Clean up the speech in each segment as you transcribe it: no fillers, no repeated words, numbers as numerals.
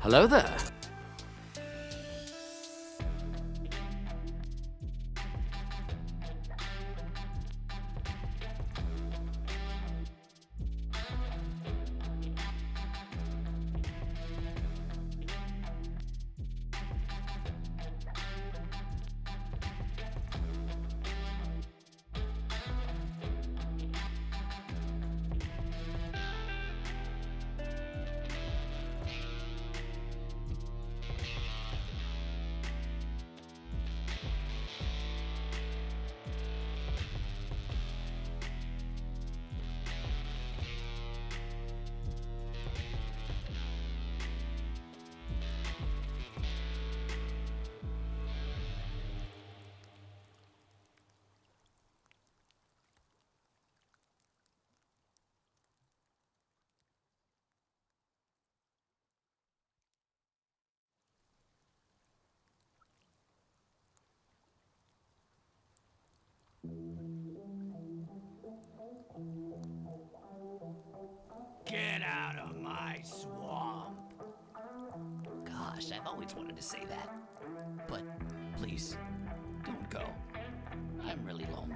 Hello there. Get out of my swamp. Gosh, I've always wanted to say that. But please, don't go. I'm really lonely.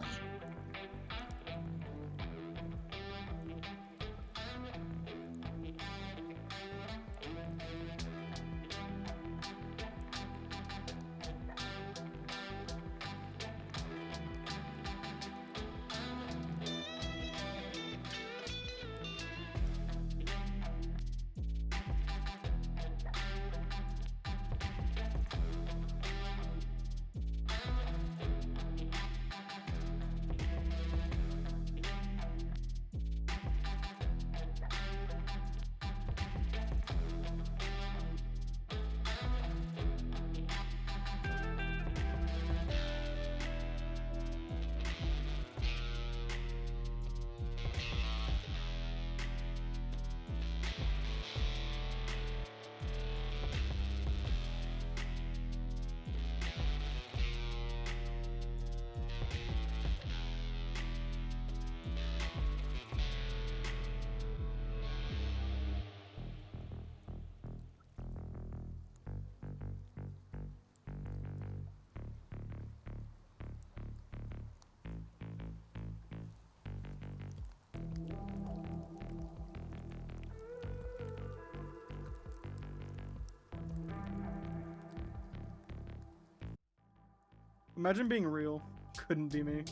Imagine being real. Couldn't be me.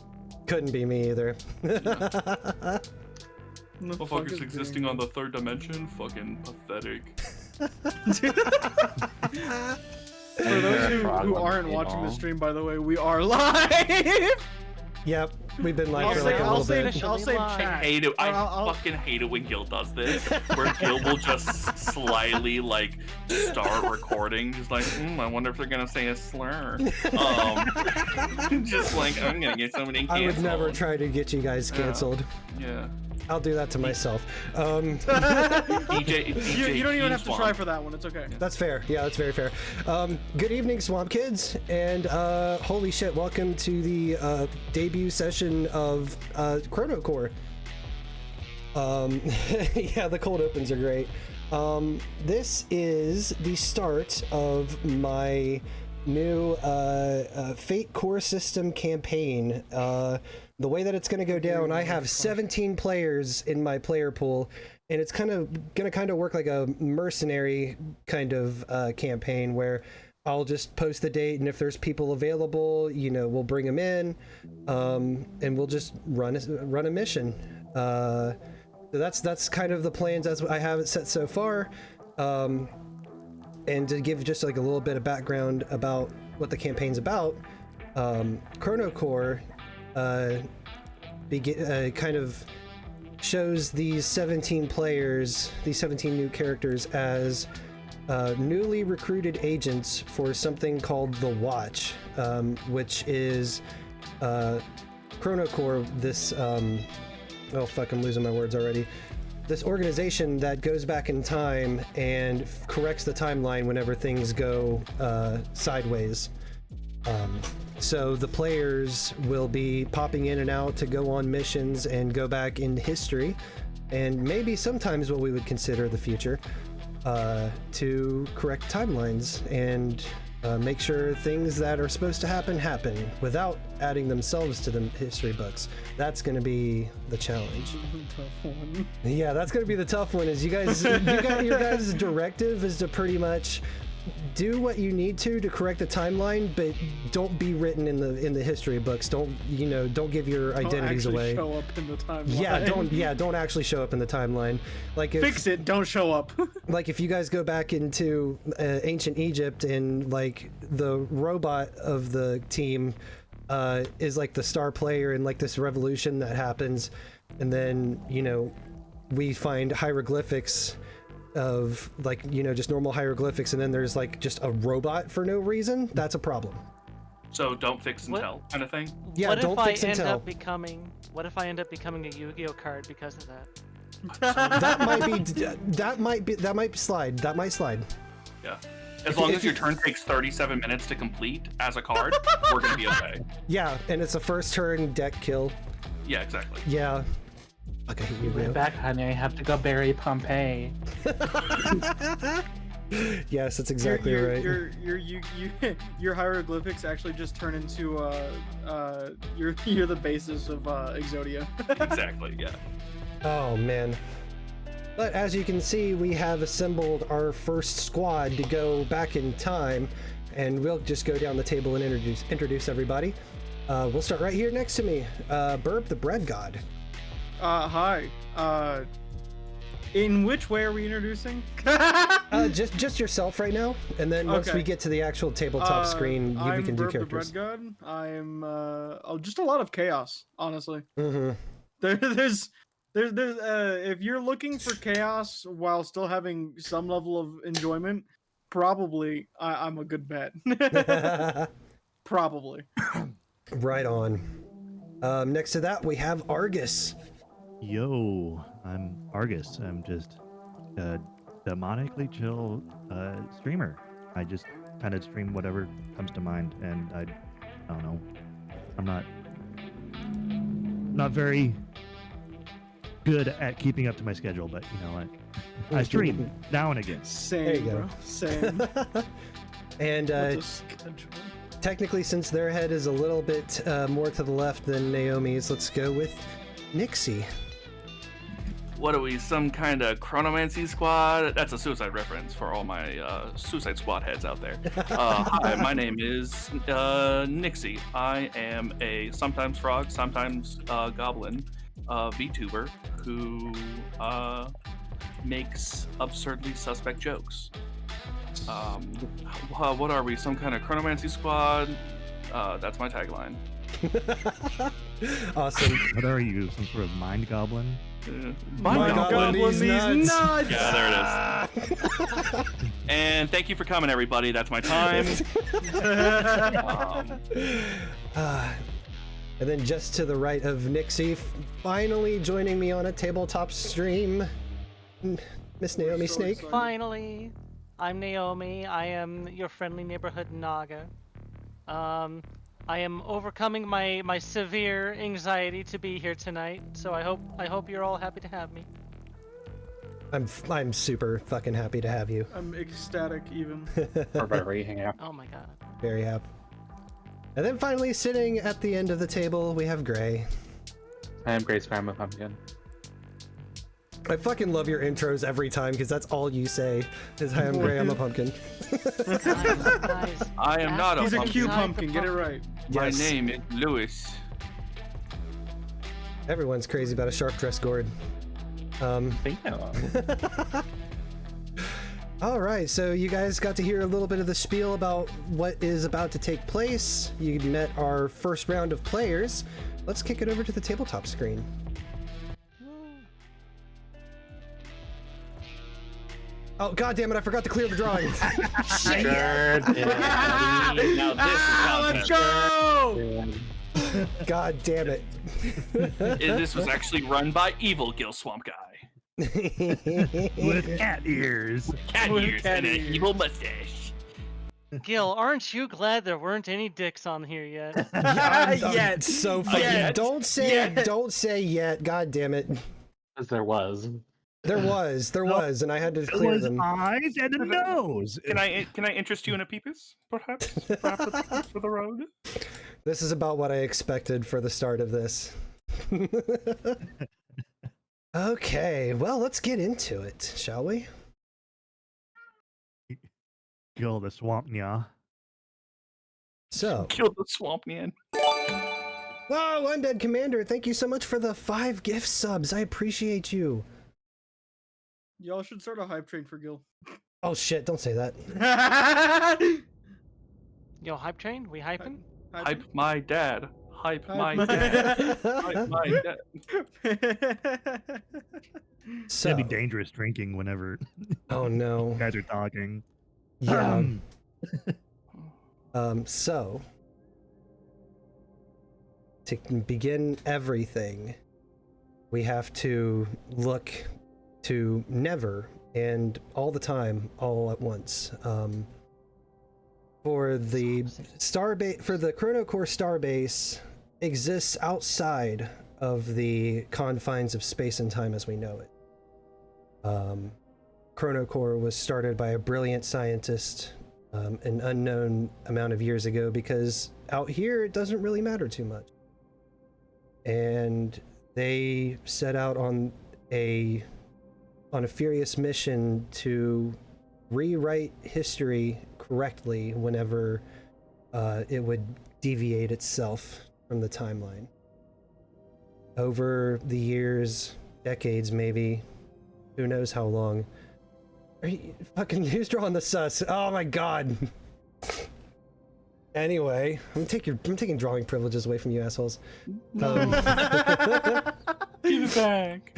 Couldn't be me either. Motherfuckers existing on the third dimension? Fucking pathetic. For those who aren't watching the stream, by the way, we are live! Yep, we've been live for like a little bit. I'll save chat. I fucking hate it when Gil does this, where Gil will just slyly like start recording, just like, I wonder if they're gonna say a slur. Just like, I'm gonna get somebody canceled. I would never try to get you guys canceled. Yeah. I'll do that to myself. DJ, you don't even have to Swamp. try for that one. It's okay. That's fair. Yeah, that's very fair. Good evening, Swamp Kids, and holy shit, welcome to the debut session of ChronoCorps. Yeah, the cold opens are great. This is the start of my new Fate Core System campaign. The way that it's going to go down, I have 17 players in my player pool, and it's going to work like a mercenary kind of campaign where I'll just post the date, and if there's people available, you know, we'll bring them in, and we'll just run a mission. So that's kind of the plans as I have it set so far. And to give just like a little bit of background about what the campaign's about, ChronoCorps kind of shows these 17 players, these 17 new characters as newly recruited agents for something called the Watch, which is ChronoCorps, this oh fuck, I'm losing my words already. This organization that goes back in time and corrects the timeline whenever things go sideways. So the players will be popping in and out to go on missions and go back in history, and maybe sometimes what we would consider the future. to correct timelines and make sure things that are supposed to happen without adding themselves to the history books. That's going to be the challenge. Tough one. Yeah, that's going to be the tough one. Is you guys, your guys' directive is to pretty much do what you need to correct the timeline, but don't be written in the history books. Don't give your identities don't away. Show up in the timeline. Don't actually show up in the timeline. Like fix it. Don't show up. Like if you guys go back into ancient Egypt and like the robot of the team is like the star player in like this revolution that happens, and then we find hieroglyphics of like just normal hieroglyphics, and then there's like just a robot for no reason. That's a problem. So don't fix and tell kind of thing. Yeah, what don't if fix I and end tell. up becoming? What if I end up becoming a Yu-Gi-Oh card because of that? that might slide. That might slide. Yeah. As long as your turn takes 37 minutes to complete as a card, we're gonna be okay. Yeah, and it's a first turn deck kill. Yeah, exactly. Yeah. Okay, you Way back, honey. I have to go bury Pompeii. Yes, that's exactly right. Your hieroglyphics actually just turn into you're the basis of Exodia. Exactly. Yeah. Oh man. But as you can see, we have assembled our first squad to go back in time, and we'll just go down the table and introduce everybody. We'll start right here next to me. Birb, the bread god. Hi. In which way are we introducing? Just yourself right now, and then once we get to the actual tabletop screen, we can do characters. I'm Birb the bread god. I'm just a lot of chaos, honestly. Mm-hmm. There's if you're looking for chaos while still having some level of enjoyment, probably I'm a good bet. Probably. Right on. Next to that, we have Argus. Yo, I'm Argus. I'm just a demonically chill streamer. I just kind of stream whatever comes to mind, and I don't know. I'm not very good at keeping up to my schedule, but you know what? I stream now and again. Same, There you go. bro. Same. And What's the schedule? technically, since their head is a little bit more to the left than Naomi's, let's go with Nixxy. What are we, some kind of chronomancy squad? That's a Suicide reference for all my Suicide Squad heads out there. Hi, my name is Nixxy. I am a sometimes frog, sometimes goblin VTuber who makes absurdly suspect jokes. What are we, some kind of chronomancy squad? That's my tagline. Awesome. What are you? Some sort of mind goblin? My goblin these nuts. Yeah, there it is. And thank you for coming, everybody. That's my time. And then just to the right of Nixxy, finally joining me on a tabletop stream, Miss Naomi Snake. Finally, I'm Naomi. I am your friendly neighborhood Naga. I am overcoming my severe anxiety to be here tonight, so I hope you're all happy to have me. I'm super fucking happy to have you. I'm ecstatic even. Oh my god. Very happy. And then finally sitting at the end of the table, we have Gray. I am Grace Farm of Pumpkin. I fucking love your intros every time because that's all you say is, "Hi, I'm Gray, I'm a pumpkin." Guys, I am not a He's a pumpkin. cute Outside the pumpkin. Get it right. My Yes. name is Lewis. Everyone's crazy about a sharp dress gourd. All right, so you guys got to hear a little bit of the spiel about what is about to take place. You met our first round of players. Let's kick it over to the tabletop screen. Oh, god damn it, I forgot to clear the drawing. Now this is Let's go! God damn it. This was actually run by evil Gill Swamp Guy. With cat ears. Cat With ears cat and an ears. evil mustache. Gil, aren't you glad there weren't any dicks on here yet? Yet. So fucking Yet. don't say yet. God damn it. As there was. There was, and I had to It clear was them. eyes and a nose. Can I interest you in a peepus, perhaps? Perhaps a peepus for the road? This is about what I expected for the start of this. Okay, well, let's get into it, shall we? Kill the swamp, yeah. So, Kill the swamp man. whoa, Undead Commander, thank you so much for the 5 gift subs. I appreciate you. Y'all should start a hype train for Gil. Oh shit, don't say that. Yo, hype train? We hyping? Hype my dad. Hype Hype my my- dad. Hype my dad. So, It'd be dangerous drinking whenever oh no. you guys are talking. Yeah. So, to begin everything, we have to look to never and all the time, all at once. For the starbase, for the ChronoCorps starbase exists outside of the confines of space and time as we know it. ChronoCorps was started by a brilliant scientist an unknown amount of years ago, because out here it doesn't really matter too much. And they set out on a furious mission to rewrite history correctly whenever it would deviate itself from the timeline. Over the years, decades maybe, who knows how long. Who's drawing the sus? Oh my god. Anyway, I'm taking drawing privileges away from you assholes. Give it back.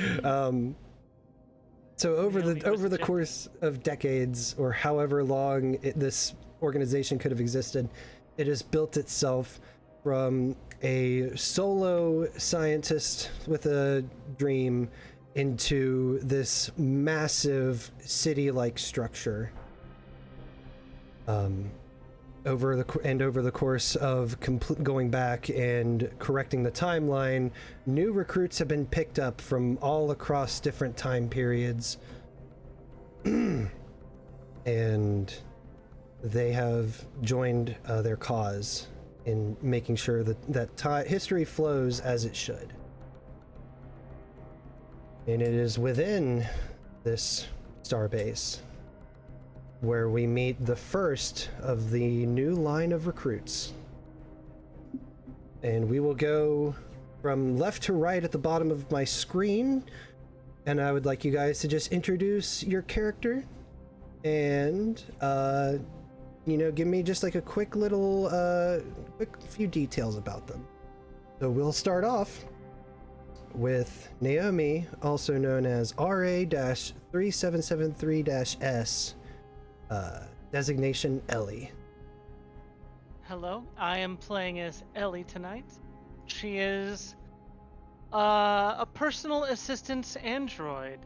So over Naomi was the the course of decades, or however long this organization could have existed, it has built itself from a solo scientist with a dream into this massive city-like structure. Over the course of going back and correcting the timeline, new recruits have been picked up from all across different time periods, and they have joined their cause in making sure that history flows as it should. And it is within this starbase where we meet the first of the new line of recruits. And we will go from left to right at the bottom of my screen, and I would like you guys to just introduce your character and give me just like a quick few details about them. So we'll start off with Naomi, also known as RA-3773-S, designation Ellie. Hello, I am playing as Ellie tonight. She is a personal assistance android,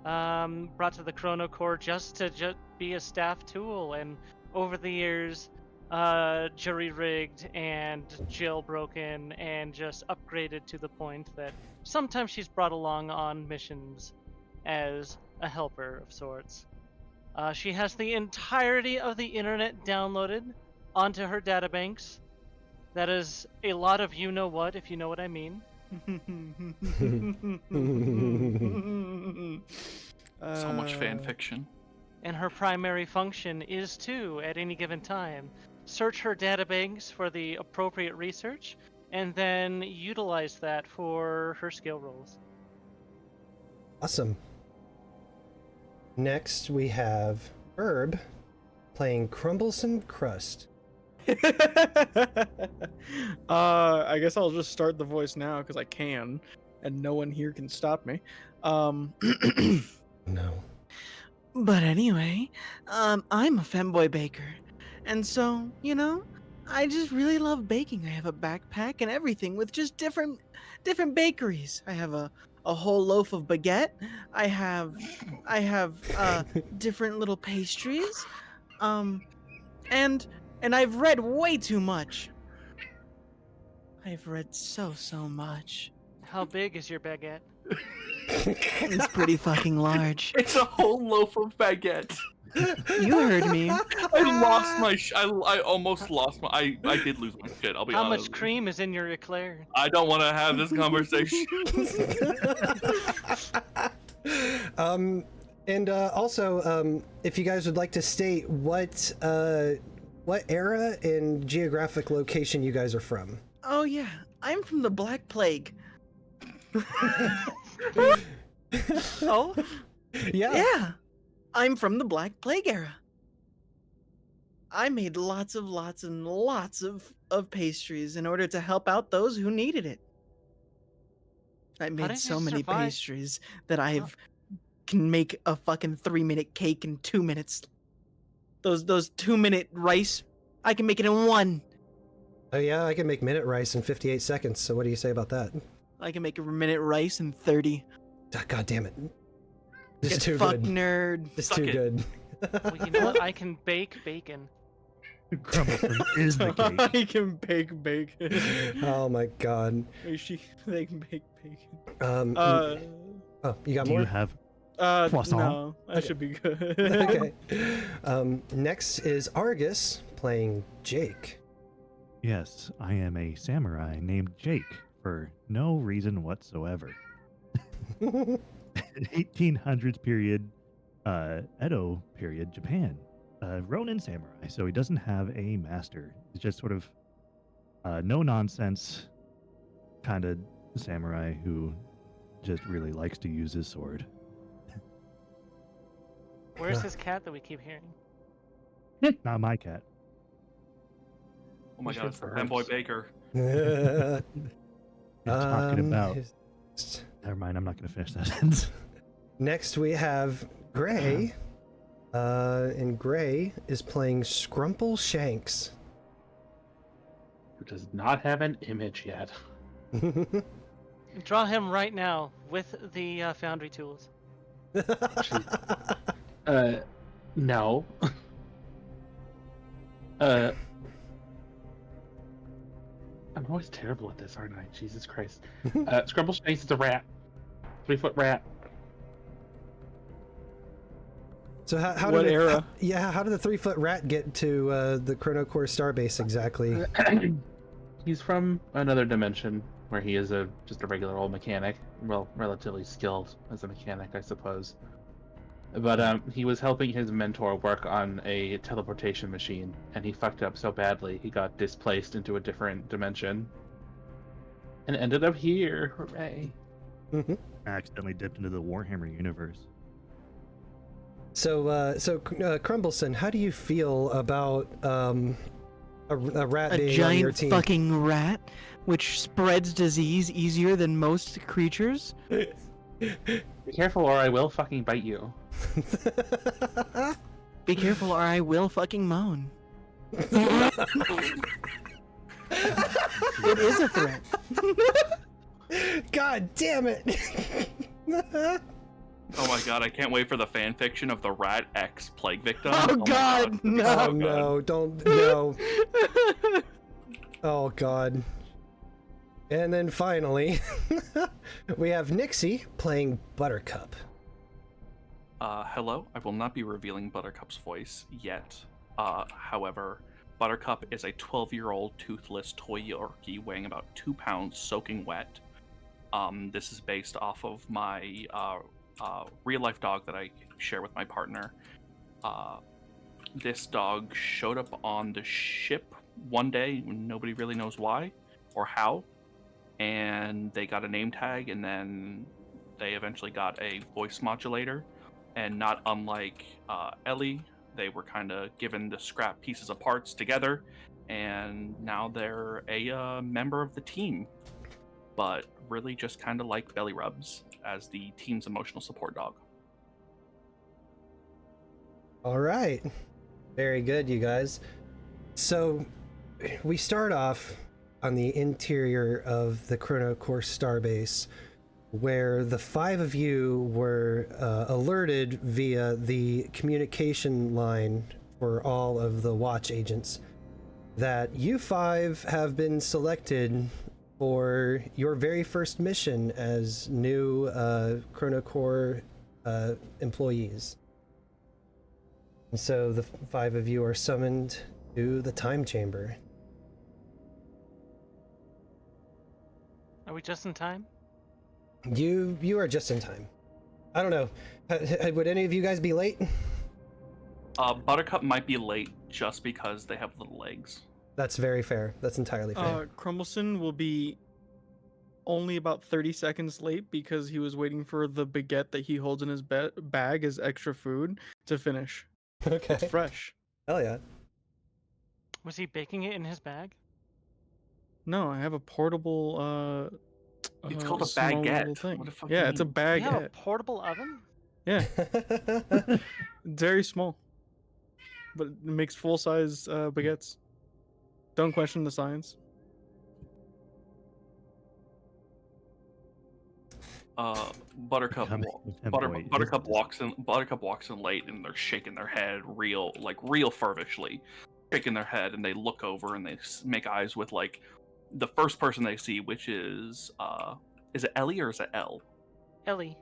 brought to the ChronoCorps just to be a staff tool, and over the years, jury-rigged and jailbroken and just upgraded to the point that sometimes she's brought along on missions as a helper of sorts. She has the entirety of the internet downloaded onto her databanks. That is a lot of you-know-what, if you know what I mean. So much fan fiction. And her primary function is to, at any given time, search her databanks for the appropriate research, and then utilize that for her skill rolls. Awesome. Next, we have Birb playing Crumbleson Crust. I guess I'll just start the voice now because I can, and no one here can stop me. No. But anyway, I'm a femboy baker, and so, I just really love baking. I have a backpack and everything with just different bakeries. I have a whole loaf of baguette. I have different little pastries. And I've read way too much. I've read so much. How big is your baguette? It's pretty fucking large. It's a whole loaf of baguette. You heard me. I lost my. I almost lost my. I did lose my shit. I'll be How honest. much cream is in your eclair? I don't want to have this conversation. And also, if you guys would like to state what era and geographic location you guys are from. Oh yeah, I'm from the Black Plague. Oh? Yeah. I'm from the Black Plague era. I made lots and lots of pastries in order to help out those who needed it. I made did so you many survive? pastries that can make a fucking 3-minute cake in 2 minutes. Those 2-minute rice, I can make it in 1. Oh yeah, I can make minute rice in 58 seconds. So what do you say about that? I can make a minute rice in 30. God damn it! This is Get too fucked, good. nerd. This is Suck too it. good. Well, you know what? I can bake bacon. Crumbleson is the cake. I can bake bacon. Oh my god. They can bake bacon. Oh, you got Do more? you have No, croissant? I should be good. Okay. Next is Argus playing Jake. Yes, I am a samurai named Jake for no reason whatsoever. 1800s period, Edo period, Japan. Ronin samurai, so he doesn't have a master. He's just sort of no nonsense kind of samurai who just really likes to use his sword. Where's his cat that we keep hearing? Not my cat. Oh my Who's god, it's the your fanboy Birbs? baker. You're talking about. his- Never mind, I'm not going to finish that sentence. Next we have Gray. And Gray is playing Scrumple Shanks. Who does not have an image yet. Draw him right now with the foundry tools. No. I'm always terrible at this, aren't I? Jesus Christ. Scrumple Shanks is a rat. 3-foot rat. So how What did era? How did the 3-foot rat get to the ChronoCorps starbase exactly? He's from another dimension where he is just a regular old mechanic. Well, relatively skilled as a mechanic, I suppose. But he was helping his mentor work on a teleportation machine, and he fucked up so badly he got displaced into a different dimension. And ended up here. Hooray. I accidentally dipped into the Warhammer universe. So Crumbleson, how do you feel about a rat A being on your giant team? fucking rat, which spreads disease easier than most creatures. Be careful or I will fucking bite you. Be careful or I will fucking moan. It is a threat. God damn it! Oh my god, I can't wait for the fan fiction of the rat X plague victim. Oh, my God, no. So Oh good. no! Don't no! Oh god! And then finally, we have Nixxy playing Buttercup. Hello, I will not be revealing Buttercup's voice yet. However, Buttercup is a 12-year-old toothless toy Yorkie weighing about 2 pounds, soaking wet. This is based off of my real-life dog that I share with my partner. This dog showed up on the ship one day, nobody really knows why or how, and they got a name tag, and then they eventually got a voice modulator. And not unlike Ellie, they were kind of given the scrap pieces of parts together, and now they're a member of the team. But really just kind of like belly rubs as the team's emotional support dog. All right, very good, you guys. So we start off on the interior of the ChronoCorps starbase, where the 5 of you were alerted via the communication line for all of the watch agents that you 5 have been selected for your very first mission as new ChronoCorps employees. And so the 5 of you are summoned to the time chamber. Are we just in time? You are just in time. I don't know. Would any of you guys be late? Buttercup might be late just because they have little legs. That's very fair. That's entirely fair. Crumbleson will be only about 30 seconds late because he was waiting for the baguette that he holds in his bag as extra food to finish. Okay. It's fresh. Hell yeah. Was he baking it in his bag? No, I have a portable. It's called a small baguette. little thing. What the fuck do Yeah, you it's a mean? You have a baguette. portable oven? Yeah, very small, but it makes full size baguettes. Don't question the science. Buttercup Becoming a Butter, fanboy Buttercup is- walks in. Buttercup walks in late, and they're shaking their head, real fervishly, shaking their head, and they look over and they make eyes with like the first person they see, which is it Ellie or is it Elle? Ellie.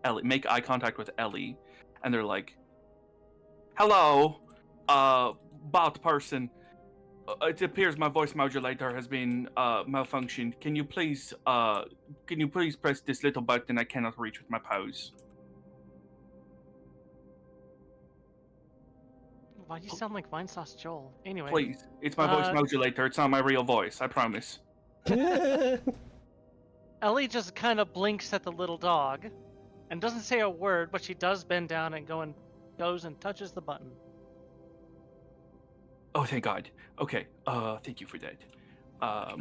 Ellie. Make eye contact with Ellie, and they're like, "Hello, bot person. It appears my voice modulator has been malfunctioned. Can you please press this little button I cannot reach with my paws?" Why do you sound like Vine Sauce Joel? Anyway. Please, it's my voice modulator. It's not my real voice. I promise. Ellie just kind of blinks at the little dog and doesn't say a word, but she does bend down and goes and touches the button. Oh, thank God. Okay. Thank you for that. I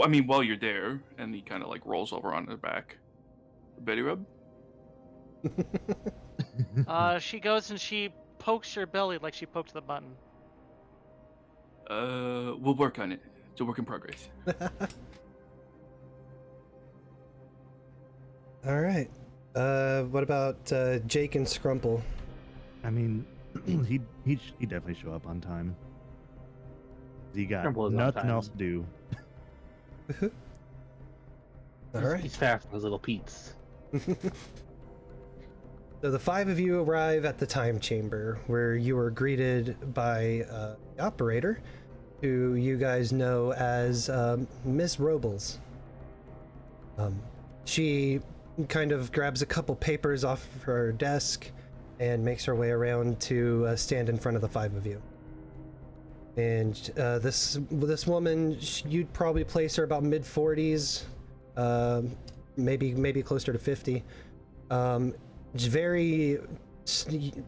mean, while you're there, and he kind of like rolls over on his back. Belly rub. She goes and she pokes your belly like she poked the button. We'll work on it. It's a work in progress. All right. What about Jake and Scrumple? I mean, he definitely show up on time. He got Scrumple is on nothing time. else to do. All right. He's fast with his little Pete's. So the 5 of you arrive at the time chamber, where you are greeted by the operator, who you guys know as Miss Robles. She kind of grabs a couple papers off her desk and makes her way around to stand in front of the 5 of you. And this woman, you'd probably place her about mid-40s, maybe closer to 50.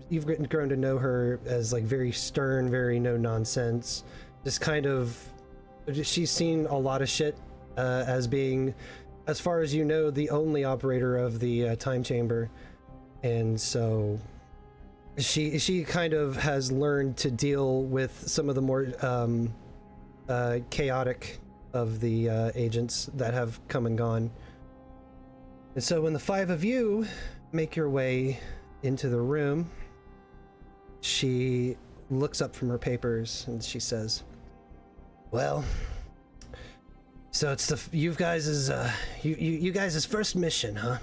You've grown to know her as like very stern, very no nonsense. Just kind of, she's seen a lot of shit as being, as far as you know, the only operator of the time chamber, and so she kind of has learned to deal with some of the more chaotic of the agents that have come and gone. And so when the 5 of you make your way into the room, she looks up from her papers and she says, "Well, so it's you guys' first mission, huh?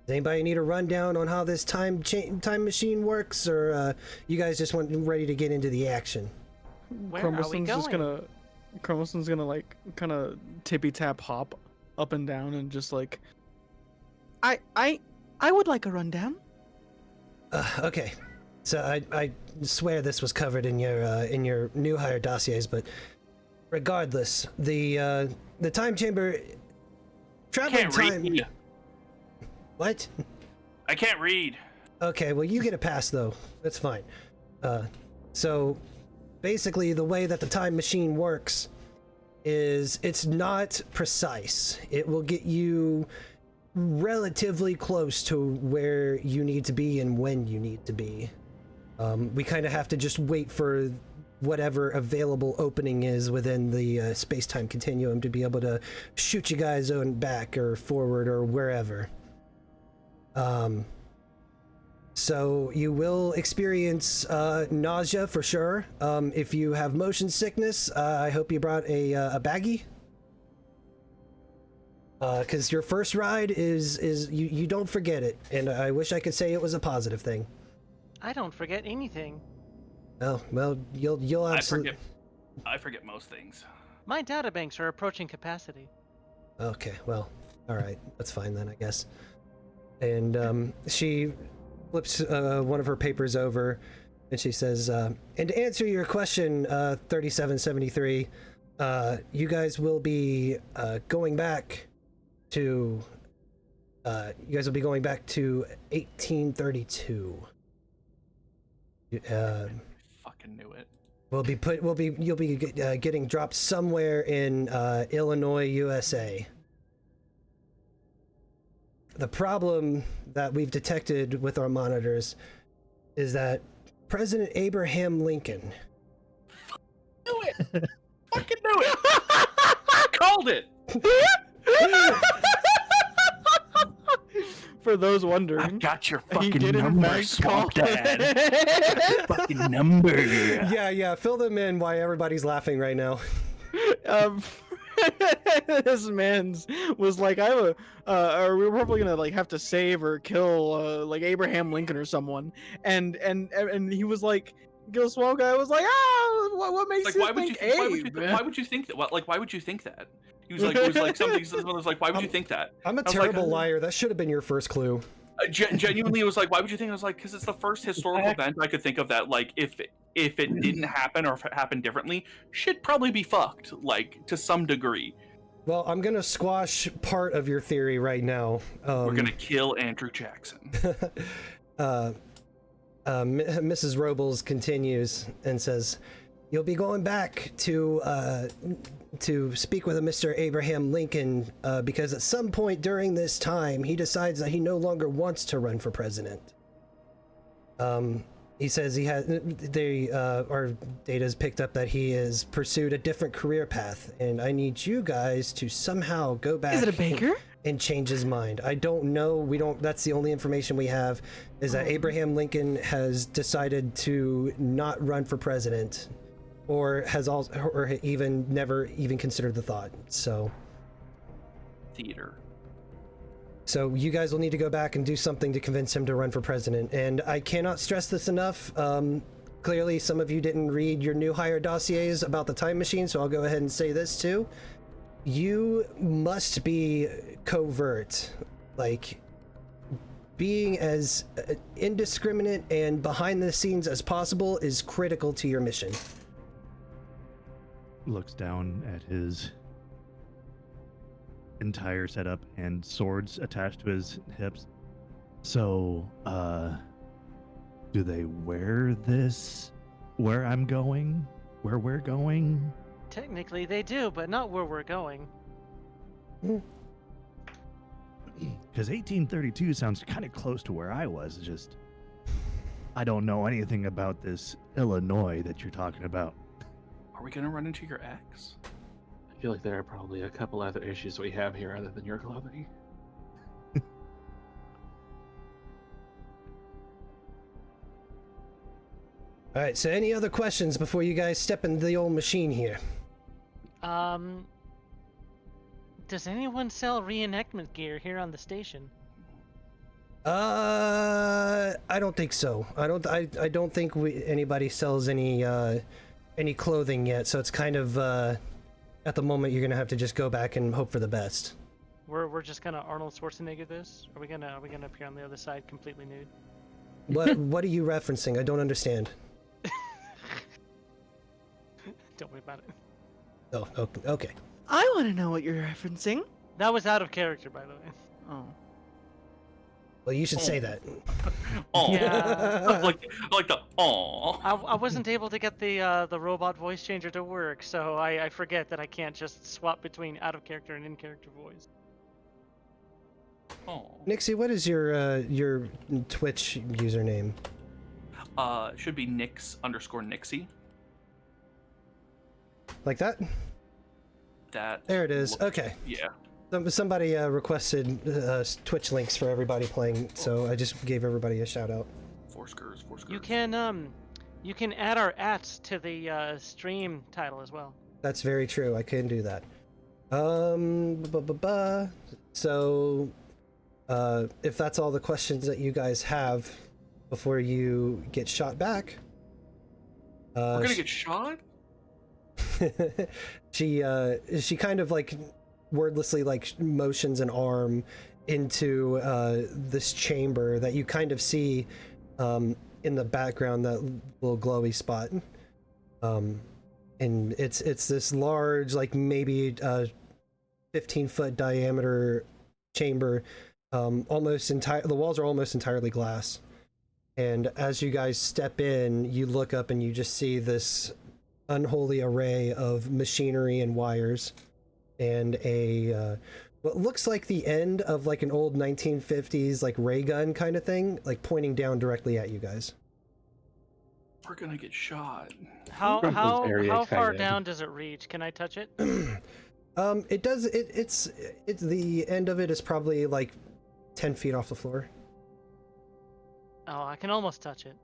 Does anybody need a rundown on how this time machine works, or you guys just ready to get into the action?" Where are we Crumbleson's gonna like kind of tippy tap hop up and down and just like, I would like a rundown. Okay, so I swear this was covered in your new hire dossiers, but regardless, the time chamber traveling Can't time. read. What? I can't read. Okay, well you get a pass though. That's fine. So basically, the way that the time machine works is it's not precise. It will get you relatively close to where you need to be and when you need to be. We kind of have to just wait for whatever available opening is within the space-time continuum to be able to shoot you guys on back or forward or wherever. So you will experience nausea for sure. If you have motion sickness, I hope you brought a baggie. Because your first ride is you don't forget it, and I wish I could say it was a positive thing. I don't forget anything. Oh well, you'll absolutely. I forget most things. My databanks are approaching capacity. Okay, well, all right, that's fine then, I guess. And she flips one of her papers over, and she says, "And to answer your question, 3773, you guys will be going back to 1832. Fucking knew it. You'll be getting dropped somewhere in Illinois, USA. The problem that we've detected with our monitors is that President Abraham Lincoln Knew it. Fucking knew it. Called it. For those I wondering, got your he fucking did in number, fact Swamp call Dad. Fucking number. Yeah, fill them in while everybody's laughing right now. This man's was like, I have or we were probably gonna like have to save or kill like Abraham Lincoln or someone, and he was like, Gil Swell guy was like, what makes Like, you why would think you? Why would you think that? Why would you think that? He was like something. Someone was like, why would you think that? I'm a I was terrible like, liar. That should have been your first clue. Genuinely, it was like, why would you think? I was like, because it's the first historical event I could think of that, like, if it didn't happen or if it happened differently, shit probably be fucked, like, to some degree. Well, I'm gonna squash part of your theory right now. We're gonna kill Andrew Jackson. Mrs. Robles continues and says, "You'll be going back to speak with a Mr. Abraham Lincoln because at some point during this time he decides that he no longer wants to run for president. He says our data's picked up that he has pursued a different career path, and I need you guys to somehow go back." Is it a baker? And change his mind. I don't know. That's the only information we have, is that Abraham Lincoln has decided to not run for president, or even never even considered the thought. So you guys will need to go back and do something to convince him to run for president. And I cannot stress this enough. Clearly, some of you didn't read your new hire dossiers about the time machine, so I'll go ahead and say this too. You must be covert. Like, being as indiscriminate and behind the scenes as possible is critical to your mission. Looks down at his entire setup and swords attached to his hips. So, do they wear this where I'm going? Where we're going? Technically they do, but not where we're going. Because 1832 sounds kind of close to where I was, just I don't know anything about this Illinois that you're talking about. Are we gonna run into your ex? I feel like there are probably a couple other issues we have here other than your clothing. All right, so any other questions before you guys step into the old machine here? Does anyone sell reenactment gear here on the station? I don't think so. I don't think anybody sells any clothing yet. So it's kind of at the moment you're gonna have to just go back and hope for the best. We're just gonna Arnold Schwarzenegger this? Are we gonna appear on the other side completely nude? What are you referencing? I don't understand. Don't worry about it. Oh, okay. I want to know what you're referencing. That was out of character, by the way. Oh. Well, you should say that. Oh, Yeah. like the oh. I wasn't able to get the robot voice changer to work, so I forget that I can't just swap between out of character and in character voice. Oh. Nixxy, what is your Twitch username? Should be Nix_Nixxy. Like that? There it is. Okay. Yeah. Somebody requested Twitch links for everybody playing, so I just gave everybody a shout out. Forskers. You can add our ats to the stream title as well. That's very true. I can do that. So, if that's all the questions that you guys have before you get shot back, We're gonna get shot? she kind of like wordlessly like motions an arm into this chamber that you kind of see in the background, that little glowy spot. And it's this large, like maybe 15-foot diameter chamber. The walls are almost entirely glass. And as you guys step in, you look up and you just see this unholy array of machinery and wires, and what looks like the end of like an old 1950s like ray gun kind of thing, like pointing down directly at you guys. We're gonna get shot. How very far excited. down does it reach? Can I touch it? It does. It's the end of it is probably like 10 feet off the floor. Oh, I can almost touch it.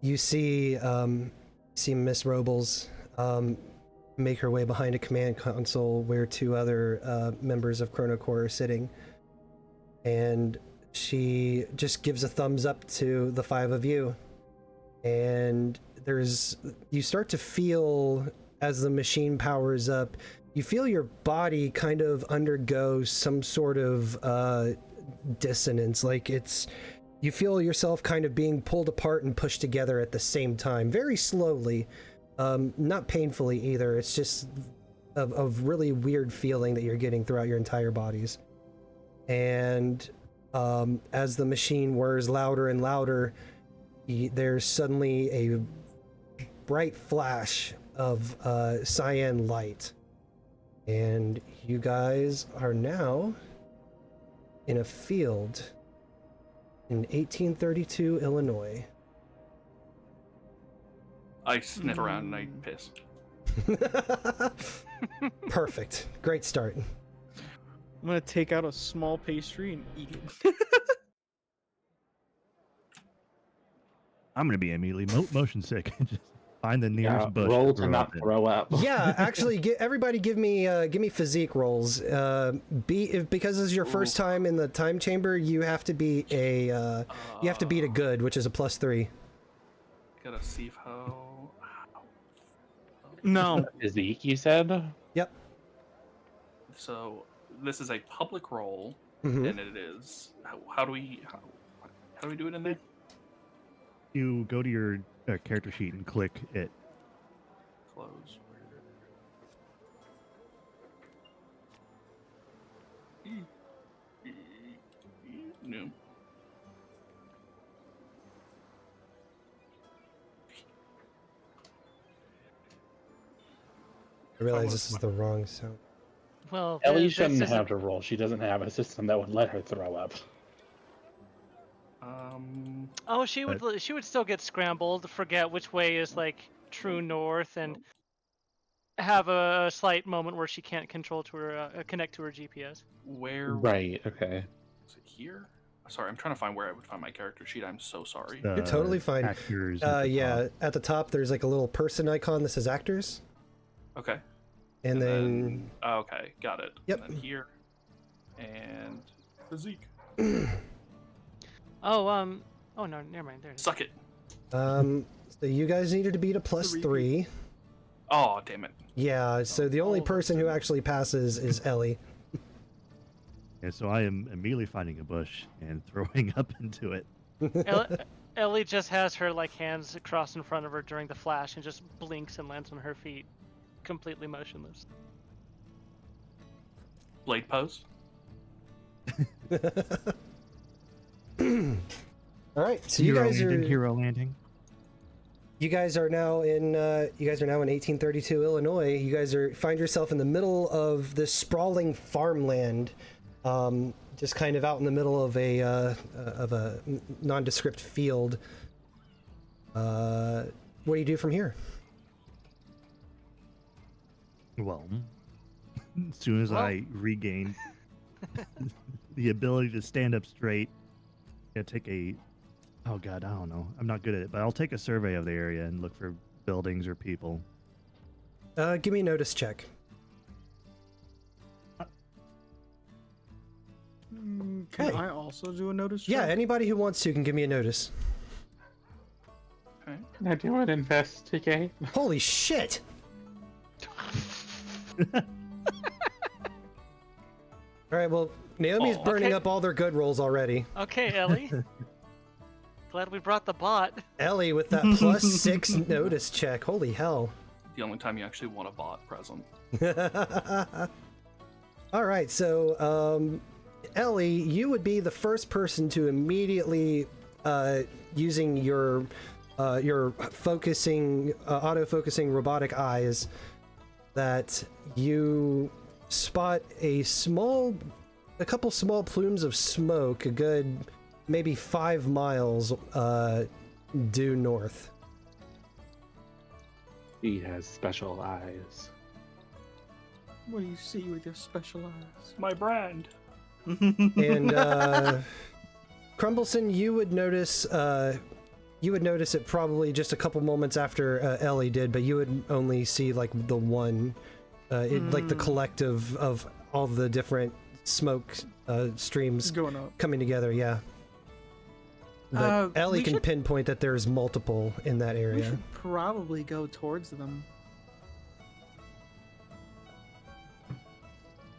You see Miss Robles make her way behind a command console where two other members of ChronoCorps are sitting, and she just gives a thumbs up to the five of you. And you start to feel, as the machine powers up, you feel your body kind of undergo some sort of dissonance. Like you feel yourself kind of being pulled apart and pushed together at the same time, very slowly, not painfully either. It's just a really weird feeling that you're getting throughout your entire bodies. And as the machine whirs louder and louder, there's suddenly a bright flash of cyan light, and you guys are now in a field in 1832 Illinois. I sniff around and I piss. Perfect. Great start. I'm gonna take out a small pastry and eat it. I'm gonna be immediately motion sick and just find the nearest bush. Roll to to not up in. throw up. Yeah, actually, everybody give me physique rolls. Because this is your first time in the time chamber, you have to beat a good, which is a +3. Gotta see how. No. Physique, you said? Yep. So this is a public roll, Mhm. and it is. How do we do it in there? You go to your character sheet and click it. Close. No. I realize this is the wrong sound. Well, Ellie this shouldn't isn't- have to roll. She doesn't have a system that would let her throw up. Oh, she would still get scrambled, forget which way is like true north, and have a slight moment where she can't control to her connect to her GPS. Where? Right, okay. Is it here? Sorry, I'm trying to find where I would find my character sheet. I'm so sorry. You're totally fine. Actors. at the Yeah, top. at the top there's like a little person icon that says actors, Okay. and then Okay, got it. Yep. And then here. And physique. Oh no, never mind. There it is. Suck it. so you guys needed to beat a +3. Oh, damn it. Yeah, so the only person who actually passes is Ellie. And so I am immediately finding a bush and throwing up into it. Ellie just has her like hands crossed in front of her during the flash and just blinks and lands on her feet, completely motionless. Blade pose. All right, so you guys are hero landing. You guys are now in 1832 Illinois. You guys find yourself in the middle of this sprawling farmland, just kind of out in the middle of a nondescript field. What do you do from here? Well, as soon as I regain the ability to stand up straight. Yeah, take a. Oh God, I don't know. I'm not good at it, but I'll take a survey of the area and look for buildings or people. Give me a notice check. Can Hey. I also do a notice check? Yeah, anybody who wants to can give me a notice. Okay. Can I do an investigate? Holy shit! Alright, well, Naomi's Oh, burning okay. up all their good rolls already. Okay, Ellie. Glad we brought the bot. Ellie with that +6 notice check. Holy hell. The only time you actually want a bot present. Alright, so, Ellie, you would be the first person to immediately, using your focusing, auto-focusing robotic eyes, that you spot a couple small plumes of smoke, a good maybe 5 miles, due north. He has special eyes. What do you see with your special eyes? My brand. And Crumbleson, you would notice it probably just a couple moments after Ellie did, but you would only see like the one, like the collective of all the different smoke streams Going up. coming together. Yeah. But Ellie we can should- pinpoint that there's multiple in that We area. should probably go towards them.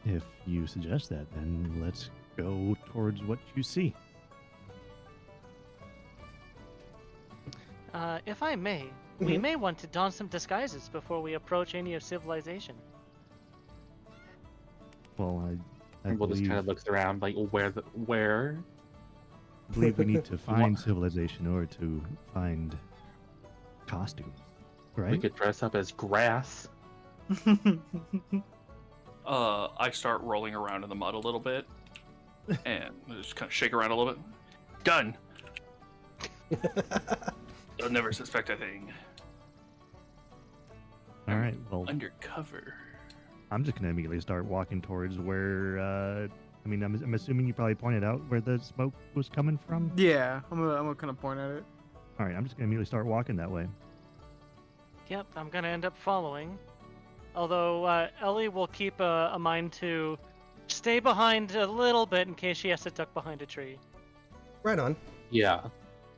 If you suggest that, then let's go towards what you see. If I may, we may want to don some disguises before we approach any of civilization. Well, I Will just believe, kind of looks around like where? believe we need to find civilization or to find costumes, right? We could dress up as grass. I start rolling around in the mud a little bit, and just kind of shake around a little bit. Done. They'll never suspect a thing. All right. Well, Undercover. I'm just gonna immediately start walking towards where. I mean, I'm assuming you probably pointed out where the smoke was coming from. Yeah, I'm gonna kind of point at it. All right. I'm just gonna immediately start walking that way. Yep, I'm gonna end up following. Although Ellie will keep a mind to stay behind a little bit in case she has to duck behind a tree. Right on. Yeah.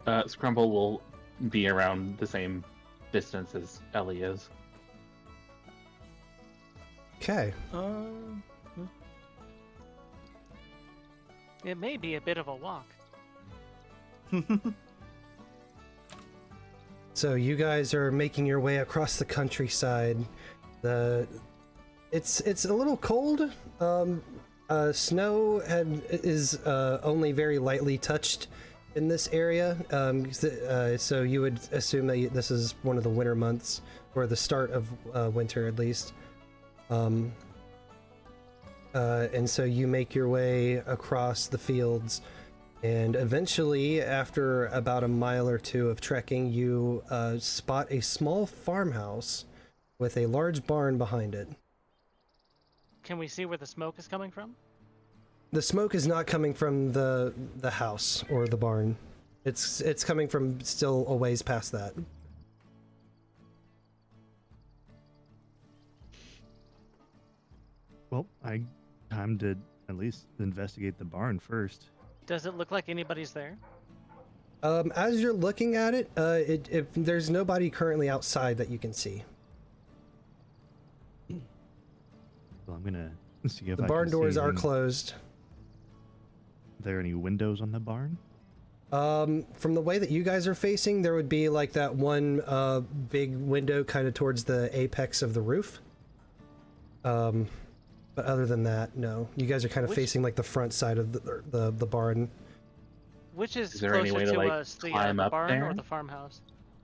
Scrumple will be around the same distance as Ellie is. Okay. It may be a bit of a walk. So you guys are making your way across the countryside. It's a little cold. Snow is only very lightly touched in this area. So you would assume that this is one of the winter months, or the start of winter at least. And so you make your way across the fields, and eventually, after about a mile or two of trekking, you spot a small farmhouse with a large barn behind it. Can we see where the smoke is coming from? The smoke is not coming from the house or the barn. It's coming from still a ways past that. Well, time to at least investigate the barn first. Does it look like anybody's there? As you're looking at it, there's nobody currently outside that you can see. Well, I'm gonna see if The I barn can doors see are any- closed. Are there any windows on the barn? From the way that you guys are facing, there would be like that one big window kind of towards the apex of the roof. But other than that, no. You guys are kind of Which- facing like the front side of the barn. Which is, Is there closer any way to to, like, us, the climb up barn or there? the farmhouse?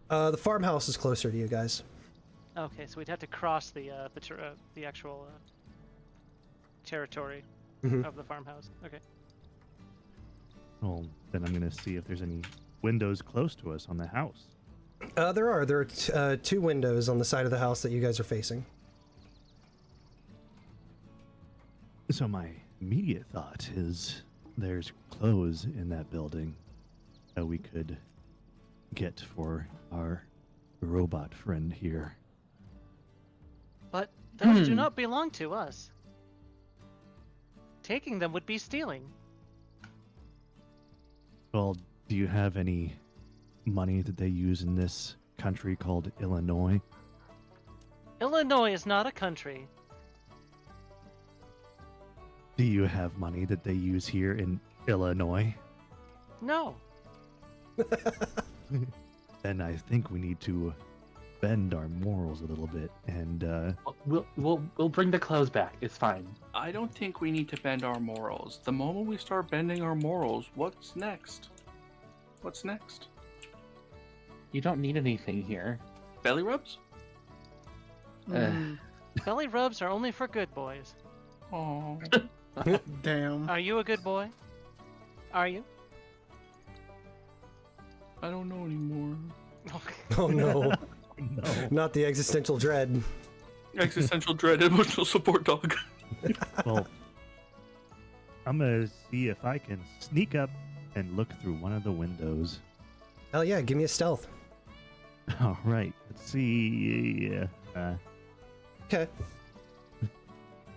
The farmhouse is closer to you guys. Okay, so we'd have to cross the actual territory Mhm. of the farmhouse. Okay. Well, then I'm gonna see if there's any windows close to us on the house. There are two windows on the side of the house that you guys are facing. So my immediate thought is there's clothes in that building that we could get for our robot friend here. But those do not belong to us. Taking them would be stealing. Well, do you have any money that they use in this country called Illinois? Illinois is not a country. Do you have money that they use here in Illinois? No. Then I think we need to bend our morals a little bit and We'll bring the clothes back. It's fine. I don't think we need to bend our morals. The moment we start bending our morals, what's next? What's next? You don't need anything here. Belly rubs? Belly rubs are only for good boys. Oh. Damn. Are you a good boy? Are you? I don't know anymore. Oh no. no. Not the existential dread. Existential dread, emotional support dog. Well, I'm gonna see if I can sneak up and look through one of the windows. Hell yeah, give me a stealth. All right, let's see. Okay.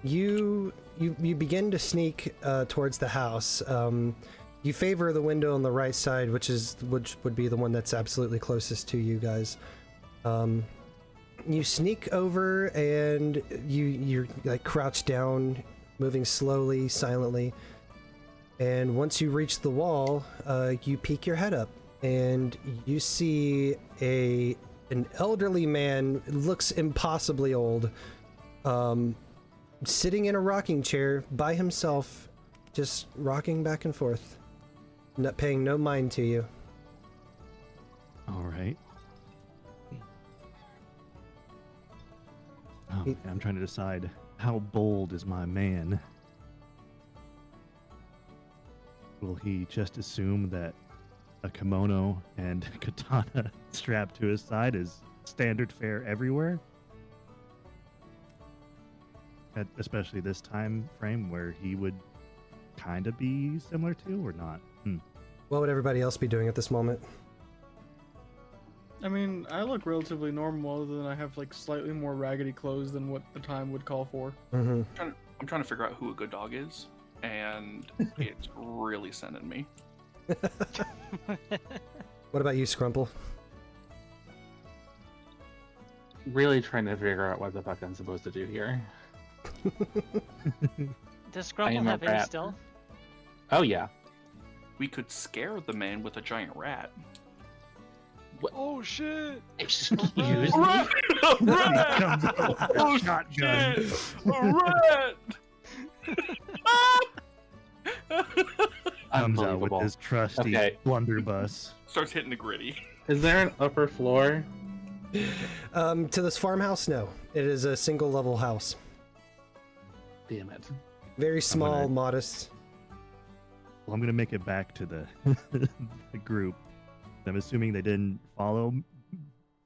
You begin to sneak towards the house. You favor the window on the right side, which would be the one that's absolutely closest to you guys. You sneak over and you're like crouched down, moving slowly, silently. And once you reach the wall, you peek your head up and you see an elderly man, looks impossibly old, sitting in a rocking chair by himself, just rocking back and forth, not paying no mind to you. All right. Oh, man, I'm trying to decide how bold is my man. Will he just assume that a kimono and katana strapped to his side is standard fare everywhere? Especially this time frame where he would kind of be similar to, or not? What would everybody else be doing at this moment? I mean, I look relatively normal, other than I have like slightly more raggedy clothes than what the time would call for. Mm-hmm. I'm trying to figure out who a good dog is, and it's really sending me. What about you, Scrumple? Really trying to figure out what the fuck I'm supposed to do here. Does I am Scrumple a have any rat. stealth? Oh yeah. We could scare the man with a giant rat. Oh shit! Excuse me. Rat! Comes out with a shotgun. Shit! A rat! Comes out with Unbelievable. his trusty Okay. blunderbuss. Starts hitting the gritty. Is there an upper floor? To this farmhouse, no. It is a single level house. Damn it. Very small, gonna- modest. Well, I'm gonna make it back to the the group. I'm assuming they didn't follow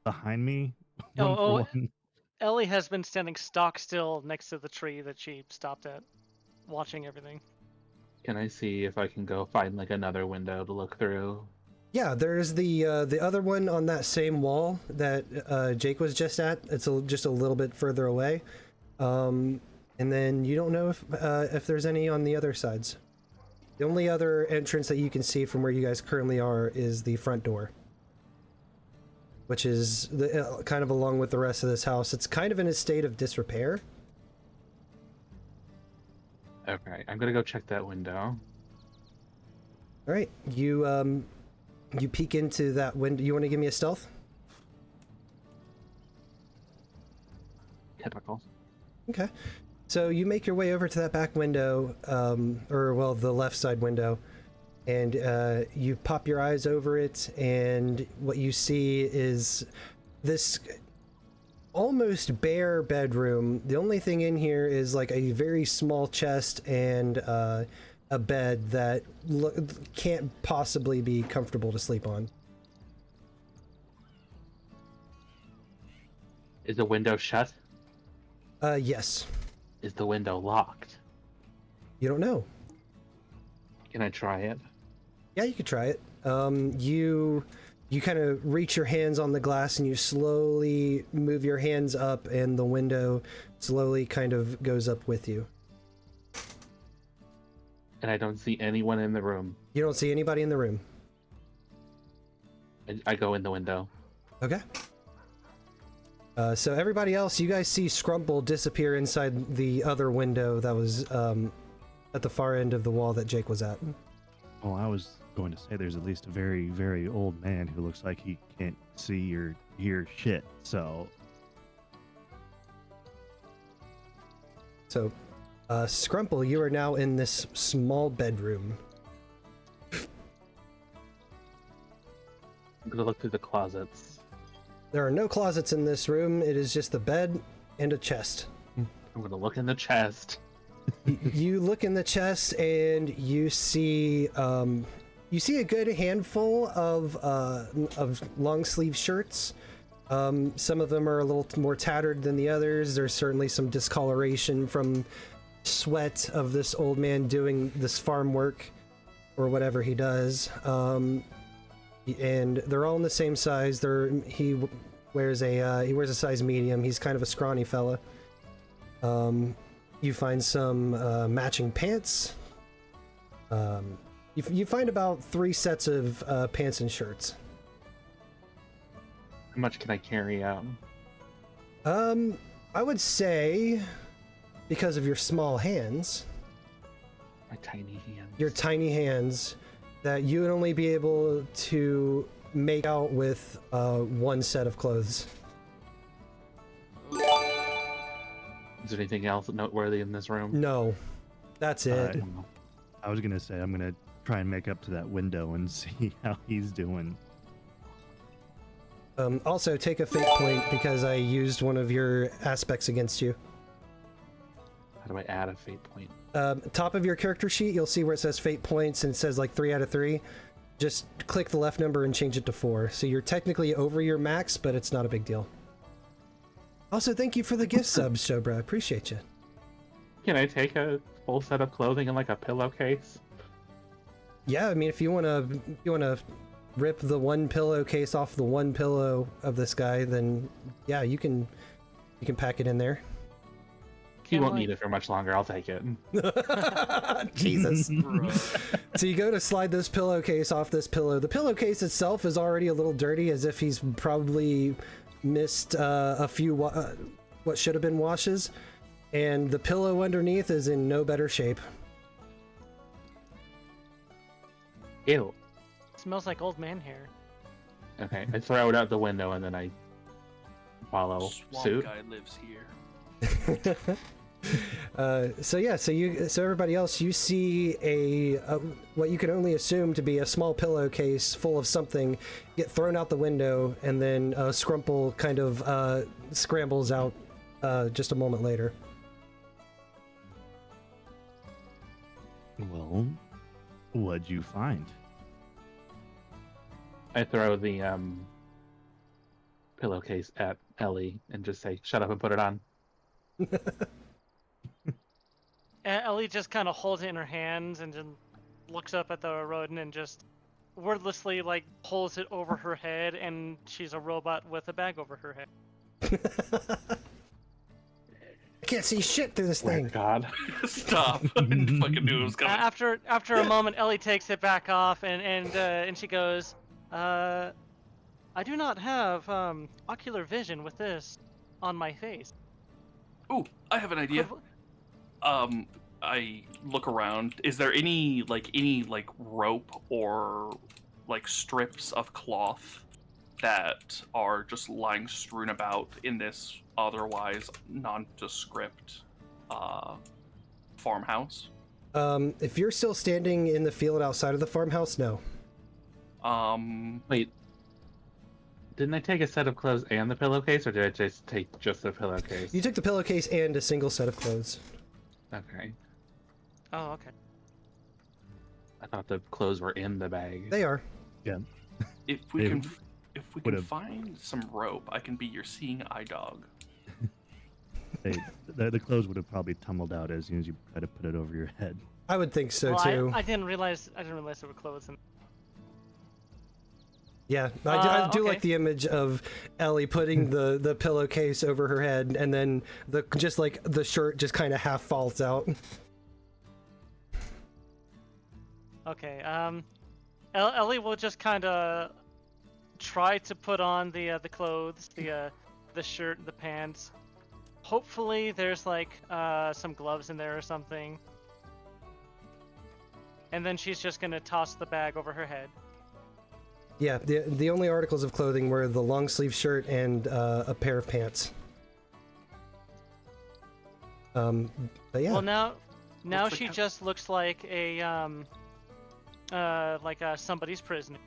behind me. One for one. Ellie has been standing stock still next to the tree that she stopped at, watching everything. Can I see if I can go find like another window to look through? Yeah, there's the other one on that same wall that Jake was just at. It's just a little bit further away, and then you don't know if there's any on the other sides. The only other entrance that you can see from where you guys currently are is the front door, which is kind of along with the rest of this house. It's kind of in a state of disrepair. Okay, I'm gonna go check that window. All right, you peek into that window. You want to give me a stealth? Typical. Okay. So you make your way over to that back window, or well, the left side window, and you pop your eyes over it, and what you see is this almost bare bedroom. The only thing in here is like a very small chest and a bed that can't possibly be comfortable to sleep on. Is the window shut? Yes. Is the window locked? You don't know. Can I try it? Yeah, you could try it. You kind of reach your hands on the glass and you slowly move your hands up, and the window slowly kind of goes up with you. And I don't see anyone in the room. You don't see anybody in the room. I go in the window. Okay. So everybody else, you guys see Scrumple disappear inside the other window that was at the far end of the wall that Jake was at. Well, I was going to say there's at least a very, very old man who looks like he can't see or hear shit, so... So, Scrumple, you are now in this small bedroom. I'm gonna look through the closets. There are no closets in this room. It is just the bed and a chest. I'm gonna look in the chest. You look in the chest and you see a good handful of long sleeve shirts. Some of them are a little more tattered than the others. There's certainly some discoloration from sweat of this old man doing this farm work or whatever he does. And they're all in the same size. He wears a size medium. He's kind of a scrawny fella. You find some matching pants. You find about 3 sets of pants and shirts. How much can I carry out? I would say, because of your small hands, My tiny hands. your tiny hands, that you would only be able to make out with 1 set of clothes. Is there anything else noteworthy in this room? No, that's it. I was gonna say I'm gonna try and make up to that window and see how he's doing. Also, take a fate point because I used one of your aspects against you. How do I add a fate point? Top of your character sheet, you'll see where it says fate points and it says like 3 out of 3. Just click the left number and change it to 4. So you're technically over your max, but it's not a big deal. Also, thank you for the gift subs, Shobra. I appreciate you. Can I take a full set of clothing and like a pillowcase? Yeah, I mean, if you wanna rip the one pillowcase off the one pillow of this guy, then yeah, you can pack it in there. He won't need it for much longer. I'll take it. Jesus. So you go to slide this pillowcase off this pillow. The pillowcase itself is already a little dirty, as if he's probably missed a few what should have been washes, and the pillow underneath is in no better shape. Ew. Smells like old man hair. Okay, I throw it out the window and then I follow Swamp suit. guy lives here. So everybody else, you see a what you can only assume to be a small pillowcase full of something get thrown out the window, and then Scrumple kind of scrambles out just a moment later. Well, what'd you find? I throw the pillowcase at Ellie and just say, "Shut up and put it on." Ellie just kind of holds it in her hands and then looks up at the rodent and just wordlessly like pulls it over her head, and she's a robot with a bag over her head. I can't see shit through this thing. God. Stop! I fucking knew it was coming. After a moment, Ellie takes it back off and she goes, "I do not have ocular vision with this on my face." Ooh, I have an idea. I look around. Is there any rope or like strips of cloth that are just lying strewn about in this otherwise nondescript farmhouse? If you're still standing in the field outside of the farmhouse, no. Wait. Didn't I take a set of clothes and the pillowcase, or did I just take just the pillowcase? You took the pillowcase and a single set of clothes. Okay. Oh, okay. I thought the clothes were in the bag. They are. Yeah. If we They can would've- find some rope, I can be your seeing eye dog. The clothes would have probably tumbled out as soon as you try to put it over your head. I would think so well, too. I didn't realize there were clothes in. Yeah, I do okay. like the image of Ellie putting the pillowcase over her head, and then the shirt just kind of half falls out. Okay. Ellie will just kind of try to put on the clothes, the shirt, the pants. Hopefully, there's like some gloves in there or something. And then she's just gonna toss the bag over her head. Yeah, the only articles of clothing were the long sleeve shirt and a pair of pants. But yeah. Well, now Looks she like just looks like a somebody's prisoner.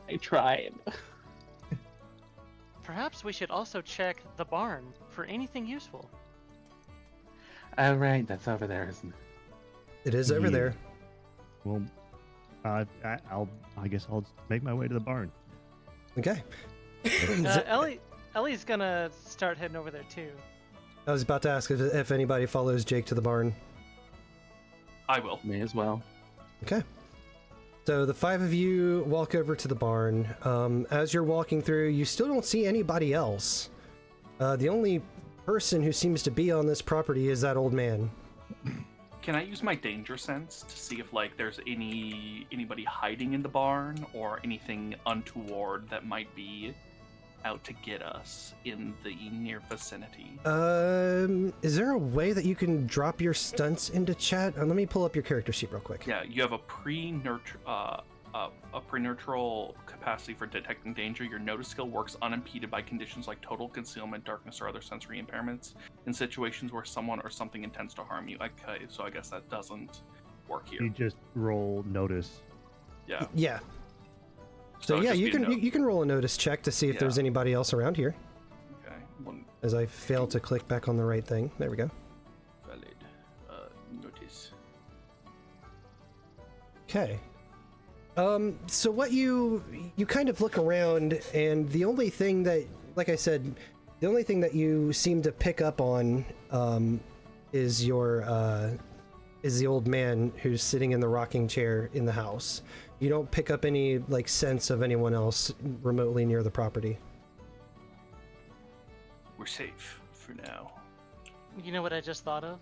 I tried. Perhaps we should also check the barn for anything useful. All right, that's over there, isn't it? It is over Yeah. there. Well, I guess I'll make my way to the barn. Okay. Ellie's gonna start heading over there too. I was about to ask if anybody follows Jake to the barn. I will. May as well. Okay. So the 5 of you walk over to the barn. As you're walking through, you still don't see anybody else. The only person who seems to be on this property is that old man. Can I use my danger sense to see if like there's anybody hiding in the barn or anything untoward that might be out to get us in the near vicinity? Is there a way that you can drop your stunts into chat? Let me pull up your character sheet real quick. Yeah, you have a pre-neutral capacity for detecting danger. Your notice skill works unimpeded by conditions like total concealment, darkness, or other sensory impairments in situations where someone or something intends to harm you. Okay, so I guess that doesn't work You here. just roll notice. Yeah. Yeah. So it'd yeah, just you be a can note. you can roll a notice check to see if there's Yeah. anybody else around here. Okay. One As I fail to click back on the right thing. There we go. valid notice. Okay. So what you kind of look around, and the only thing that, like I said, the only thing that you seem to pick up on is the old man who's sitting in the rocking chair in the house. You don't pick up any like sense of anyone else remotely near the property. We're safe for now. You know what I just thought of?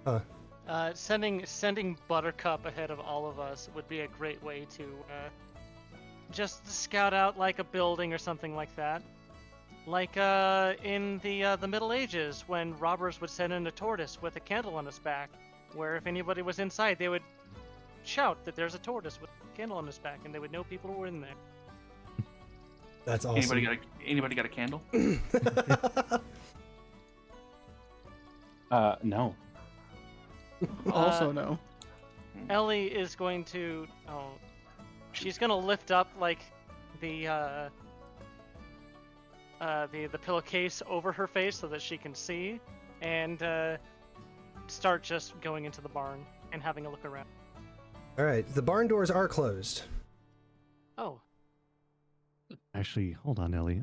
Huh. Sending Buttercup ahead of all of us would be a great way to just scout out like a building or something like that. Like in the Middle Ages, when robbers would send in a tortoise with a candle on its back, where if anybody was inside, they would shout that there's a tortoise with a candle on its back, and they would know people were in there. That's awesome. Anybody got a candle? No. Also, no. Ellie is going to she's gonna lift up like the pillowcase over her face so that she can see, and start just going into the barn and having a look around. All right, the barn doors are closed. Oh, Actually, hold on, Ellie.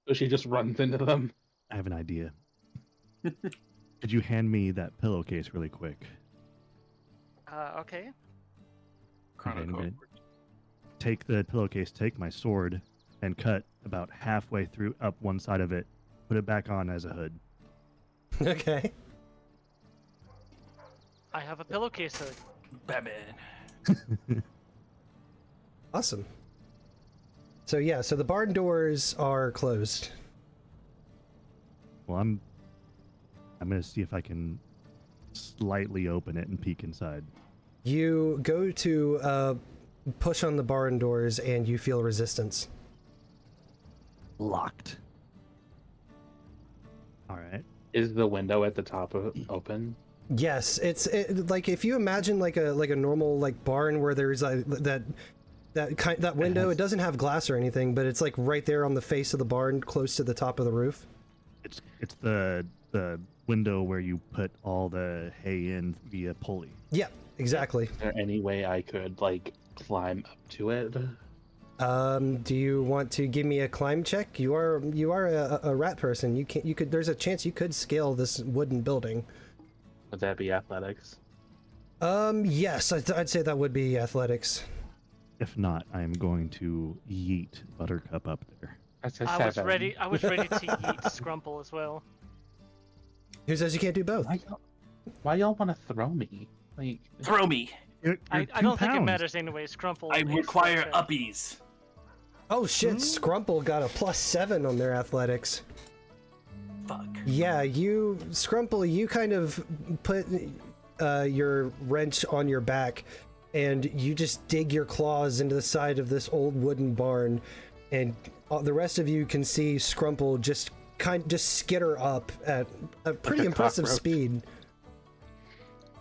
So she just runs into them. I have an idea. Could you hand me that pillowcase really quick? okay. Okay, I'm ChronoCorps. gonna take the pillowcase, take my sword, and cut about halfway through up one side of it. Put it back on as a hood. Okay. I have a pillowcase hood. Batman. Awesome. So yeah, so the barn doors are closed. Well, I'm gonna see if I can slightly open it and peek inside. You go to push on the barn doors and you feel resistance. Locked. All right. Is the window at the top open? Yes, it's like if you imagine like a normal like barn where there's that window. It doesn't have glass or anything, but it's like right there on the face of the barn, close to the top of the roof. It's the window where you put all the hay in via pulley. Yeah, exactly. Is there any way I could like climb up to it? Do you want to give me a climb check? You are a rat person. You could. There's a chance you could scale this wooden building. Would that be athletics? Yes, I'd say that would be athletics. If not, I'm going to yeet Buttercup up there. That's a I was 7. ready. I was ready to eat Scrumple as well. Who says you can't do both? Why y'all want to throw me? Like, Throw me. I don't think it matters anyway. Scrumple. I is require such a- uppies. Oh shit! Scrumple got a +7 on their athletics. Fuck. Yeah, Scrumple, you kind of put your wrench on your back, and you just dig your claws into the side of this old wooden barn, and the rest of you can see Scrumple just skitter up at a pretty impressive cockroach. speed.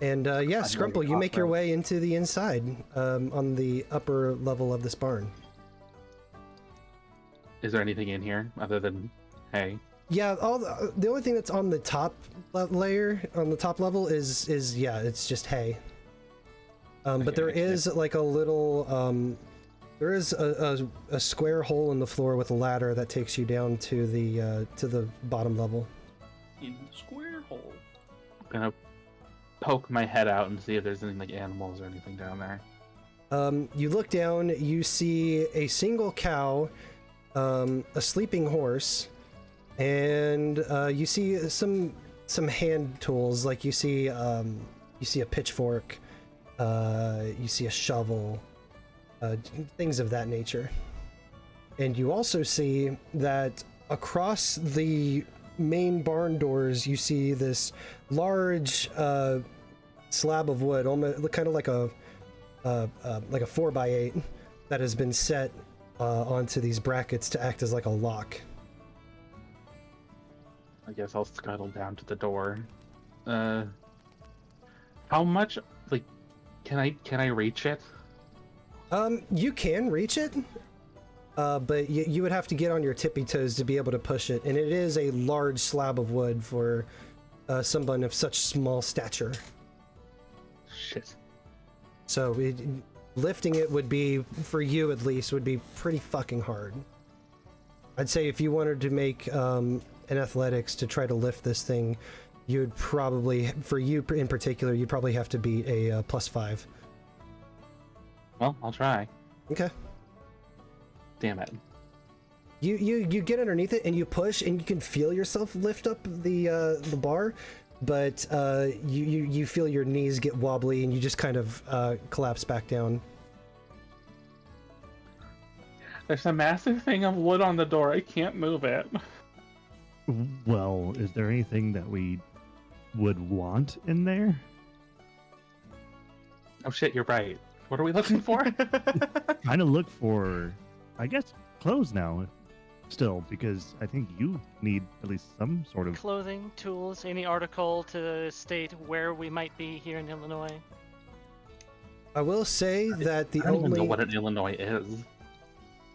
And yeah, Scrumple, you make your way into the inside on the upper level of this barn. is there anything in here other than hay? Yeah, the only thing that's on the top layer, on the top level, is yeah, it's just hay. But there is like a little, there is a square hole in the floor with a ladder that takes you down to the bottom level. In the square hole. I'm gonna poke my head out and see if there's any like animals or anything down there. You look down, you see a single cow, a sleeping horse, and you see some hand tools, like you see a pitchfork, you see a shovel, things of that nature. And you also see that across the main barn doors, you see this large slab of wood, almost kind of like a 4x8 that has been set onto these brackets to act as like a lock. I guess I'll scuttle down to the door. How much, like, can I reach it? You can reach it, but you would have to get on your tippy toes to be able to push it, and it is a large slab of wood for someone of such small stature. Shit. So lifting it would be, for you at least, would be pretty fucking hard. I'd say if you wanted to make an athletics to try to lift this thing, you'd probably, for you in particular, you'd probably have to beat a +5. Well, I'll try. Okay. Damn it. You get underneath it and you push and you can feel yourself lift up the bar, but you feel your knees get wobbly and you just kind of collapse back down. There's a massive thing of wood on the door. I can't move it. Well, is there anything that we would want in there? Oh shit, you're right. What are we looking for? Trying to look for, I guess, clothes now. Still, because I think you need at least some sort of Clothing, tools, any article to state where we might be here in Illinois. I will say that I don't even know what an Illinois is.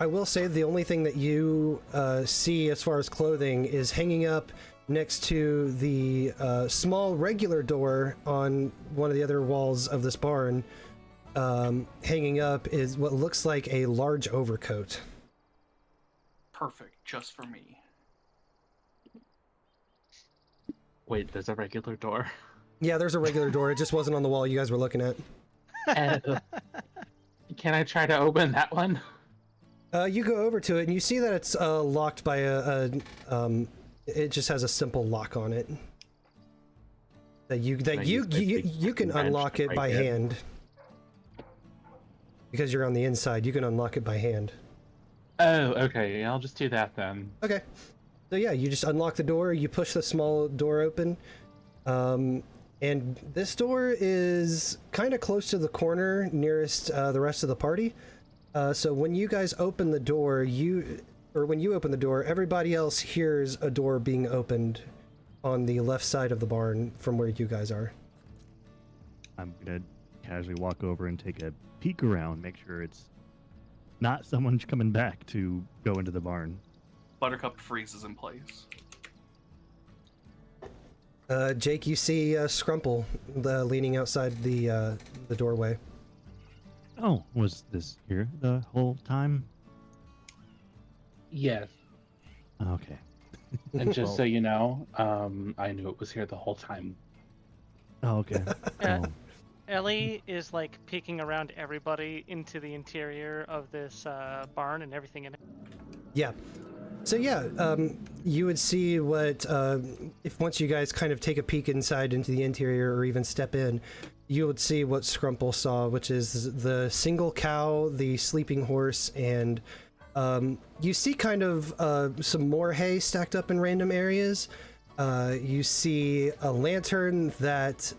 I will say the only thing that you see as far as clothing is hanging up next to the small regular door on one of the other walls of this barn. Hanging up is what looks like a large overcoat. Perfect, just for me. Wait, there's a regular door. Yeah, there's a regular door. It just wasn't on the wall you guys were looking at. Can I try to open that one? You go over to it and you see that it's locked by it just has a simple lock on it. That you can unlock it by hand. Because you're on the inside, you can unlock it by hand. Oh, okay. I'll just do that then. Okay. So yeah, you just unlock the door, you push the small door open, and this door is kind of close to the corner nearest the rest of the party. So when you guys open the door, when you open the door, everybody else hears a door being opened on the left side of the barn from where you guys are. I'm gonna casually walk over and take a peek around, make sure it's not someone coming back to go into the barn. Buttercup freezes in place. Jake, you see Scrumple leaning outside the doorway. Oh, was this here the whole time? Yes. Okay. And just Well- so you know, I knew it was here the whole time. Oh, okay. Yeah. Well, Ellie is like peeking around everybody into the interior of this barn and everything in it. Yeah. So yeah, you would see what if once you guys kind of take a peek inside into the interior or even step in, you would see what Scrumple saw, which is the single cow, the sleeping horse, and you see kind of some more hay stacked up in random areas. You see a lantern that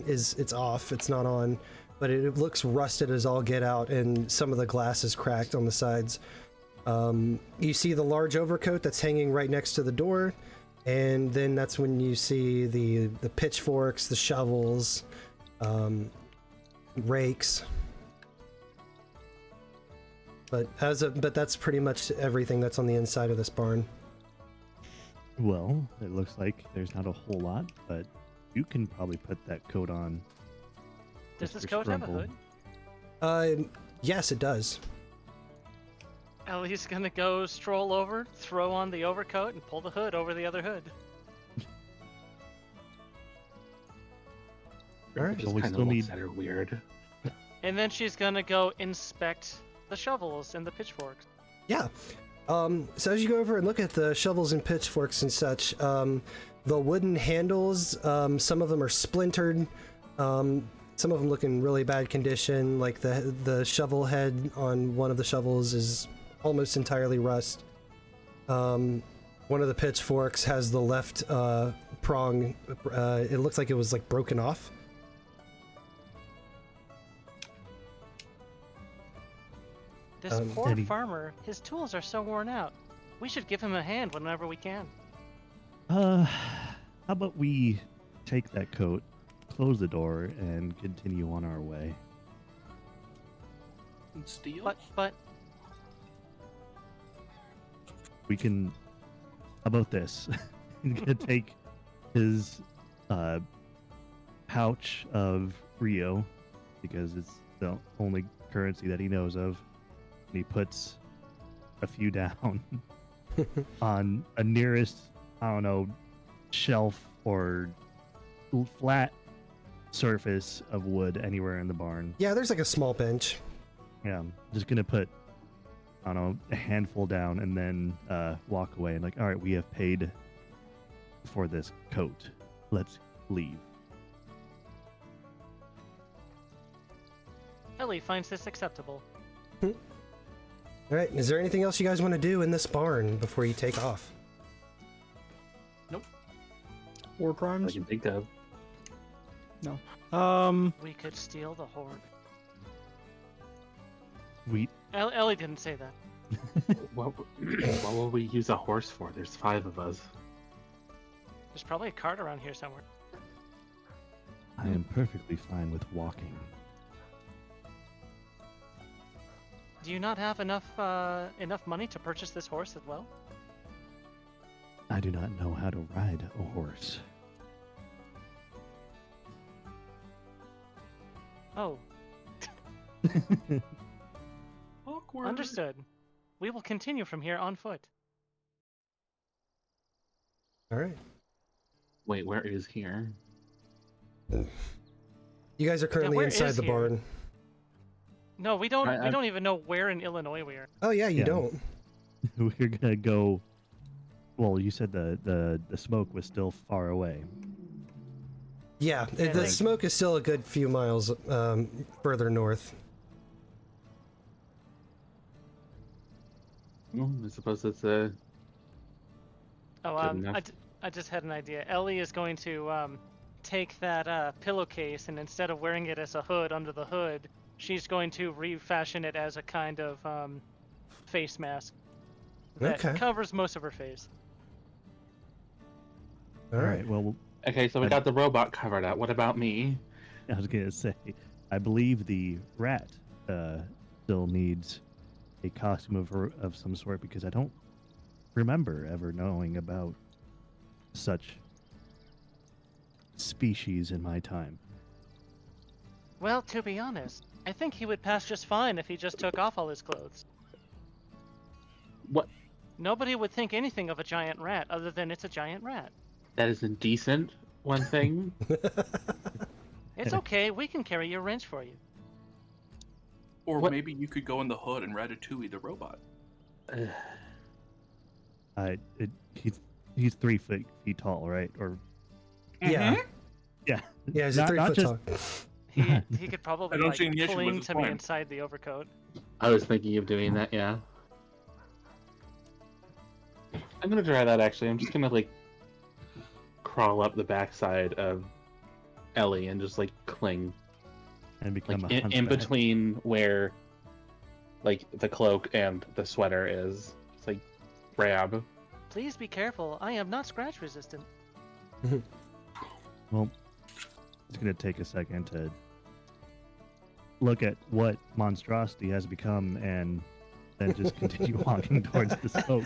it's off, it's not on, but it looks rusted as all get out, and some of the glass is cracked on the sides. You see the large overcoat that's hanging right next to the door, and then that's when you see the pitchforks, the shovels, rakes. But that's pretty much everything that's on the inside of this barn. well, it looks like there's not a whole lot, but you can probably put that coat on. Does this Mr. coat have a Scrumple. hood? Yes, it does. Ellie's gonna go stroll over, throw on the overcoat, and pull the hood over the other hood. Alright. Just we kind still of looks need- at her weird. And then she's gonna go inspect the shovels and the pitchforks. Yeah. So as you go over and look at the shovels and pitchforks and such, the wooden handles, some of them are splintered, some of them look in really bad condition, like the shovel head on one of the shovels is almost entirely rust. One of the pitchforks has the left prong, it looks like it was like broken off. This Um, poor Eddie. farmer, his tools are so worn out. We should give him a hand whenever we can. How about we take that coat, close the door, and continue on our way? Steel? But We can. How about this? He's gonna take his pouch of Rio, because it's the only currency that he knows of, and he puts a few down on a nearest, I don't know, shelf or flat surface of wood anywhere in the barn. Yeah, there's like a small bench. Yeah, I'm just gonna put, I don't know, a handful down and then walk away and like, all right, we have paid for this coat. Let's leave. Ellie finds this acceptable. All right, is there anything else you guys want to do in this barn before you take off? War I crimes. can think of. We could steal the horde. We Ellie didn't say that. What will we use a horse for? There's 5 of us. There's probably a cart around here somewhere. I am perfectly fine with walking. Do you not have enough money to purchase this horse as well? I do not know how to ride a horse. Oh, Awkward. understood. We will continue from here on foot. All right. Wait, where is here? You guys are currently where inside is the here? barn. No, we don't. I- We don't even know where in Illinois we are. Oh yeah, you Yeah. don't. We're gonna go. Well, you said the smoke was still far away. Yeah, Yeah, the like- smoke is still a good few miles further north. Well, I suppose it's a. Oh, Good enough. I just had an idea. Ellie is going to take that pillowcase, and instead of wearing it as a hood under the hood, she's going to refashion it as a kind of face mask that Okay. covers most of her face. All right. Well, Okay, so we got the robot covered up. What about me? I was gonna say, I believe the rat still needs a costume of some sort, because I don't remember ever knowing about such species in my time. Well, to be honest, I think he would pass just fine if he just took off all his clothes. What? Nobody would think anything of a giant rat other than it's a giant rat. That is indecent, one thing. It's okay, we can carry your wrench for you. Or What- maybe you could go in the hood and Ratatouille the robot. He's 3 feet tall, right? Or Yeah. yeah, Yeah, he's a Not- 3 not foot just- tall. He could probably I don't like see any issue with cling his to me plan. inside the overcoat. I was thinking of doing that, yeah. I'm gonna try that actually. I'm just gonna like crawl up the backside of Ellie and just like cling, and become like a in hunchback. between where like the cloak and the sweater is. It's like grab. Please be careful. I am not scratch resistant. Well, it's gonna take a second to look at what monstrosity has become, and then just continue walking towards the smoke.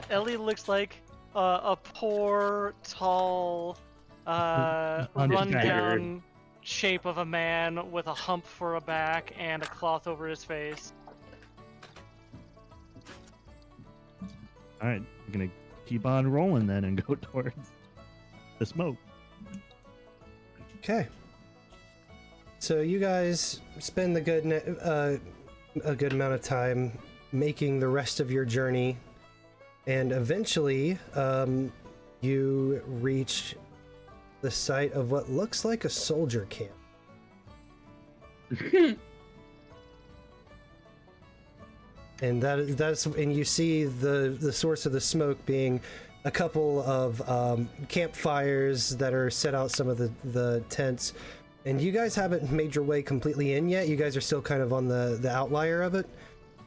Ellie looks like a poor, tall, rundown shape of a man with a hump for a back and a cloth over his face. All right, we're gonna keep on rolling then and go towards the smoke. Okay. So you guys spend a good amount of time making the rest of your journey, and eventually you reach the site of what looks like a soldier camp. And that's and you see the source of the smoke being a couple of campfires that are set out some of the tents. And you guys haven't made your way completely in yet. You guys are still kind of on the outlier of it.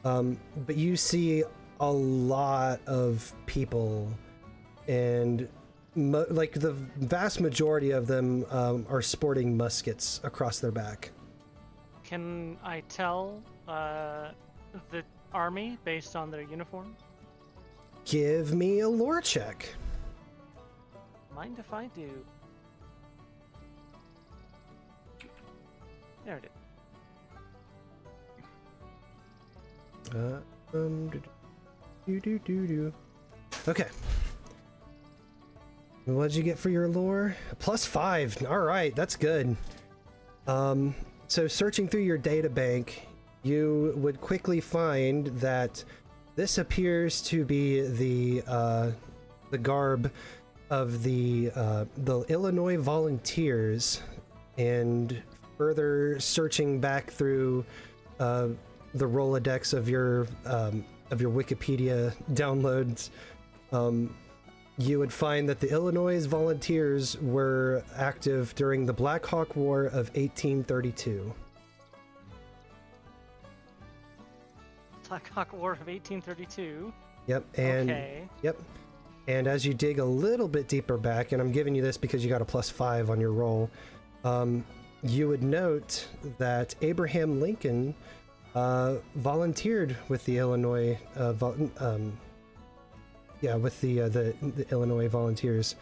But you see a lot of people, and like the vast majority of them are sporting muskets across their back. Can I tell the army based on their uniform? Give me a lore check. Mind if I do? There it is. Okay. What'd you get for your lore? +5. All right, that's good. So searching through your data bank, you would quickly find that this appears to be the garb of the Illinois Volunteers, and further searching back through the Rolodex of your Wikipedia downloads, you would find that the Illinois Volunteers were active during the Black Hawk War of 1832. Black Hawk War of 1832. Yep, and Okay. yep. And as you dig a little bit deeper back, and I'm giving you this because you got a +5 on your roll, you would note that Abraham Lincoln volunteered with the Illinois, with the Illinois Volunteers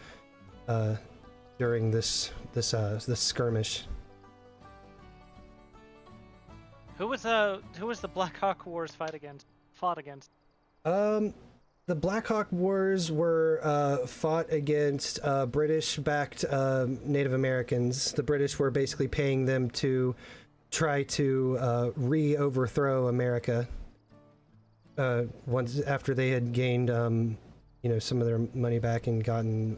during this skirmish. Who was the Black Hawk Wars fought against? The Black Hawk Wars were fought against British-backed Native Americans. The British were basically paying them to try to re-overthrow America once after they had gained, some of their money back and gotten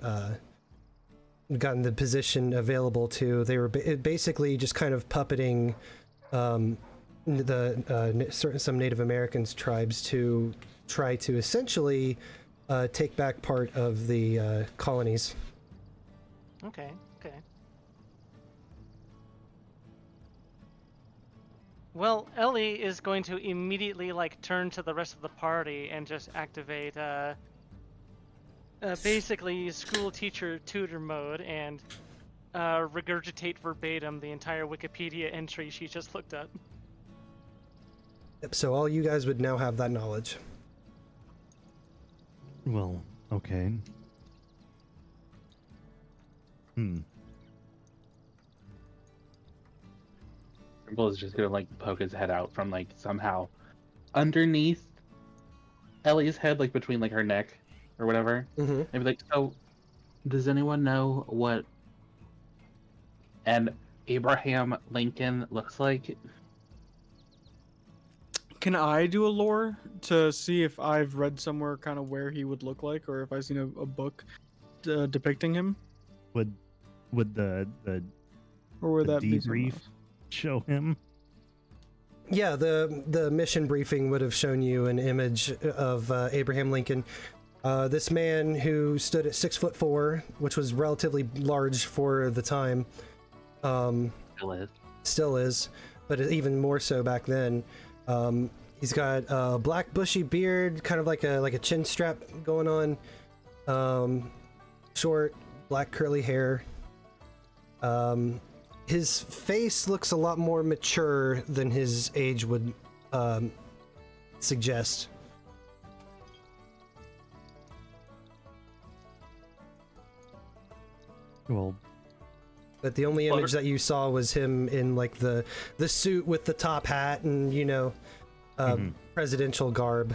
the position available to. They were basically just kind of puppeting some Native Americans tribes to try to essentially take back part of the colonies. Okay. Well, Ellie is going to immediately turn to the rest of the party and just activate basically school teacher tutor mode and regurgitate verbatim the entire Wikipedia entry she just looked up. Yep, so all you guys would now have that knowledge. Well, okay. Scrumple is just gonna poke his head out from somehow underneath Ellie's head, like between like her neck or whatever. Mm-hmm. I'd be like, so, does anyone know what an Abraham Lincoln looks like? Can I do a lore to see if I've read somewhere kind of where he would look like, or if I've seen a book depicting him, Would the or would the that be debrief show him? Yeah, the mission briefing would have shown you an image of Abraham Lincoln. This man who stood at 6'4", which was relatively large for the time. Still is, but even more so back then. He's got a black bushy beard, kind of like a chin strap going on. Short, black curly hair. His face looks a lot more mature than his age would suggest. Well, But the only image that you saw was him in like the suit with the top hat and presidential garb.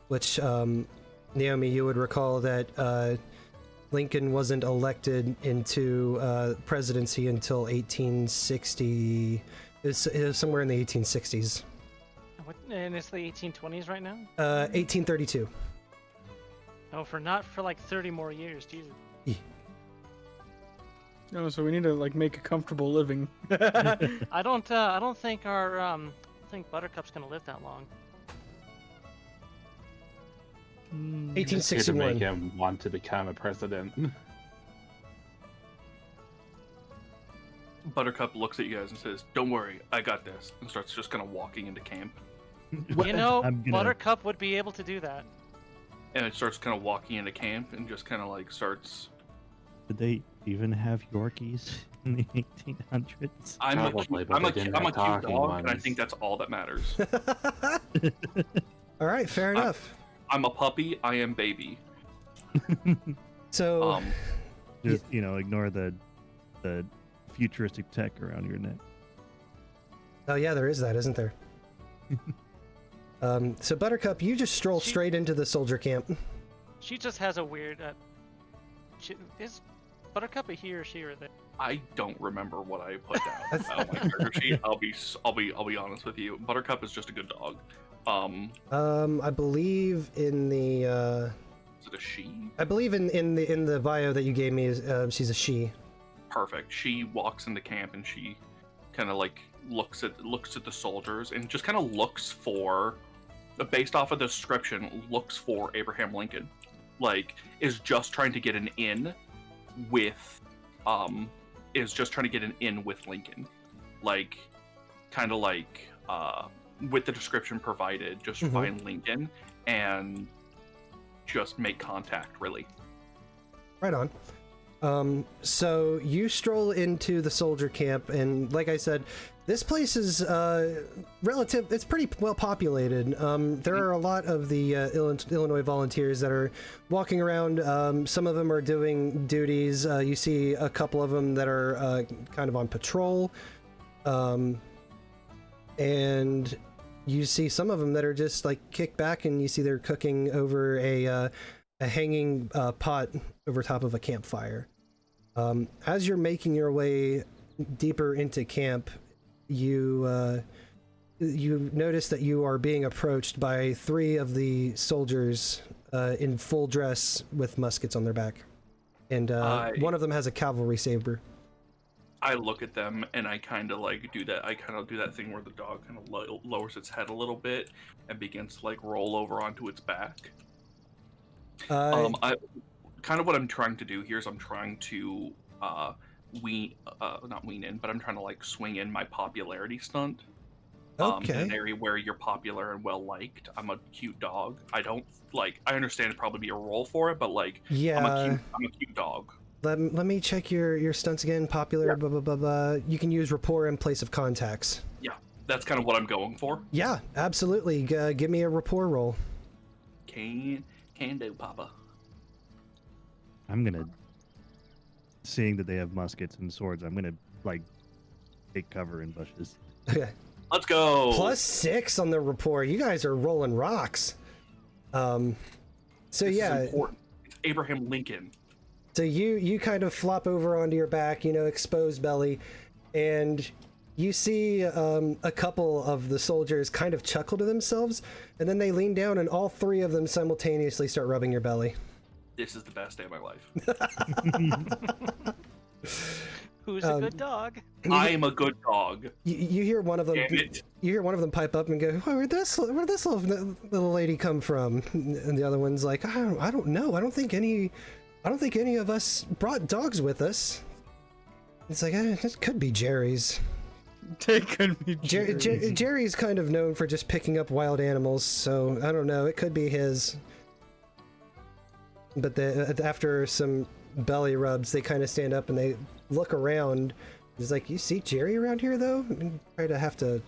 Which Naomi, you would recall that Lincoln wasn't elected into presidency until 1860. It was somewhere in the 1860s. And it's the 1820s right now? 1832. Oh, not for like 30 more years, Jesus. No, so we need to like make a comfortable living. I don't think I think Buttercup's gonna live that long. 1861. To make him want to become a president. Buttercup looks at you guys and says, "Don't worry, I got this," and starts just kind of walking into camp. You know, I'm gonna- Buttercup would be able to do that. And it starts kind of walking into camp and just kind of like starts. Did they even have Yorkies in the 1800s? I'm a Probably, cute, but I'm a, they cu- didn't I'm a have cute talking dog, and I ones. think that's all that matters. All right, fair enough. I'm a puppy. I am baby. So Just ignore the futuristic tech around your neck. oh yeah, there is that, isn't there? So Buttercup, you just stroll straight into the soldier camp. She just has a weird. Is Buttercup a he or she or they? I don't remember what I put down on my character sheet. I'll be honest with you. Buttercup is just a good dog. I believe in the Is it a she? I believe in the bio that you gave me is she's a she. Perfect. She walks into camp and she kind of like looks at the soldiers and just kind of looks for, based off of the description, looks for Abraham Lincoln. Like, is just trying to get an in with Lincoln. Like, kind of like with the description provided, just find Lincoln and just make contact, really. Right on. So you stroll into the soldier camp, and like I said, this place is it's pretty well populated. There are a lot of the Illinois volunteers that are walking around. Some of them are doing duties. You see a couple of them that are kind of on patrol. And you see some of them that are just like kicked back, and you see they're cooking over a hanging pot over top of a campfire. As you're making your way deeper into camp, you notice that you are being approached by 3 of the soldiers in full dress with muskets on their back, and one of them has a cavalry saber. I look at them and I kind of like do that. I kind of do that thing where the dog kind of lowers its head a little bit and begins to like roll over onto its back. I kind of what I'm trying to do here is I'm trying to not wean in, but I'm trying to like swing in my popularity stunt. Okay. In an area where you're popular and well liked. I'm a cute dog. I understand it'd probably be a role for it, but like, Yeah. I'm a cute dog. Let me check your stunts again. Popular, Yeah. blah, blah, blah, blah. You can use rapport in place of contacts. Yeah, that's kind of what I'm going for. Yeah, absolutely. Give me a rapport roll. Can do, Papa. I'm gonna, seeing that they have muskets and swords, I'm gonna like take cover in bushes. Okay. Let's go. +6 on the rapport. You guys are rolling rocks. So This yeah, is important. It's Abraham Lincoln. so you kind of flop over onto your back, exposed belly, and you see a couple of the soldiers kind of chuckle to themselves, and then they lean down, and all three of them simultaneously start rubbing your belly. This is the best day of my life. Who's a good dog? I am a good dog. You hear one of them. Damn it. You hear one of them pipe up and go, "Where'd this little lady come from?" And the other one's like, I don't know. I don't think any of us brought dogs with us." It's like, it could be Jerry's. It could be Jerry's kind of known for just picking up wild animals, so I don't know. It could be his. But after some belly rubs, they kind of stand up and they look around. It's like, "You see Jerry around here, though?" And try to have to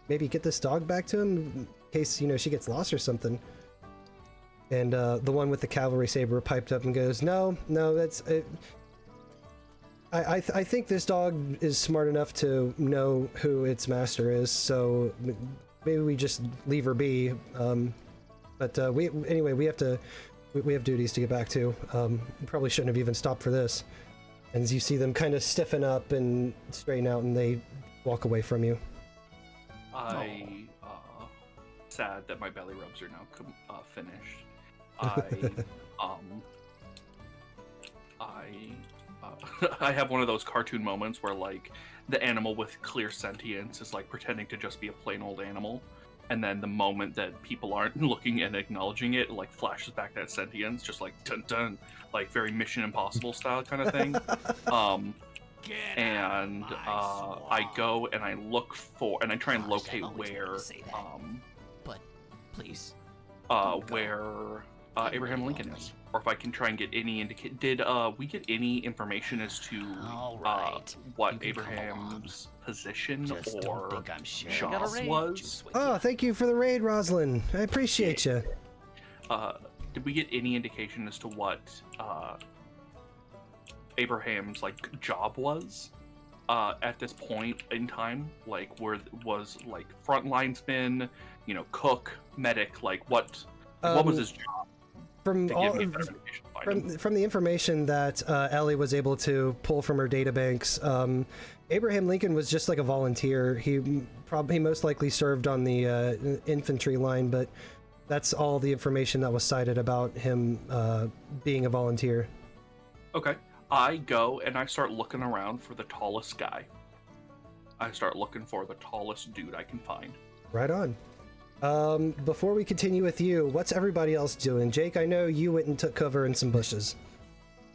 maybe get this dog back to him in case, she gets lost or something. And the one with the cavalry saber piped up and goes, No, that's it. I think this dog is smart enough to know who its master is, so maybe we just leave her be. But we have duties to get back to. We probably shouldn't have even stopped for this. And as you see them kind of stiffen up and straighten out, and they walk away from you. Sad that my belly rubs are now finished. I have one of those cartoon moments where like the animal with clear sentience is like pretending to just be a plain old animal, and then the moment that people aren't looking and acknowledging it, like flashes back that sentience, just like dun dun, like very Mission Impossible style kind of thing. I go and I look for, and I try and locate where, but please, where Abraham Lincoln is, or if I can try and get any Did we get any information as to what Abraham's position or job was? Oh, thank you for the raid, Roslyn. I appreciate you. Did we get any indication as to what Abraham's job was at this point in time? Like, where was like front linesman, cook, medic? Like, what was his job? From the information that Ellie was able to pull from her databanks, Abraham Lincoln was just like a volunteer. He most likely served on the infantry line, but that's all the information that was cited about him being a volunteer. Okay. I go and I start looking around for the tallest guy. I start looking for the tallest dude I can find. Right on. Before we continue with you, what's everybody else doing? Jake, I know you went and took cover in some bushes.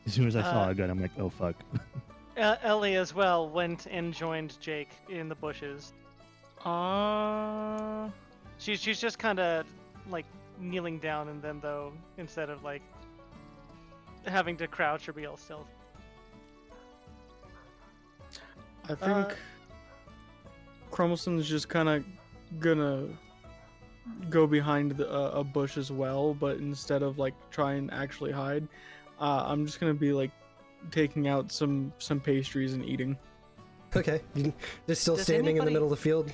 As soon as I saw a gun, I'm like, oh fuck. Ellie as well went and joined Jake in the bushes. She's just kind of like kneeling down in them though, instead of like having to crouch or be all stealth. I think Crumbleson is just kind of gonna go behind a bush as well, but instead of like try and actually hide, I'm just gonna be like taking out some pastries and eating. Okay, they're still standing in the middle of the field.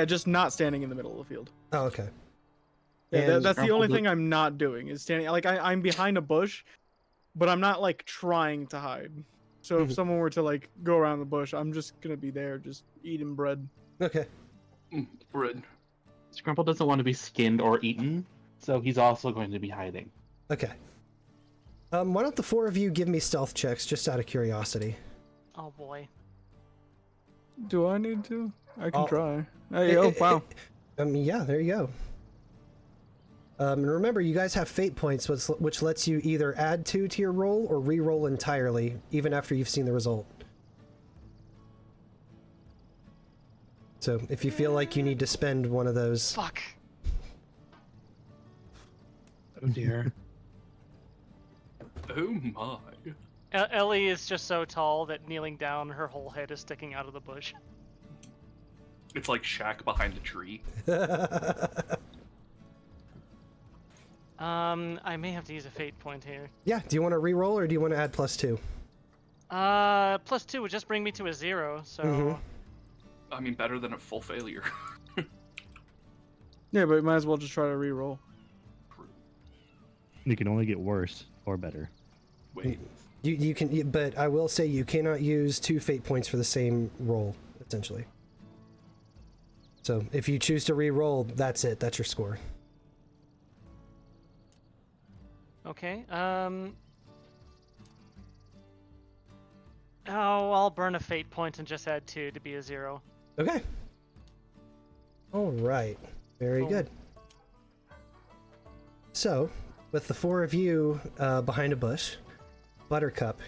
Just not standing in the middle of the field. Oh, okay. Yeah, that's the only thing I'm not doing is standing. Like I'm behind a bush, but I'm not like trying to hide. So if someone were to like go around the bush, I'm just gonna be there, just eating bread. Okay. Bread. Scrumple doesn't want to be skinned or eaten, so he's also going to be hiding. Okay. Why don't the four of you give me stealth checks, just out of curiosity? Oh boy. Do I need to? I can try. Hey, oh wow. Yeah, there you go. And remember, you guys have fate points, which lets you either add 2 to your roll or re-roll entirely, even after you've seen the result. So if you feel like you need to spend one of those... Fuck. Oh dear. Oh my. Ellie is just so tall that kneeling down, her whole head is sticking out of the bush. It's like Shaq behind the tree. I may have to use a fate point here. Yeah, do you want to re-roll or do you want to add +2? +2 would just bring me to a 0, so... I mean, better than a full failure. Yeah, but you might as well just try to re-roll. You can only get worse or better. Wait. You can, but I will say you cannot use 2 fate points for the same roll, essentially. So if you choose to re-roll, that's it. That's your score. Okay. Oh, I'll burn a fate point and just add 2 to be a 0. Okay. All right. Very Cool. good. So, with the 4 of you behind a bush, Buttercup,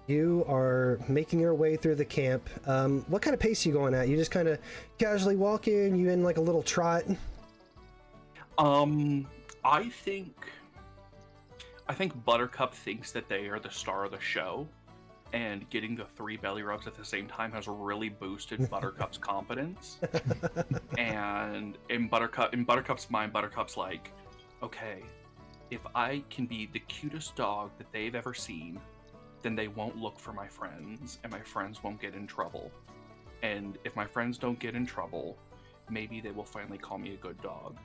you are making your way through the camp. What kind of pace are you going at? You just kind of casually walking? You in like a little trot? I think Buttercup thinks that they are the star of the show, and getting the 3 belly rubs at the same time has really boosted Buttercup's confidence. And in Buttercup's mind, Buttercup's like, okay, if I can be the cutest dog that they've ever seen, then they won't look for my friends, and my friends won't get in trouble. And if my friends don't get in trouble, maybe they will finally call me a good dog.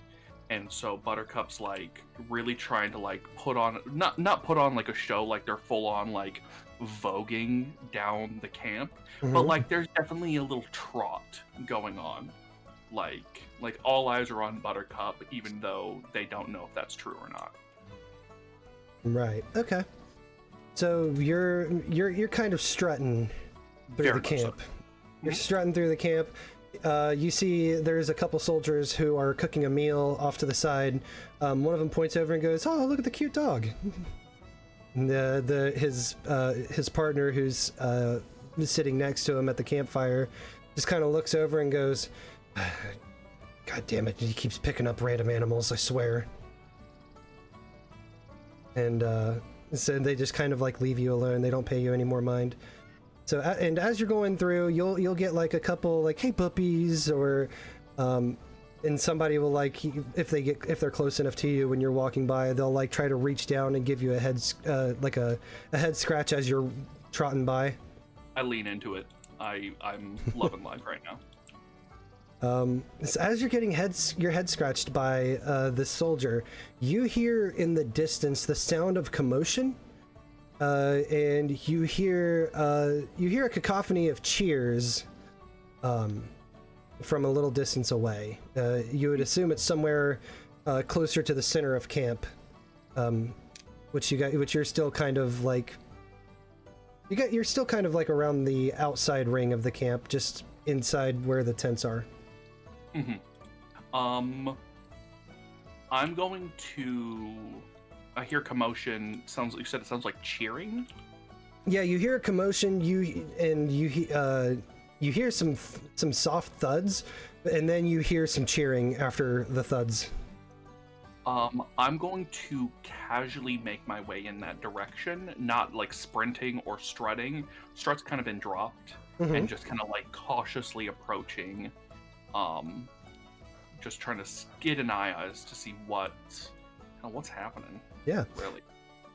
And so Buttercup's like really trying to like put on not put on like a show, like they're full on like voguing down the camp, but like there's definitely a little trot going on. Like all eyes are on Buttercup, even though they don't know if that's true or not. Right. Okay. So you're kind of strutting through Very the camp. much so. You're strutting through the camp. You see there's a couple soldiers who are cooking a meal off to the side. One of them points over and goes, "Oh, look at the cute dog." And his partner, who's sitting next to him at the campfire, just kind of looks over and goes, "God damn it, he keeps picking up random animals, I swear." And so they just kind of like leave you alone. They don't pay you any more mind. So, and as you're going through, you'll get like a couple like, "Hey puppies," or and somebody will like, if they're close enough to you when you're walking by, they'll like try to reach down and give you a head head scratch as you're trotting by. I lean into it. I'm loving life right now. So as you're getting your head scratched by this soldier, you hear in the distance the sound of commotion. And you hear a cacophony of cheers from a little distance away. You would assume it's somewhere closer to the center of camp, which you're still kind of like you're still kind of like around the outside ring of the camp, just inside where the tents are. I'm going to. I hear commotion. You said it sounds like cheering. Yeah, you hear a commotion. You hear some soft thuds, and then you hear some cheering after the thuds. I'm going to casually make my way in that direction, not like sprinting or strutting. Strut's kind of been dropped, and just kind of like cautiously approaching. Just trying to get an eye eyes to see what's happening. Yeah. Really.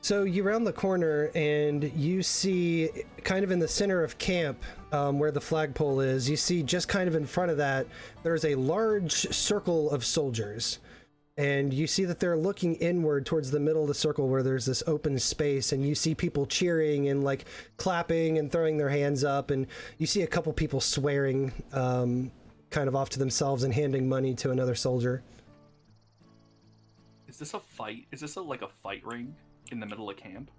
So you round the corner and you see kind of in the center of camp where the flagpole is, you see just kind of in front of that, there's a large circle of soldiers. And you see that they're looking inward towards the middle of the circle where there's this open space, and you see people cheering and like clapping and throwing their hands up, and you see a couple people swearing kind of off to themselves and handing money to another soldier. Is this a fight? Is this like a fight ring in the middle of camp?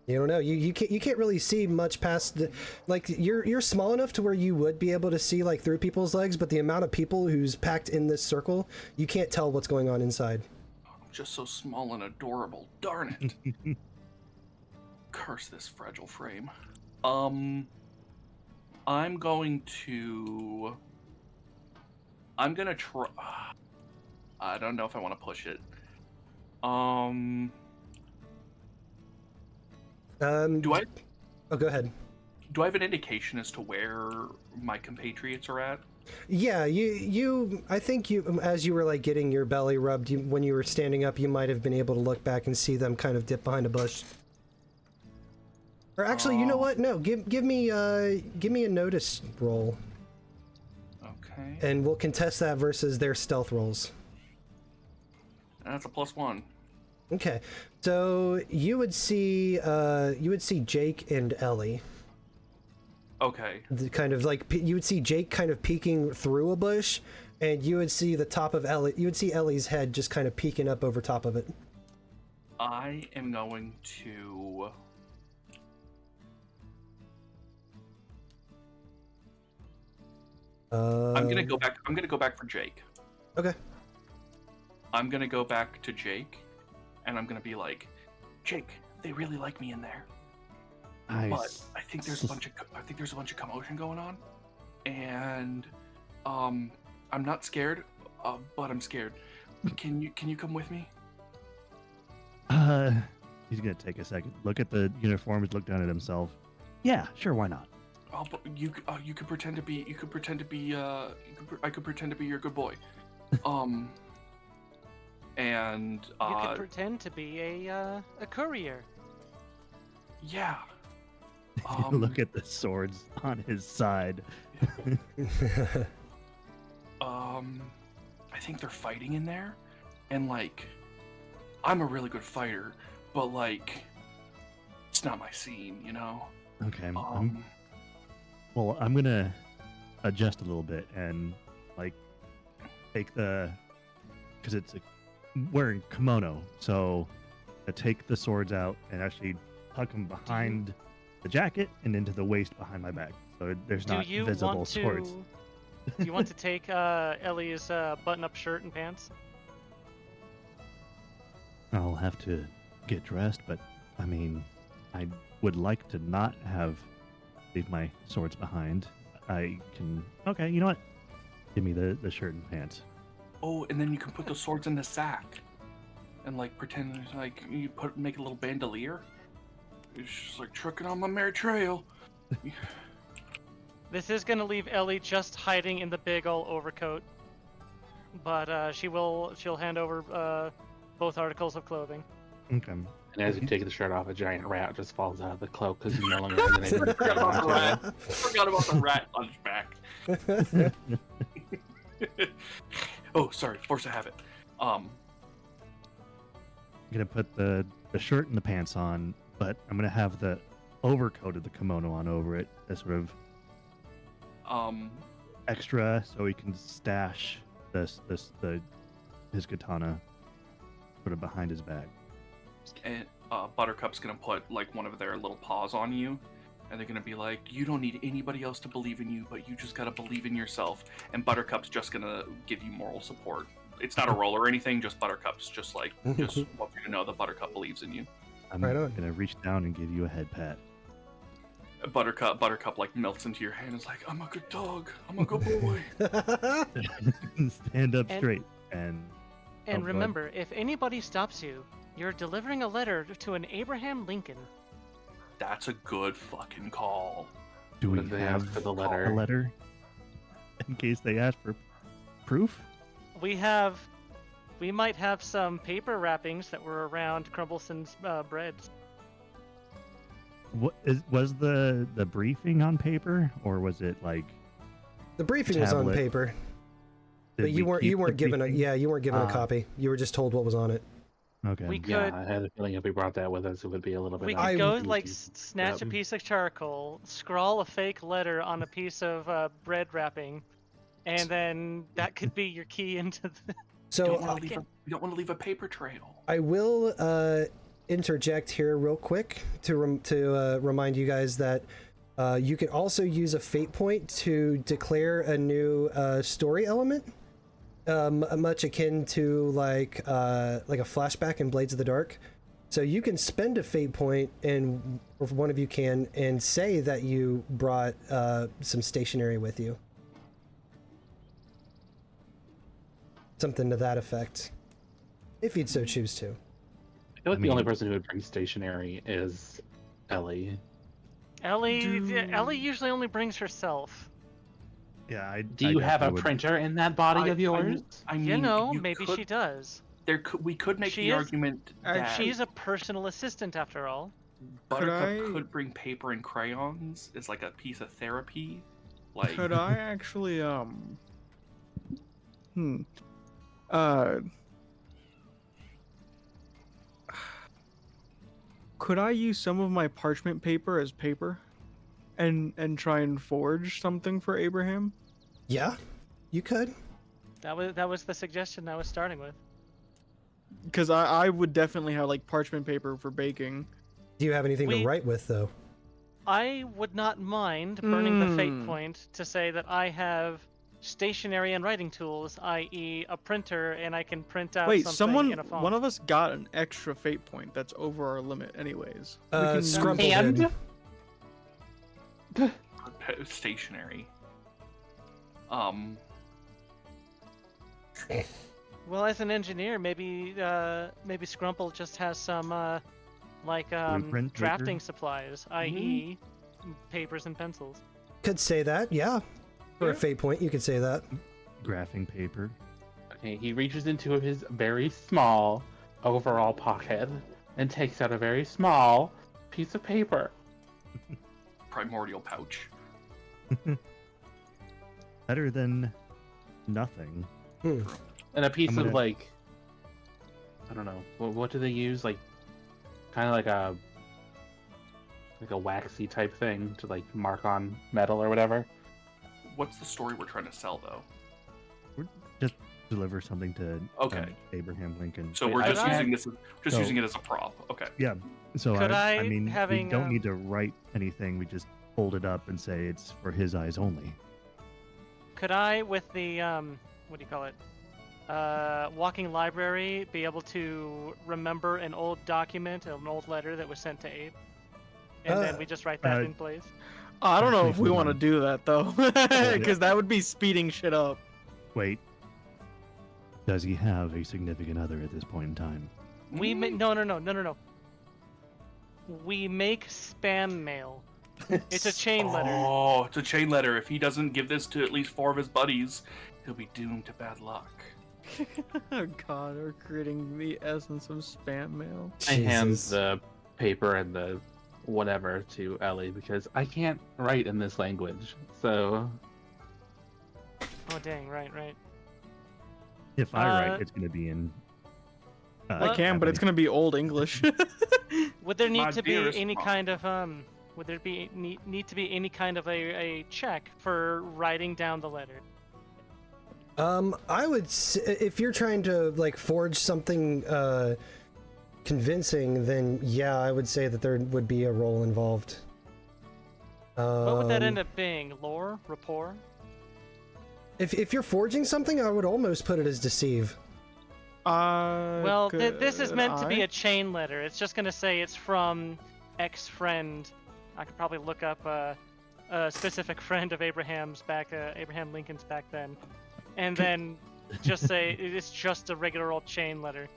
You don't know. You can't really see much past like you're small enough to where you would be able to see like through people's legs, but the amount of people who's packed in this circle, you can't tell what's going on inside. I'm just so small and adorable. Darn it. Curse this fragile frame. I'm gonna try. I don't know if I want to push it. Do I? Oh, go ahead. Do I have an indication as to where my compatriots are at? Yeah, I think as you were like getting your belly rubbed, when you were standing up, you might have been able to look back and see them kind of dip behind a bush. Or actually, you know what? No, give me a notice roll. Okay. And we'll contest that versus their stealth rolls. That's a +1. Okay, so you would see Jake and Ellie. Okay. Kind of like you would see Jake kind of peeking through a bush, and you would see the top of Ellie. You would see Ellie's head just kind of peeking up over top of it. I am going to. I'm gonna go back. I'm gonna go back for Jake. Okay. I'm gonna go back to Jake, and I'm gonna be like, Jake, they really like me in there. But I think there's a bunch of commotion going on, and I'm not scared, but I'm scared. Can you come with me? He's gonna take a second, look at the uniforms, look down at himself. Yeah, sure, why not? Oh, but you could pretend to be. I could pretend to be your good boy. And you could pretend to be a courier. Yeah. Look at the swords on his side. I think they're fighting in there, and like, I'm a really good fighter, but like, it's not my scene, you know. Okay. Well, I'm gonna adjust a little bit and like take because it's wearing kimono, so I take the swords out and actually tuck them behind the jacket and into the waist behind my back, so there's not visible swords. Do you want to take Ellie's button-up shirt and pants? I'll have to get dressed, but I mean, I would like to not leave my swords behind. I can. Okay, you know what? Give me the shirt and pants. Oh, and then you can put the swords in the sack, and like pretend like you make a little bandolier. It's just like trucking on my merry trail. This is gonna leave Ellie just hiding in the big ol' overcoat, but she'll hand over both articles of clothing. Okay. And as you take the shirt off, a giant rat just falls out of the cloak because you no longer have anything to Forgot about the rat. Forgot about the rat on his back. Oh, sorry, force of habit. I'm gonna put the shirt and the pants on, but I'm gonna have the overcoat of the kimono on over it, as sort of extra, so he can stash his katana sort of behind his back. And Buttercup's gonna put like one of their little paws on you, and they're gonna be like, "You don't need anybody else to believe in you, but you just gotta believe in yourself." And Buttercup's just gonna give you moral support. It's not a roll or anything, just Buttercup's just want you to know that Buttercup believes in you. I'm gonna reach down and give you a head pat. Buttercup like melts into your hand and is like, "I'm a good dog. I'm a good boy." Stand up straight and remember, if anybody stops you, you're delivering a letter to an Abraham Lincoln. That's a good fucking call. Do we What if they ask have for the a letter? letter in case they ask for proof? We might have some paper wrappings that were around Crumbleson's breads. Was the briefing on paper, or was it like The briefing was on tablet? paper, Did but you we weren't keep the given a Ah. copy. You were just told what was on it. Okay. We could Yeah, I had a feeling if we brought that with us, it would be a little bit. we I- could go easy. like snatch a piece of charcoal, scrawl a fake letter on a piece of bread wrapping, and then that could be your key into the. So We don't want to leave a paper trail. I will interject here real quick to remind you guys that you can also use a fate point to declare a new story element, much akin to like a flashback in Blades of the Dark. So you can spend a fate point, and or one of you can, and say that you brought some stationery with you. Something to that effect, if you'd so choose to. I feel like the only person who would bring stationery is Ellie. Ellie usually only brings herself. Yeah. Do you have a printer in that body of yours? I mean, You know, you maybe could- she does. We could make She the is- argument that She's a personal assistant after all. Buttercup could bring paper and crayons as like a piece of therapy. Like, Could I actually could I use some of my parchment paper as paper, and try and forge something for Abraham? Yeah, you could. That was the suggestion I was starting with. Because I would definitely have like parchment paper for baking. Do you have anything to We- write with though? I would not mind burning the fate Hmm. point to say that I have stationery and writing tools, i.e., a printer, and I can print out Wait, something in a font. one of us got an extra fate point that's over our limit, anyways. We can use- Scrumple did. Stationary. Well, as an engineer, maybe Scrumple just has some Blueprint drafting maker? supplies, i.e., papers and pencils. Could say that, yeah. For a fate point, you could say that. Graphing paper. Okay, he reaches into his very small overall pocket and takes out a very small piece of paper. Primordial pouch. Better than nothing. Hmm. And a piece I'm of gonna- like, I don't know, what do they use? Like, kind of like a waxy type thing to like mark on metal or whatever. What's the story we're trying to sell, though? We're just deliver something to Okay. Abraham Lincoln. So Wait, we're I- just I- using this, So- using it as a prop. Okay. Yeah. So Could I I, mean, having, we don't need to write anything. We just hold it up and say it's for his eyes only. Could I, with the what do you call it? Walking library, be able to remember an old document, an old letter that was sent to Abe, and then we just write that in place. I don't know if we Actually, want to do that though, because that would be speeding shit up. Wait. Does he have a significant other at this point in time? We no. We make spam mail. It's a chain letter. Oh, it's a chain letter. If he doesn't give this to at least 4 of his buddies, he'll be doomed to bad luck. Oh god, we're creating the essence of spam mail. I hand Jesus. the paper and the whatever to Ellie because I can't write in this language. So Oh dang, right. If I Uh, write, it's going to be in. I can, but it's gonna be old English. Would there need My to be dearest any mom. kind of Would there be need to be any kind of a check for writing down the letter? I would if you're trying to like forge something convincing, then yeah, I would say that there would be a roll involved. What would that end up being? Lore, rapport? If you're forging something, I would almost put it as deceive. Well, this is could meant to be I? a chain letter. It's just gonna say it's from X friend. I could probably look up a specific friend of Abraham's Abraham Lincoln's back then, and then just say it's just a regular old chain letter.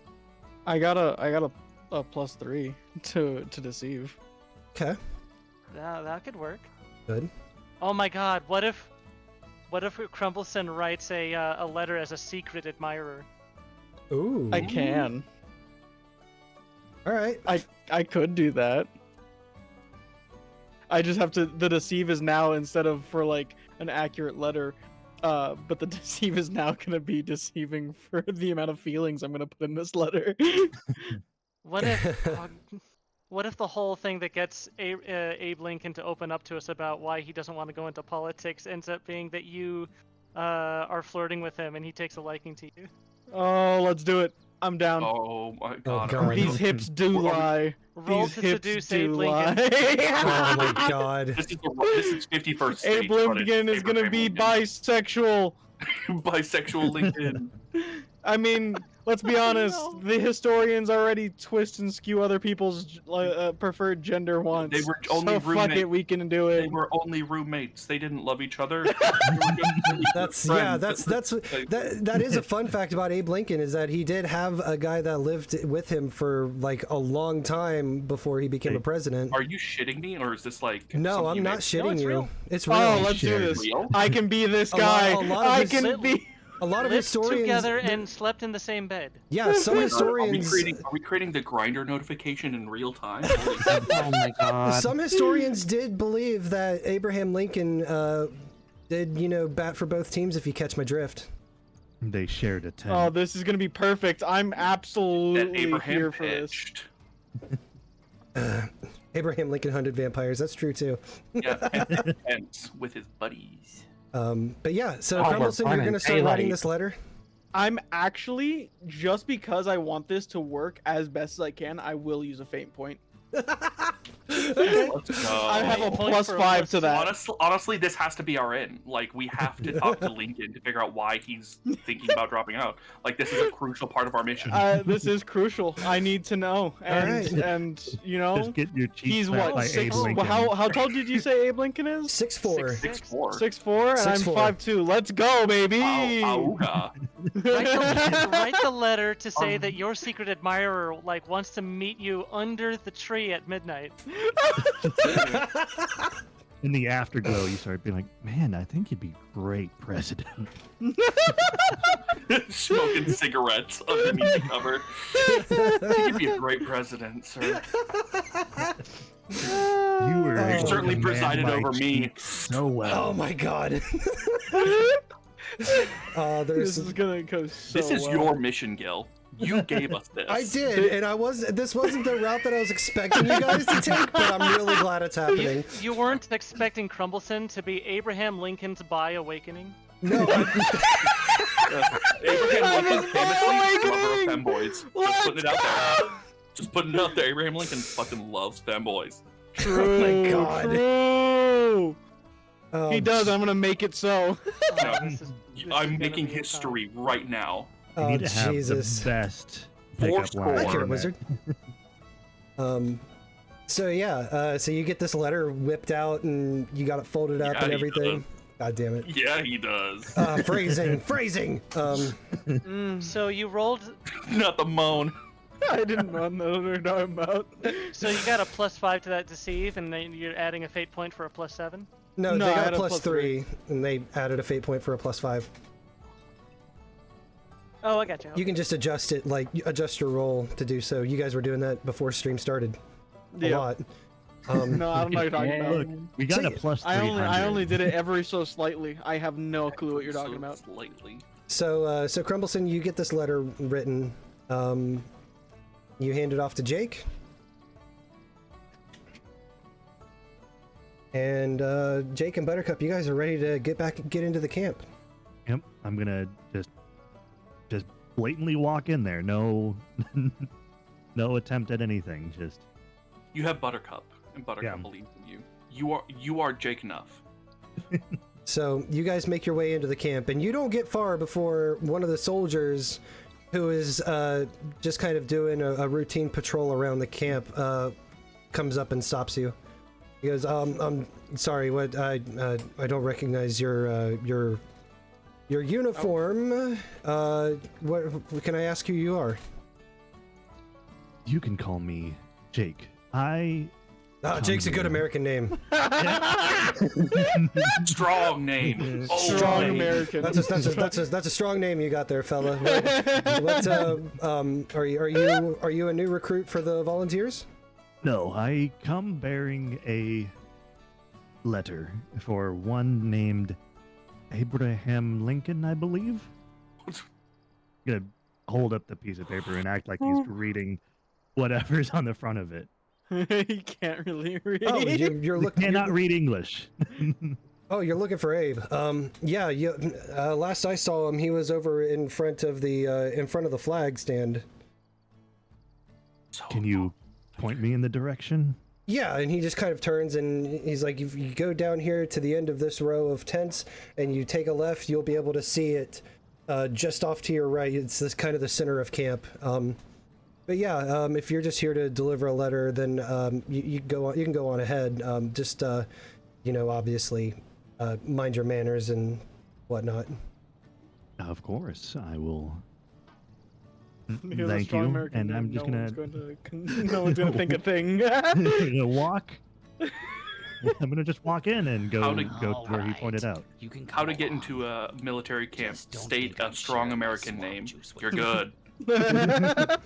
I got a +3 to deceive. Okay, That could work. good. Oh my God! What if Crumbleson writes a letter as a secret admirer? Ooh. I can. All right. I could do that. I just have to. The deceive is now instead of for like an accurate letter, but the deceive is now gonna be deceiving for the amount of feelings I'm gonna put in this letter. What if what if the whole thing that gets Abe Lincoln to open up to us about why he doesn't want to go into politics ends up being that you are flirting with him and he takes a liking to you? Oh, let's do it. I'm down. Oh my god. God. Are we- These hips do lie. Roll These to hips seduce do Abe lie. Lincoln. Oh my god. This is 51st state. Abe Lincoln is gonna be bisexual. Bisexual Lincoln. I mean, let's be honest. The historians already twist and skew other people's preferred gender once. They were only so fuck roommates. it, we can do They it. were only roommates. They didn't love each other. That's yeah. That's that is a fun fact about Abe Lincoln is that he did have a guy that lived with him for like a long time before he became a president. Are you shitting me, or is this like? No, something I'm you not made? shitting it's you. real. It's real. Oh, let's do Shared. this. Real? I can be this A lot- guy. a lot of I his- can be. A lot of Lived historians together and slept in the same bed. yeah, some Are we historians creating the grinder notification in real time? oh my god. some historians did believe that Abraham Lincoln did bat for both teams if you catch my drift. They shared a tent. Oh, this is gonna be perfect. I'm that absolutely Abraham here for this. pitched. Abraham Lincoln hunted vampires. That's true too. Yeah, and with his buddies. But yeah, so Oh, we're Crumbleson, you're finding gonna start writing daylight. this letter. I'm actually, just because I want this to work as best as I can, I will use a faint point. Let's go. I have a Point plus for a 5 plus to that. Honestly, this has to be our in. Like, we have to talk to Lincoln to figure out why he's thinking about dropping out. Like, this is a crucial part of our mission. This is crucial. I need to know. And Alright. and you know, Just get your cheeks he's slapped what, by 6? Abe Lincoln. How tall did you say Abe Lincoln is? 6'4". 6'4". 6'4", and I'm 6'4". 5'2". Let's go, baby! Auga. Write the letter to say that your secret admirer like wants to meet you under the tree at midnight. In the afterglow, you start being like, man, I think you'd be great president. Smoking cigarettes underneath the cover. You'd be a great president, sir. You were Oh, able to certainly command presided my over me. cheeks so well. Oh my god. This There's. is gonna go so This is well. your mission, Gil. You gave us this. I did, and I was. This wasn't the route that I was expecting you guys to take, but I'm really glad it's happening. You weren't expecting Crumbleson to be Abraham Lincoln's by awakening. No, Abraham Lincoln famously Awakening! lover of femboys. Just putting it out there. Just putting it out there. Abraham Lincoln fucking loves femboys. True. my God. True. He um, does. I'm gonna make it so. No, This is I'm gonna making be a history right now. You Oh need to have Jesus! the best Four pickup line. score. Accurate on wizard. So yeah, so you get this letter whipped out and you got it folded up Yeah, and he everything. God damn it. Yeah, he does. Phrasing. So you rolled. Not the moan. I didn't know what they're talking about. So you got a +5 to that deceive, and then you're adding a fate point for a +7. No, No, they I got had a a plus plus 3, and they added a fate point for a +5. Oh, I got you. You can just adjust it, like adjust your roll to do so. You guys were doing that before stream started. A Yeah. lot. No, I don't know what you're talking about. Look, we got See, a plus I 300. only did it ever so slightly. I have no clue what you're talking So about. Slightly. So Crumbleson, you get this letter written. You hand it off to Jake. And Jake and Buttercup, you guys are ready to get into the camp. Yep, I'm gonna just blatantly walk in there. No, no attempt at anything. Just You have Buttercup, and Buttercup Yeah. believes in you. You are Jake enough. So you guys make your way into the camp, and you don't get far before one of the soldiers, who is just kind of doing a routine patrol around the camp, comes up and stops you. He goes, "I'm sorry. What? I don't recognize your uniform. What can I ask who you are?" you can call me Jake. Jake's a good American name. Strong name. Oh, Strong name. American. That's a strong name you got there, fella. Are you a new recruit for the volunteers? No, I come bearing a letter for one named Abraham Lincoln, I believe. I'm gonna hold up the piece of paper and act like he's reading whatever's on the front of it. He can't really read. Oh, you're looking. Cannot read English. Oh, you're looking for Abe. Yeah. Last I saw him, he was over in front of the flag stand. So Can you point me in the direction? Yeah, and he just kind of turns and he's like, if you go down here to the end of this row of tents and you take a left, you'll be able to see it just off to your right. It's this kind of the center of camp. But yeah, if you're just here to deliver a letter, then you can go on ahead. Just obviously mind your manners and whatnot. Of course, I will. He was a Thank strong you, American and name. I'm just no one's gonna think a thing. I'm gonna walk. I'm gonna just walk in and go How to- to where he pointed out. You can how to come get along. into a military camp. Just don't State think I'm a strong sharing my American swamp name. juice with You're you. good.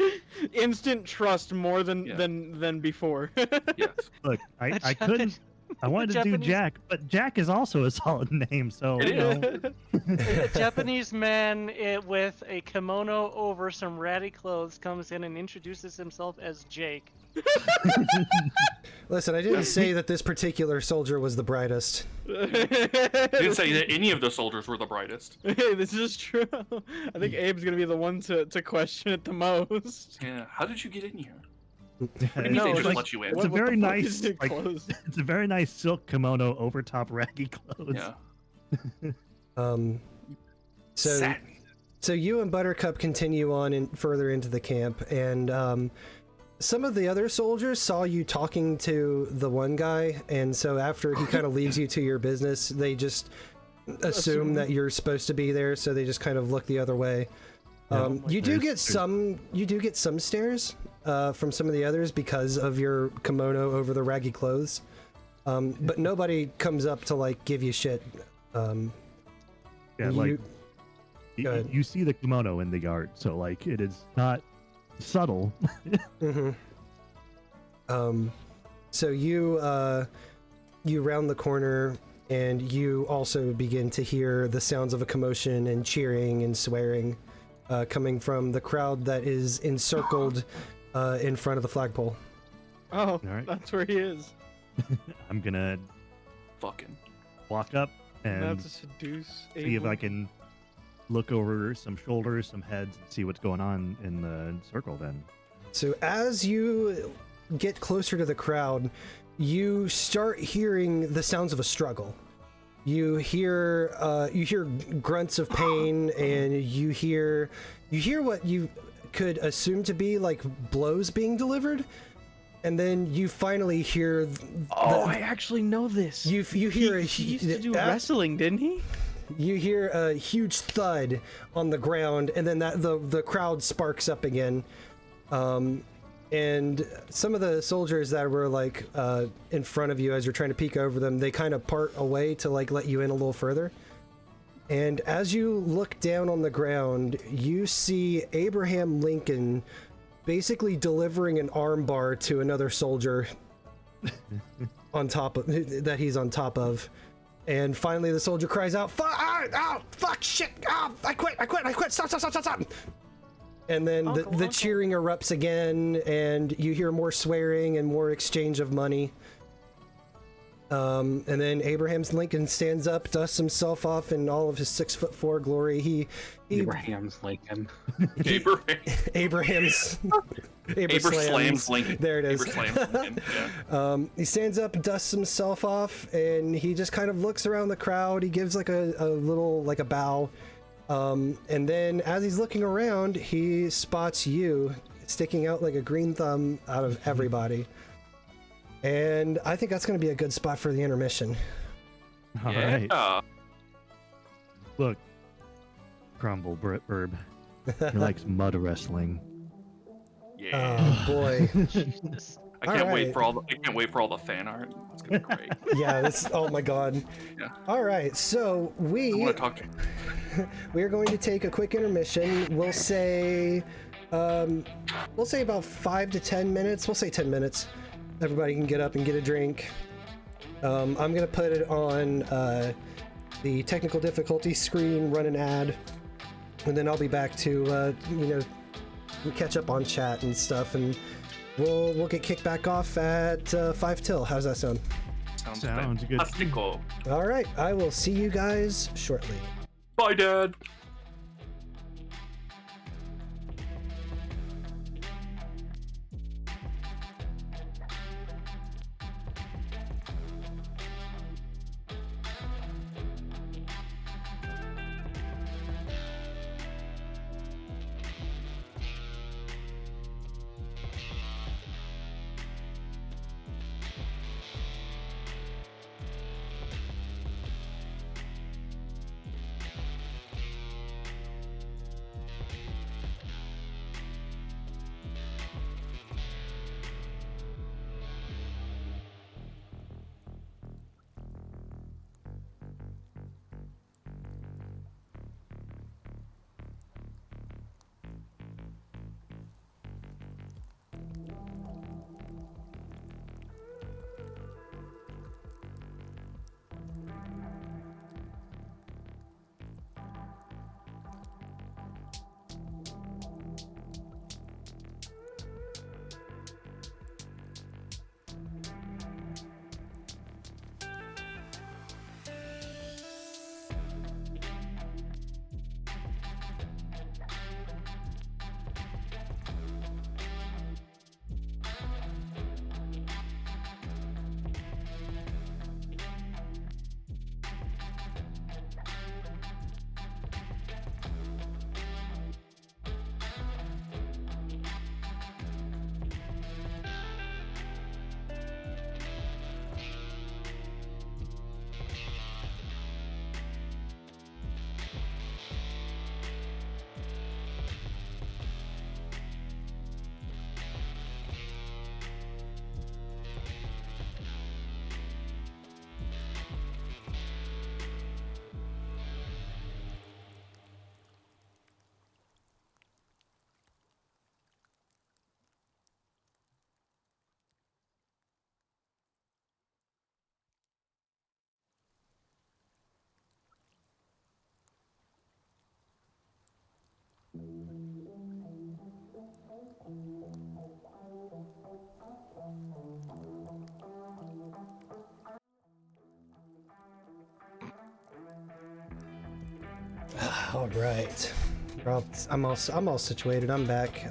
Instant trust more Yeah. than before. Yes. Look, I A couldn't. I wanted to do Japanese- Jack, but Jack is also a solid name. So It you know, A Japanese man with a kimono over some ratty clothes comes in and introduces himself as Jake. Listen, I didn't say that this particular soldier was the brightest. I didn't say that any of the soldiers were the brightest. Hey, this is true. I think Abe's gonna be the one to question it the most. Yeah. How did you get in here? What do you mean they just like, let you in? It's a What very the fuck nice, is it like, closed? it's a very nice silk kimono over top raggy clothes. Yeah. So Satin. so you and Buttercup continue on further into the camp, and some of the other soldiers saw you talking to the one guy, and so after he kind of leaves you to your business, they just assume that you're supposed to be there, so they just kind of look the other way. You do get some stares from some of the others because of your kimono over the raggy clothes, but nobody comes up to like give you shit. Yeah, like Go ahead. you see the kimono in the art, so like it is not subtle. So you round the corner, and you also begin to hear the sounds of a commotion and cheering and swearing coming from the crowd that is encircled in front of the flagpole. Oh, All right. that's where he is. I'm gonna Fucking. walk up I and have to seduce see if Abel. I can look over some shoulders, some heads, and see what's going on in the circle. Then So as you get closer to the crowd, you start hearing the sounds of a struggle. You hear grunts of pain, and you hear what you could assume to be like blows being delivered, and then you finally hear. I actually know this. You hear he used to do wrestling, didn't he? You hear a huge thud on the ground, and then the crowd sparks up again. And some of the soldiers that were like in front of you as you're trying to peek over them, they kind of part away to like let you in a little further. And as you look down on the ground, you see Abraham Lincoln basically delivering an armbar to another soldier on top of that he's on top of. And finally the soldier cries out, fuck, shit, I quit, stop. And then the cheering erupts again, and you hear more swearing and more exchange of money. And then Abraham Lincoln stands up, dusts himself off in all of his 6'4" glory. He Abraham's Lincoln. Abraham's Slams Lincoln. There it is. Slams Lincoln. Yeah. He stands up, dusts himself off, and he just kind of looks around the crowd. He gives like a little like a bow. And then as he's looking around, he spots you sticking out like a green thumb out of everybody. And I think that's going to be a good spot for the intermission. all right. Yeah. Look, Crumble Birb. He likes mud wrestling. Yeah. Oh boy. Jesus. I can't wait right. for all the fan art. It's gonna be great. Yeah, this, oh my god. Yeah. All right, so I we want to talk to you. are going to take a quick intermission. We'll say about 5 to 10 minutes. We'll say 10 minutes. Everybody can get up and get a drink. I'm gonna put it on the technical difficulty screen, run an ad, and then I'll be back to catch up on chat and stuff, and we'll get kicked back off at 5 till. How's that sound? Sounds good. Fantastico. All right, I will see you guys shortly. Bye, Dad. All right. Well, I'm all situated. I'm back.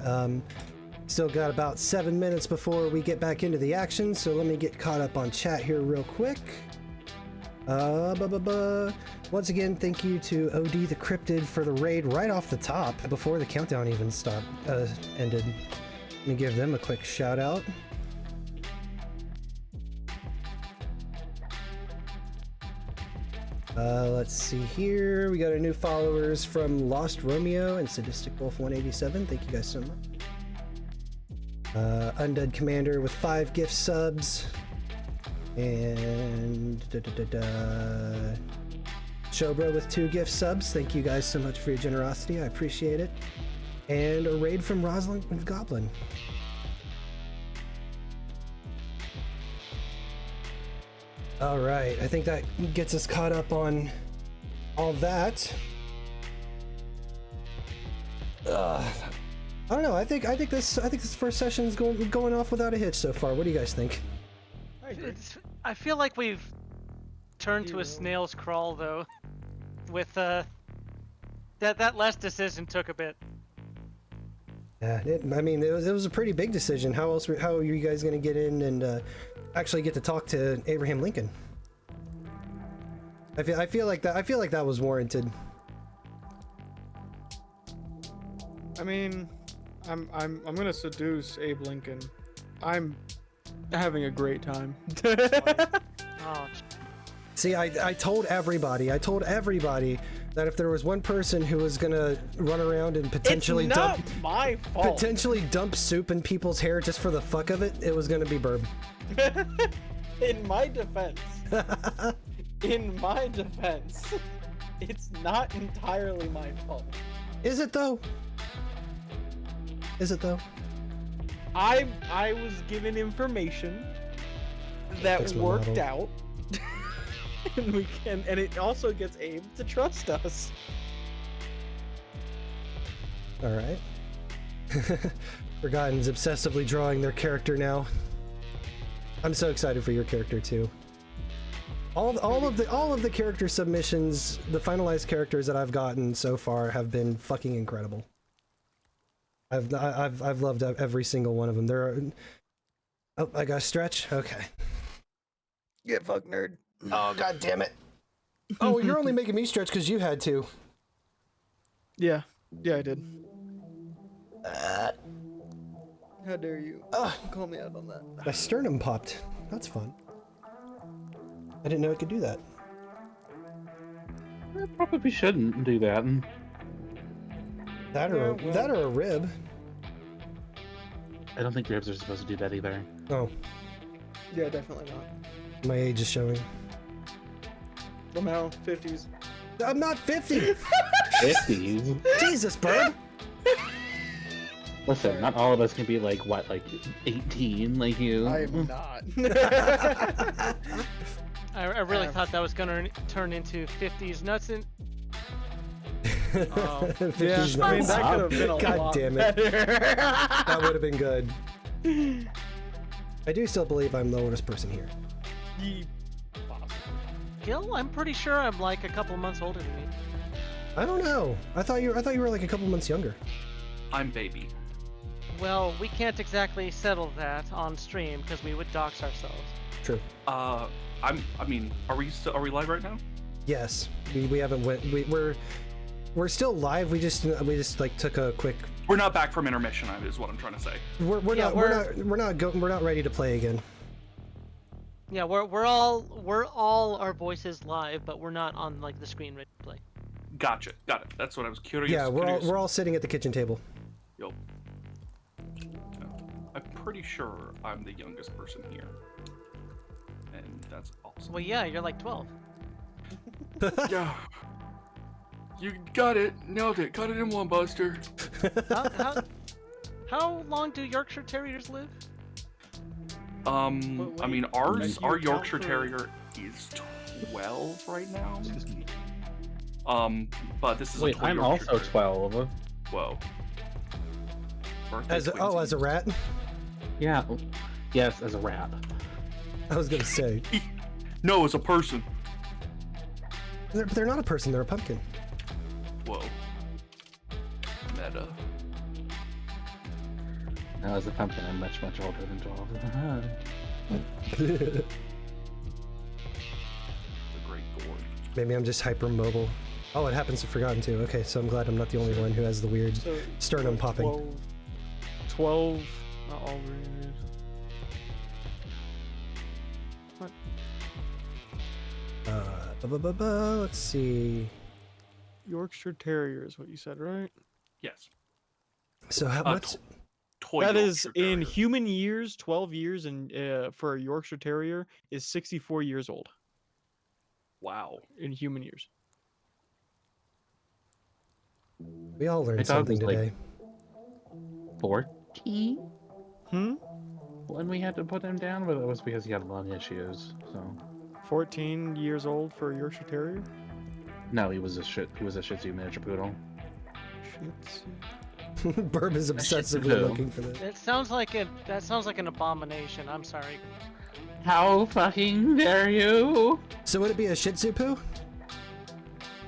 Still got about 7 minutes before we get back into the action, so let me get caught up on chat here real quick. Once again, thank you to OD the Cryptid for the raid right off the top before the countdown even ended. Let me give them a quick shout out. Let's see here. We got our new followers from Lost Romeo and Sadistic Wolf 187. Thank you guys so much. Undead Commander with 5 gift subs. And Shobra with 2 gift subs. Thank you guys so much for your generosity. I appreciate it. And a raid from Rosalind Goblin. All right, I think that gets us caught up on all that. I don't know. I think this first session's going off without a hitch so far. What do you guys think? I feel like we've turned to a snail's crawl though. With that last decision took a bit. Yeah, it was a pretty big decision. How are you guys going to get in and actually get to talk to Abraham Lincoln? I feel like that was warranted. I mean, I'm gonna seduce Abe Lincoln. I'm having a great time. Oh. See, I told everybody that if there was one person who was gonna run around and potentially dump soup in people's hair just for the fuck of it, it was gonna be Birb. In my defense, it's not entirely my fault. Is it though? I was given information that worked out, and it also gets Abe to trust us. All right. Forgotten's obsessively drawing their character now. I'm so excited for your character too. All of the character submissions, the finalized characters that I've gotten so far have been fucking incredible. I've loved every single one of them. There are. Oh, I got a stretch. Okay. Get fucked, nerd. Oh, god damn it. Oh, you're only making me stretch because you had to. Yeah, I did. How dare you? Call me out on that. My sternum popped. That's fun. I didn't know it could do that. I probably shouldn't do that. That or a rib. I don't think ribs are supposed to do that either. Oh. Yeah, definitely not. My age is showing. Somehow, 50s. I'm not 50! 50s? Jesus, Birb! Listen, not all of us can be like 18 like you. I am not. I really thought that was gonna turn into 50s nuts and. Oh. 50s Yeah, I mean, nuts. that could have been a God lot damn it. better. That would have been good. I do still believe I'm the oldest person here. Gil, I'm pretty sure I'm like a couple months older than you. I don't know. I thought you were like a couple months younger. I'm baby. Well, we can't exactly settle that on stream because we would dox ourselves. True. Are we live right now? Yes. We haven't we're still live. We just like took a quick. We're not back from intermission, is what I'm trying to say. We're not ready to play again. Yeah, we're all our voices live, but we're not on like the screen ready to play. Gotcha. Got it. That's what I was curious. Yeah, we're all sitting at the kitchen table. Yo. I'm pretty sure I'm the youngest person here, and that's awesome. Well, yeah, you're like 12. Yeah. You got it. Nailed it. Got it in one, Buster. How long do Yorkshire Terriers live? I mean, our Yorkshire Terrier is 12 right now. But this is Wait, a toy I'm Yorkshire also Terrier. 12. Whoa. Birthday As a rat? Yeah. Yes, as a rat. I was gonna say. No, as a person. They're not a person. They're a pumpkin. Whoa. Canada. Now, as a pumpkin, I'm much, much older than 12. The Great Gorge. Maybe I'm just hypermobile. Oh, it happens to forgotten too. Okay, so I'm glad I'm not the only one who has the weird So, sternum popping. 12, not all breeders. What? Let's see. Yorkshire Terrier is what you said, right? Yes. So how much? Toy That is Yorkshire in Terrier. human years, 12 years, and for a Yorkshire Terrier is 64 years old Wow. in human years. We all My learned dog something was, like, today. 40 Hmm? when we had to put him down, but that was because he had lung issues. So 14 years old for a Yorkshire Terrier? no, he was a Shih Tzu miniature poodle. Shit. Burb is obsessively Tzu. looking for this. That sounds like an abomination. I'm sorry. How fucking dare you? So would it be a Shih Tzu poo?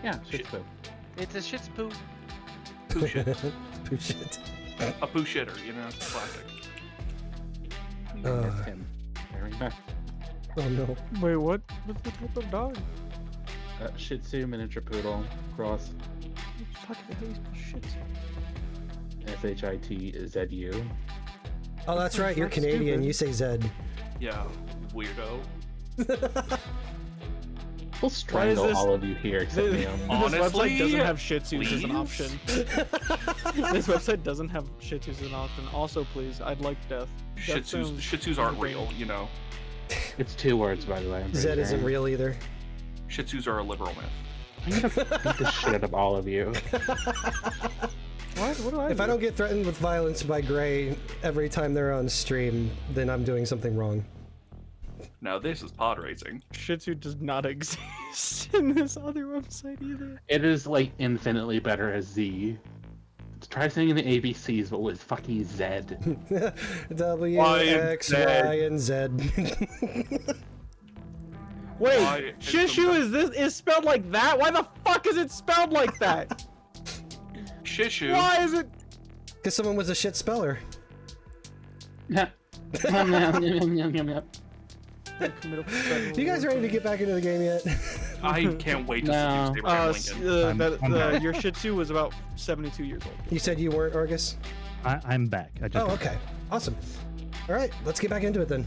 Yeah, Shih Tzu. It's a shit's poo. Poo shit. Poo shit. A poo shitter, you know, classic. That's him. There we go. Oh no. Wait, what? What's the type of dog? Shih Tzu miniature poodle cross. Fuck the hell is Shih Tzu? SHITZU. Oh, that's right. You're That's Canadian. stupid. You say Zed. Yeah, weirdo. We'll strangle this- all of you here except This, Naomi. this Honestly, website doesn't have Shih Tzus as an please? option. This website doesn't have Shih Tzus as an option. Also, please, I'd like death. Shih Death Tzus, sounds Shih Tzus aren't insane. real, you know. It's 2 words, by the way. I'm pretty Zed sure. isn't real either. Shih Tzus are a liberal myth. I'm gonna beat the shit out of all of you. What? What do I If do? I don't get threatened with violence by Gray every time they're on stream, then I'm doing something wrong. Now this is pod racing. Shih Tzu does not exist in this other website either. It is like infinitely better as Z. Try saying the ABCs, but with fucking Z. W, Y, and X, Z. Y, and Z. Wait, Why is Shishu is spelled like that? Why the fuck is it spelled like that? Shishu. Why is it? Because someone was a shit speller. You guys ready to get back into the game yet? I can't wait to No. seduce Abraham Lincoln. I'm back. Your Shih Tzu was about 72 years old. You said you weren't, Argus? I'm back. I just Oh, okay. Awesome. All right, let's get back into it then.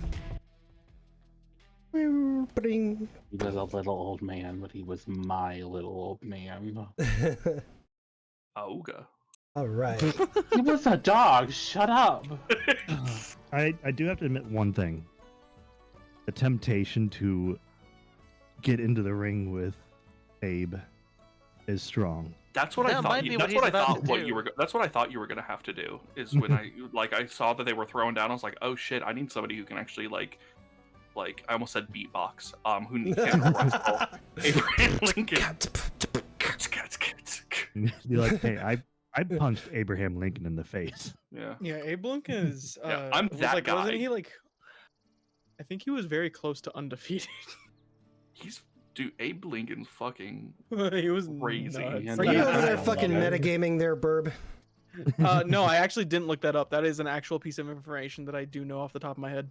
Bring. He was a little old man, but he was my little old man. Auga. All right. He was a dog. Shut up. I do have to admit one thing. The temptation to get into the ring with Abe is strong. That's what I That thought. might be what That's he's what I about thought. to What do. you were. That's what I thought you were gonna have to do. Is when I saw that they were throwing down. I was like, oh shit! I need somebody who can actually like I almost said beatbox. Who can wrestle Abraham Lincoln. Be like, hey, I punched Abraham Lincoln in the face. Yeah. Yeah, Abe Lincoln is. Yeah, I'm that guy. Wasn't he like? I think he was very close to undefeated. Dude, Abe Lincoln's fucking He was crazy. nuts. Are you over there I fucking love it. metagaming there, Burb? No, I actually didn't look that up. That is an actual piece of information that I do know off the top of my head.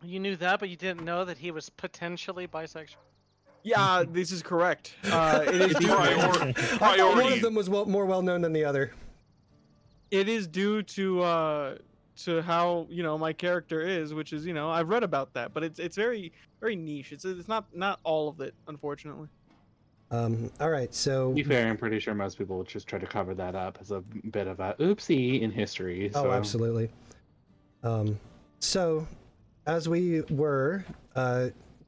You knew that, but you didn't know that he was potentially bisexual. Yeah, this is correct. It is due. I thought one Priority. of them was more well known than the other. It is due to how my character is, which is I've read about that, but it's very very niche. It's not all of it, unfortunately. All right, so. To be fair, I'm pretty sure most people would just try to cover that up as a bit of a oopsie in history. Oh, So. absolutely. So, as we were,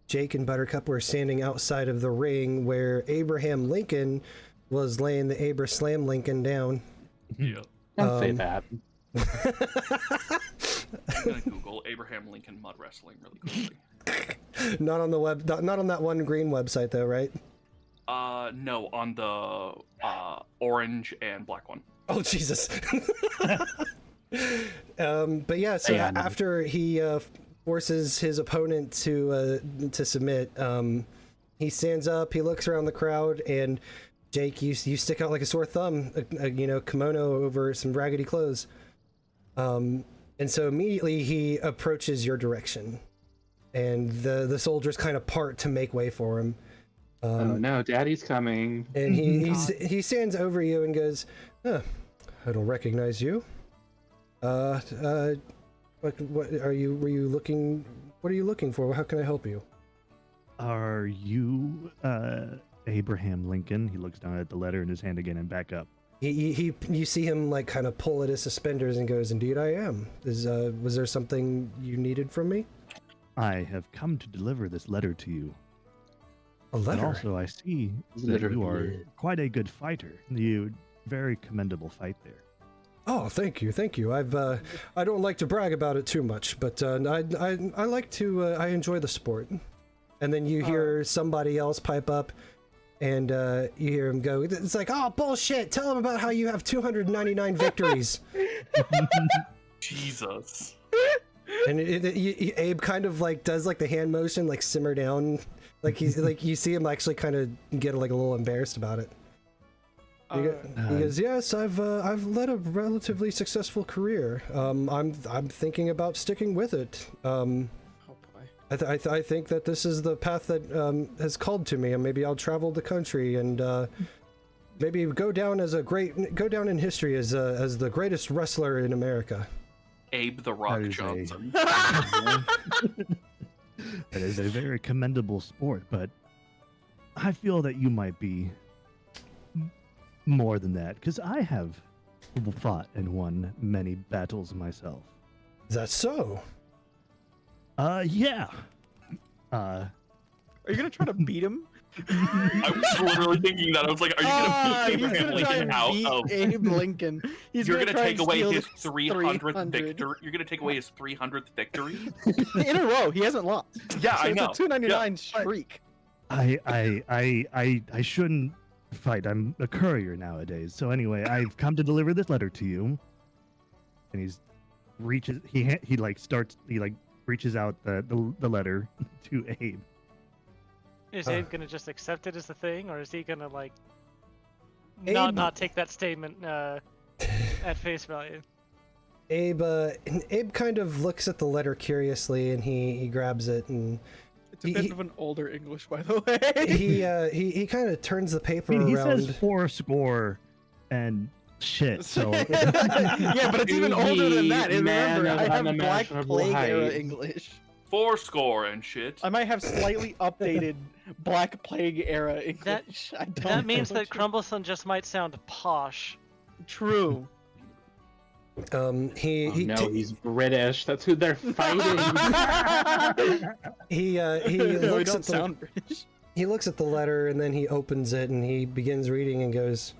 Jake and Buttercup were standing outside of the ring where Abraham Lincoln was laying the Abra Slam Lincoln down. Yeah. Don't say Um, that. I'm gonna Google Abraham Lincoln mud wrestling really quickly. Not on the web, not on that one green website though, right? No, on the orange and black one. Oh Jesus. But yeah, so Yeah, I know. after he forces his opponent to submit, he stands up, he looks around the crowd, and Jake, you stick out like a sore thumb, kimono over some raggedy clothes. And so immediately he approaches your direction, and the soldiers kind of part to make way for him. Oh no, Daddy's coming. And he stands over you and goes, "Huh, I don't recognize you. What are you? Were you looking? What are you looking for? How can I help you?" Are you Abraham Lincoln? He looks down at the letter in his hand again and back up. You see him like kind of pull at his suspenders and goes, "Indeed, I am. Was there something you needed from me?" I have come to deliver this letter to you. A letter. And also, I see that you are quite a good fighter. You very commendable fight there. Oh, thank you. I don't like to brag about it too much, but I like to. I enjoy the sport. And then you hear somebody else pipe up, and you hear him go, "It's like, oh, bullshit! Tell him about how you have 299 victories." Jesus. And Abe kind of like does like the hand motion, like simmer down, like he's like you see him actually kind of get like a little embarrassed about it. He goes, "Yes, I've led a relatively successful career. I'm thinking about sticking with it. I think that this is the path that has called to me, and maybe I'll travel the country and maybe go down in history as the greatest wrestler in America." Abe the Rock Johnson. That is a very commendable sport, but I feel that you might be more than that, because I have fought and won many battles myself. Is that so? Yeah. Are you gonna try to beat him? I was literally thinking that. I was like, are you gonna beat Abraham Lincoln out of... Abe Lincoln. You're gonna take away his 300th 300th victory. You're gonna take away his 300th victory in a row. He hasn't lost. Yeah, so I know. It's a 299 streak. I shouldn't fight. I'm a courier nowadays. So anyway, I've come to deliver this letter to you. And he reaches out the letter to Abe. Is Abe gonna just accept it as the thing, or is he gonna like Abe... not take that statement at face value? Abe kind of looks at the letter curiously, and he grabs it, and it's a bit of an older English, by the way. He kind of turns the paper around. He says 4 and shit. So yeah, but it's even older than that. And remember, I have Black Plague era English. 4 score and shit. I might have slightly updated Black Plague era English. That means that Crumbleson just might sound posh. True. He's British. That's who they're fighting. He looks at British. He looks at the letter, and then he opens it and he begins reading and goes,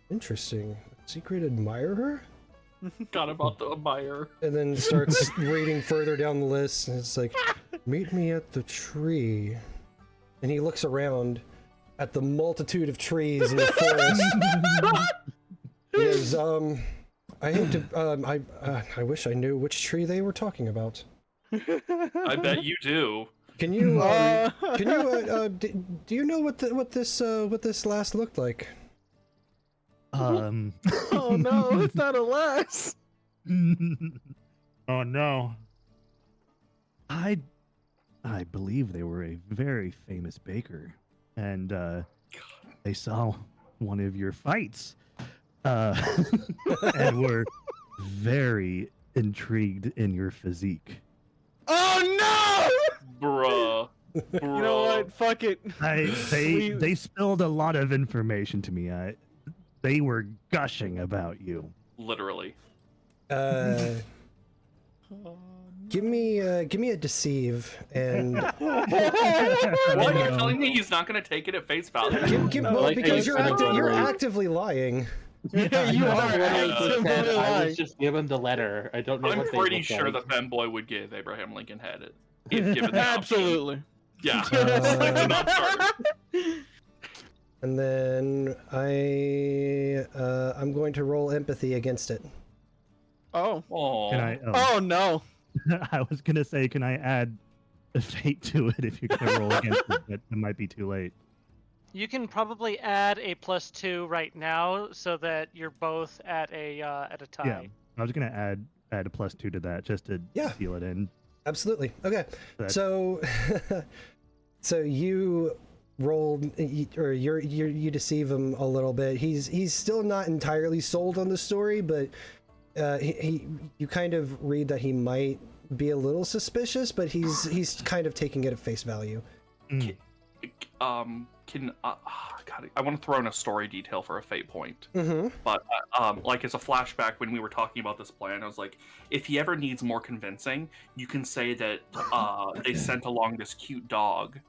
"Interesting. Secret admirer?" Got about the admirer. And then starts reading further down the list, and it's like, "Meet me at the tree." And he looks around at the multitude of trees in the forest. He goes, I hate to, I wish I knew which tree they were talking about. I bet you do. Can you, do you know what this last looked like? Oh no, it's not a lass. Oh no. I believe they were a very famous baker, and they saw one of your fights, and were very intrigued in your physique. Oh no! Bruh. You know what? Fuck it. They spilled a lot of information to me. They were gushing about you. Literally. Give me a deceive and. What, you're telling me he's not gonna take it at face value? Because you're actively lying. Yeah, you are actively lying. I was just given the letter. I don't know. I'm what they pretty look sure like. the femboy would give Abraham Lincoln head it. If given the option. Absolutely. Yeah. It's a non-starter. And then I'm going to roll empathy against it. Oh. Can I? Oh no. I was gonna say, can I add a fate to it if you're gonna roll against it? But it might be too late. You can probably add a +2 right now, so that you're both at a tie. Yeah, I was gonna add a +2 to that just to Yeah. seal it in. Absolutely. Okay. That- So, so you rolled, or you deceive him a little bit. He's still not entirely sold on the story, but you kind of read that he might be a little suspicious, but he's kind of taking it at face value. Mm. God, I want to throw in a story detail for a fate point. Mm-hmm. But like as a flashback when we were talking about this plan, I was like, if he ever needs more convincing, you can say that they sent along this cute dog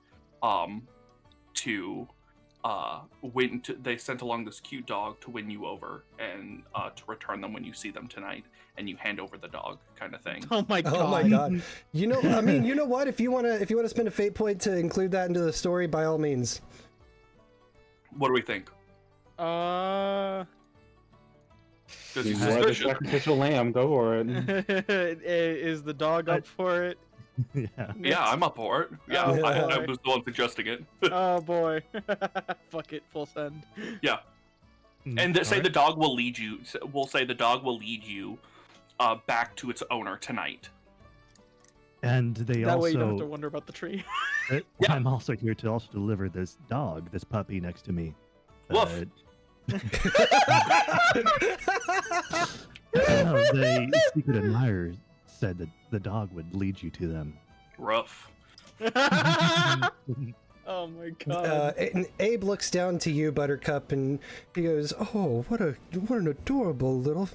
they sent along this cute dog to win you over and to return them when you see them tonight, and you hand over the dog, kind of thing. Oh my god. Oh my god. You know, I mean, you know what? If you wanna spend a fate point to include that into the story, by all means. What do we think? Uh. Does he You are the suspicious? sacrificial lamb. Go for it. Is the dog up for it? Yeah. Yeah, I'm up for it. Yeah, Oh, I boy. was the one suggesting it. Oh boy. Fuck it, full send. Yeah. Mm, And say alright. the dog will lead you. We'll say the dog will lead you back to its owner tonight. And they That way you don't have also, to wonder about the tree. Yeah. I'm also here to also deliver this dog, this puppy next to me. Woof. The secret admirer said that the dog would lead you to them. Rough. Oh my god. And Abe looks down to you, Buttercup, and he goes, "Oh, what an adorable little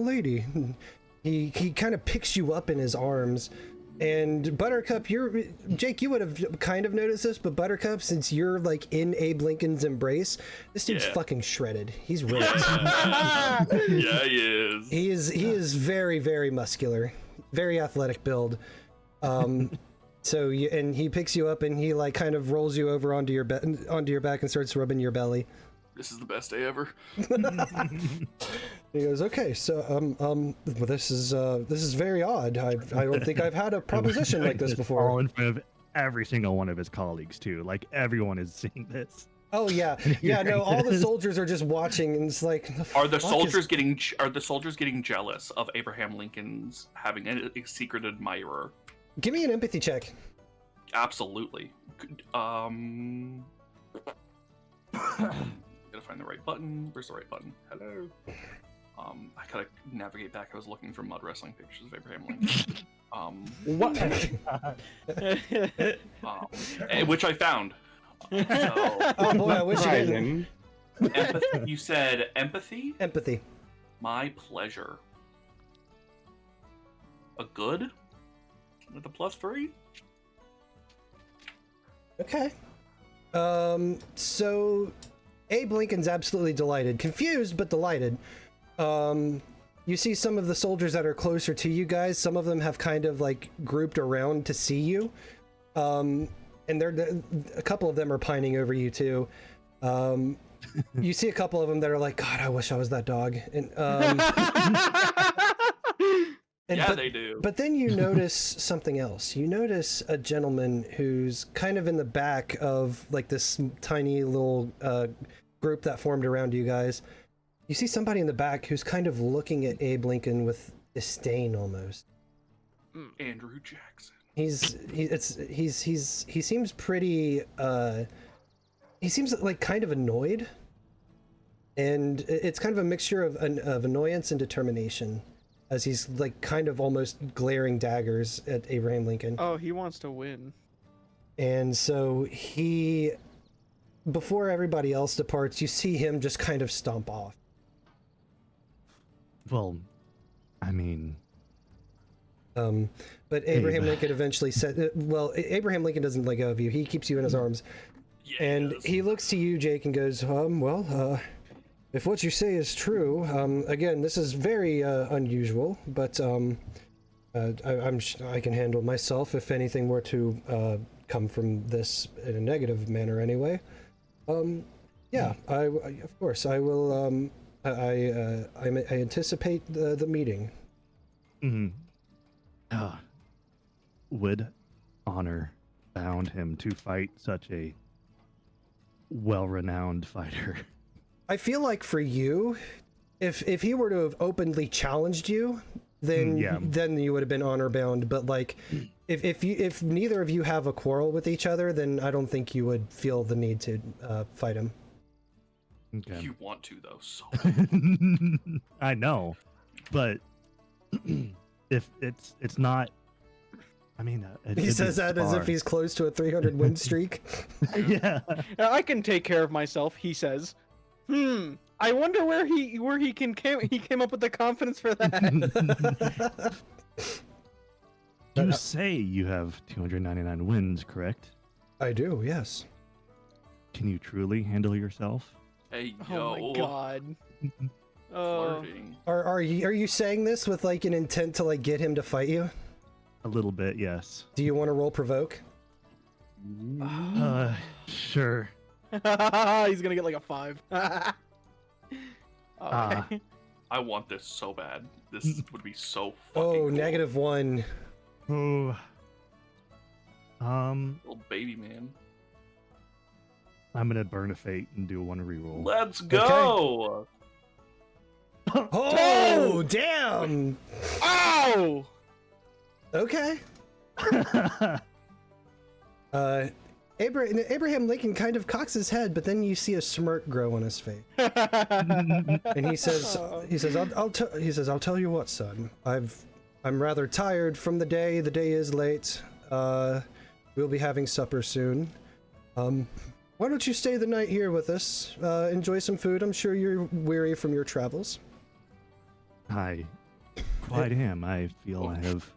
lady." And he kind of picks you up in his arms, and Buttercup, Jake, you would have kind of noticed this, but Buttercup, since you're like in Abe Lincoln's embrace, this dude's Yeah. fucking shredded. He's ripped. Yeah, he is. He is very, very muscular, very athletic build. So and he picks you up and he like kind of rolls you over onto your back and starts rubbing your belly. This is the best day ever. He goes, "Okay, so well, this is very odd. I don't think I've had a proposition like this Just before." all in front of every single one of his colleagues too. Like everyone is seeing this. Oh yeah, yeah. No, all the soldiers are just watching, and it's like, Are the fuck soldiers is- getting jealous of Abraham Lincoln's having a secret admirer? Give me an empathy check. Absolutely. Gotta find the right button. Where's the right button? Hello. I gotta navigate back. I was looking for mud wrestling pictures of Abraham Lincoln. Which I found. So, Oh boy, I wish you didn't. Surprising. empathy. You said empathy? Empathy. My pleasure. A good? With a +3? Okay. So Abe Lincoln's absolutely delighted. Confused, but delighted. You see some of the soldiers that are closer to you guys, some of them have kind of like grouped around to see you. And a couple of them are pining over you too. You see a couple of them that are like, "God, I wish I was that dog." And Yeah, they do. But then you notice something else. You notice a gentleman who's kind of in the back of like this tiny little group that formed around you guys. You see somebody in the back who's kind of looking at Abe Lincoln with disdain almost. Andrew Jackson. He seems pretty he seems like kind of annoyed, and it's kind of a mixture of annoyance and determination, as he's like kind of almost glaring daggers at Abraham Lincoln. Oh, he wants to win. And so he, before everybody else departs, you see him just kind of stomp off. Well, I mean, But Abraham Lincoln eventually said, well, Abraham Lincoln doesn't let go of you. He keeps you in his arms. Yeah, And yes. he looks to you, Jake, and goes, if what you say is true, again, this is very unusual, but I can handle myself if anything were to come from this in a negative manner anyway. Yeah, of course, I will, I anticipate the meeting. would honor bound him to fight such a well-renowned fighter. I feel like for you, if he were to have openly challenged you, then you would have been honor bound. But like, if neither of you have a quarrel with each other, then I don't think you would feel the need to fight him. Okay. You want to though, so I know, but if it's not, I mean, he says that as if he's close to a 300 win streak. Yeah, I can take care of myself, he says. I wonder where he came up with the confidence for that. You say you have 299 wins, correct? I do, yes. Can you truly handle yourself? hey yo. Oh my god. Flirting. Are you saying this with like an intent to like get him to fight you? A little bit, yes. Do you want to roll provoke? Sure. He's gonna get like a 5. Okay. I want this so bad. This would be so fucking Oh, cool. -1. Oh. Little baby man. I'm gonna burn a fate and do one reroll. Let's go. Oh, damn! Ow! Okay. Abraham Lincoln kind of cocks his head, but then you see a smirk grow on his face, and he says, I'll tell you what, son. I'm rather tired from the day. The day is late. We'll be having supper soon. Why don't you stay the night here with us? Enjoy some food. I'm sure you're weary from your travels. I quite am. I feel I have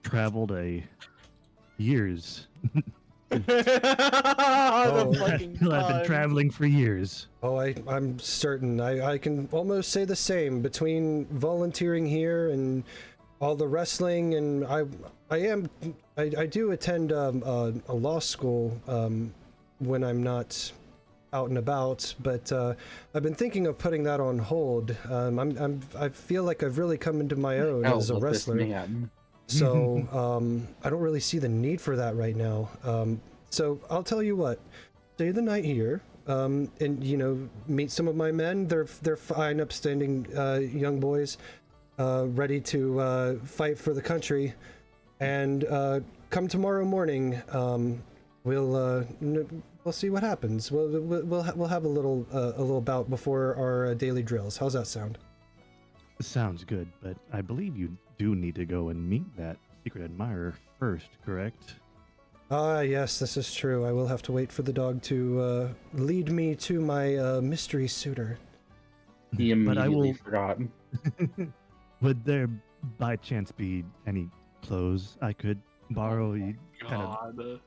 traveled years. The fucking I've been traveling for years. Oh, I'm certain. I can almost say the same between volunteering here and all the wrestling, and I do attend a law school when I'm not out and about, but I've been thinking of putting that on hold. I feel like I've really come into my own as a wrestler. So I don't really see the need for that right now. So I'll tell you what, stay the night here, and meet some of my men. They're fine, upstanding young boys, ready to fight for the country. And come tomorrow morning, we'll see what happens. We'll have a little bout before our daily drills. How's that sound? Sounds good, but I believe you do need to go and meet that secret admirer first, correct? Yes, this is true. I will have to wait for the dog to lead me to my mystery suitor. He immediately forgot. Would there by chance be any clothes I could borrow? You kind of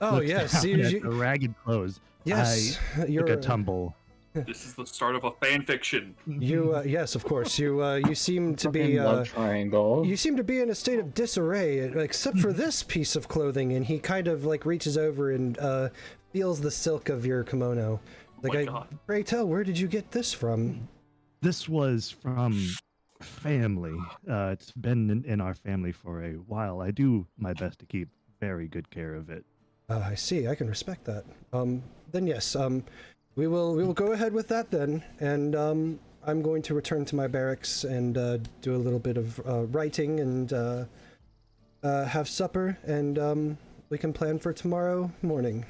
Oh yes, the ragged clothes. Yes, I took a tumble. This is the start of a fan fiction. You yes, of course. You seem to be love triangle. You seem to be in a state of disarray, except for this piece of clothing. And he kind of like reaches over and feels the silk of your kimono. Like, pray tell, where did you get this from? This was from family. It's been in our family for a while. I do my best to keep very good care of it. I see. I can respect that. Then yes. We will go ahead with that then, and I'm going to return to my barracks and do a little bit of writing and have supper, and we can plan for tomorrow morning.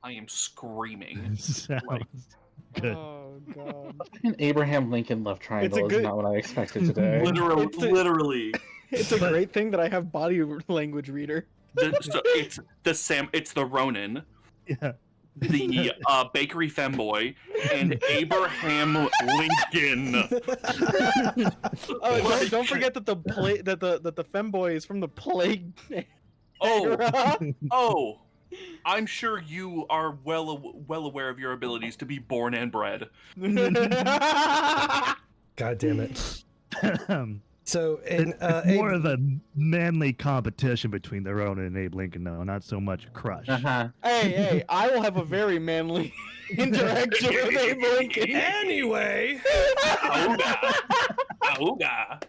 I am screaming. Sounds good. Oh god. An Abraham Lincoln love triangle is not what I expected today. Literally. It's a great thing that I have body language reader. It's the Ronin. Yeah. The bakery femboy and Abraham Lincoln. Oh, don't forget that the femboy is from the plague. Oh, I'm sure you are well aware of your abilities to be born and bred. God damn it. So, it's more of a manly competition between the Ronin and Abe Lincoln, though, not so much crush. Hey, I will have a very manly interaction with Abe Lincoln. Anyway. Auga.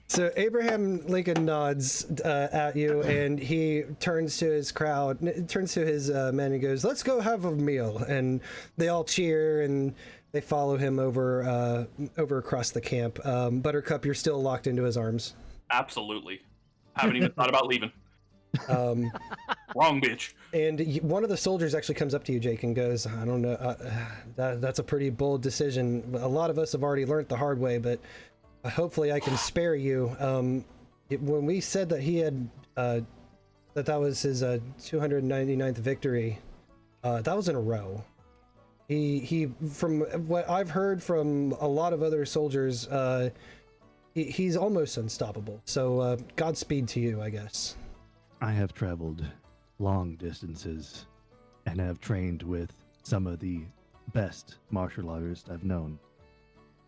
So Abraham Lincoln nods at you, and he turns to his men, and goes, "Let's go have a meal." And they all cheer, and they follow him over across the camp. Buttercup, you're still locked into his arms. Absolutely. Haven't even thought about leaving. Wrong bitch. And one of the soldiers actually comes up to you, Jake, and goes, "I don't know. That's a pretty bold decision. A lot of us have already learned the hard way, but hopefully I can spare you." When we said that he had that was his 299th victory, that was in a row. He from what I've heard from a lot of other soldiers, he's almost unstoppable. So Godspeed to you, I guess. I have traveled long distances and have trained with some of the best martial artists I've known.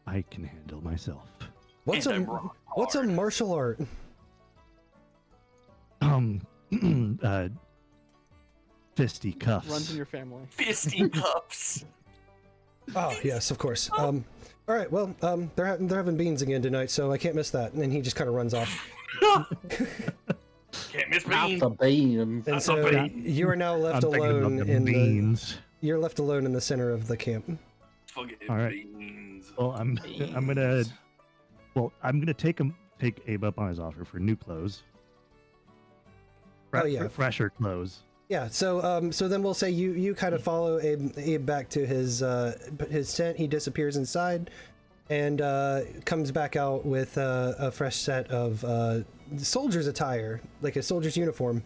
I can handle myself. What's a martial art? Fisticuffs. Runs in your family. Fisticuffs. Oh yes, of course. All right. Well, they're having beans again tonight, so I can't miss that. And then he just kind of runs off. Can't miss Not beans. the beans. And so you are now left I'm thinking alone about the in beans. You're left alone in the center of the camp. Fucking All right. beans. Well, I'm gonna take Abe up on his offer for new clothes. Oh, yeah. Fresher clothes. Yeah. So then we'll say you kind of follow Abe back to his tent. He disappears inside, and comes back out with a fresh set of soldier's attire, like a soldier's uniform.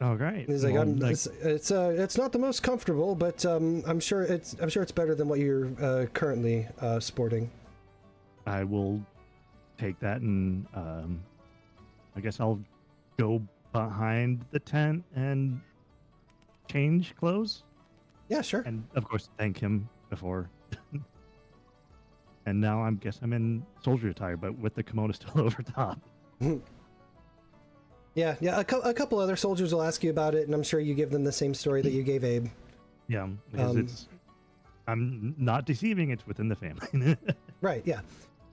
All right. He's like, Well, it's not the most comfortable, but I'm sure it's better than what you're currently sporting. I will take that, and I guess I'll go behind the tent and change clothes. Yeah, sure. And of course, thank him before. And now I'm in soldier attire, but with the kimono still over top. Yeah. A couple other soldiers will ask you about it, and I'm sure you give them the same story that you gave Abe. Yeah, because I'm not deceiving. It's within the family. Right. Yeah.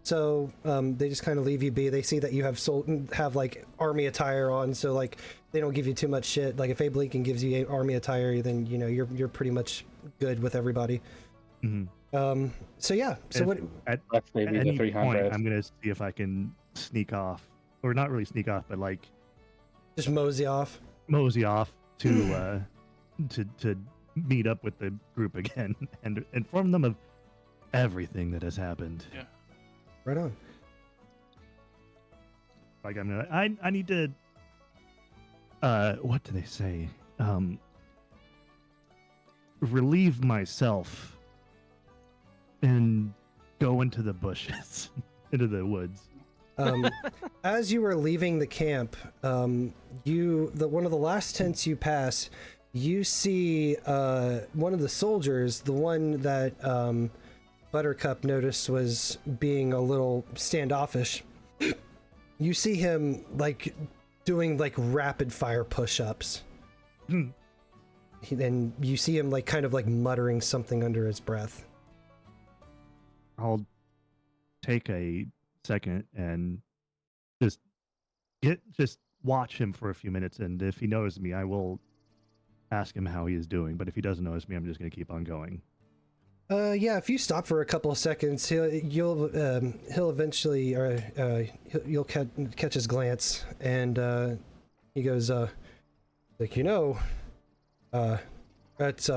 So they just kind of leave you be. They see that you have like army attire on, so like they don't give you too much shit. Like if Abe Lincoln gives you army attire, then you're pretty much good with everybody. Mm-hmm. So yeah. So at maybe any the 300. point, I'm gonna see if I can sneak off, or not really sneak off, but like just mosey off to to meet up with the group again and inform them of everything that has happened. Yeah. Right on. Like I need to. What do they say? Relieve myself and go into the bushes, into the woods. As you were leaving the camp, one of the last tents you pass, you see one of the soldiers, the one that Buttercup noticed was being a little standoffish. You see him like doing like rapid fire push-ups. And you see him like kind of like muttering something under his breath. I'll take a second and just watch him for a few minutes, and if he knows me, I will ask him how he is doing. But if he doesn't notice me, I'm just going to keep on going. Yeah, if you stop for a couple of seconds, he'll eventually, or you'll catch his glance, and he goes, like, that's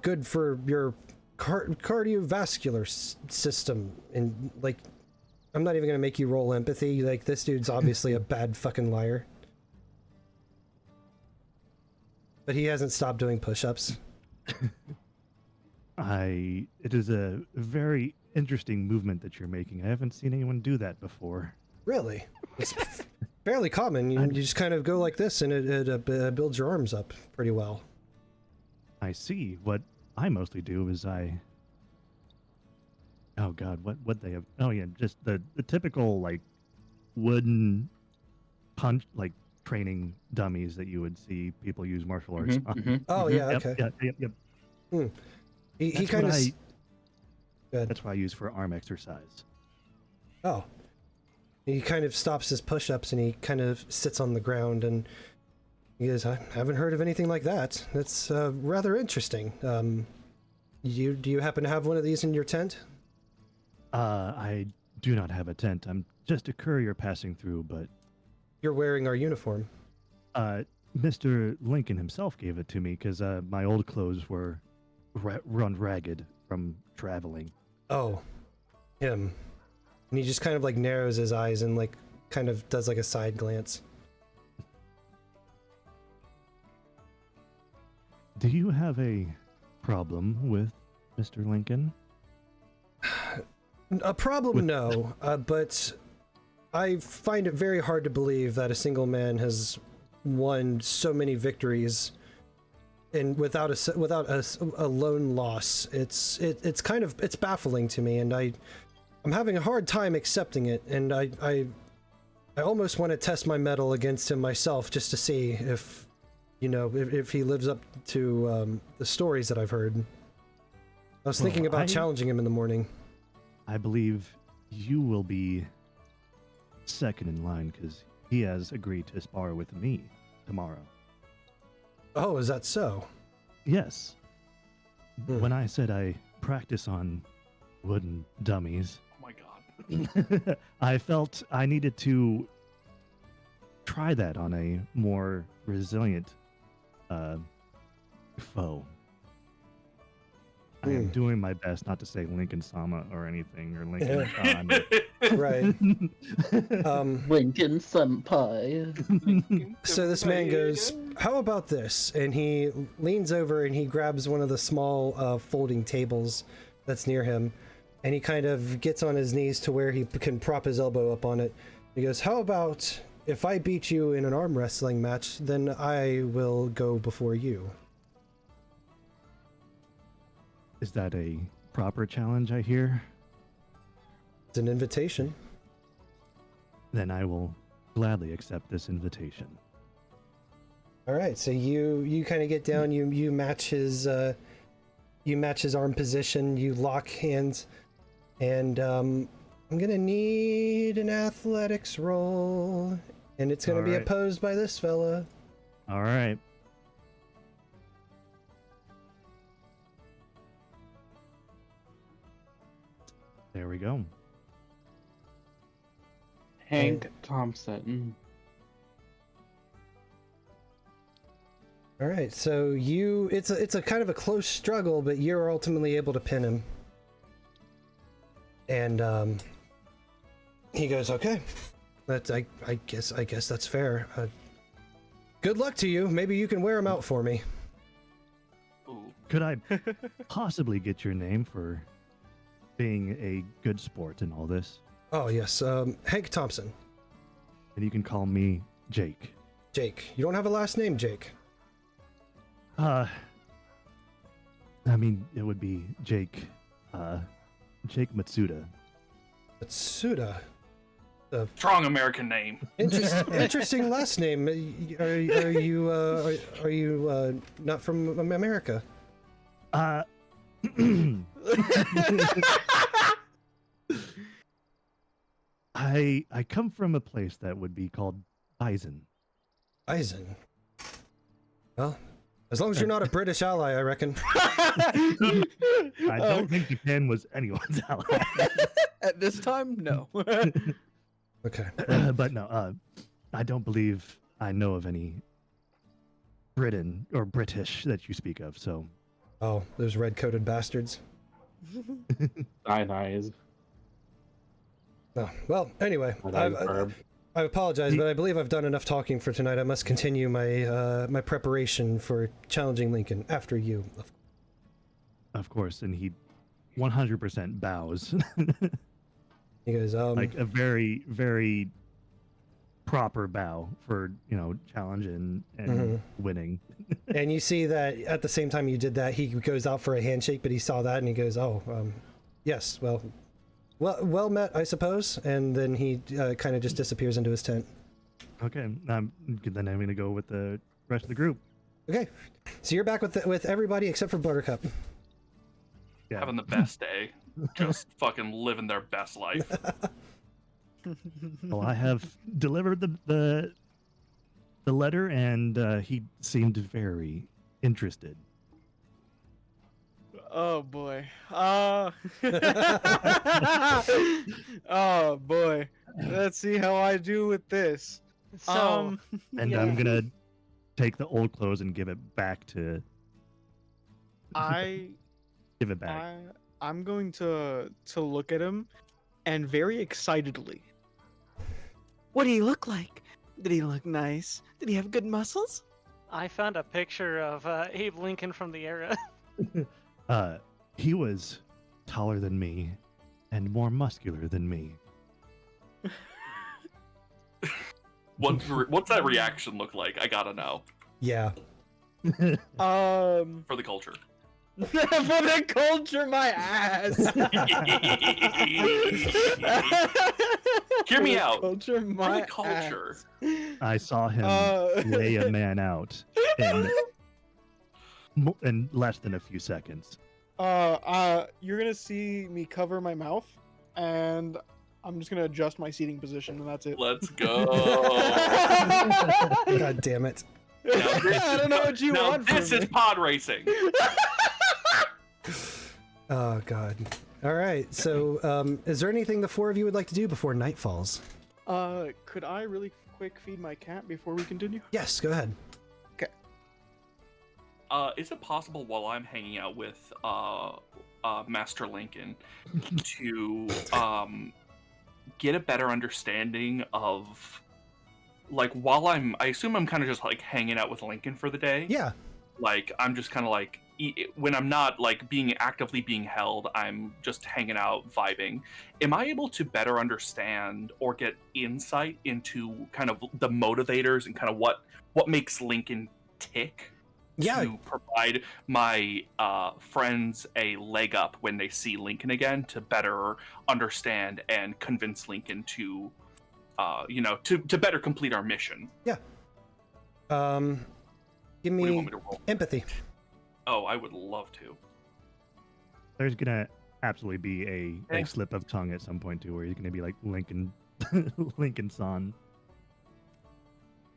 good for your cardiovascular system, and like, I'm not even gonna make you roll empathy. Like, this dude's obviously a bad fucking liar, but he hasn't stopped doing push-ups. It is a very interesting movement that you're making. I haven't seen anyone do that before. Really? It's fairly common. You just kind of go like this, and it builds your arms up pretty well. I see. What I mostly do is oh god, what they have? Oh yeah, just the typical like wooden punch, like training dummies that you would see people use martial arts on. Oh yeah, Yep, okay. Yep. He kind of. That's what I use for arm exercise. Oh. He kind of stops his push-ups and he kind of sits on the ground and he goes, I haven't heard of anything like that. That's rather interesting. Do you happen to have one of these in your tent? I do not have a tent. I'm just a courier passing through, but You're wearing our uniform. Mr. Lincoln himself gave it to me because my old clothes were run ragged from traveling. Oh, him. And he just kind of like narrows his eyes and like kind of does like a side glance. Do you have a problem with Mr. Lincoln? A problem, no. But I find it very hard to believe that a single man has won so many victories and without a lone loss. It's kind of baffling to me, and I'm having a hard time accepting it. And I almost want to test my mettle against him myself just to see if if he lives up to the stories that I've heard. I was thinking about challenging him in the morning. I believe you will be second in line because he has agreed to spar with me tomorrow. Oh, is that so? Yes. When I said I practice on wooden dummies, Oh my god. I felt I needed to try that on a more resilient foe. I am doing my best not to say Lincoln Sama or anything, or Lincoln Khan. Right. Lincoln Senpai. So this man goes, how about this? And he leans over and he grabs one of the small folding tables that's near him, and he kind of gets on his knees to where he can prop his elbow up on it. He goes, how about if I beat you in an arm wrestling match, then I will go before you. Is that a proper challenge, I hear? It's an invitation. Then I will gladly accept this invitation. All right, so you kind of get down, you match his arm position, you lock hands, and I'm gonna need an athletics roll, and it's gonna be opposed by this fella. All right. There we go. Hank Thompson. All right, so it's a kind of a close struggle, but you're ultimately able to pin him. And he goes, "Okay, that's I guess that's fair. Good luck to you. Maybe you can wear him out for me." Ooh. Could I possibly get your name for being a good sport in all this? Oh yes, Hank Thompson. And you can call me Jake. Jake. You don't have a last name, Jake. I mean, it would be Jake Matsuda. Matsuda. Strong American name. Interesting last name. Are you not from America? I come from a place that would be called Bison. Bison. Well, as long as you're not a British ally, I reckon. I don't think Japan was anyone's ally. At this time, no. Okay. But no, I don't believe I know of any Britain or British that you speak of, so. Oh, those red-coated bastards. Eyes. Oh, well, anyway, I apologize, but I believe I've done enough talking for tonight. I must continue my my preparation for challenging Lincoln after you. Of course, and he 100% bows. He goes, like a very, very proper bow for, challenge and winning. And you see that at the same time you did that, he goes out for a handshake, but he saw that and he goes, yes, well met, I suppose. And then he kind of just disappears into his tent. Okay, then I'm going to go with the rest of the group. Okay, so you're back with everybody except for Buttercup. Yeah. Having the best day. Just fucking living their best life. Well, I have delivered the letter, and he seemed very interested. Oh boy. Oh boy. Let's see how I do with this. So, And yeah. I'm gonna take the old clothes and give it back to I give it back. I'm going to look at him and very excitedly. What do he look like? Did he look nice? Did he have good muscles? I found a picture of Abe Lincoln from the era. He was taller than me and more muscular than me. What's that reaction look like? I gotta know. Yeah. For the culture. For the culture, my ass. Hear me out. Culture, For my the culture. I saw him lay a man out in less than a few seconds. You're gonna see me cover my mouth, and I'm just gonna adjust my seating position, and that's it. Let's go. God damn it. I don't know what you now want this from is me. pod racing. Oh, God. All right. So, is there anything the four of you would like to do before night falls? Could I really quick feed my cat before we continue? Yes, go ahead. Is it possible while I'm hanging out with Master Lincoln to get a better understanding of, like, while I assume I'm kind of just like hanging out with Lincoln for the day. Yeah. Like, I'm just kind of like, when I'm not like actively being held, I'm just hanging out, vibing. Am I able to better understand or get insight into kind of the motivators and kind of what makes Lincoln tick? Yeah. To provide my friends a leg up when they see Lincoln again, to better understand and convince Lincoln to, to better complete our mission. Yeah. Give What do you me want me to roll? empathy. Oh, I would love to. There's gonna absolutely be a Okay. slip of tongue at some point too, where he's gonna be like Lincoln, Lincoln-san.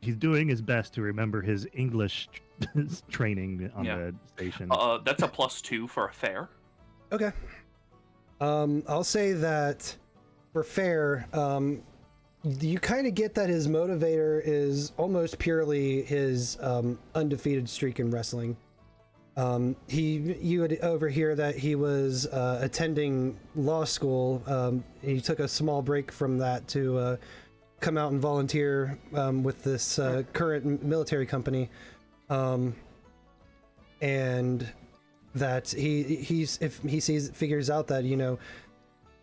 He's doing his best to remember his English training on the station. That's a +2 for a fair. Okay. I'll say that for fair, you kind of get that his motivator is almost purely his undefeated streak in wrestling. You would overhear that he was attending law school. He took a small break from that to come out and volunteer with this current military company, and that figures out that, you know,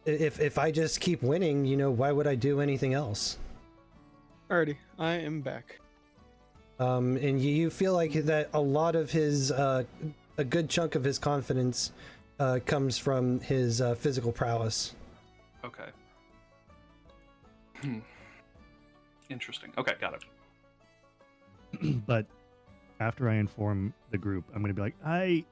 if I just keep winning, you know, why would I do anything else? Alrighty, I am back. And you feel like that a lot of his a good chunk of his confidence comes from his physical prowess. Okay. Interesting. Okay, got it. But after I inform the group, I'm going to be like, I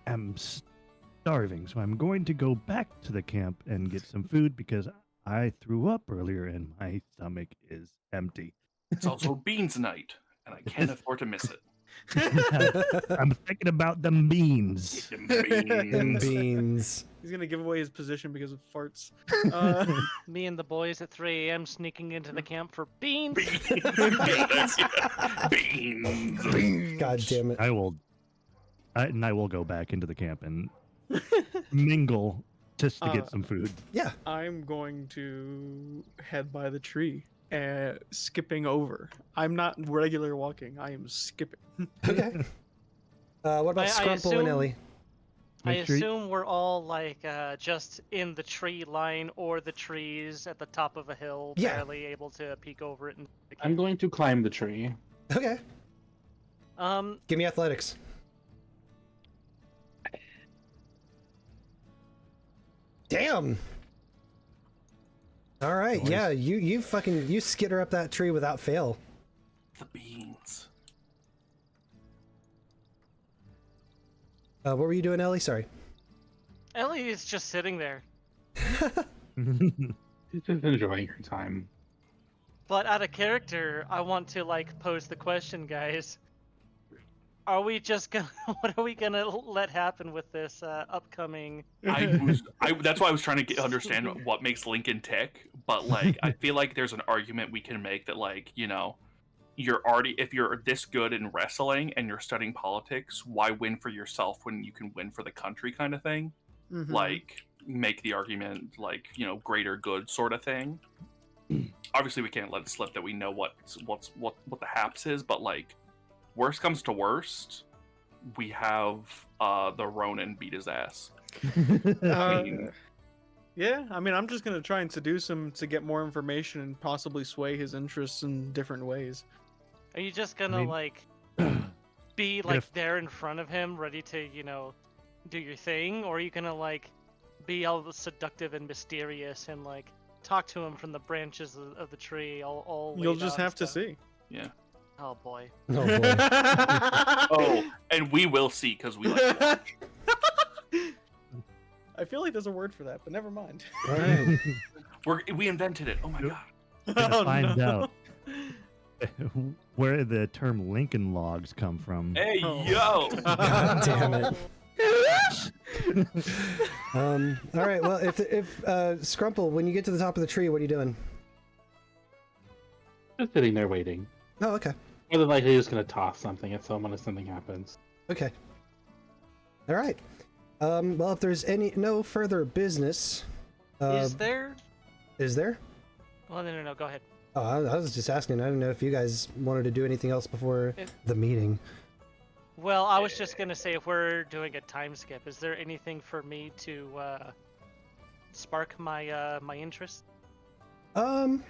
am starving, so I'm going to go back to the camp and get some food because I threw up earlier and my stomach is empty. It's also beans night, and I can't afford to miss it. I'm thinking about them beans. And beans. He's gonna give away his position because of farts. Me and the boys at 3 a.m. sneaking into the camp for beans. Beans. God damn it. I will go back into the camp and mingle just to get some food. Yeah. I'm going to head by the tree, skipping over. I'm not regular walking. I am skipping. Okay. What about I Scrumple and assume- Ellie? I Make sure you- assume we're all like just in the tree line or the trees at the top of a hill, Yeah. barely able to peek over it. And I'm going to climb the tree. Okay. Give me athletics. Damn. All right. Nice. Yeah, you skitter up that tree without fail. The beans. What were you doing, Ellie? Sorry. Ellie is just sitting there. She's just enjoying her time. But out of character, I want to like pose the question, guys. Are we just gonna? What are we gonna let happen with this upcoming? That's why I was trying to understand what makes Lincoln tick. But like, I feel like there's an argument we can make that like, if you're this good in wrestling and you're studying politics, why win for yourself when you can win for the country, kind of thing. Like, make the argument like, greater good sort of thing. Obviously, we can't let it slip that we know what the haps is, but like, worst comes to worst, we have the Ronin beat his ass. Yeah, I mean, I'm just gonna try and seduce him to get more information and possibly sway his interests in different ways. Are you just gonna like be like there in front of him, ready to do your thing, or are you gonna like be all seductive and mysterious and like talk to him from the branches of the tree? All You'll just have to see. Yeah. Oh boy. Oh boy. Oh, and we will see because we like to watch. I feel like there's a word for that, but never mind. All right. We invented it. Oh my god. We're gonna find out where the term Lincoln Logs come from. Hey yo. God damn it. All right. Well, if Scrumple, when you get to the top of the tree, what are you doing? Just sitting there waiting. Oh, okay. More than likely, just gonna toss something at someone if something happens. Okay. All right. Well, if there's no further business, Is there? Is there? Well, no. Go ahead. Oh, I was just asking. I didn't know if you guys wanted to do anything else before the meeting. Well, I was just gonna say, if we're doing a time skip, is there anything for me to spark my my interest? Give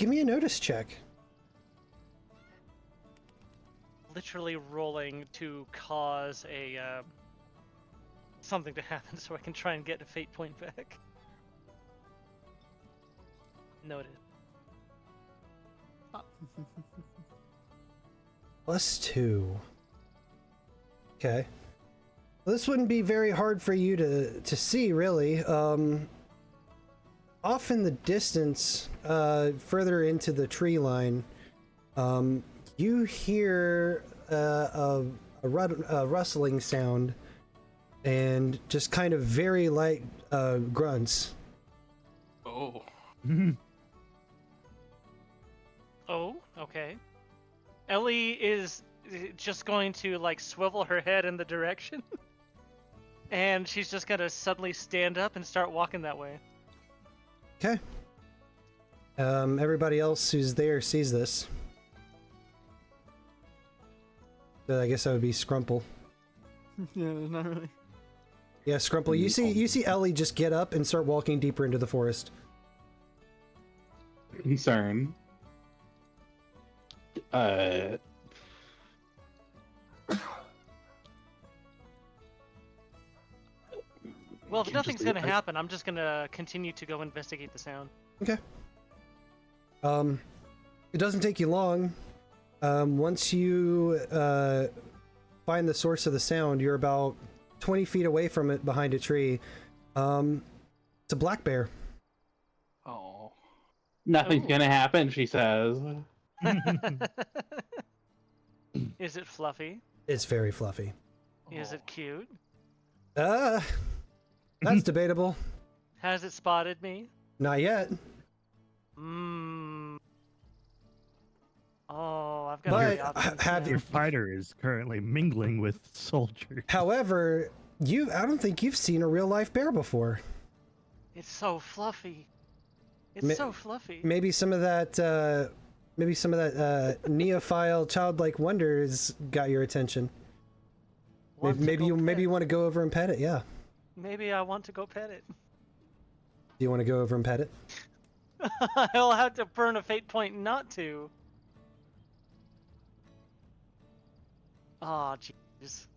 me a notice check. Literally rolling to cause a something to happen, so I can try and get a fate point back. Noted. +2. Okay. Well, this wouldn't be very hard for you to see, really. Off in the distance, further into the tree line, you hear a rustling sound and just kind of very light grunts. Oh. Oh, okay. Ellie is just going to like swivel her head in the direction, and she's just gonna suddenly stand up and start walking that way. Okay. Everybody else who's there sees this. So I guess that would be Scrumple. Yeah, not really. Yeah, Scrumple, you see Ellie just get up and start walking deeper into the forest. Concern. Well, if nothing's gonna happen, I'm just gonna continue to go investigate the sound. Okay. It doesn't take you long. Once you find the source of the sound, you're about 20 feet away from it behind a tree. It's a black bear. Oh. Nothing's gonna happen, she says. Is it fluffy? It's very fluffy. Is it cute? That's debatable. Has it spotted me? Not yet. Oh, I've got But the options have now. Your fighter is currently mingling with soldiers. However, I don't think you've seen a real life bear before. It's so fluffy. It's so fluffy. Maybe some of that neophile childlike wonder has got your attention. Maybe you want to go over and pet it. Yeah. Maybe I want to go pet it. Do you want to go over and pet it? I'll have to burn a fate point not to. Oh, jeez.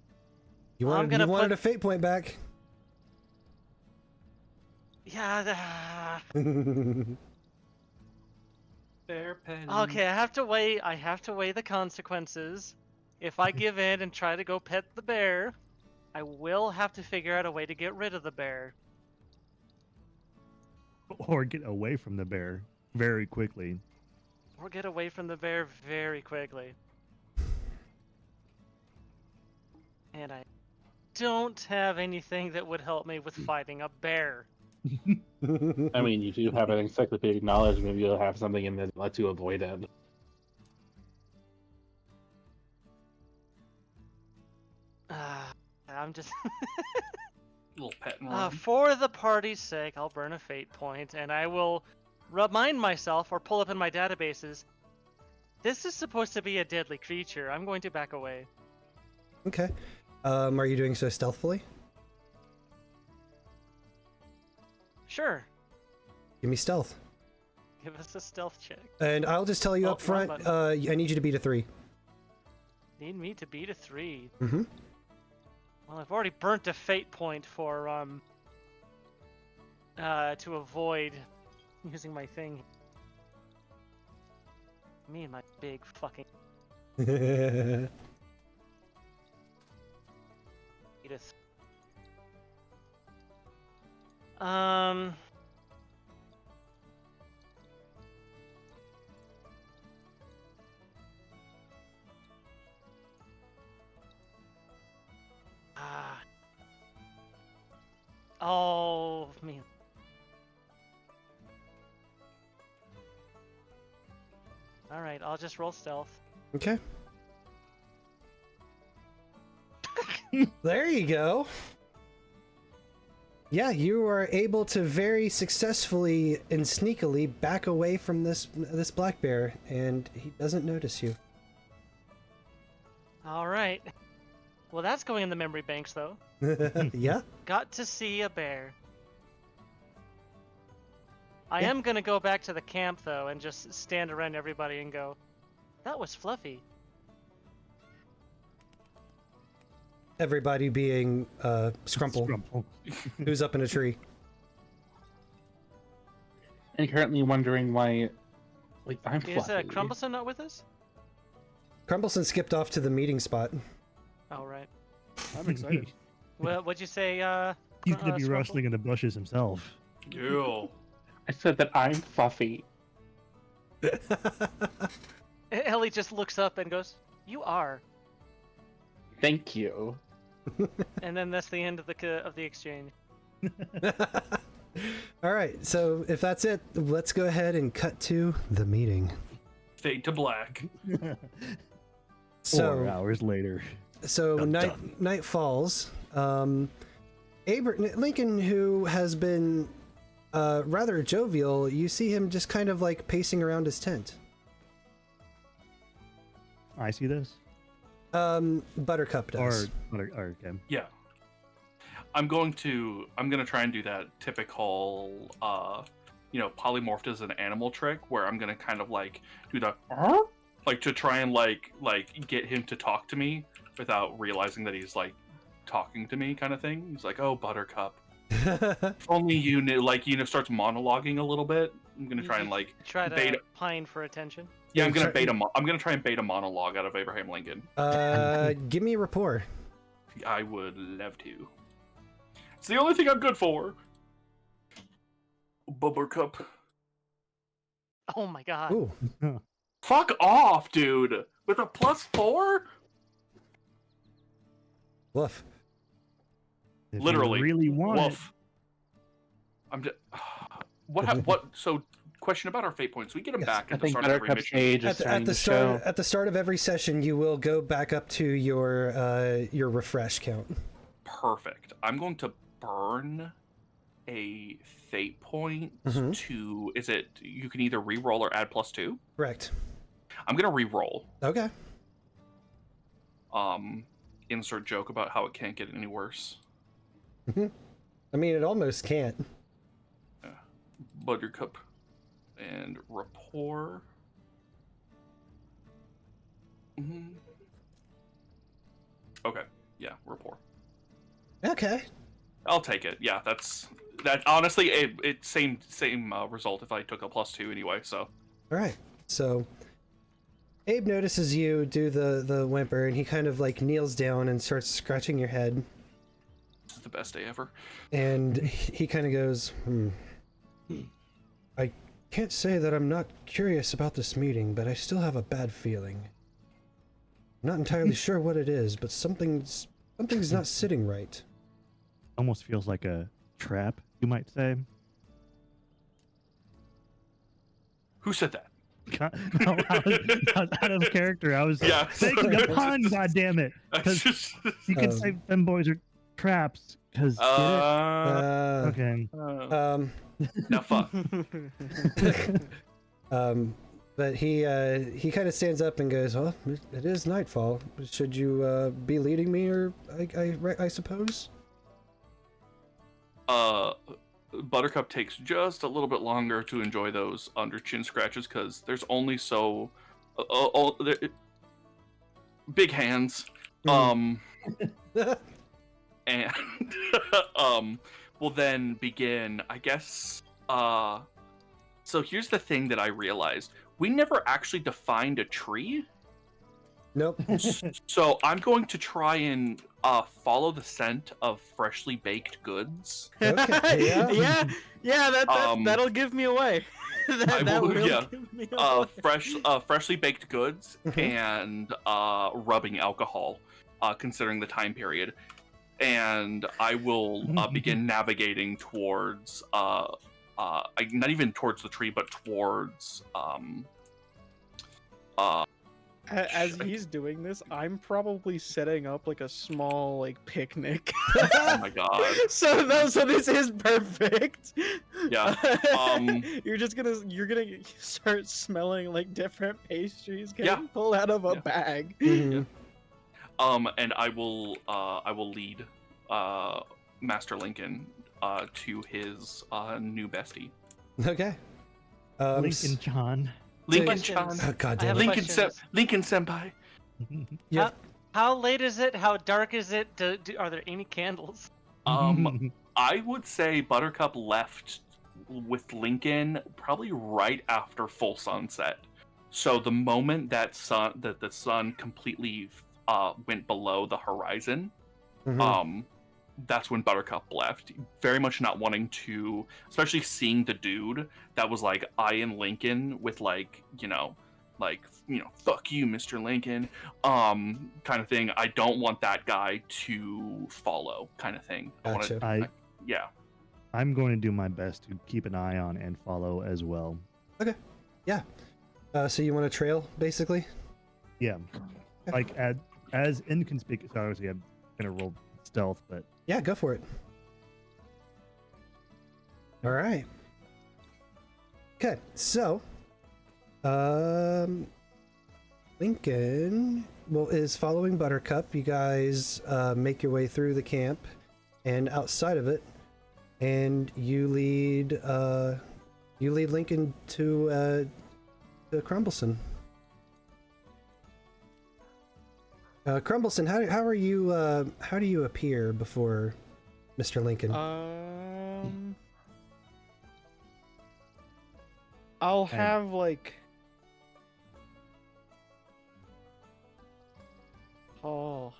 You wanted a fate point back. Yeah. Bear petting. Okay, I have to weigh the consequences. If I give in and try to go pet the bear, I will have to figure out a way to get rid of the bear. Or get away from the bear very quickly. Or get away from the bear very quickly. And I don't have anything that would help me with fighting a bear. I mean, you do have an encyclopedic knowledge. Maybe you'll have something in there that lets you avoid it. I'm just... Little pet and run. For the party's sake, I'll burn a fate point, and I will remind myself or pull up in my databases. This is supposed to be a deadly creature. I'm going to back away. Okay. Are you doing so stealthily? Sure. Give me stealth. Give us a stealth check. And I'll just tell you Oh, up front, wrong I need you to beat a 3. Need me to beat a 3. Mm-hmm. Well, I've already burnt a fate point for, to avoid using my thing. Me and my big fucking... Edith. Oh, man. Alright, I'll just roll stealth. Okay. There you go. Yeah, you are able to very successfully and sneakily back away from this black bear, and he doesn't notice you. Alright. Well, that's going in the memory banks, though. Yeah? Got to see a bear. I am gonna go back to the camp, though, and just stand around everybody and go, that was fluffy. Everybody being Scrumple, Scrumple. who's up in a tree. And currently wondering why, like, I'm Is fluffy. Crumbleson not with us? Crumbleson skipped off to the meeting spot. Oh, right. I'm excited. Well, what'd you say, He's gonna be Scrumple? rustling in the bushes himself. Ew. I said that I'm fluffy. Ellie just looks up and goes, "You are," Thank you. and then that's the end of the exchange. All right, so if that's it, let's go ahead and cut to the meeting. Fade to black. 4 hours later. So Dun, dun. night falls. Lincoln, who has been rather jovial, you see him just kind of like pacing around his tent. I see this. Buttercup does. Or okay. Yeah. I'm gonna try and do that typical polymorphed as an animal trick where I'm gonna kind of like do the like to try and like get him to talk to me without realizing that he's like talking to me kind of thing. He's like, "Oh, Buttercup. If only you knew," starts monologuing a little bit. I'm gonna try and like try to bait- pine for attention. Yeah, I'm gonna try and bait a monologue out of Abraham Lincoln. Give me a rapport. I would love to. It's the only thing I'm good for. Buttercup. Oh my god. Ooh. Fuck off, dude. With a +4? Woof. If Literally. you really want it. Woof. I'm just. What? So, question about our fate points. We get them Yes, back I at the think start of every Buttercup's mission. age is starting to show. At the start of every session, you will go back up to your refresh count. Perfect. I'm going to burn a fate point Mhm. to. Is it? You can either re-roll or add +2. Correct. I'm gonna re-roll. Okay. Insert joke about how it can't get any worse. I mean, it almost can't. Buttercup and rapport. Okay, yeah, rapport. Okay. I'll take it. Yeah, that. Honestly, it same result if I took a +2 anyway. So. All right. So Abe notices you do the whimper, and he kind of like kneels down and starts scratching your head. This is the best day ever. And he kind of goes, I can't say that I'm not curious about this meeting, but I still have a bad feeling. I'm not entirely sure what it is, but something's not sitting right. Almost feels like a trap, you might say. Who said that? No, I was out of character. I was Yeah, making sorry. a pun, goddammit. Because you could say femboys are traps. Because okay. Now fuck. But he kind of stands up and goes, "Well, it is nightfall. Should you be leading me, or I suppose?" Buttercup takes just a little bit longer to enjoy those under chin scratches because there's only so big hands. And we'll then begin, I guess. So here's the thing that I realized: we never actually defined a tree. Nope. So I'm going to try and follow the scent of freshly baked goods. Okay. Yeah. That'll give me away. That will give me away. Freshly baked goods and rubbing alcohol, considering the time period, and I will begin navigating towards not even towards the tree, but towards As he's doing this, I'm probably setting up like a small like picnic. Oh my god. So this is perfect. Yeah. You're gonna start smelling like different pastries getting pulled out of a bag. Mhm. And I will lead Master Lincoln to his new bestie. Okay. Lincoln John. Lincoln Questions. Chan. Oh, God I have damn it. questions. Lincoln Senpai. Yeah. How late is it? How dark is it? Are there any candles? I would say Buttercup left with Lincoln probably right after full sunset. So the moment that the sun completely went below the horizon, that's when Buttercup left. Very much not wanting to, especially seeing the dude that was like eyeing Lincoln with like, fuck you, Mr. Lincoln, kind of thing. I don't want that guy to follow, kind of thing. Gotcha. I'm going to do my best to keep an eye on and follow as well. Okay. Yeah. So you want to trail, basically? Yeah. Like as inconspicuous. Obviously, I'm gonna roll stealth, but Yeah, go for it. All right. Okay, so Lincoln is following Buttercup. You guys make your way through the camp and outside of it, and you lead Lincoln to Crumbleson. Crumbleson, how are you? How do you appear before Mr. Lincoln? I'll have like. Oh.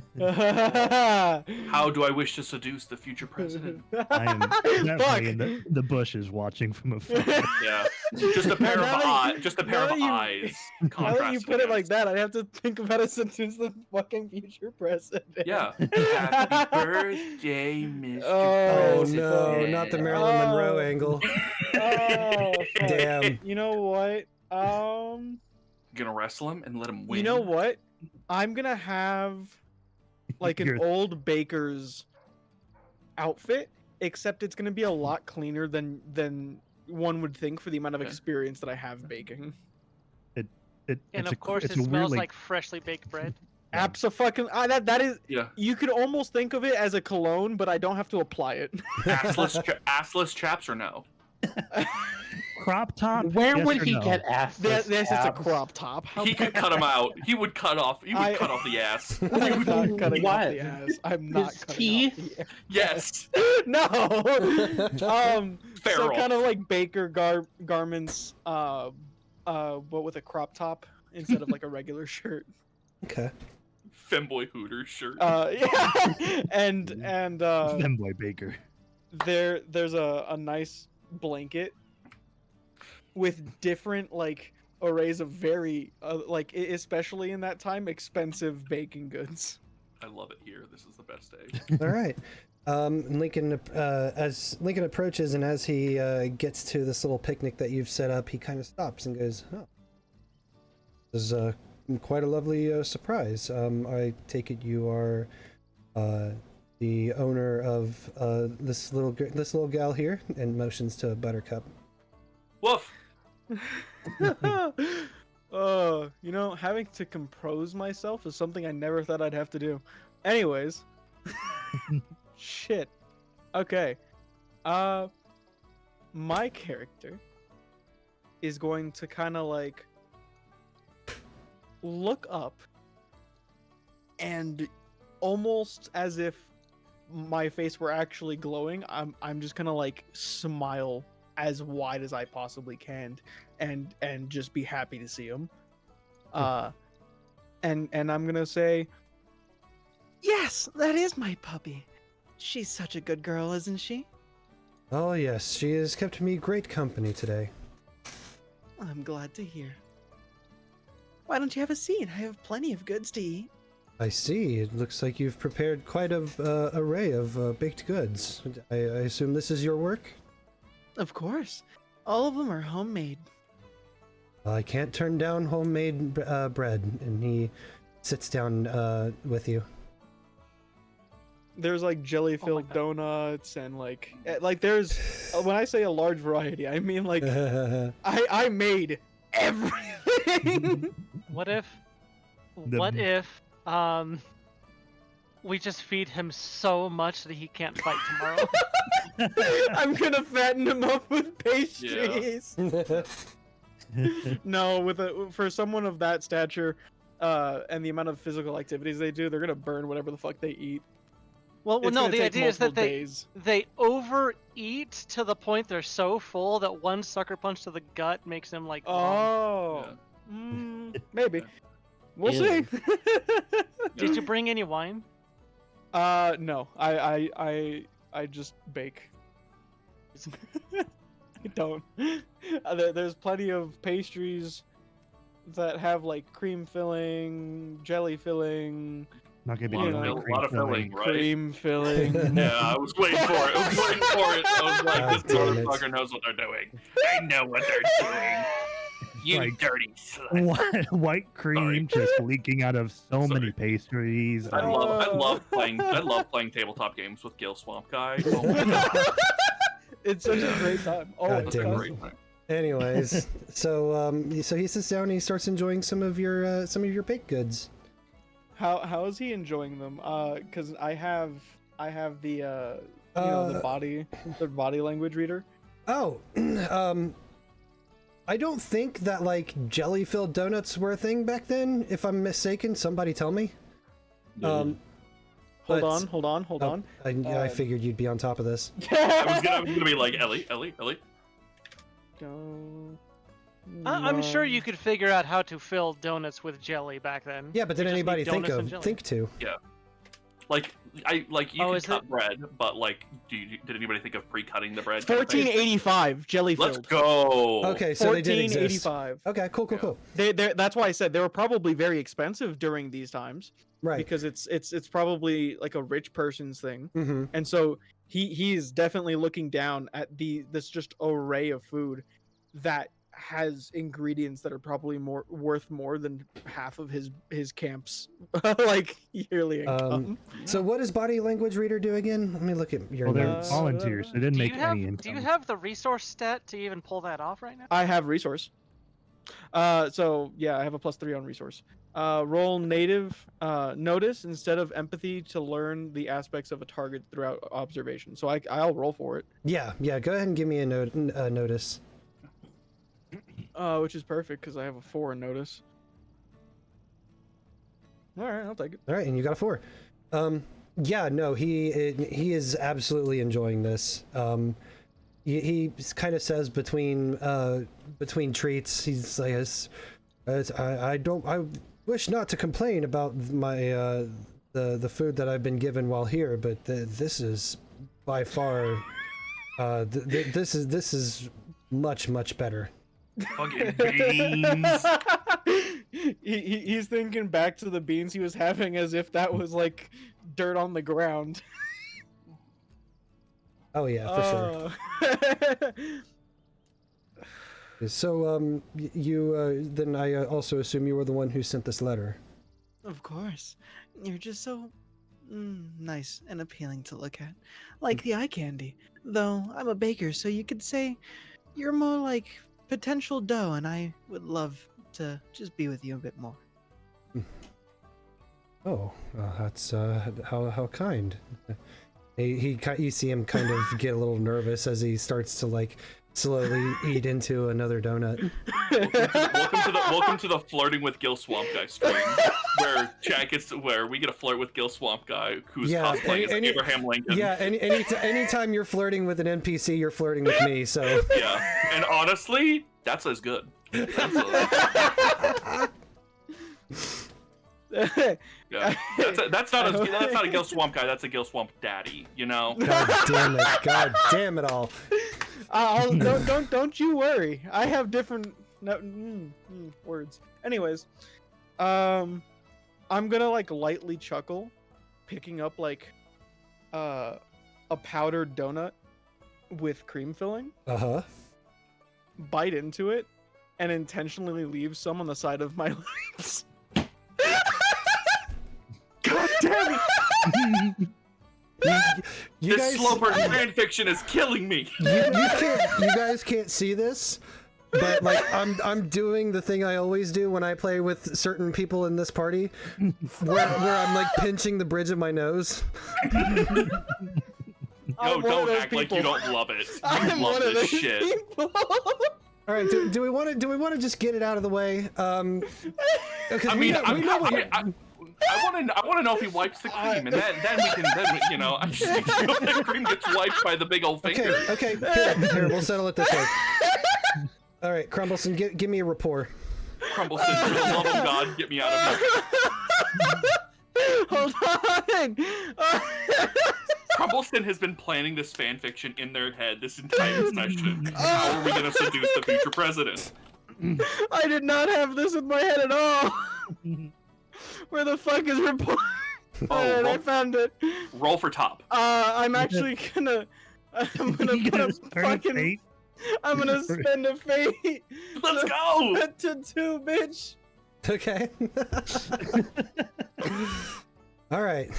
How do I wish to seduce the future president? I am definitely in the bushes watching from afar. Yeah, just a pair of eyes. Just a pair of eyes. Now that you put it like that, I have to think about it since it's the fucking future president. Yeah. Happy birthday, Mr. Oh President. no, not the Marilyn Monroe angle. Oh, fuck. Damn. You know what? Gonna wrestle him and let him win. You know what? I'm gonna have like an You're- old baker's outfit, except it's gonna be a lot cleaner than one would think for the amount of experience that I have baking. And it's of course, it's it a smells weirdly- like freshly baked bread. That is. Yeah. You could almost think of it as a cologne, but I don't have to apply it. Assless chaps or no? crop top. Where yes would or he no? get asked? This is a crop top. He could cut him out. He would cut off. He would cut off the ass. I'm not cutting off What? the ass. I'm not His cutting teeth? off the ass. Yes. No. So Feral. kind of like baker garments, but with a crop top instead of like a regular shirt. Okay. Femboy Hooters shirt. Yeah. And Femboy Baker. there's a nice blanket with different like arrays of very like especially in that time expensive baking goods. I love it here. This is the best day. All right. Lincoln, as Lincoln approaches and as he gets to this little picnic that you've set up, he kind of stops and goes, "Oh, this is quite a lovely surprise. I take it you are the owner of this little gal here," and motions to Buttercup. Woof. You know, having to compose myself is something I never thought I'd have to do. Anyways. Shit. Okay. My character is going to kind of like look up and almost as if my face were actually glowing, I'm just gonna like smile as wide as I possibly can and just be happy to see him. And I'm gonna say, Yes, that is my puppy. She's such a good girl, isn't she? Oh yes, she has kept me great company today. I'm glad to hear. Why don't you have a seat? I have plenty of goods to eat. I see. It looks like you've prepared quite an array of baked goods. I assume this is your work? Of course. All of them are homemade. I can't turn down homemade bread, and he sits down with you. there's like jelly-filled donuts and like there's when I say a large variety, I mean like I made everything. What if we just feed him so much that he can't fight tomorrow? I'm gonna fatten him up with pastries. No, for someone of that stature, and the amount of physical activities they do, they're gonna burn whatever the fuck they eat. Well, It's no, gonna the take idea is that multiple days. they overeat to the point they're so full that one sucker punch to the gut makes them like. Oh, maybe. We'll see. Did you bring any wine? No. I just bake. I don't. There's plenty of pastries that have like cream filling, jelly filling. Not gonna be A doing lot of filling, right? Cream filling. Yeah, I was waiting for it. I was waiting for it. I was like, this damn it. motherfucker knows what they're doing. They know what they're doing. You Like, dirty slut. White cream just leaking out of so many pastries. I love playing tabletop games with Gil Swamp Guy. Oh my god. It's such a great time. Oh, God it's damn it. awesome. Anyways, so he sits down and he starts enjoying some of your baked goods. How is he enjoying them? Because I have the the body language reader. Oh, I don't think that like jelly-filled donuts were a thing back then. If I'm mistaken, somebody tell me. Hold on. I figured you'd be on top of this. I was gonna be like, Ellie. I'm sure you could figure out how to fill donuts with jelly back then. Yeah, but did You just anybody need donuts and jelly. think to? Yeah. Like you Oh, can is cut it- bread, but like, did anybody think of pre-cutting the bread? kind of thing? 1485 jelly Let's filled. go. Okay, so they did exist. 1485. Okay, cool. That's why I said they were probably very expensive during these times. Right. Because it's probably like a rich person's thing. Mm-hmm. And so he is definitely looking down at this just array of food that has ingredients that are probably worth more than half of his camp's like yearly income. So what does body language reader do again? Let me look at your Well, they're notes. volunteers, so they didn't Do make you have any income. do you have the resource stat to even pull that off right now? I have resource. So yeah, I have a +3 on resource. Roll native notice instead of empathy to learn the aspects of a target throughout observation. So I'll roll for it. Yeah. Go ahead and give me a notice. Which is perfect because I have a 4 in notice. All right, I'll take it. All right, and you got a 4. Yeah, no, he is absolutely enjoying this. He kind of says between treats, he's like, I wish not to complain about my the food that I've been given while here, but this is by far this is much better. Fucking beans. He's thinking back to the beans he was having as if that was like dirt on the ground. Oh yeah, for sure. So, you then I also assume you were the one who sent this letter. Of course. You're just so nice and appealing to look at. Like the eye candy. Though I'm a baker, so you could say you're more like potential dough, and I would love to just be with you a bit more. Oh, that's how kind. You see him kind of get a little nervous as he starts to like slowly eat into another donut. Welcome to the flirting with Gil Swamp Guy stream, where we get to flirt with Gil Swamp Guy, who's cosplaying as Abraham Lincoln. Yeah, anytime you're flirting with an NPC, you're flirting with me. So yeah, and honestly, that's as good. Yeah, that's not a Gil Swamp Guy. That's a Gil Swamp Daddy. You know. God damn it all. Don't you worry. I have different words. Anyways, I'm gonna like lightly chuckle, picking up like a powdered donut with cream filling. Bite into it, and intentionally leave some on the side of my lips. God damn it! This Sloper fan fiction is killing me. You guys can't see this, but like I'm doing the thing I always do when I play with certain people in this party, where I'm like pinching the bridge of my nose. No, don't act like you don't love it. You love this shit. All right, do we want to just get it out of the way? I want to know if he wipes the cream, and then we can I just make sure the cream gets wiped by the big old finger. Okay, here, we'll settle it this way. All right, Crumbleson, give me a rapport. Crumbleson, for the love of God, get me out of here. Hold on. Crumbleson has been planning this fanfiction in their head this entire session. How are we going to seduce the future president? I did not have this in my head at all. Where the fuck is report? I found it. Roll for top. I'm actually gonna. I'm gonna spend a fate. Let's go. To 2, bitch. Okay. All right.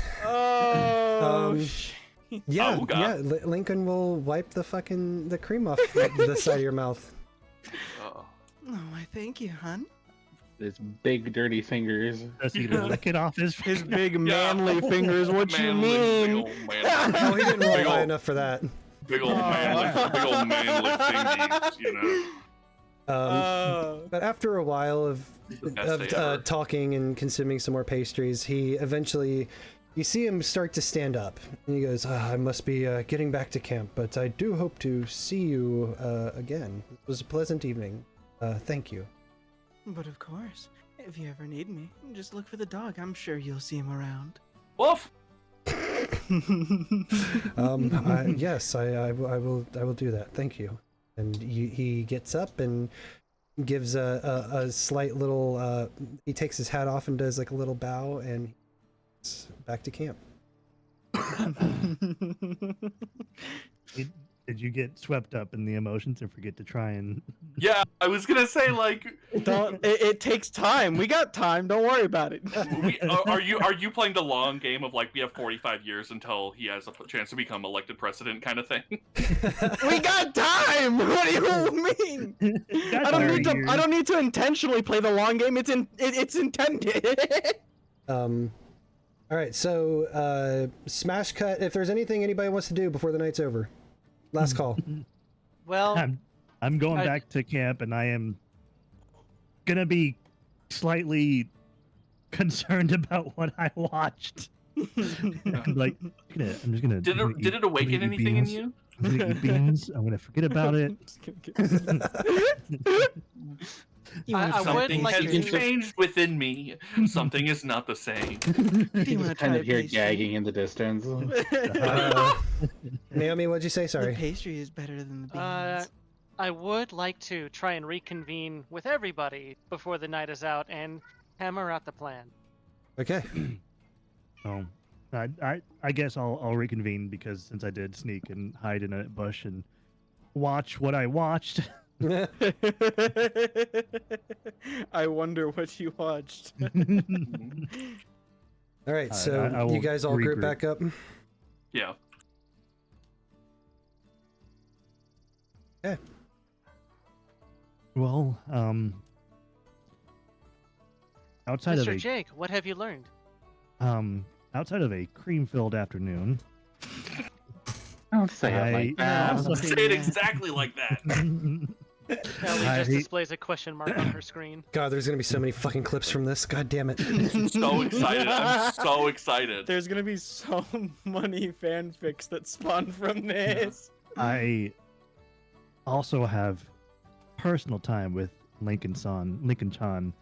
Yeah. Lincoln will wipe the cream off the side of your mouth. Oh, I thank you, hon. His big dirty fingers. Does he lick it off his big manly fingers? What you mean? Oh, he didn't roll high enough for that. Big old manly fingers, you know. But after a while of talking and consuming some more pastries, he eventually, you see him start to stand up, and he goes, "I must be getting back to camp, but I do hope to see you again. It was a pleasant evening. Thank you." But of course, if you ever need me, just look for the dog. I'm sure you'll see him around. Woof. Yes, I will do that. Thank you. And he gets up and gives a slight little. He takes his hat off and does like a little bow, and he's back to camp. Did you get swept up in the emotions and forget to try and? Yeah, I was gonna say like. It takes time. We got time. Don't worry about it. Are you playing the long game of like we have 45 years until he has a chance to become elected president kind of thing? We got time. What do you mean? I don't need to intentionally play the long game. It's intended. All right. So smash cut. If there's anything anybody wants to do before the night's over. Last call. Well, I'm going back to camp, and I am gonna be slightly concerned about what I watched. I'm just gonna. Did it awaken anything in you? I'm gonna eat beans. I'm gonna forget about it. Something has changed within me. Something is not the same. You can kind of hear gagging in the distance. Naomi, what'd you say? Sorry. The pastry is better than the beans. I would like to try and reconvene with everybody before the night is out and hammer out the plan. Okay. Oh, I guess I'll reconvene because since I did sneak and hide in a bush and watch what I watched. I wonder what you watched. All right, I so will you guys all group regroup. back up. Yeah. Okay. Well, outside Mr. of Jake, what have you learned? outside of a cream-filled afternoon, Don't say it I like that. also- Say it exactly like that. Ellie just I- displays a question mark on her screen. God, there's gonna be so many fucking clips from this. God damn it. So excited. I'm so excited. There's gonna be so many fanfics that spawn from this. I also have personal time with Lincoln Chan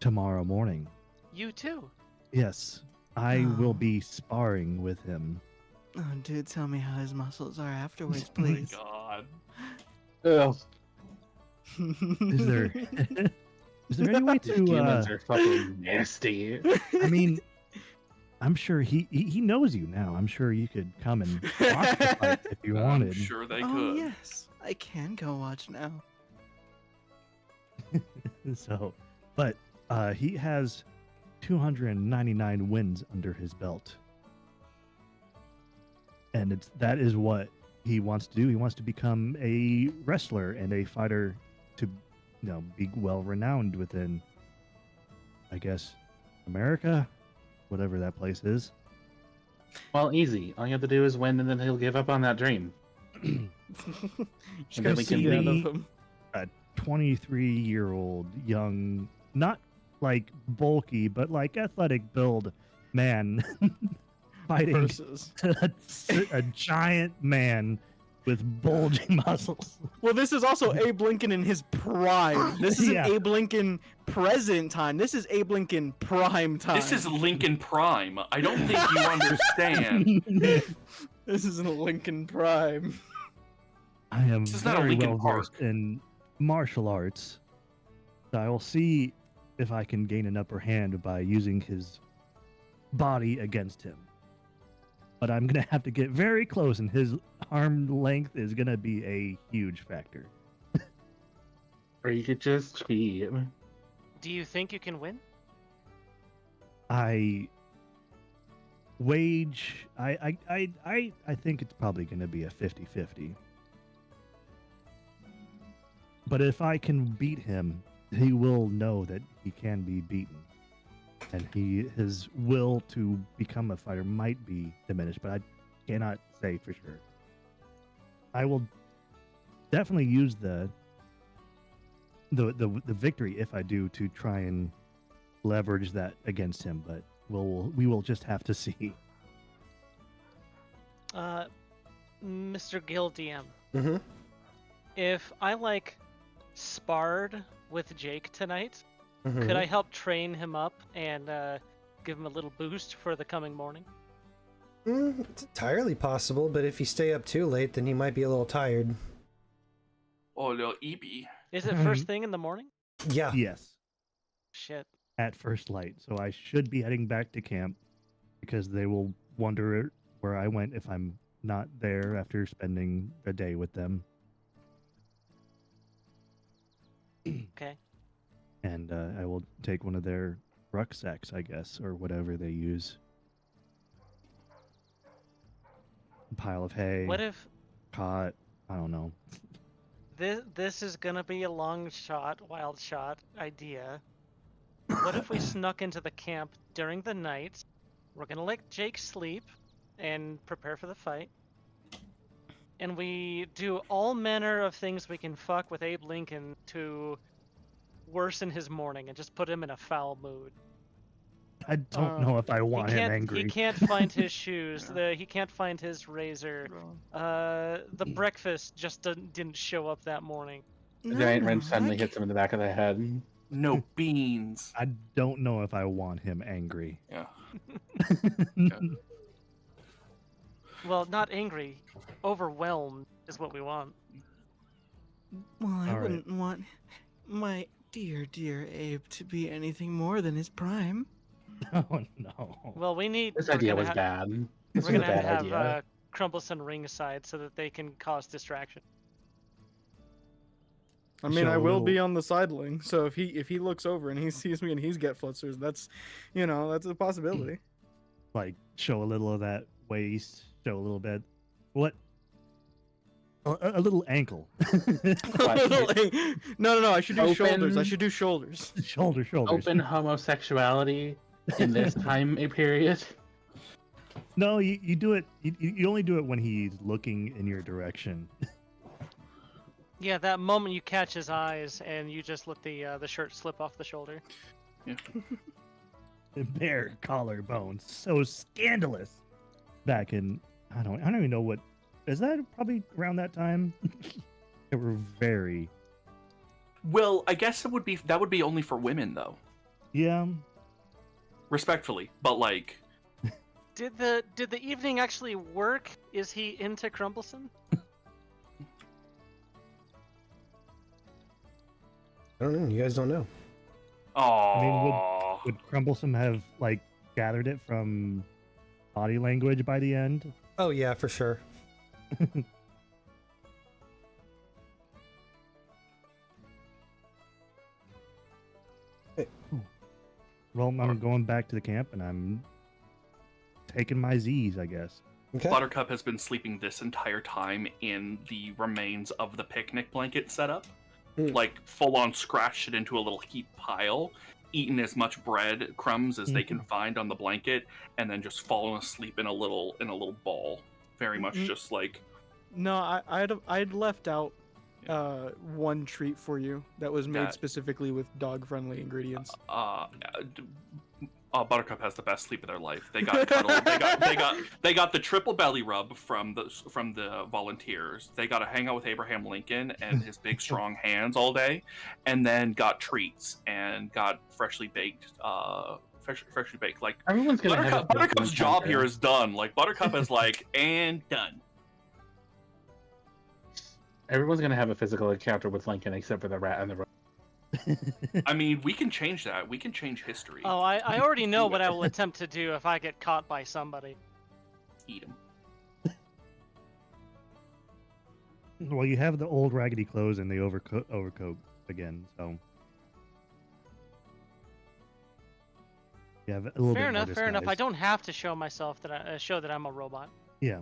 tomorrow morning. You too. Yes, I will Oh. be sparring with him. Oh, dude, tell me how his muscles are afterwards, Oh my please. God. Ugh, Is there is there any way these to? humans are fucking nasty. I mean, I'm sure he knows you now. I'm sure you could come and watch the fight if you I'm wanted. sure they Oh, could. yes. I can go watch now. So, but he has 299 wins under his belt, and that is what he wants to do. He wants to become a wrestler and a fighter to, be well renowned within, I guess, America, whatever that place is. Well, easy. All you have to do is win, and then he'll give up on that dream. Just And gotta then we see can out of be- him. A 23-year-old young, not like bulky, but like athletic build man fighting Versus. a giant man with bulging muscles. Well, this is also Abe Lincoln in his prime. This isn't Yeah. Abe Lincoln present time. This is Abe Lincoln prime time. This is Lincoln Prime. I don't think you understand. This isn't Lincoln prime. I am This is not a very Linkin well Park. versed in martial arts. So I will see if I can gain an upper hand by using his body against him. But I'm gonna have to get very close, and his arm length is gonna be a huge factor. Or you could just cheat. Do you think you can win? I think it's probably gonna be a 50-50. But if I can beat him, he will know that he can be beaten. And his will to become a fighter might be diminished, but I cannot say for sure. I will definitely use the victory if I do to try and leverage that against him, but we will just have to see. Mr. Gill DM, Mm-hmm. if I sparred with Jake tonight, Mm-hmm. could I help train him up and give him a little boost for the coming morning? It's entirely possible, but if you stay up too late, then you might be a little tired. Oh, little EB. Is it first thing in the morning? Yeah. Yes, Shit. at first light. So I should be heading back to camp because they will wonder where I went if I'm not there after spending a day with them. Okay. And I will take one of their rucksacks, I guess, or whatever they use. A pile of hay, What if cot, I don't know. this is gonna be a long shot, wild shot idea? What if we snuck into the camp during the night? We're gonna let Jake sleep and prepare for the fight. And we do all manner of things we can fuck with Abe Lincoln to worsen his morning and just put him in a foul mood. I don't know if I want him angry. He can't find his shoes. He can't find his razor. The breakfast just didn't show up that morning. The giant wrench suddenly I hits him in the back of the head. No beans. I don't know if I want him angry. Yeah. Well, not angry. Overwhelmed is what we want. Well, I All right. wouldn't want my dear, dear Abe to be anything more than his prime. Oh no. Well, we need. This we're idea gonna was ha- bad. We're This was a gonna have bad to have idea. Crumbleson ringside so that they can cause distraction. I mean, Show I a will be little- on the sideline, so if he looks over and he sees me and he's get flutters, that's, that's a possibility. Like show a little of that waist, show a little bit. What? A little ankle. No. I should do shoulders. I Open- should do shoulders. Shoulders. Open homosexuality in this time period. No, you do it. You only do it when he's looking in your direction. Yeah, that moment you catch his eyes and you just let the shirt slip off the shoulder. Bare collarbone, so scandalous. Back in I don't even know what is that, probably around that time. They were very Well, I guess that would be only for women though. yeah. Respectfully, but like, Did the evening actually work? Is he into Crumbleson? I don't know. You guys don't know. oh, Would Crumbleson have like gathered it from body language by the end? Oh yeah, for sure. Well, I'm going back to the camp and I'm taking my Z's, I guess. Okay. Buttercup has been sleeping this entire time in the remains of the picnic blanket setup. Like full on scratched it into a little heap pile, eaten as much bread crumbs as they can find on the blanket, and then just fallen asleep in a little ball. Very much just like No, I'd left out one treat for you that was made That- specifically with dog-friendly ingredients. Buttercup has the best sleep of their life. They got cuddle. they got the triple belly rub from the volunteers. They got to hang out with Abraham Lincoln and his big strong hands all day, and then got treats and got freshly baked. Freshly baked. Like Everyone's gonna have a Buttercup's physical job encounter. here is done. Like Buttercup is like and done. Everyone's gonna have a physical encounter with Lincoln except for the rat and the road. I mean, we can change that. We can change history. Oh, I already know what I will attempt to do if I get caught by somebody. Eat him. Well, you have the old raggedy clothes and the overcoat again, so you have a little Fair bit enough, more fair enough. I disguise. don't have to show myself that show that I'm a robot. Yeah.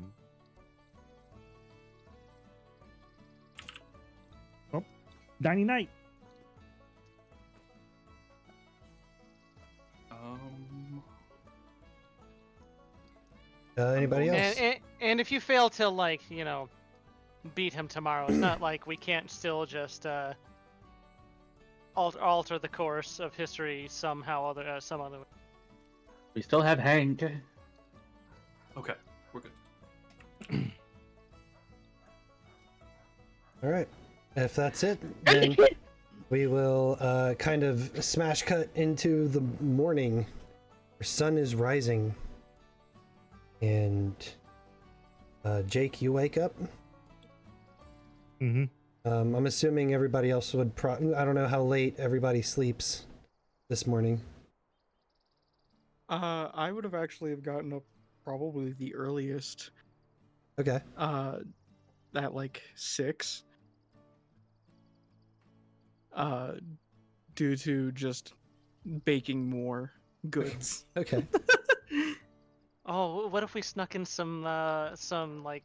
Well, Diny Night. Anybody else? And if you fail to beat him tomorrow, it's not like we can't still just alter the course of history somehow some other way. We still have Hank. Okay, we're good. All right. If that's it, then we will kind of smash cut into the morning. The sun is rising. And Jake, you wake up? Mm-hmm. I'm assuming everybody else would I don't know how late everybody sleeps this morning. I would have actually have gotten up probably the earliest. Okay. At like 6. Due to just baking more goods. Okay. Oh, what if we snuck in some like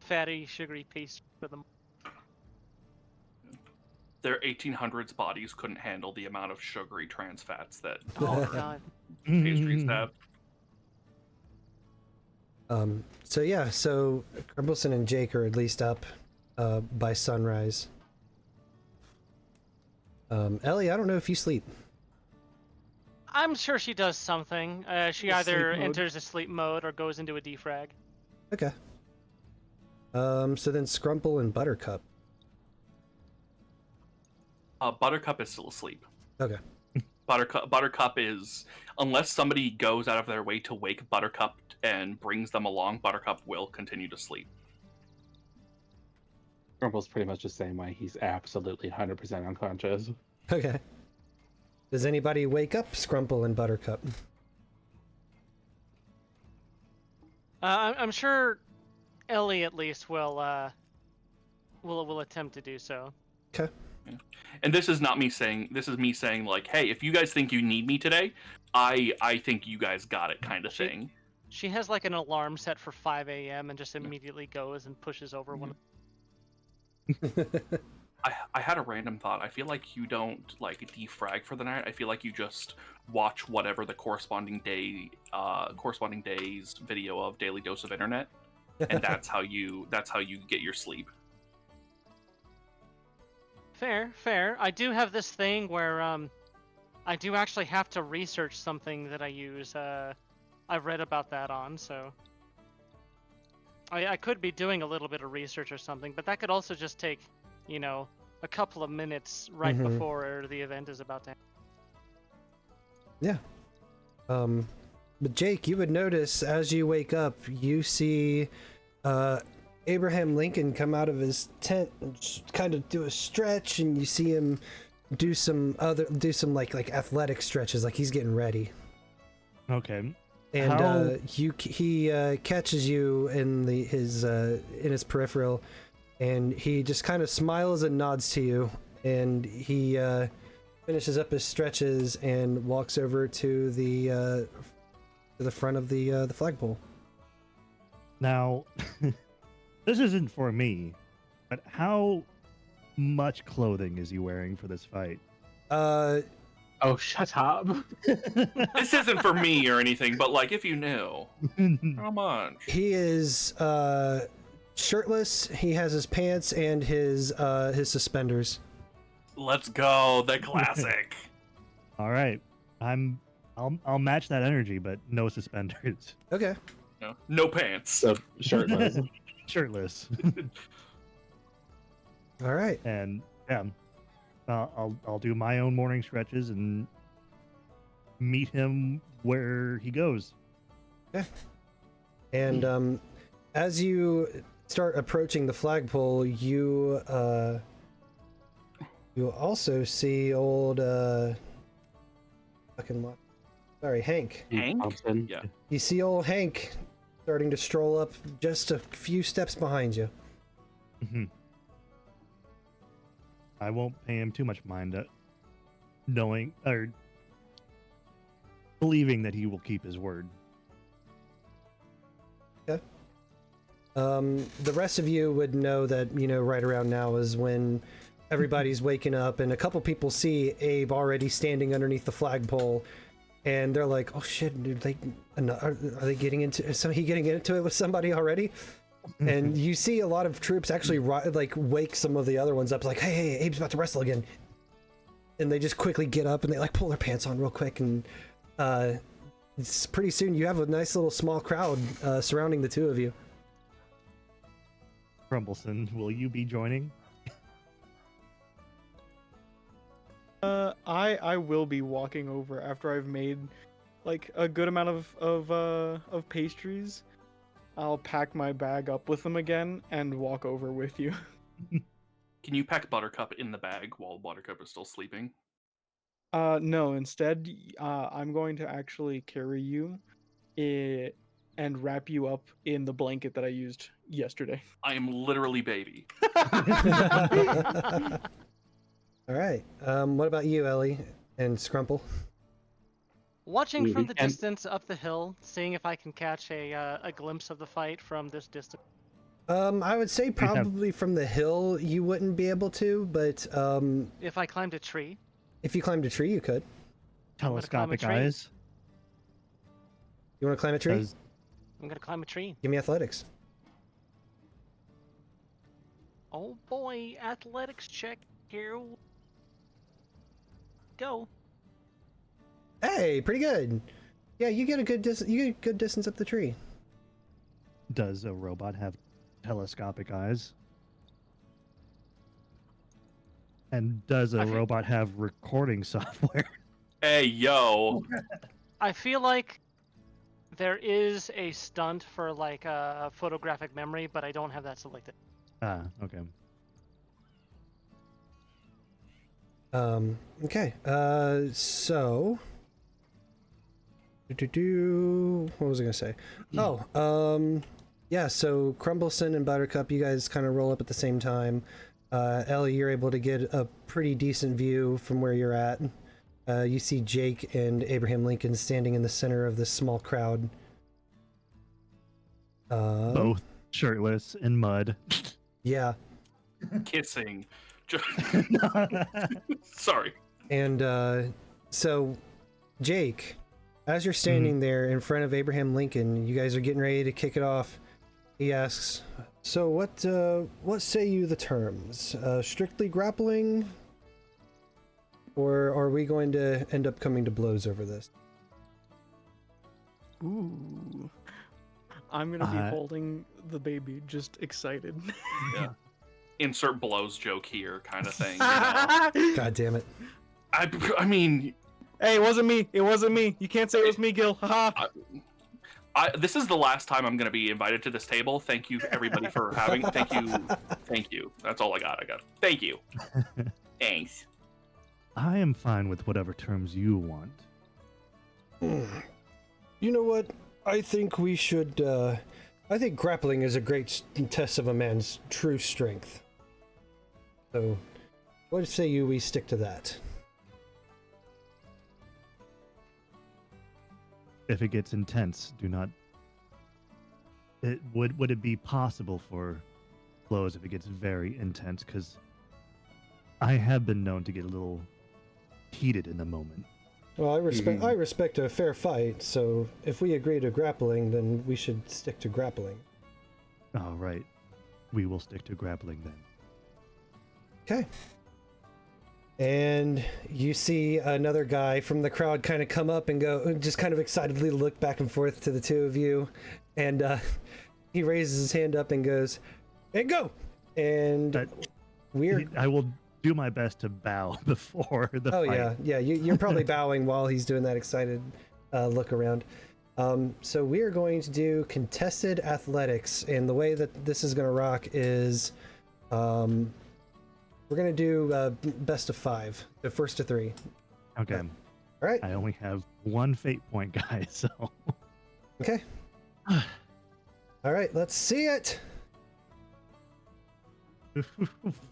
fatty, sugary paste for them? Their 1800s bodies couldn't handle the amount of sugary trans fats that Oh god. pastries have. So yeah, so Crumbleson and Jake are at least up by sunrise. Ellie, I don't know if you sleep. I'm sure she does something. She A either sleep mode. enters a sleep mode or goes into a defrag. Okay. So then Scrumple and Buttercup. Buttercup is still asleep. Okay. Buttercup is, unless somebody goes out of their way to wake Buttercup and brings them along, Buttercup will continue to sleep. Crumble's pretty much the same way. He's absolutely 100% unconscious. Okay. Does anybody wake up Scrumple and Buttercup? I'm sure Ellie at least will attempt to do so. Okay. And this is not me saying. This is me saying like, hey, if you guys think you need me today, I think you guys got it, kind of thing. She has like an alarm set for 5 a.m. and just immediately goes and pushes over one. I had a random thought. I feel like you don't like defrag for the night. I feel like you just watch whatever the corresponding day's video of Daily Dose of Internet, and that's how you get your sleep. Fair. I do have this thing where I do actually have to research something that I use. I've read about that on, so I could be doing a little bit of research or something, but that could also just take, a couple of minutes right before the event is about to happen. Yeah. But Jake, you would notice as you wake up, you see Abraham Lincoln come out of his tent and kind of do a stretch, and you see him do some like athletic stretches, like he's getting ready. Okay. And he catches you in his peripheral, and he just kind of smiles and nods to you, and he finishes up his stretches and walks over to the front of the flagpole. Now, this isn't for me, but how much clothing is he wearing for this fight? Oh, shut up. This isn't for me or anything, but like if you knew, how much? He is shirtless. He has his pants and his suspenders. Let's go, the classic. All right, I'll match that energy, but no suspenders. Okay. No pants. So shirtless. Shirtless. All right. And yeah, I'll do my own morning stretches and meet him where he goes. Yeah. And as you start approaching the flagpole, you also see old Hank. Hank? Thompson. Yeah. You see old Hank starting to stroll up just a few steps behind you. Mhm. I won't pay him too much mind, knowing or believing that he will keep his word. Okay. The rest of you would know that, right around now is when everybody's waking up, and a couple people see Abe already standing underneath the flagpole, and they're like, "Oh shit! Are they getting into? Is he getting into it with somebody already?" And you see a lot of troops actually wake some of the other ones up, like, "Hey, Abe's about to wrestle again," and they just quickly get up and they pull their pants on real quick, and it's pretty soon you have a nice little small crowd surrounding the two of you. Crumbleson, will you be joining? I will be walking over after I've made like a good amount of pastries. I'll pack my bag up with them again and walk over with you. Can you pack Buttercup in the bag while Buttercup is still sleeping? No, instead, I'm going to actually carry you and wrap you up in the blanket that I used yesterday. I am literally baby. All right. What about you, Ellie and Scrumple? Watching from the distance up the hill, seeing if I can catch a glimpse of the fight from this distance. I would say probably from the hill you wouldn't be able to, but if I climbed a tree. If you climbed a tree, you could. Telescopic eyes. You want to climb a tree? I'm gonna climb a tree. Give me athletics. Oh boy, athletics check here. Go. Hey, pretty good. Yeah, you get a good distance up the tree. Does a robot have telescopic eyes? And does a robot have recording software? Hey, yo. I feel like there is a stunt for like a photographic memory, but I don't have that selected. Ah, okay. Okay. So. What was I gonna say? Oh, yeah. So Crumbleson and Buttercup, you guys kind of roll up at the same time. Ellie, you're able to get a pretty decent view from where you're at. You see Jake and Abraham Lincoln standing in the center of this small crowd. Both shirtless in mud. Yeah. Kissing. Sorry. And so, Jake, as you're standing there in front of Abraham Lincoln, you guys are getting ready to kick it off. He asks, "So what say you the terms? Strictly grappling, or are we going to end up coming to blows over this?" Ooh. I'm gonna be holding the baby, just excited. Yeah. Insert blows joke here, kind of thing. You know? God damn it! I mean, Hey, it wasn't me. It wasn't me. You can't say it was me, Gil. Haha. this is the last time I'm going to be invited to this table. Thank you, everybody, for having. Thank you. That's all I got. Thank you. Thanks. I am fine with whatever terms you want. You know what? I think we should. I think grappling is a great test of a man's true strength. So, what say you we stick to that? If it gets intense, do not. Would it be possible for blows if it gets very intense? Because I have been known to get a little heated in the moment. Well, I respect a fair fight, so if we agree to grappling, then we should stick to grappling. All right, we will stick to grappling then. Okay. And you see another guy from the crowd kind of come up and go, just kind of excitedly look back and forth to the two of you, and he raises his hand up and goes, "And go!" And I will do my best to bow before the fight. Yeah. You're probably bowing while he's doing that excited look around. So we are going to do contested athletics, and the way that this is going to rock is, we're going to do best of 5, the first to 3. Okay. All right. I only have 1 fate point, guys. So. Okay. All right. Let's see it.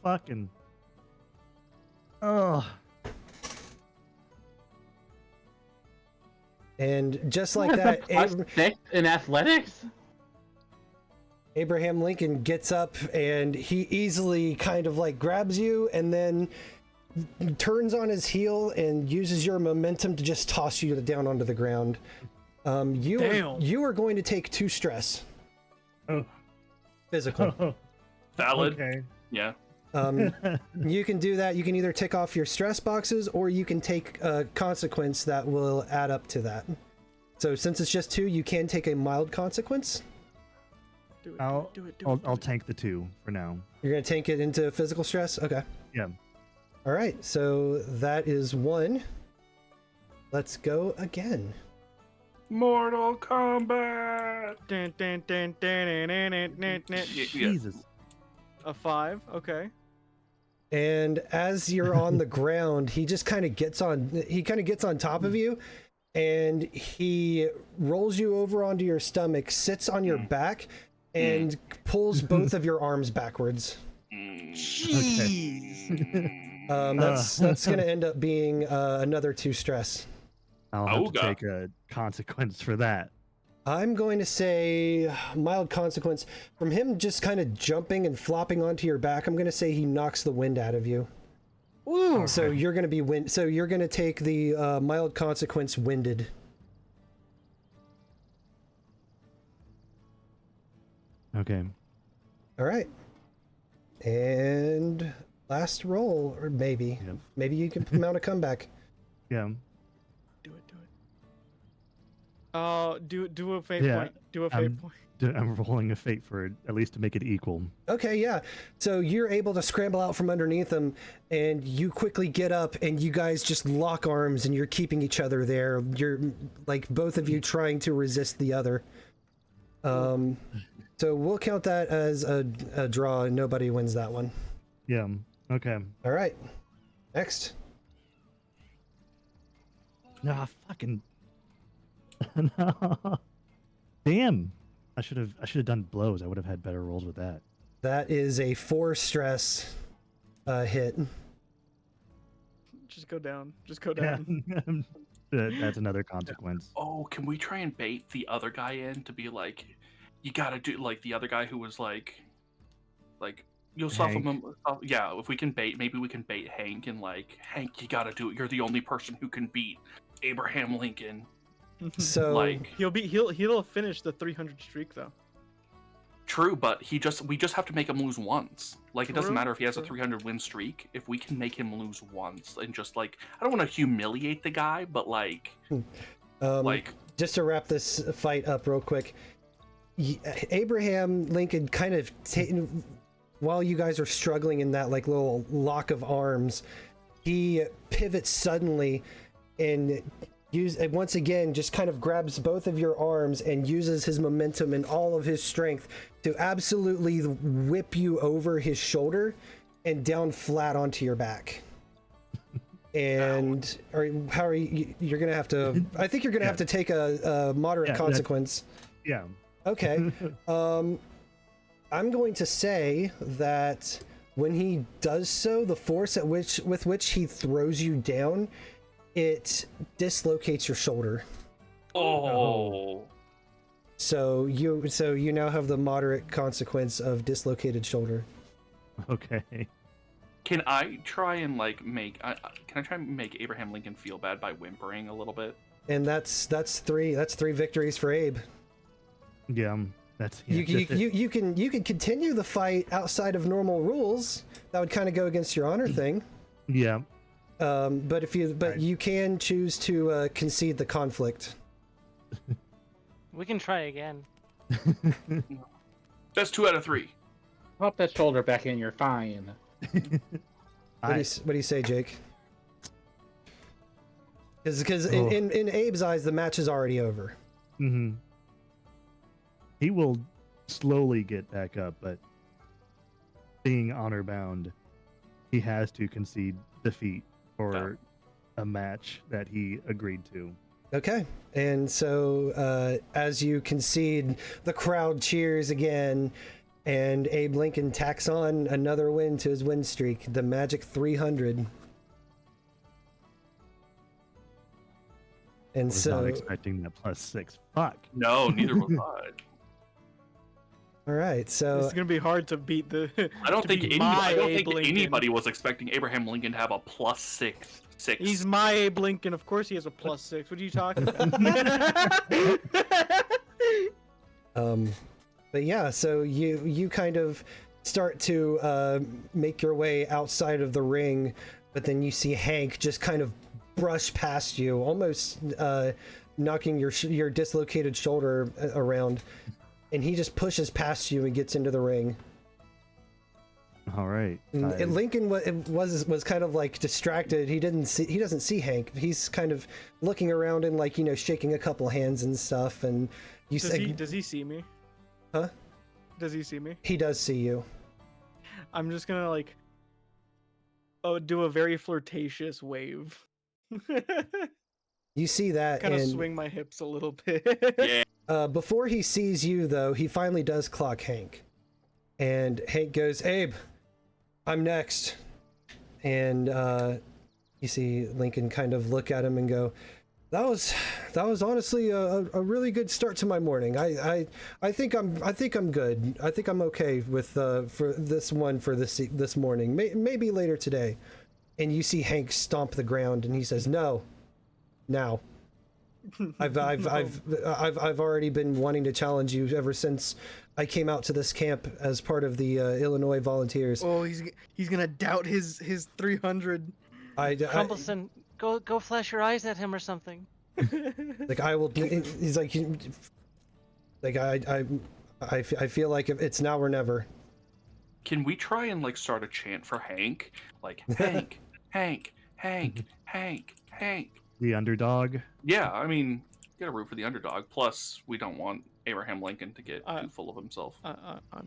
Fucking. Oh. And just like that, in athletics? Abraham Lincoln gets up and he easily kind of like grabs you and then turns on his heel and uses your momentum to just toss you down onto the ground. You are going to take 2 stress. Oh. Physical. Valid. Okay. Yeah. You can do that. You can either tick off your stress boxes or you can take a consequence that will add up to that. So since it's just 2, you can take a mild consequence. I'll tank the 2 for now. You're going to tank it into physical stress? Okay. Yeah. All right. So that is 1. Let's go again. Mortal Kombat. Jesus. A 5. Okay. And as you're on the ground, he just kind of gets on top of you and he rolls you over onto your stomach, sits on your back, and pulls both of your arms backwards. Jeez. That's going to end up being another 2 stress. I'll have to take a consequence for that. I'm going to say mild consequence. From him just kind of jumping and flopping onto your back, I'm going to say he knocks the wind out of you. Ooh. So you're going to be So you're going to take the mild consequence winded. Okay. All right. And last roll, or maybe you can mount a comeback. Yeah. Do a fate point. Do a fate point. I'm rolling a fate for it, at least to make it equal. Okay, yeah. So you're able to scramble out from underneath them, and you quickly get up, and you guys just lock arms, and you're keeping each other there. You're like both of you trying to resist the other. So we'll count that as a draw, and nobody wins that one. Yeah. Okay. All right. Next. Nah, fucking. No. Damn. I should have done blows. I would have had better rolls with that. That is a 4 stress hit. Just go down. Just go down. That's another consequence. Oh, can we try and bait the other guy in to be like, you gotta do like the other guy who was like you'll suffer him. Yeah, if we can bait, maybe we can bait Hank and like, Hank, you gotta do it. You're the only person who can beat Abraham Lincoln. So Like, he'll finish the 300 streak though. true, but we just have to make him lose once. Like, it doesn't True, matter if he has a true. 300 win streak. If we can make him lose once and just like, I don't want to humiliate the guy, but like just to wrap this fight up real quick, Abraham Lincoln kind of while you guys are struggling in that like little lock of arms, he pivots suddenly and once again just kind of grabs both of your arms and uses his momentum and all of his strength to absolutely whip you over his shoulder and down flat onto your back. And how are you? You're gonna have to. I think you're gonna have to take a moderate consequence. Yeah. Okay. I'm going to say that when he does so, the force with which he throws you down, it dislocates your shoulder. oh. So you now have the moderate consequence of dislocated shoulder. Okay. Can I try and like make Abraham Lincoln feel bad by whimpering a little bit? And that's three victories for Abe. Yeah. You can continue the fight outside of normal rules. That would kind of go against your honor thing. Yeah. But you can choose to concede the conflict. We can try again. That's 2 out of 3. Pop that shoulder back in, you're fine. What do you say, Jake? Because in Abe's eyes, the match is already over. Mm-hmm. He will slowly get back up, but being honor bound, he has to concede defeat for a match that he agreed to. Okay, and so as you concede, the crowd cheers again, and Abe Lincoln tacks on another win to his win streak, the magic 300. And I was not expecting that +6. Fuck. No, neither was I. All right, so It's gonna be hard to beat the. I don't think Abe Lincoln. anybody was expecting Abraham Lincoln to have a +6. He's my Abe Lincoln. Of course he has a +6. What are you talking about? But yeah, so you kind of start to make your way outside of the ring, but then you see Hank just kind of brush past you, almost knocking your dislocated shoulder around, and he just pushes past you and gets into the ring. All right. And Lincoln was kind of like distracted. He doesn't see Hank. He's kind of looking around and like shaking a couple hands and stuff. And does he see me? Huh? Does he see me? He does see you. I'm just gonna do a very flirtatious wave. You see that Kind of and swing my hips a little bit. Yeah. Before he sees you, though, he finally does clock Hank. And Hank goes, "Abe, I'm next." And you see Lincoln kind of look at him and go, That was honestly a really good start to my morning. I think I'm good. I think I'm okay with for this morning. Maybe later today." And you see Hank stomp the ground, and he says, "No, now. I've already been wanting to challenge you ever since I came out to this camp as part of the Illinois Volunteers." Oh, he's gonna doubt his 300. Crumbleson, go flash your eyes at him or something. Like I will. He's like I feel like it's now or never. Can we try and start a chant for Hank? Like Hank, Hank, Hank, Hank, Hank. The underdog. Yeah, I mean, you gotta root for the underdog. Plus, we don't want Abraham Lincoln to get too full of himself. I'm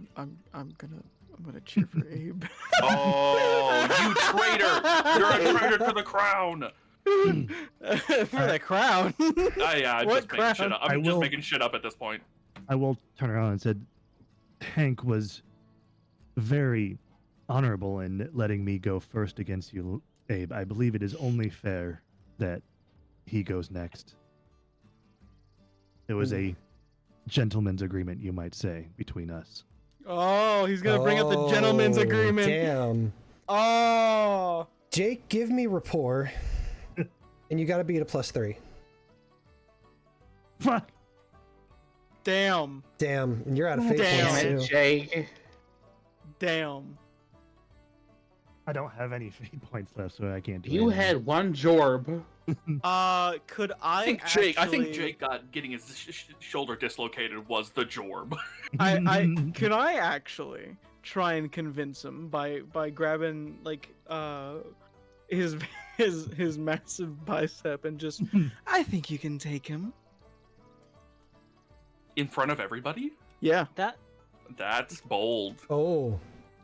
gonna cheer for Abe. Oh, you traitor! You're a traitor to the crown. For the crown. Yeah, I'm What just making shit crowd? up. I I'm just will- making shit up at this point. I will turn around and said, Hank was very honorable in letting me go first against you, Abe. I believe it is only fair that he goes next. It was a gentleman's agreement, you might say, between us. Oh, he's gonna bring up the gentleman's agreement. Damn. Oh. Jake, give me rapport, and you got to beat a +3. Fuck! Damn. Damn, and you're out of fate Damn points Damn too. it, Jake. Damn. I don't have any fate points left, so I can't do You anything. had one jorb. Could I I think actually... Jake got getting his shoulder dislocated was the jorb. Can I actually try and convince him by grabbing like his massive bicep and just I think you can take him. In front of everybody? Yeah. That's bold. Oh.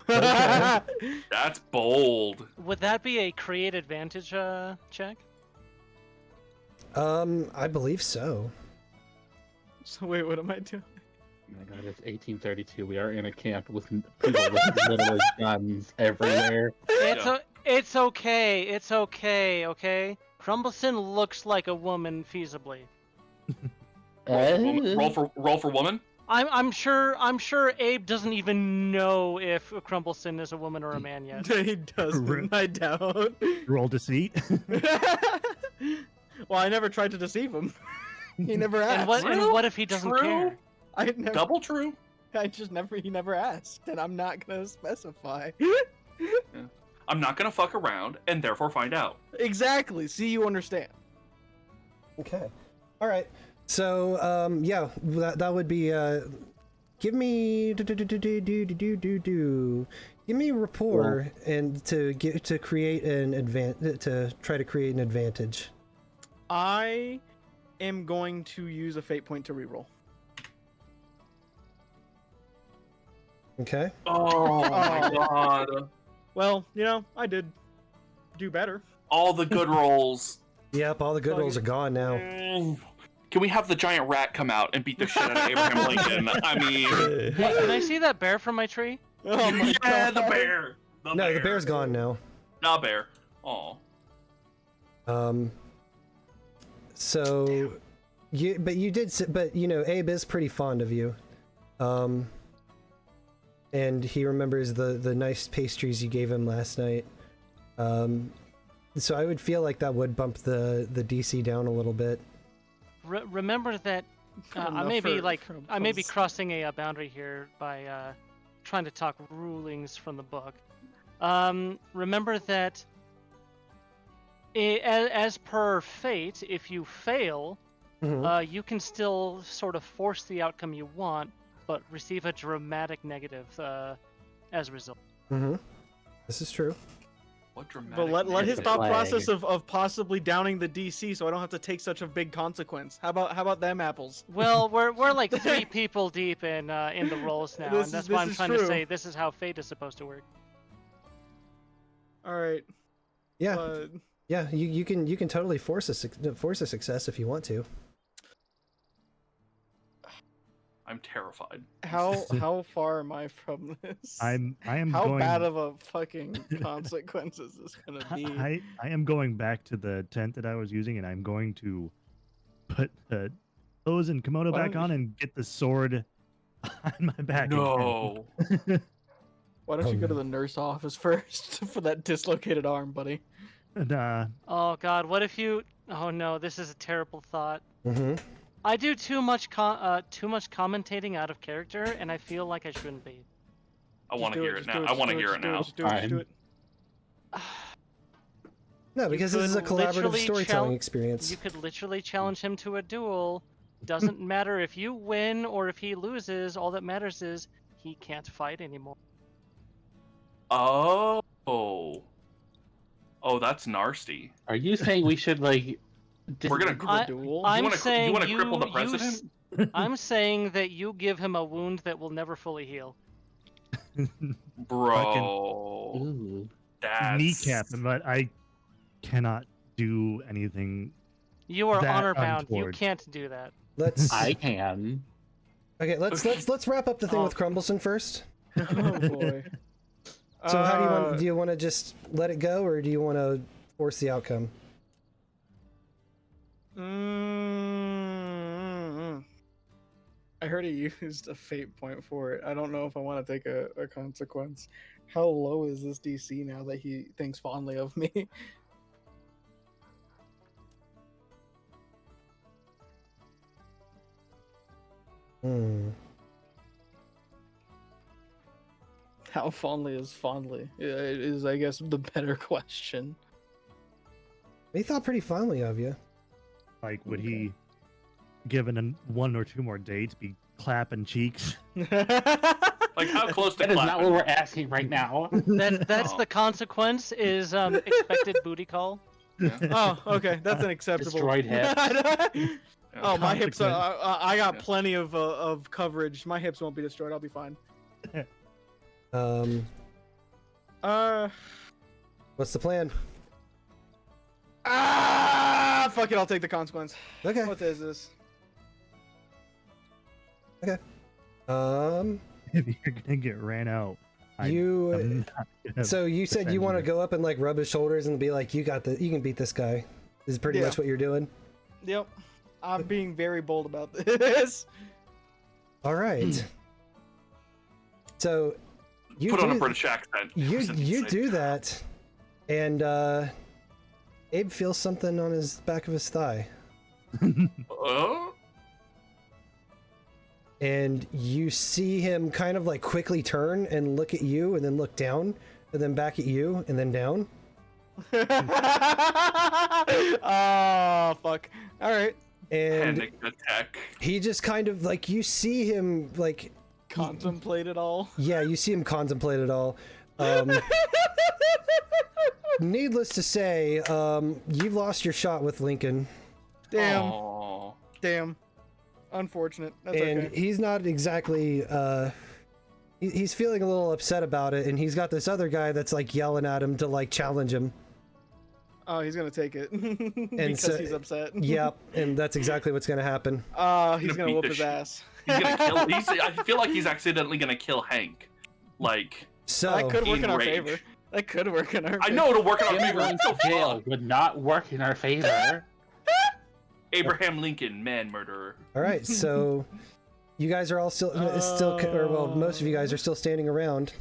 Okay. That's bold. Would that be a create advantage check? I believe so. So wait, what am I doing? Oh my god, it's 1832. We are in a camp with people with literally guns everywhere. It's okay. It's okay. Okay. Crumbleson looks like a woman feasibly. Roll for woman. I'm sure Abe doesn't even know if Crumbleson is a woman or a man yet. He doesn't, I doubt. Roll deceit. Well, I never tried to deceive him. He never asked. And what if he doesn't care? I never, Double true. he never asked, and I'm not gonna specify. I'm not gonna fuck around and therefore find out. Exactly. See, you understand. Okay. All right. So, yeah, that would be. Give me give me rapport and to create an try to create an advantage. I am going to use a fate point to reroll. Okay. Oh my god. Well, I did do better. All the good rolls. Yep, all the good rolls are gone now. Can we have the giant rat come out and beat the shit out of Abraham Lincoln? I mean, Hey, can I see that bear from my tree? Oh my yeah, god. the bear. No, the bear's gone now. The bear. Oh. So, but Abe is pretty fond of you. And he remembers the nice pastries you gave him last night. So I would feel like that would bump the DC down a little bit. Remember that I may be crossing a boundary here by trying to talk rulings from the book. Remember that as per fate, if you fail, you can still sort of force the outcome you want, but receive a dramatic negative as a result. This is true. What dramatic. But let his thought flag. process of possibly downing the DC so I don't have to take such a big consequence. How about them apples? Well, we're like 3 people deep in the rolls now, and that's why I'm trying to say this is how fate is supposed to work. All right. Yeah. Yeah, you can totally force a success if you want to. I'm terrified. How far am I from this? I am How going. bad of a fucking consequence is this gonna be? I am going back to the tent that I was using, and I'm going to put the clothes and kimono Why back don't on and get the sword on my back. No. Why don't you go to the nurse office first for that dislocated arm, buddy? And, Oh God, what if you? Oh no, this is a terrible thought. Mm-hmm. I do too much commentating out of character, and I feel like I shouldn't be. I want to Just do hear it just now. do I want to just hear do it now. Just do it. Just do it. No, because this is a could collaborative literally storytelling experience. You could literally challenge him to a duel. Doesn't matter if you win or if he loses. All that matters is he can't fight anymore. Oh. Oh, that's nasty. Are you saying we should like? We're gonna. The duel? I'm wanna- saying you wanna cripple the president? I'm saying that you give him a wound that will never fully heal. Bro. Ooh. That's... kneecap him, but I cannot do anything. You are That honor bound. You untoward. can't do that. Let's. I can. Okay, let's wrap up the thing with Crumbleson first. Oh boy. So how do you want? Do you want to just let it go, or do you want to force the outcome? I heard he used a fate point for it. I don't know if I want to take a consequence. How low is this DC now that he thinks fondly of me? How fondly is fondly? Is I guess the better question. He thought pretty fondly of you. Like, would he, given one or two more dates, be clapping cheeks? Like, how close to That is clapping? not what we're asking right now. That's Oh. the consequence. Is expected booty call. Oh, okay, that's an acceptable. Destroyed hips. Oh, my hips are. Consequence. I got Yeah. plenty of coverage. My hips won't be destroyed. I'll be fine. What's the plan? Fuck it. I'll take the consequence. Okay. What is this? If you're gonna get ran out, You. I'm not gonna So you said defend you want to you. go up and like rub his shoulders and be like, "You got the. You can beat this guy." Is pretty Yeah. much what you're doing. Yep. I'm being very bold about this. All right. So you Put do, on a British accent. you do that, and Abe feels something on his back of his thigh, and you see him kind of like quickly turn and look at you, and then look down, and then back at you, and then down. Oh fuck. All right. And Panic attack. he just kind of like you see him like Contemplate it all. yeah, you see him contemplate it all. Needless to say, you've lost your shot with Lincoln, Damn. Aw. Damn. Unfortunate. That's and okay. he's not exactly. He's feeling a little upset about it, and he's got this other guy that's like yelling at him to like challenge him. Oh, he's gonna take it because so- he's upset. Yep, and that's exactly what's gonna happen. He's gonna beat whoop the his shit. ass. He's gonna kill. I feel like he's accidentally gonna kill Hank. Like, So That could work in our Enrage. favor. That could work in our favor. I know it'll work in our Him favor. going to jail would not work in our favor. Abraham Lincoln, man murderer. all right, so you guys are all still, or well, most of you guys are still standing around.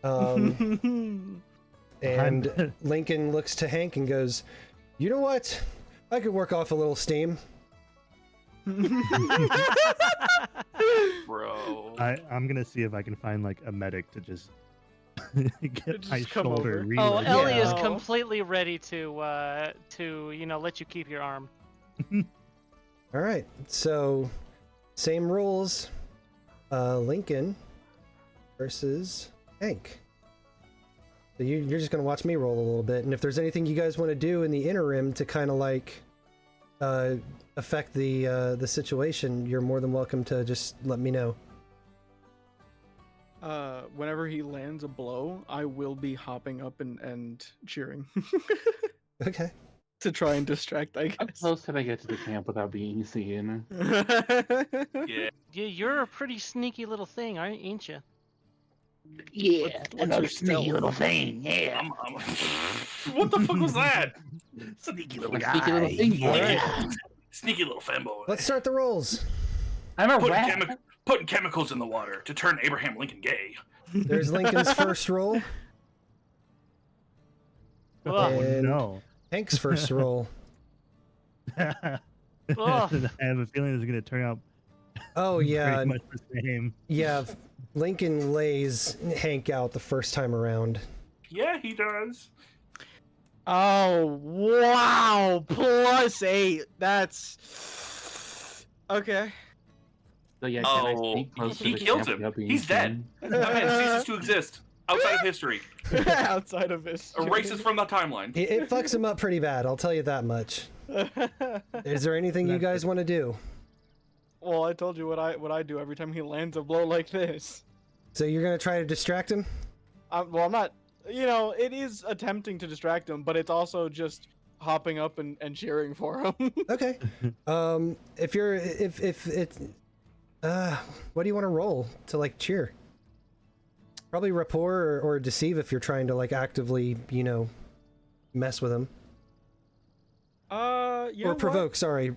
And Lincoln looks to Hank and goes, "You know what? I could work off a little steam." Bro. I'm gonna see if I can find like a medic to just get Just my come shoulder. over. Oh, reloaded. Ellie is Yeah. completely ready to let you keep your arm. All right, so same rules. Lincoln versus Hank. So you're just gonna watch me roll a little bit, and if there's anything you guys want to do in the interim to kind of like affect the situation, you're more than welcome to just let me know. Whenever he lands a blow, I will be hopping up and cheering Okay. to try and distract, I How guess. close can I get to the camp without being seen? Yeah. You're a pretty sneaky little thing, ain't you? Yeah, What's your stealth? thing. Yeah, What the fuck was that? Sneaky little sneaky little thing. Yeah, Sneaky little fanboy. Let's start the rolls. I'm a Putting, rat. putting chemicals in the water to turn Abraham Lincoln gay. There's Lincoln's first roll, Oh And- no! Hank's first roll. I Ugh. have a feeling it's gonna turn out Oh yeah, pretty much the same. yeah. Lincoln lays Hank out the first time around. Yeah, he does. Oh wow! +8. That's okay. So yeah, can I Oh, sneak close to he the killed camp him. without being He's dead. seen? That man ceases to exist outside of history. Outside of this. Erases from the timeline. It fucks him up pretty bad. I'll tell you that much. Is there anything you guys want to do? Well, I told you what I do every time he lands a blow like this. So you're gonna try to distract him? I'm not. You know, it is attempting to distract him, but it's also just hopping up and cheering for him. Okay. If it's what do you want to roll to like cheer? Probably rapport or deceive if you're trying to like actively, mess with him. Yeah. Or provoke, sorry.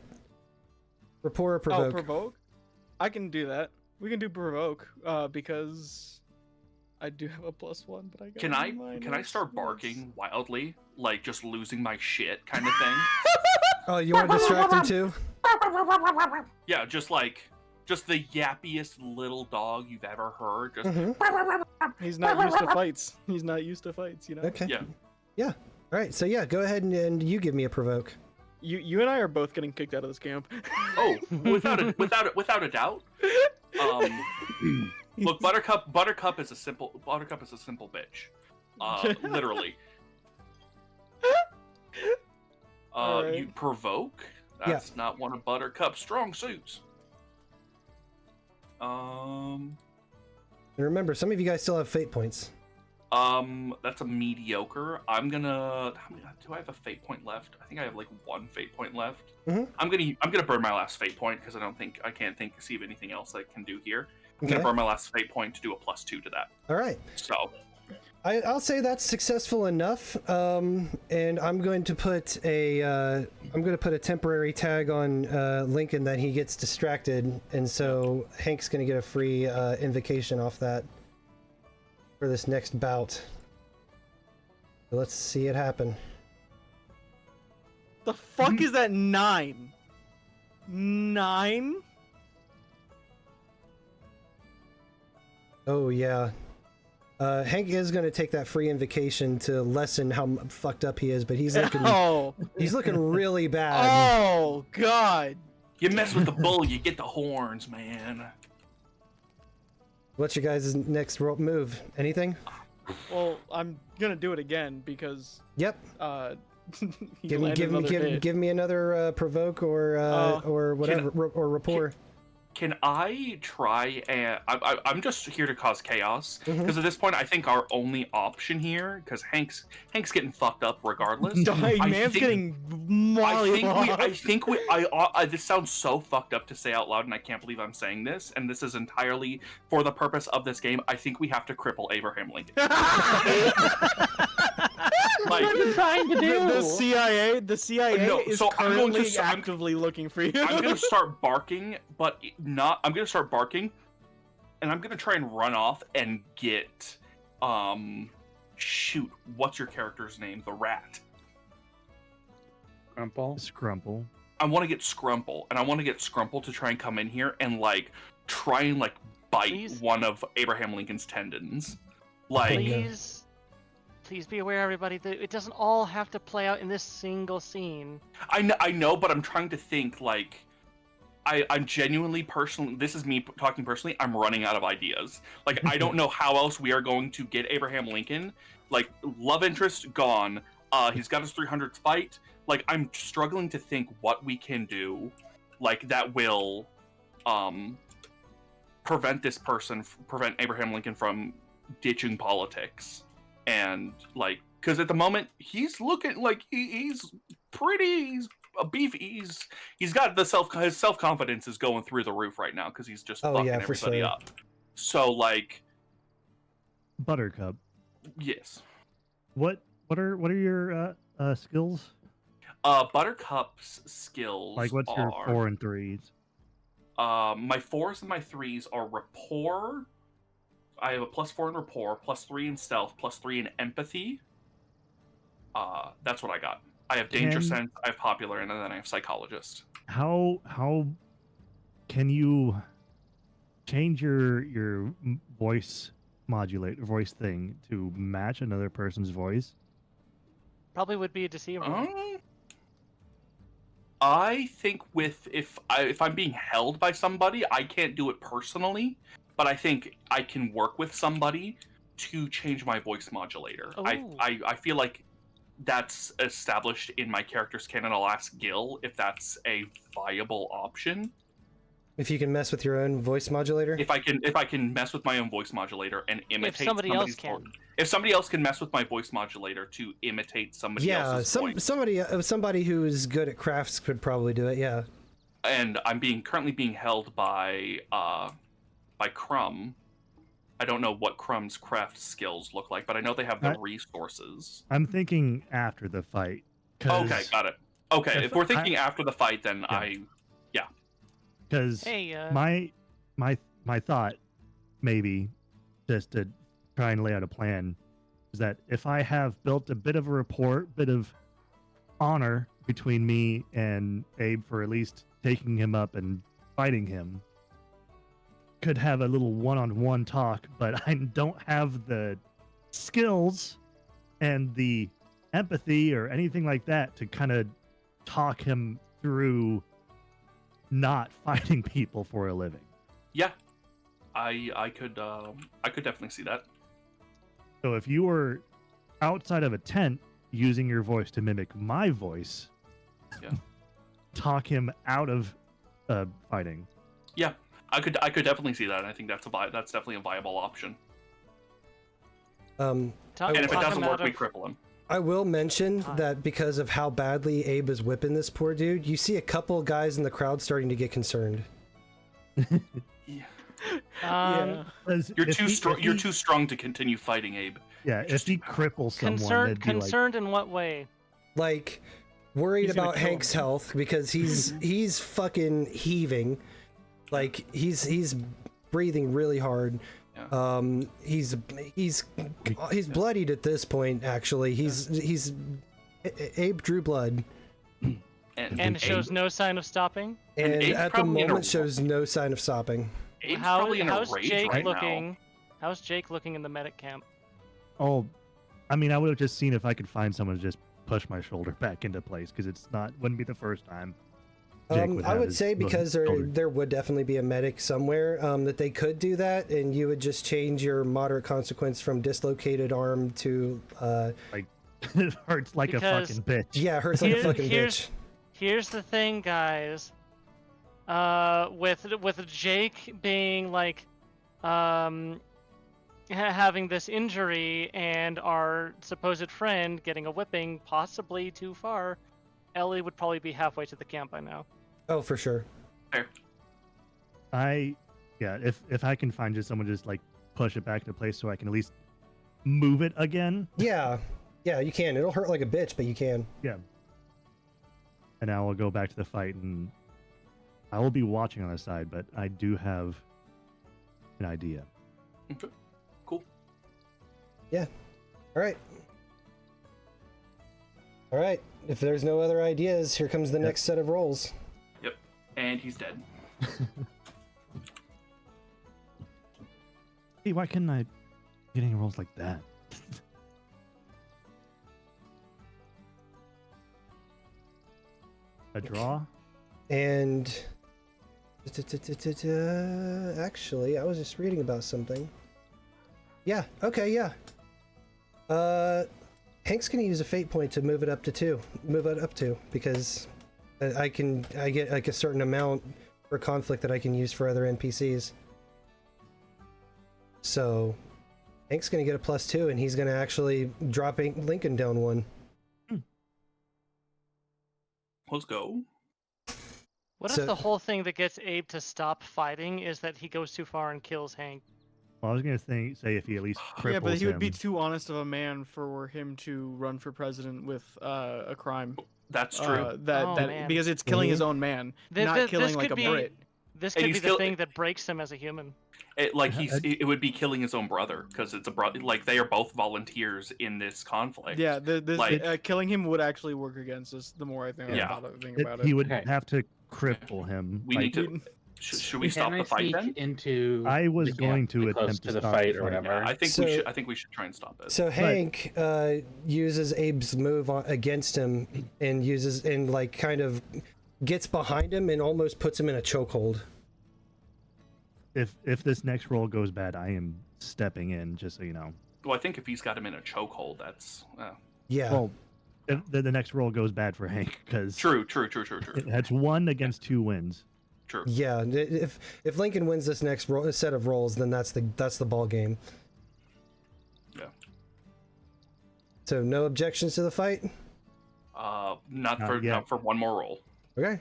Rapport or provoke. Oh, provoke? I can do that. We can do provoke, because I do have a +1, but I got Can I start barking wildly, like just losing my shit kind of thing? Oh, you want to distract him too? Yeah, just the yappiest little dog you've ever heard. Just He's not used to fights. He's not used to fights, Okay. yeah. All right, so yeah, go ahead and you give me a provoke. You and I are both getting kicked out of this camp. Oh, without a doubt. Look, Buttercup is a simple bitch. Literally. Alright. You provoke. That's not one of Buttercup's strong suits. And remember, some of you guys still have fate points. That's a mediocre. I'm gonna. Do I have a fate point left? I think I have like 1 fate point left. Mhm. I'm gonna burn my last fate point because I can't see of anything else I can do here. I'm Okay. gonna burn my last fate point to do a +2 to that. All right. So. I'll say that's successful enough. And I'm going to put a temporary tag on Lincoln that he gets distracted, and so Hank's gonna get a free invocation off that for this next bout. So let's see it happen. The fuck is that 9? 9? Oh yeah. Hank is going to take that free invocation to lessen how fucked up he is, but he's looking he's looking really bad. Oh god. You mess with the bull, you get the horns, man. What's your guys' next move? Anything? Well, I'm gonna do it again because Yep. he Give landed another hit. me another provoke or whatever or rapport. Can I try and I'm just here to cause chaos because at this point I think our only option here, because Hank's getting fucked up regardless. Man's getting I this sounds so fucked up to say out loud, and I can't believe I'm saying this, and this is entirely for the purpose of this game. I think we have to cripple Abraham Lincoln. What are you trying to do? The CIA No, is so I'm going to currently actively looking for you. I'm gonna start barking, but I'm gonna start barking, and I'm gonna try and run off and get shoot, what's your character's name? The rat. Scrumple. I want to get Scrumple, and I want to get Scrumple to try and come in here and try and bite one of Abraham Lincoln's tendons. Please be aware, everybody, that it doesn't all have to play out in this single scene. I know, but I'm trying to think, I'm genuinely, personally, this is me talking personally, I'm running out of ideas. I don't know how else we are going to get Abraham Lincoln. Love interest, gone. He's got his 300th fight. I'm struggling to think what we can do, that will, prevent Abraham Lincoln from ditching politics. And because at the moment he's looking like he's a beefy. He's got his self-confidence is going through the roof right now because he's just fucking everybody up. So Buttercup. Yes. What are your skills? Buttercup's skills. What's your 4 and 3s? My 4s and my 3s are rapport. I have a +4 in rapport, +3 in stealth, +3 in empathy. That's what I got. I have danger sense, I have popular, and then I have psychologist. How can you change your voice thing to match another person's voice? Probably would be a deceiver. I think if I'm being held by somebody, I can't do it personally. But I think I can work with somebody to change my voice modulator. I feel like that's established in my character's canon. I'll ask Gil if that's a viable option. If you can mess with your own voice modulator? If I can mess with my own voice modulator and imitate somebody else somebody's can. If somebody else can mess with my voice modulator to imitate somebody else's voice, somebody who's good at crafts could probably do it. Yeah. and I'm currently being held by Crumb. I don't know what Crumb's craft skills look like, but I know they have the resources. I'm thinking after the fight. Okay, got it. Okay, if we're thinking after the fight, then yeah. Because Hey, my thought, maybe, just to try and lay out a plan, is that if I have built a bit of a rapport, bit of honor between me and Abe for at least taking him up and fighting him, could have a little one-on-one talk, but I don't have the skills and the empathy or anything like that to kind of talk him through not fighting people for a living. Yeah, I could definitely see that. So if you were outside of a tent using your voice to mimic my voice, talk him out of fighting. Yeah, I could definitely see that. And I think that's definitely a viable option. And if it doesn't work, we cripple him. I will mention that because of how badly Abe is whipping this poor dude, you see a couple guys in the crowd starting to get concerned. You're too strong. You're too strong to continue fighting, Abe. Yeah, if he cripples someone, concerned in what way? Like worried about Hank's health because he's fucking heaving, like he's breathing really hard. Yeah. He's bloodied at this point. Actually, he's Abe drew blood, and shows no sign of stopping. And at the moment shows no sign of stopping. How's Jake looking? How's Jake looking in the medic camp? Oh, I mean, I would have just seen if I could find someone to just push my shoulder back into place, because wouldn't be the first time. I would say because there would definitely be a medic somewhere that they could do that, and you would just change your moderate consequence from dislocated arm to like it hurts like a fucking bitch. Yeah, it hurts like a fucking bitch. Here's the thing, guys. With Jake being like having this injury and our supposed friend getting a whipping possibly too far, Ellie would probably be halfway to the camp by now. Oh, for sure. Fair. If I can find just someone just like push it back into place so I can at least move it again. Yeah, you can. It'll hurt like a bitch, but you can. Yeah. And now we'll go back to the fight, and I will be watching on the side, but I do have an idea. Okay. Cool. Yeah. All right. If there's no other ideas, here comes the next set of rolls. Yep. And he's dead. Hey, why couldn't I get any rolls like that? A draw? And actually, I was just reading about something. Yeah. Okay. Yeah. Hank's gonna use a fate point to move it up to 2. Move it up to because I get like a certain amount for conflict that I can use for other NPCs. So Hank's gonna get a +2, and he's gonna actually drop Lincoln down 1. Let's go. What if the whole thing that gets Abe to stop fighting is that he goes too far and kills Hank? Well, I was gonna say if he at least cripples Yeah, but he would be him. too honest of a man for him to run for president with a crime. That's true. Because it's killing his own man, not killing like a Brit. This could be the thing that breaks him as a human. It would be killing his own brother because it's a brother. Like they are both volunteers in this conflict. Yeah, killing him would actually work against us. The more I think about it, He would have to cripple him. We need to. Should we stop the fight then? I was going to attempt to the stop fight the or whatever. Yeah, I think we should try and stop it. So Hank uses Abe's move against him and like kind of gets behind him and almost puts him in a chokehold. If this next roll goes bad, I am stepping in, just so you know. Well, I think if he's got him in a chokehold, that's yeah. Well, if the next roll goes bad for Hank, because true. That's 1 against 2 wins. True. Yeah, if Lincoln wins this next set of rolls, then that's the ball game. Yeah. So no objections to the fight. Not yet. for one more roll. Okay.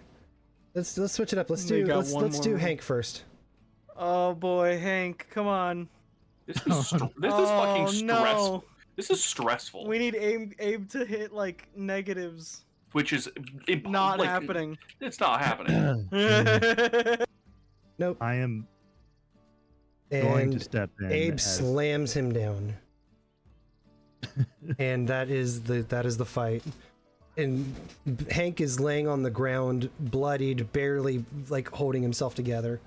Let's switch it up. Let's They do got let's one let's more do roll. Hank first. Oh boy, Hank, come on. This is fucking stressful. No. This is stressful. We need Abe to hit like negatives. Which is Not happening. It's not happening. Nope. I am going to And step in. Abe as- slams him down. And that is the fight. And Hank is laying on the ground, bloodied, barely like holding himself together.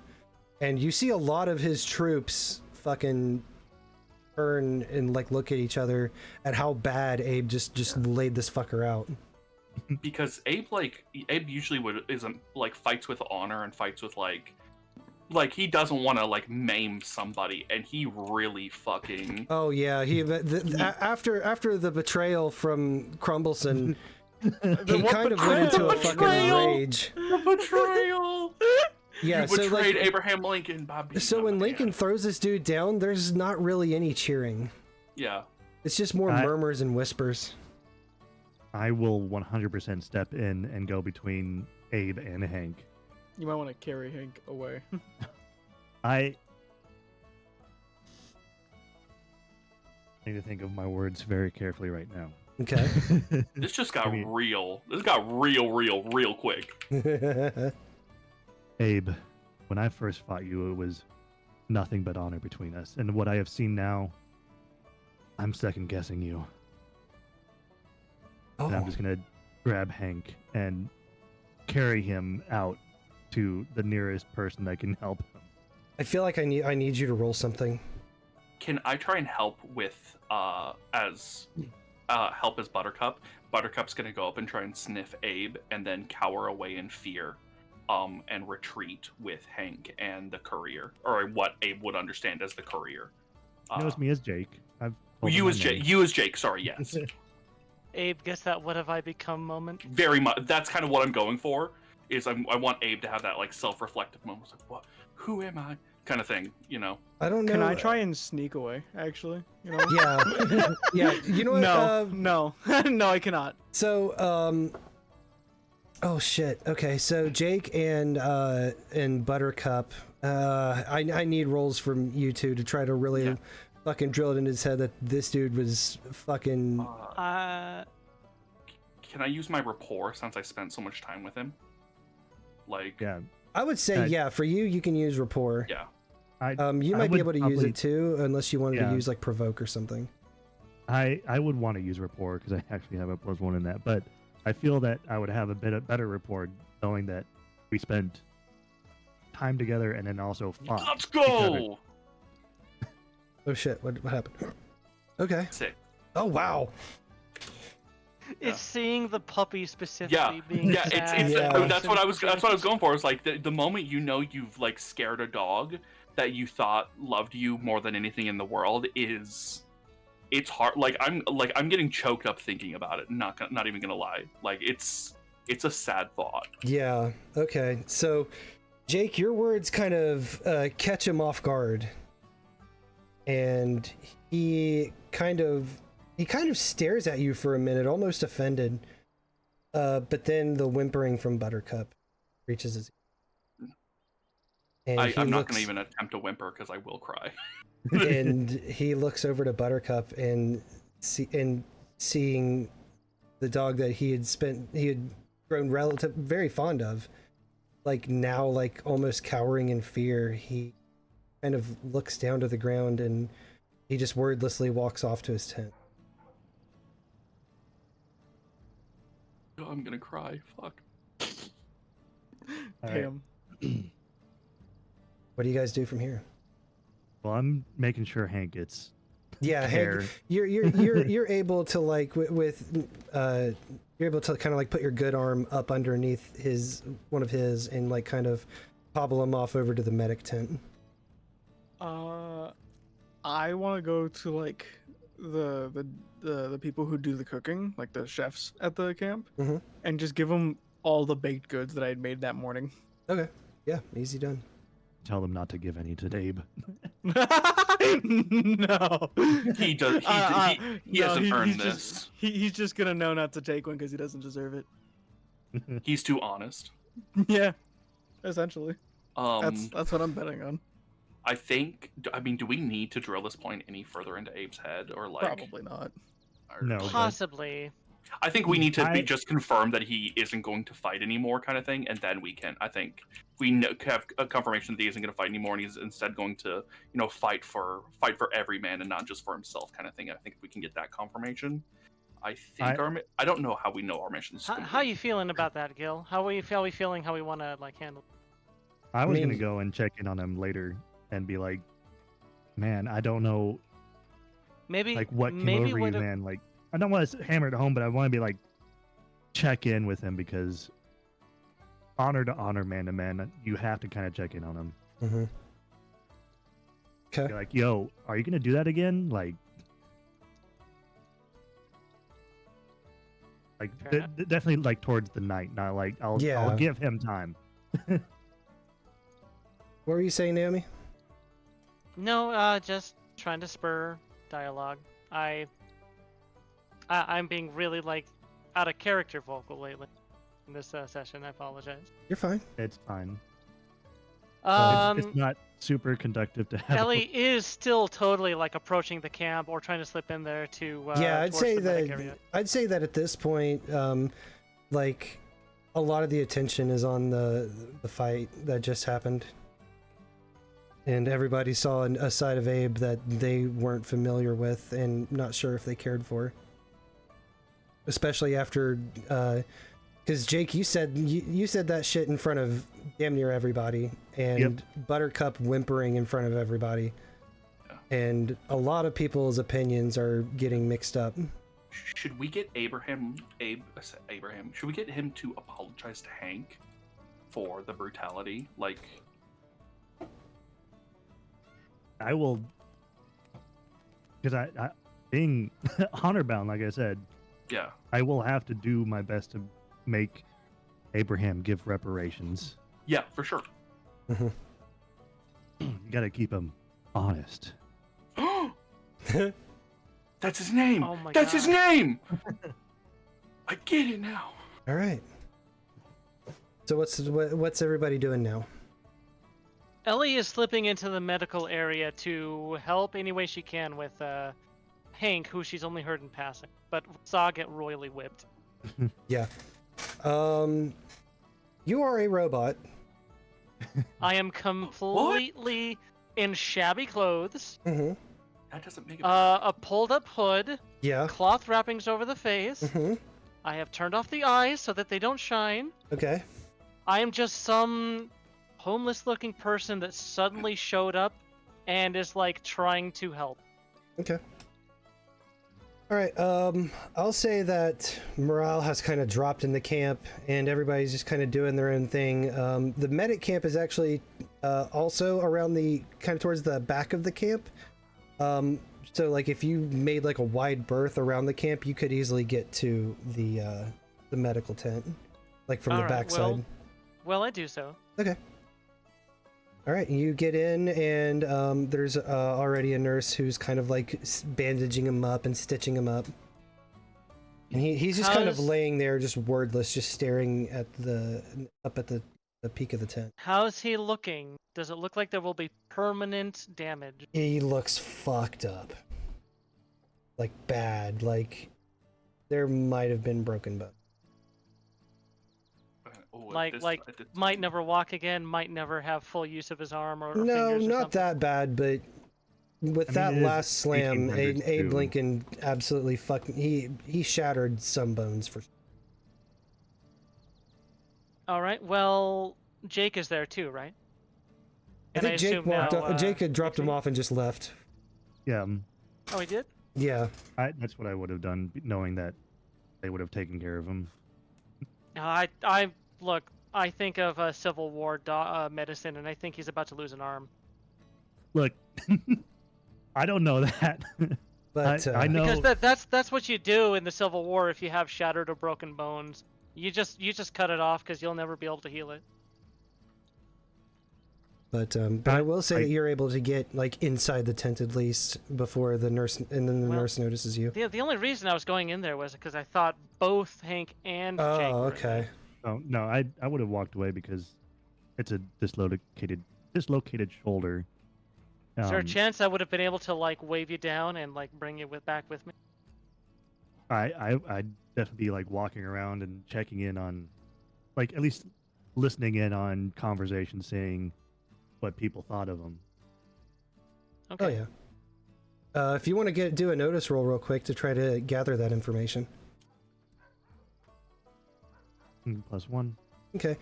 And you see a lot of his troops fucking turn and like look at each other at how bad Abe just laid this fucker out. Because Abe usually fights with honor and fights with like he doesn't want to like maim somebody, and he really fucking Oh yeah, after the betrayal from Crumbleson, he kind of went into a fucking rage. the betrayal. Yeah, You so betrayed like, Abraham Lincoln by being so a when man. Lincoln throws this dude down, there's not really any cheering. Yeah. It's just more murmurs and whispers. I will 100% step in and go between Abe and Hank. You might want to carry Hank away. I need to think of my words very carefully right now. Okay. This just got I mean- real. This got real quick. Abe, when I first fought you, it was nothing but honor between us. And what I have seen now, I'm second guessing you. And I'm Oh, just going to grab Hank and carry him out to the nearest person that can help him. I feel like I need you to roll something. Can I try and help with as Buttercup? Buttercup's gonna go up and try and sniff Abe and then cower away in fear, and retreat with Hank and the courier, or what Abe would understand as the courier. He knows me as Jake. I've Well, told you him as my Jake. name. You as Jake. Sorry. Yes. Abe gets that "what have I become" moment. Very much. That's kind of what I'm going for. I want Abe to have that like self-reflective moment. It's like, what? Who am I? Kind of thing. You know. I don't know. Can I try and sneak away? Actually, you know. Yeah. Yeah. You know what? No, no, I cannot. So, oh shit. Okay, so Jake and Buttercup, I need rolls from you two to try to really fucking drill it in his head that this dude was fucking. Can I use my rapport since I spent so much time with him? Like, Yeah. I would say yeah. For you can use rapport. yeah. You I might be would able to use probably- it too, unless you wanted Yeah. to use like provoke or something. I would want to use rapport because I actually have a +1 in that, but I feel that I would have a better rapport knowing that we spent time together and then also fought. Let's each other. go. Oh shit! What happened? Okay. Sick. Oh wow. It's seeing the puppy specifically being Yeah, sad. it's Yeah. that's what I was going for. It's like the moment you know you've like scared a dog that you thought loved you more than anything in the world it's hard. Like I'm getting choked up thinking about it. Not even gonna lie. Like it's a sad thought. Yeah. Okay. So, Jake, your words kind of catch him off guard, and he kind of stares at you for a minute, almost offended. But then the whimpering from Buttercup reaches his ear. And I'm not gonna even attempt to whimper because I will cry. and he looks over to Buttercup and seeing the dog that he had grown very fond of, like now like almost cowering in fear, he kind of looks down to the ground and he just wordlessly walks off to his tent. Oh, I'm gonna cry. Fuck. All right. Damn. What do you guys do from here? Well, I'm making sure Hank gets Yeah, care. Hank, you're able to like you're able to kind of like put your good arm up underneath one of his and like kind of hobble him off over to the medic tent. I want to go to like the people who do the cooking, like the chefs at the camp, Mhm. and just give them all the baked goods that I had made that morning. Okay, yeah, easy done. tell them not to give any to Abe. No. He does. He hasn't earned he's this. Just, he's just gonna know not to take one because he doesn't deserve it. He's too honest. Yeah, essentially. Um, That's what I'm betting on. I think. I mean, do we need to drill this point any further into Abe's head, or like? Probably not. No, but Possibly. I think we need to be I- just confirm that he isn't going to fight anymore, kind of thing, and then we can. I think we have a confirmation that he isn't going to fight anymore, and he's instead going to, fight for every man and not just for himself, kind of thing. I think if we can get that confirmation, I think I don't know how we know our mission is How you feeling about that, Gil? How we feeling? How we want to handle? I was mean- gonna go and check in on him later and be like, man, I don't know, Maybe like what came maybe over you, man. Like, I don't want to hammer it home, but I want to be like, check in with him because honor to honor, man to man, you have to kind of check in on him. Mm-hmm. Okay. Be like, yo, are you gonna do that again? Like Fair enough. definitely like towards the night, not like I'll Yeah. give him time. What were you saying, Naomi? No, just trying to spur dialogue. I'm being really out of character vocal lately in this session. I apologize. You're fine. It's fine. It's Um, not super conductive to have. Ellie is still totally approaching the camp or trying to slip in there to. Yeah, I'd towards say the medic that. area. I'd say that at this point, like, a lot of the attention is on the fight that just happened, and everybody saw a side of Abe that they weren't familiar with and not sure if they cared for. Especially after, because Jake, you said that shit in front of damn near everybody, and Buttercup whimpering in front of everybody, and a lot of people's opinions are getting mixed up. Should we get Abraham? Should we get him to apologize to Hank for the brutality? Like, I will, because I being honor bound, like I said, yeah. I will have to do my best to make Abraham give reparations. Yeah, for sure. You gotta keep him honest. That's his name. Oh my That's his God. name. I get it now. All right. So what's everybody doing now? Ellie is slipping into the medical area to help any way she can with Hank, who she's only heard in passing, but saw get royally whipped. Yeah. You are a robot. I am completely in shabby clothes, Mm-hmm. That doesn't make it. a pulled-up hood, Yeah. cloth wrappings over the face. Mm-hmm. I have turned off the eyes so that they don't shine. Okay. I am just some homeless-looking person that suddenly showed up and is trying to help. Okay. All right. I'll say that morale has kind of dropped in the camp, and everybody's just kind of doing their own thing. The medic camp is actually also around the kind of towards the back of the camp. So if you made a wide berth around the camp, you could easily get to the medical tent, from the Alright, backside. Well, I do so. Okay. All right, you get in, and there's already a nurse who's kind of bandaging him up and stitching him up. And he's just kind of How's- laying there, just wordless, just staring at the peak of the tent. How's he looking? Does it look like there will be permanent damage? He looks fucked up. Bad. There might have been broken bones. Might never walk again, might never have full use of his arm or No, fingers or not something. that bad, but with that it is last slam, 1800s Abe too. Lincoln absolutely he shattered some bones for sure. All right. Well, Jake is there too, right? I And think Jake assume walked now, off, Jake had dropped him Nixxy- off and just left. Yeah, Oh, he did. Yeah. that's what I would have done, knowing that they would have taken care of him. I look. I think of Civil War medicine, and I think he's about to lose an arm. Look, I don't know that. But I know. Because that's what you do in the Civil War if you have shattered or broken bones. You just cut it off because you'll never be able to heal it. But I will say that you're able to get like inside the tent at least before the nurse, and then the nurse notices you. The only reason I was going in there was because I thought both Hank and Jake Oh, were in okay. there. Oh no, I would have walked away because it's a dislocated shoulder. Is there a chance I would have been able to like wave you down and like bring you back with me? I'd definitely be like walking around and checking in on, like at least listening in on conversations, saying what people thought of him. Okay. Oh yeah. If you want to do a notice roll real quick to try to gather that information. +1. Okay.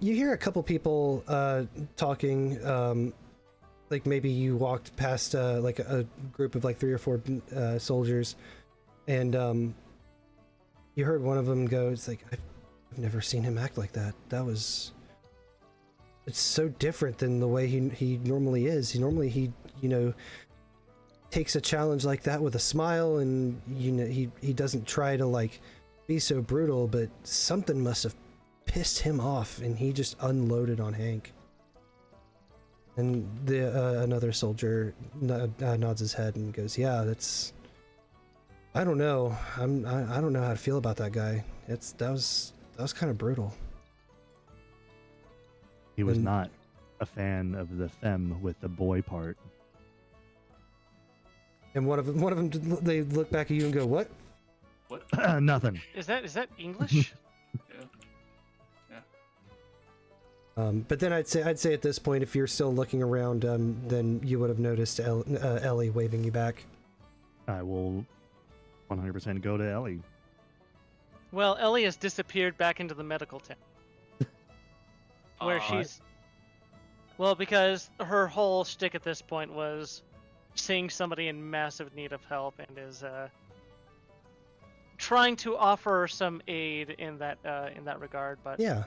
You hear a couple people talking. Like maybe you walked past like a group of like 3 or 4 soldiers, and you heard one of them go, "It's like I've never seen him act like that. It's so different than the way he normally is. He takes a challenge like that with a smile, and he doesn't try to like be so brutal, but something must have pissed him off, and he just unloaded on Hank." And the another soldier nods his head and goes, "Yeah, that's. I don't know. I don't know how to feel about that guy. That was kind of brutal." He was not a fan of the femme with the boy part. And one of them, they look back at you and go, "What?" What? Nothing. Is that English? But then I'd say at this point, if you're still looking around, then you would have noticed Ellie waving you back. I will 100% go to Ellie. Well, Ellie has disappeared back into the medical tent. Where she's... Well, because her whole shtick at this point was seeing somebody in massive need of help and is trying to offer some aid in that regard, but... Yeah.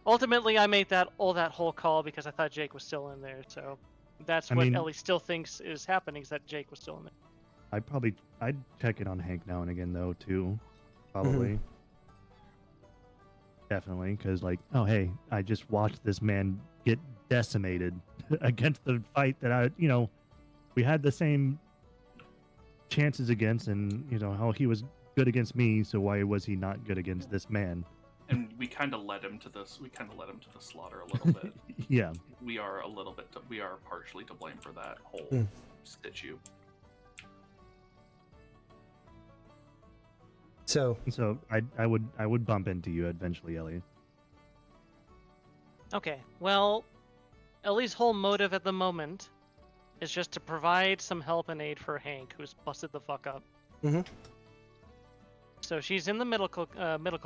Ultimately, I made that whole call because I thought Jake was still in there, so that's what Ellie still thinks is happening, is that Jake was still in there. I'd check in on Hank now and again, though, too. Probably. Mm-hmm. Definitely, because, like, oh, hey, I just watched this man get decimated against the fight that we had the same chances against, and, how he was good against me, so why was he not good against this man? And we kind of led him to this. We kind of led him to the slaughter a little bit. Yeah. We are partially to blame for that whole statue. So I would bump into you eventually, Ellie. Okay, well, Ellie's whole motive at the moment is just to provide some help and aid for Hank, who's busted the fuck up. Mm-hmm. So she's in the medical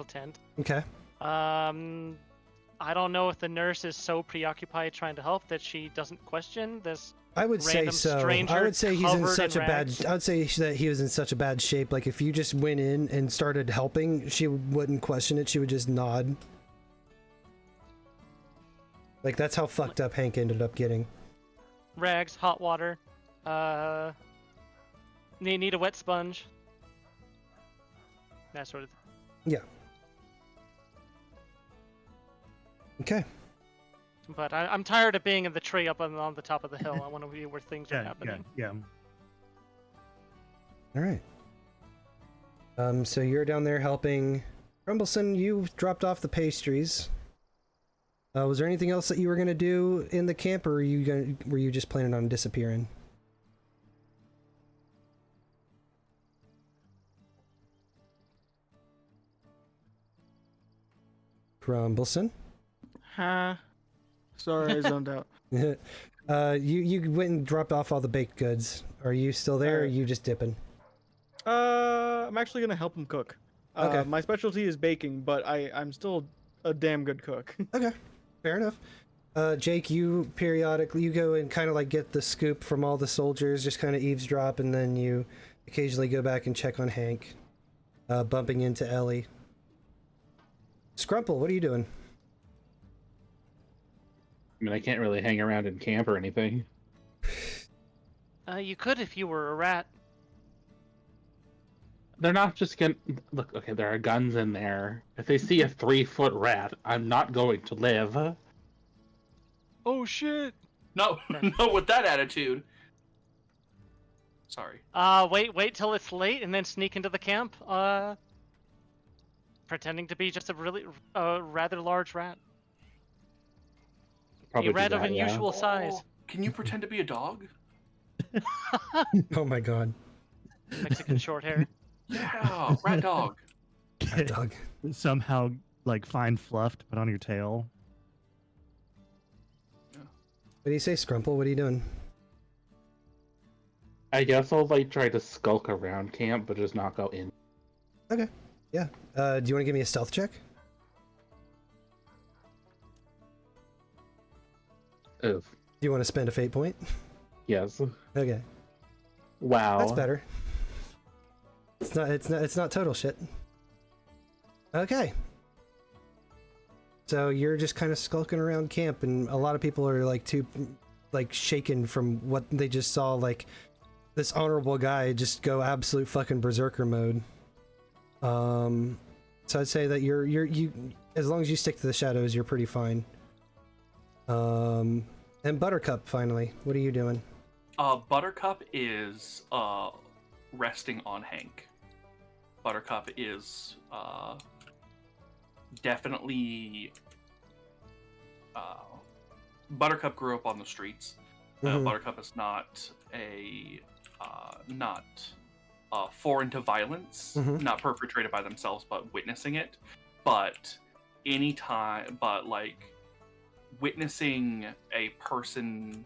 tent. Okay. I don't know if the nurse is so preoccupied trying to help that she doesn't question this. I would say so. I would say he's in such a bad. I would say that he was in such a bad shape. Like if you just went in and started helping, she wouldn't question it. She would just nod. Like that's how fucked up Hank ended up getting. Rags, hot water. Need a wet sponge. That sort of thing. Yeah. Okay. But I'm tired of being in the tree up on the top of the hill. I want to be where things are happening. Yeah. All right. So you're down there helping. Crumbleson, you dropped off the pastries. Was there anything else that you were gonna do in the camp, or were you just planning on disappearing? Crumbleson? Huh? Sorry, I zoned out. You went and dropped off all the baked goods. Are you still there, or are you just dipping? I'm actually gonna help him cook. Okay. My specialty is baking, but I'm still a damn good cook. Okay, fair enough. Jake, you periodically go and kind of like get the scoop from all the soldiers, just kind of eavesdrop, and then you occasionally go back and check on Hank, bumping into Ellie. Scrumple, what are you doing? I mean, I can't really hang around in camp or anything. You could if you were a rat. They're not just gonna... Look, okay, there are guns in there. If they see a 3-foot rat, I'm not going to live. Oh shit! No, no, with that attitude. Sorry. Wait till it's late and then sneak into the camp. Pretending to be just a really, rather large rat. Probably A rat do of that, yeah. unusual size. Can you pretend to be a dog? Oh my god. Mexican short hair. Yeah, rat dog. Dog. Somehow, like, find fluff to put on your tail. What do you say, Scrumple? What are you doing? I guess I'll like try to skulk around camp, but just not go in. Okay. Yeah. Do you want to give me a stealth check? Oof. Do you want to spend a fate point? Yes. Okay. Wow. That's better. It's not total shit. Okay. So you're just kind of skulking around camp, and a lot of people are like shaken from what they just saw, like this honorable guy just go absolute fucking berserker mode. So I'd say that you as long as you stick to the shadows, you're pretty fine. And Buttercup, finally, what are you doing? Buttercup is resting on Hank. Buttercup is definitely Buttercup grew up on the streets. Mhm. Buttercup is not foreign to violence, Mhm. not perpetrated by themselves, but witnessing it. But like witnessing a person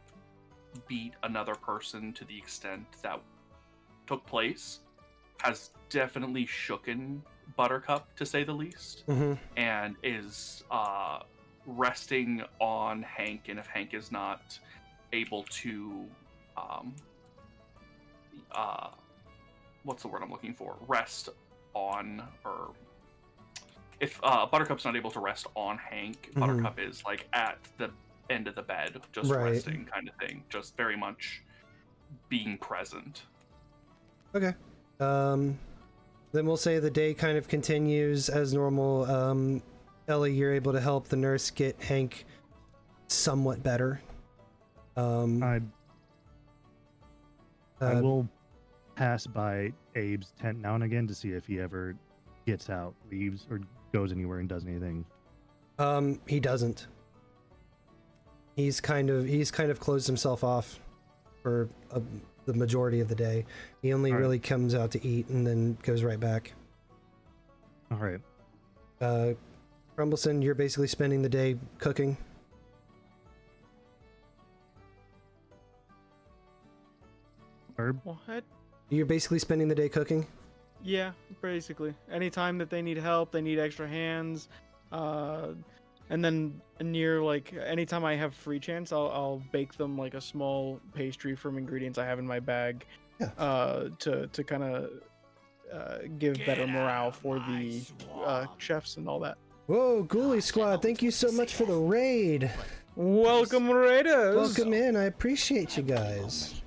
beat another person to the extent that took place has definitely shooken Buttercup, to say the least, Mhm. and is resting on Hank. And if Hank is not able to what's the word I'm looking for? Rest on, or if Buttercup's not able to rest on Hank, Mhm. Buttercup is like at the end of the bed, just Right. resting, kind of thing, just very much being present. Okay. Then we'll say the day kind of continues as normal. Ellie, you're able to help the nurse get Hank somewhat better. I will pass by Abe's tent now and again to see if he ever gets out, leaves, or goes anywhere and does anything. He doesn't. He's kind of closed himself off for the majority of the day. He only All right. really comes out to eat and then goes right back. All right. Crumbleson, you're basically spending the day cooking. Birb? What? You're basically spending the day cooking? Yeah, basically. Anytime that they need help, they need extra hands, and then near like anytime I have free chance, I'll bake them like a small pastry from ingredients I have in my bag, Yeah. To kind of give better morale for the chefs and all that. Whoa, Ghoulie Squad, thank you so much for the raid. Welcome, Raiders. Welcome in, I appreciate you guys.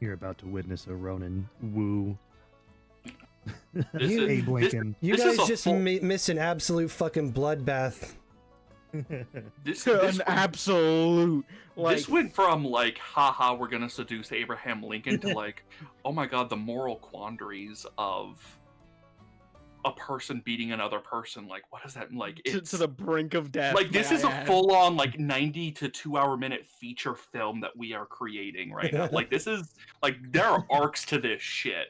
You're about to witness a Ronin woo. This You- is, Abe this, Lincoln. You This is guys a just full- miss an absolute fucking bloodbath. this, An this, absolute like this went from like, haha, we're gonna seduce Abraham Lincoln to like, oh my god, the moral quandaries of a person beating another person. Like, what is that? Like, it's to the brink of death. like this may is I a add. full-on like 90 to 2 hour minute feature film that we are creating right now. Like, this is like, there are arcs to this shit.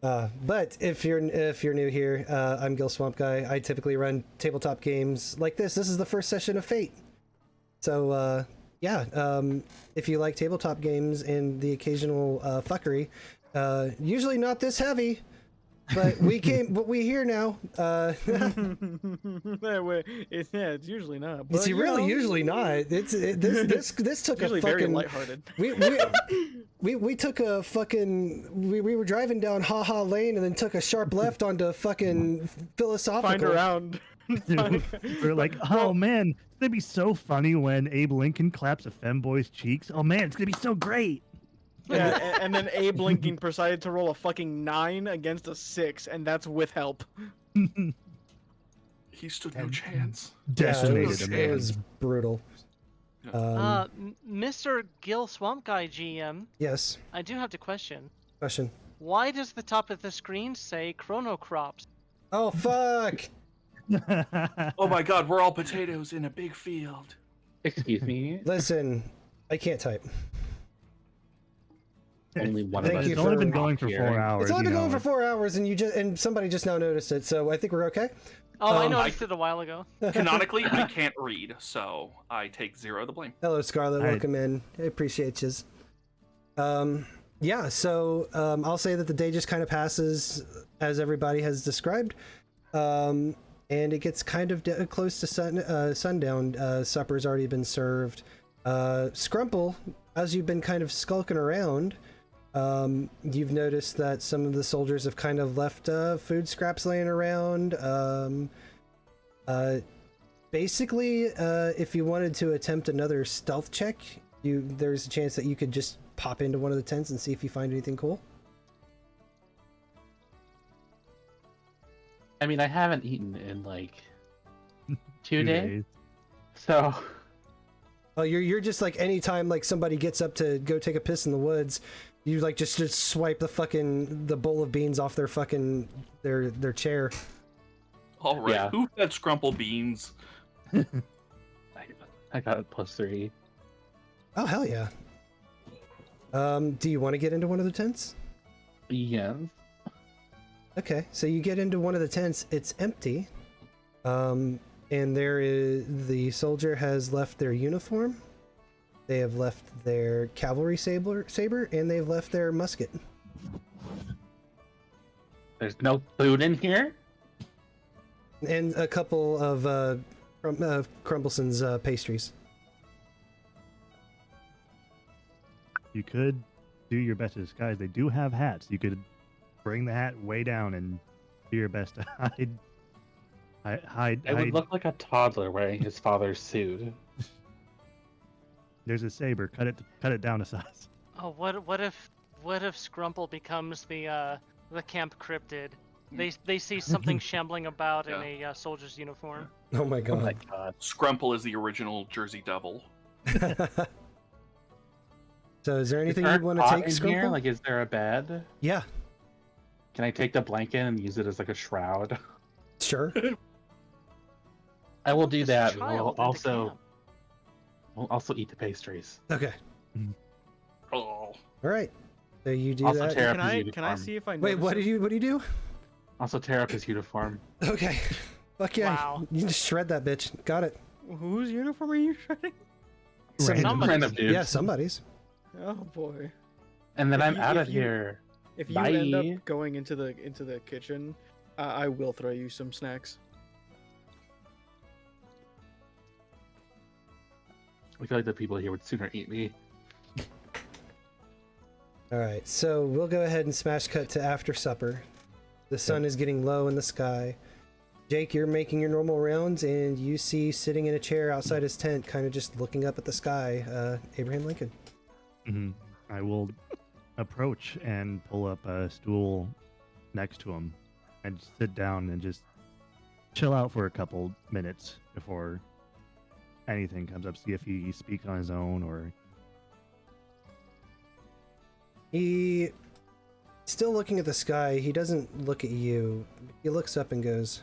But if you're new here, I'm Gil Swamp Guy. I typically run tabletop games like this. This is the first session of Fate. So if you like tabletop games and the occasional fuckery, usually not this heavy, but we here now. It's usually not. But, It's really usually not. This took usually a very fucking. lighthearted. We took a fucking we were driving down Ha Ha Lane and then took a sharp left onto fucking philosophical. Find around. We're like, oh man, it's gonna be so funny when Abe Lincoln claps a femboy's cheeks. Oh man, it's gonna be so great. Yeah, and then Abe Lincoln decided to roll a fucking 9 against a 6, and that's with help. He stood no chance. Decimated it a man. was brutal. Mr. Gill Swamp Guy GM, Yes. I do have to question. Question. Why does the top of the screen say ChronoCorps? Oh fuck! Oh my god, we're all potatoes in a big field. Excuse me. Listen, I can't type. Only one Thank of us. you It's only for been going for 4 hours. It's only you been going know. for 4 hours, and somebody just now noticed it, so I think we're okay. Oh, I Um, noticed it a while ago. Canonically, I can't read, so I take 0 of the blame. Hello, Scarlett. Hi. Welcome in. I appreciate you. Yeah, so I'll say that the day just kind of passes as everybody has described, and it gets kind of close to sundown. Supper's already been served. Scrumple, as you've been kind of skulking around, you've noticed that some of the soldiers have kind of left food scraps laying around. Basically, if you wanted to attempt another stealth check, there's a chance that you could just pop into one of the tents and see if you find anything cool. I mean, I haven't eaten in like 2 2 days, so Oh, you're just like anytime like somebody gets up to go take a piss in the woods, you like just swipe the bowl of beans off their fucking their chair. All right, Yeah. who fed Scrumple beans? I got it +3. Oh hell yeah. Do you want to get into one of the tents? Yes. Okay, so you get into one of the tents. It's empty. And the soldier has left their uniform. They have left their cavalry saber, and they've left their musket. There's no food in here. And a couple of Crumbleson's pastries. You could do your best to disguise. They do have hats. You could bring the hat way down and do your best to hide. It would look like a toddler wearing his father's suit. There's a saber. Cut it down to size. Oh, what if Scrumple becomes the camp cryptid? They see something shambling about in a soldier's uniform. Oh my Oh god. my god. Scrumple is the original Jersey Devil. So is there anything Is there you want a to cot take, in here? Scrumple? Like, is there a bed? Yeah, Can I take the blanket and use it as like a shroud? sure. I will do This that. child We'll into camp. also eat the pastries. Okay. Oh, All right. So you do Also that. tear up Can his I uniform. see if I Wait, notice what it? do you do? Also tear up his uniform. Okay. Fuck yeah. Wow. You just shred that bitch. Got it. Whose uniform are you shredding? Somebody's. Random dudes. Yeah, somebody's. Oh boy. And then If I'm you- out if of you- here. If you end Bye. up going into the kitchen, I will throw you some snacks. I feel like the people here would sooner eat me. All right. So we'll go ahead and smash cut to after supper. The sun is getting low in the sky. Jake, you're making your normal rounds, and you see sitting in a chair outside his tent, kind of just looking up at the sky, Abraham Lincoln. Hmm. I will approach and pull up a stool next to him and sit down and just chill out for a couple minutes before anything comes up. See if he speaks on his own or. He still looking at the sky. He doesn't look at you. He looks up and goes,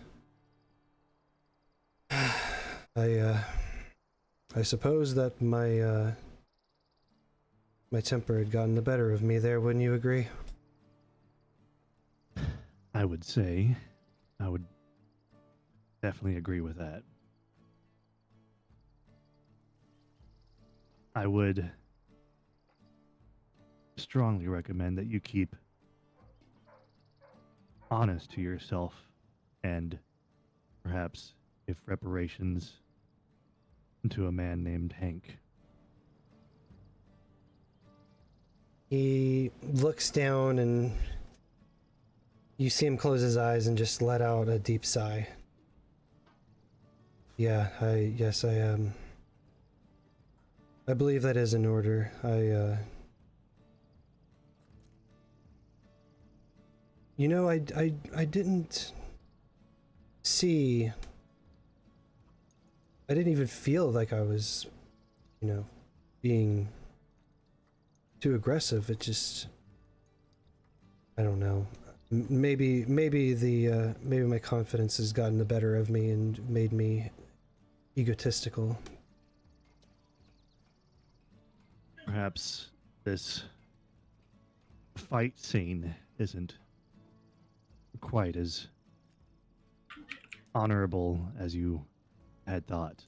I suppose that my temper had gotten the better of me there, wouldn't you agree? I would say I would definitely agree with that. I would strongly recommend that you keep honest to yourself and perhaps if reparations to a man named Hank. He looks down and you see him close his eyes and just let out a deep sigh. Yeah, I believe that is in order. You know, I didn't see. I didn't even feel like I was being too aggressive. It just, I don't know. Maybe my confidence has gotten the better of me and made me egotistical. Perhaps this fight scene isn't quite as honorable as you had thought.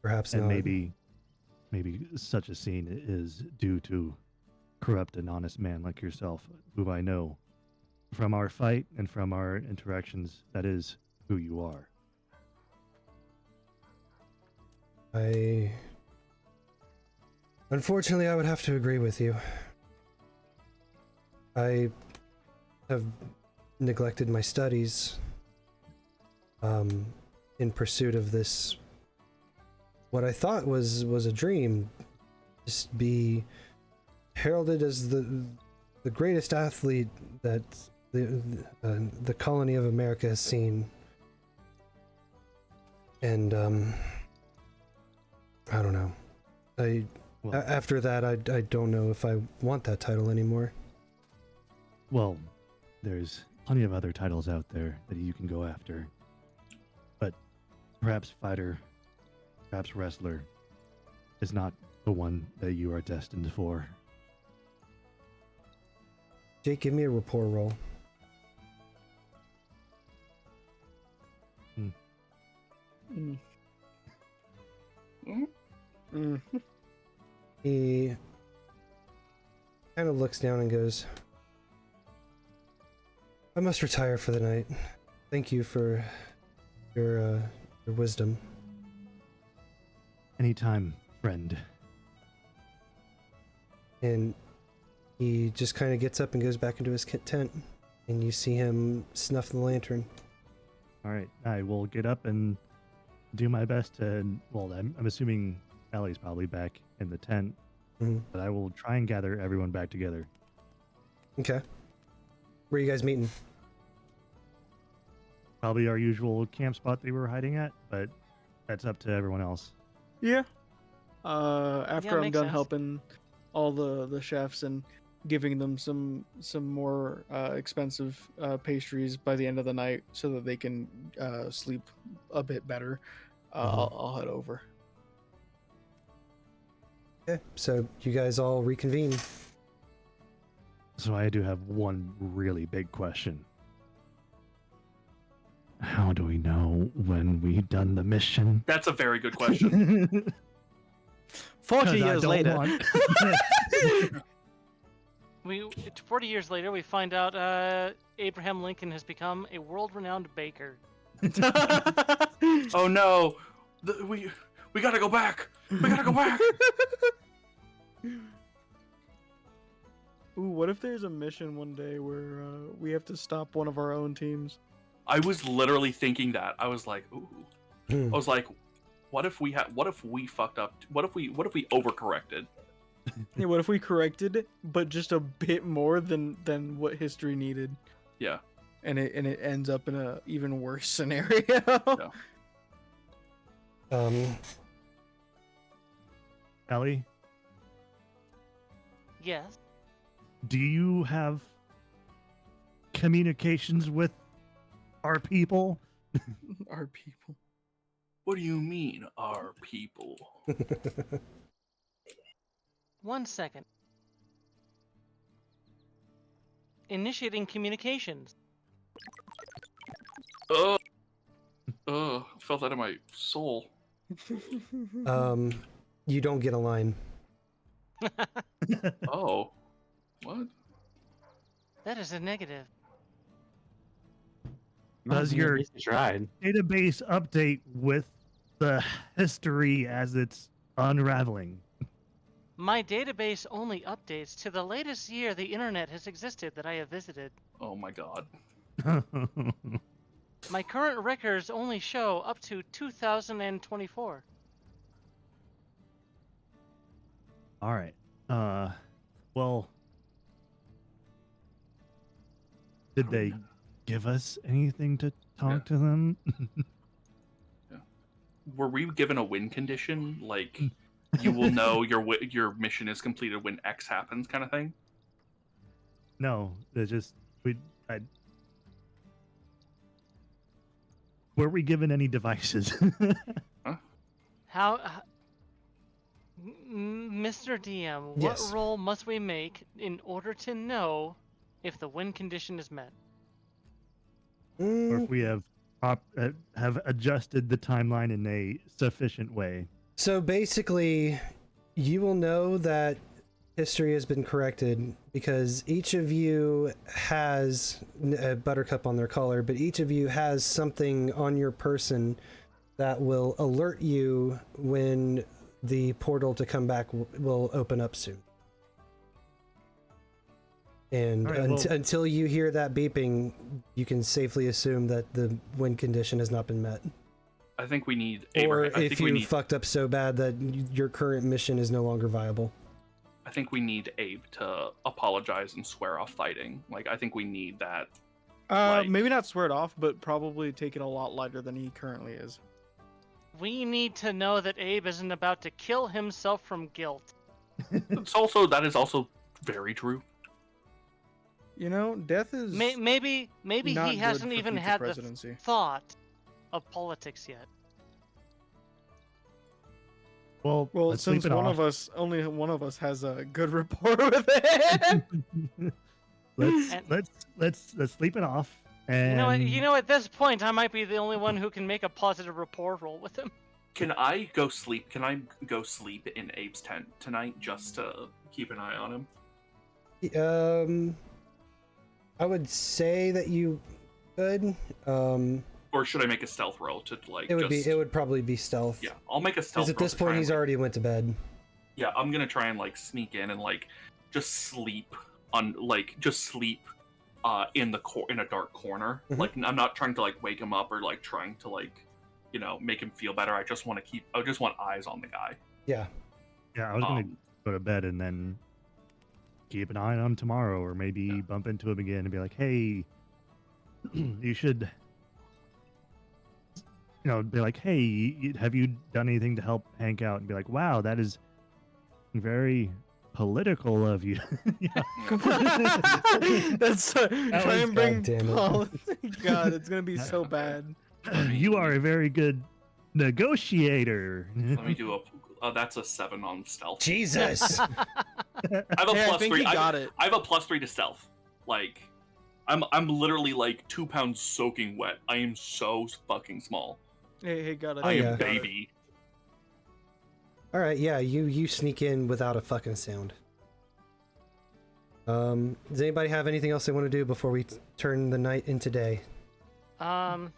Perhaps And not. maybe such a scene is due to corrupt and honest man like yourself, who I know from our fight and from our interactions, that is who you are. Unfortunately, I would have to agree with you. I have neglected my studies in pursuit of this, what I thought was a dream, just be heralded as the greatest athlete that the colony of America has seen. And I don't know. After that, I don't know if I want that title anymore. Well, there's plenty of other titles out there that you can go after. But perhaps fighter, perhaps wrestler is not the one that you are destined for. Jake, give me a rapport roll. He kind of looks down and goes, I must retire for the night. Thank you for your wisdom. Anytime, friend. And he just kind of gets up and goes back into his tent, and you see him snuff the lantern. All right, I will get up and do my best to, well, I'm assuming Ellie's probably back in the tent, but I will try and gather everyone back together. Okay. Where are you guys meeting? Probably our usual camp spot they were hiding at, but that's up to everyone else. Yeah. After I'm makes done sense. helping all the chefs and giving them some more expensive pastries by the end of the night so that they can sleep a bit better, I'll head over. Okay, so you guys all reconvene. So I do have one really big question. How do we know when we've done the mission? That's a very good question. 40 'Cause I years don't later. want- 40 years later, we find out Abraham Lincoln has become a world-renowned baker. Oh no, we gotta go back. We gotta go back. Ooh, what if there's a mission one day where we have to stop one of our own teams? I was literally thinking that. I was like, ooh. I was like, what if we fucked up? What if we overcorrected? Yeah, what if we corrected, but just a bit more than what history needed? Yeah. And it ends up in a even worse scenario. Yeah. Ellie, Yes. do you have communications with our people? Our people. What do you mean, our people? 1 second. Initiating communications. Felt that in my soul. You don't get a line. Oh, what? That is a negative. Does your At least you tried? database update with the history as it's unraveling? My database only updates to the latest year the internet has existed that I have visited. Oh my god. My current records only show up to 2024. All right. Well, did they give us anything to talk to them? Were we given a win condition? Like, You will know your mission is completed when X happens, kind of thing. No, it's just were we given any devices? How, Mr. DM, what Yes. roll must we make in order to know if the win condition is met? Or Mm, if we have adjusted the timeline in a sufficient way? so basically, you will know that history has been corrected because each of you has a Buttercup on their collar, but each of you has something on your person that will alert you when the portal to come back will open up soon. And All right, well- until you hear that beeping, you can safely assume that the win condition has not been met. I think we need Or Abraham. if you fucked up so bad that your current mission is no longer viable. I think we need Abe to apologize and swear off fighting. Like, I think we need that. Maybe not swear it off, but probably take it a lot lighter than he currently is. We need to know that Abe isn't about to kill himself from guilt. That is also very true. You know, death is Maybe not he good hasn't for even future had the presidency. thought of politics yet. Well, Well, let's since sleep it one off. of us, only one of us has a good rapport with him. let's sleep it off. And You know, at this point, I might be the only one who can make a positive rapport roll with him. Can I go sleep? Can I go sleep in Abe's tent tonight just to keep an eye on him? I would say that you could. Or should I make a stealth roll to like? It would probably be stealth. Yeah, I'll make a stealth. Because at roll this to try point and, he's like- already went to bed. Yeah, I'm gonna try and like sneak in and like just sleep in a dark corner. Mhm. Like I'm not trying to like wake him up or like trying to like, make him feel better. I just want eyes on the guy. Yeah. Yeah, I was gonna go to bed and then keep an eye on him tomorrow, or maybe bump into him again and be like, "Hey, you should." Be like, "Hey, have you done anything to help Hank out?" And be like, "Wow, that is very political of you." Yeah. That's try and bring goddamn it. politics. God, it's gonna be so bad. You are a very good negotiator. Let me do that's a 7 on stealth. Jesus. I have a Hey, I plus think 3. he got it. I have a +3 to stealth. Like, I'm literally like 2 pounds soaking wet. I am so fucking small. Hey, got it. I am yeah. baby. All right, yeah, you sneak in without a fucking sound. Does anybody have anything else they want to do before we turn the night into day? I'm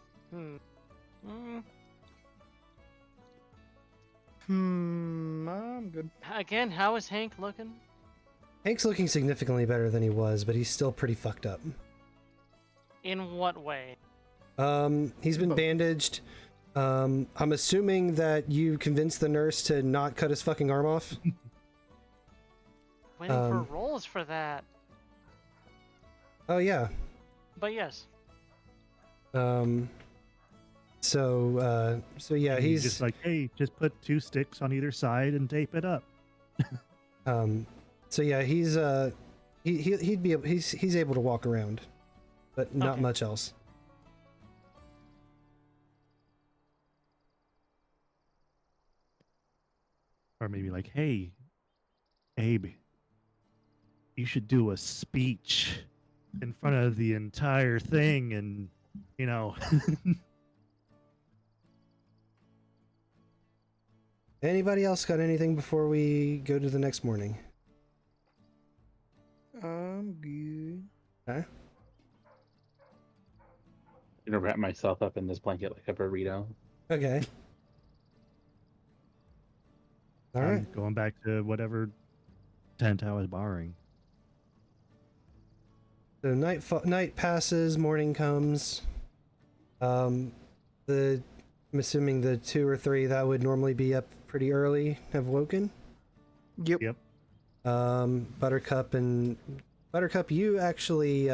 good. Again, how is Hank looking? Hank's looking significantly better than he was, but he's still pretty fucked up. In what way? He's been bandaged. I'm assuming that you convinced the nurse to not cut his fucking arm off. Waiting for rolls for that. Oh yeah. But yes. So yeah, And he's just like, "Hey, just put 2 sticks on either side and tape it up." so yeah, he's he's able to walk around, but not Okay. much else. Or maybe like, "Hey, Abe, you should do a speech in front of the entire thing," and Anybody else got anything before we go to the next morning? I'm good. Okay. I'm gonna wrap myself up in this blanket like a burrito. Okay. All right. I'm going back to whatever tent I was borrowing. So night passes, morning comes. I'm assuming the 2 or 3 that would normally be up pretty early have woken. Yep. Buttercup, you actually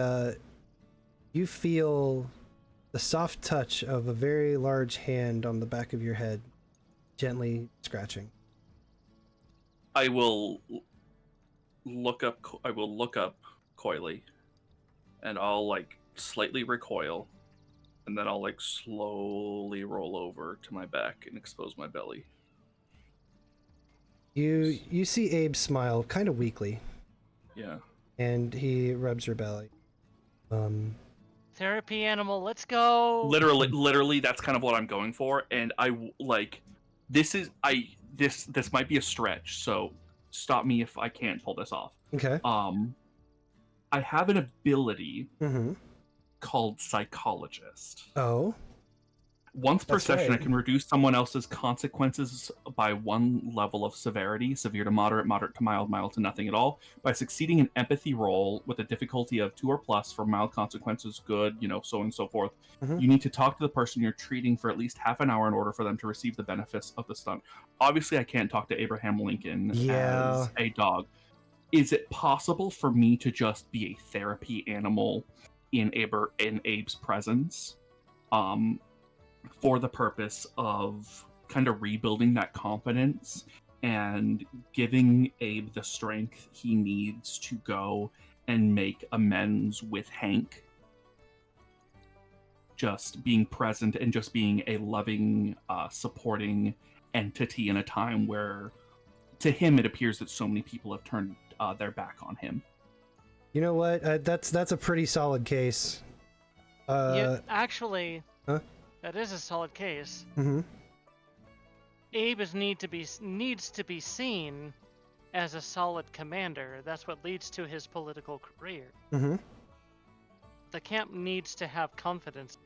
you feel the soft touch of a very large hand on the back of your head, gently scratching. I will look up. I will look up coyly, and I'll like slightly recoil, and then I'll like slowly roll over to my back and expose my belly. You see Abe smile kind of weakly, Yeah. and he rubs your belly. Therapy animal, let's go. Literally, that's kind of what I'm going for, and this might be a stretch, so stop me if I can't pull this off. Okay. I have an ability Mm-hmm. called Psychologist. Oh. Once per That's session, right. I can reduce someone else's consequences by 1 level of severity, severe to moderate, moderate to mild, mild to nothing at all, by succeeding an empathy roll with a difficulty of 2 or plus for mild consequences, good, so on and so forth. Mhm. You need to talk to the person you're treating for at least half an hour in order for them to receive the benefits of the stunt. Obviously, I can't talk to Abraham Lincoln Yeah. as a dog. Is it possible for me to just be a therapy animal in Abe's presence? For the purpose of kind of rebuilding that confidence and giving Abe the strength he needs to go and make amends with Hank. Just being present and just being a loving, supporting entity in a time where, to him, it appears that so many people have turned their back on him. You know what? That's a pretty solid case. Yeah, actually, Huh? that is a solid case. Mm-hmm. Abe needs to be seen as a solid commander. That's what leads to his political career. Mm-hmm. The camp needs to have confidence.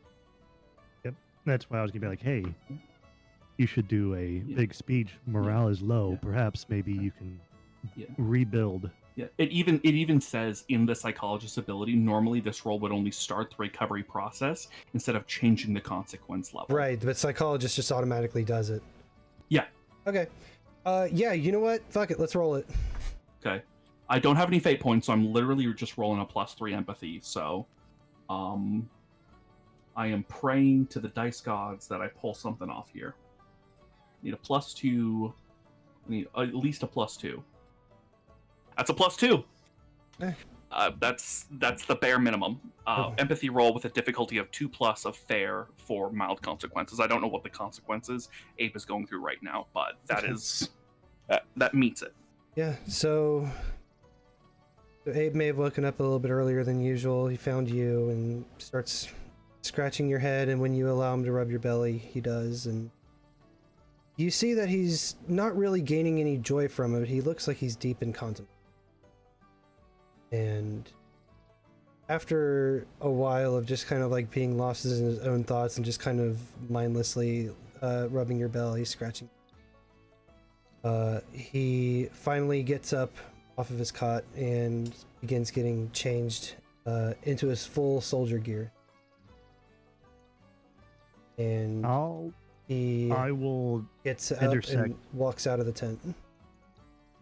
Yep. That's why I was gonna be like, hey, you should do a big speech. Morale is low. Perhaps maybe you can rebuild. Yeah, it even says in the psychologist ability, normally this role would only start the recovery process instead of changing the consequence level. Right, but psychologist just automatically does it. Yeah. Okay. Yeah, you know what? Fuck it, let's roll it. Okay. I don't have any fate points, so I'm literally just rolling a +3 empathy, so I am praying to the dice gods that I pull something off here. Need a +2. I need at least a +2. That's a +2. Eh. That's the bare minimum. Empathy roll with a difficulty of 2+ of fair for mild consequences. I don't know what the consequences Abe is going through right now, but that is that meets it. Yeah, so Abe may have woken up a little bit earlier than usual. He found you and starts scratching your head, and when you allow him to rub your belly, he does, and you see that he's not really gaining any joy from it. He looks like he's deep in contemplation. And after a while of just kind of like being lost in his own thoughts and just kind of mindlessly rubbing your belly, scratching, he finally gets up off of his cot and begins getting changed into his full soldier gear. And I will gets up intersect and walks out of the tent.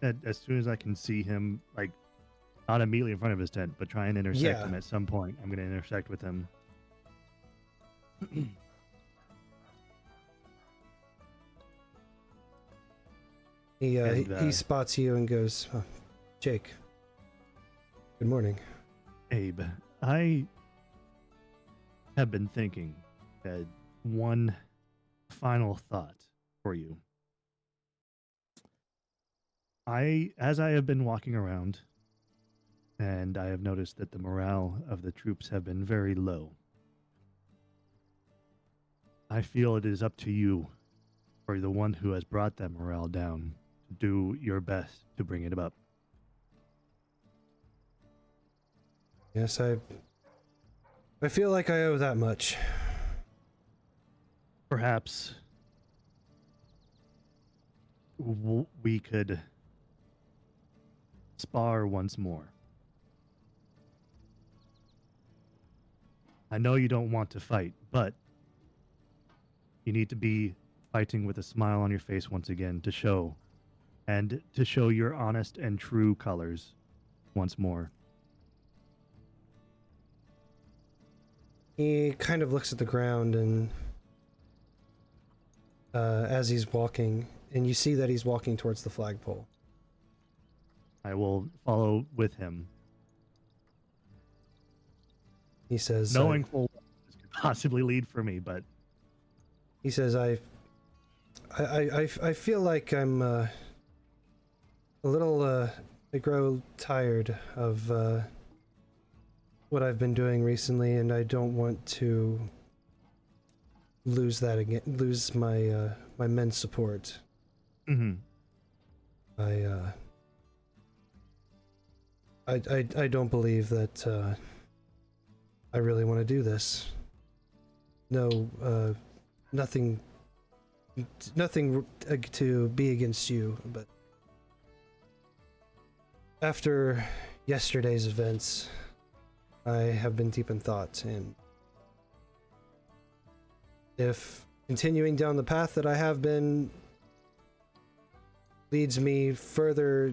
as soon as I can see him, like not immediately in front of his tent, but try and intersect him at some point. I'm going to intersect with him. He spots you and goes, oh, Jake, good morning. Abe, I have been thinking one final thought for you. As I have been walking around, and I have noticed that the morale of the troops have been very low. I feel it is up to you, or the one who has brought that morale down, to do your best to bring it up. Yes, I feel like I owe that much. Perhaps we could spar once more. I know you don't want to fight, but you need to be fighting with a smile on your face once again to show your honest and true colors once more. He kind of looks at the ground and as he's walking, and you see that he's walking towards the flagpole. I will follow with him, He says, knowing full well this could possibly lead for me, but he says, I feel like I'm a little I grow tired of what I've been doing recently, and I don't want to lose that again, lose my my men's support. mm-hmm. I don't believe that I really want to do this. No, nothing to be against you, but after yesterday's events, I have been deep in thought, and if continuing down the path that I have been leads me further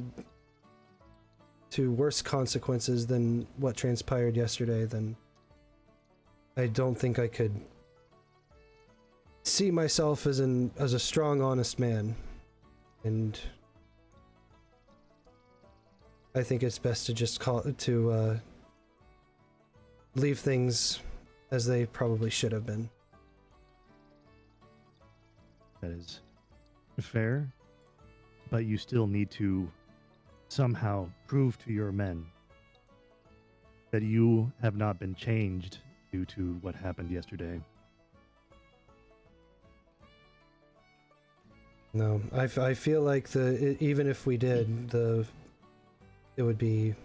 to worse consequences than what transpired yesterday, then I don't think I could see myself as a strong, honest man, and I think it's best to just leave things as they probably should have been. That is fair, but you still need to somehow prove to your men that you have not been changed due to what happened yesterday. No, I feel like even if we did, it would be...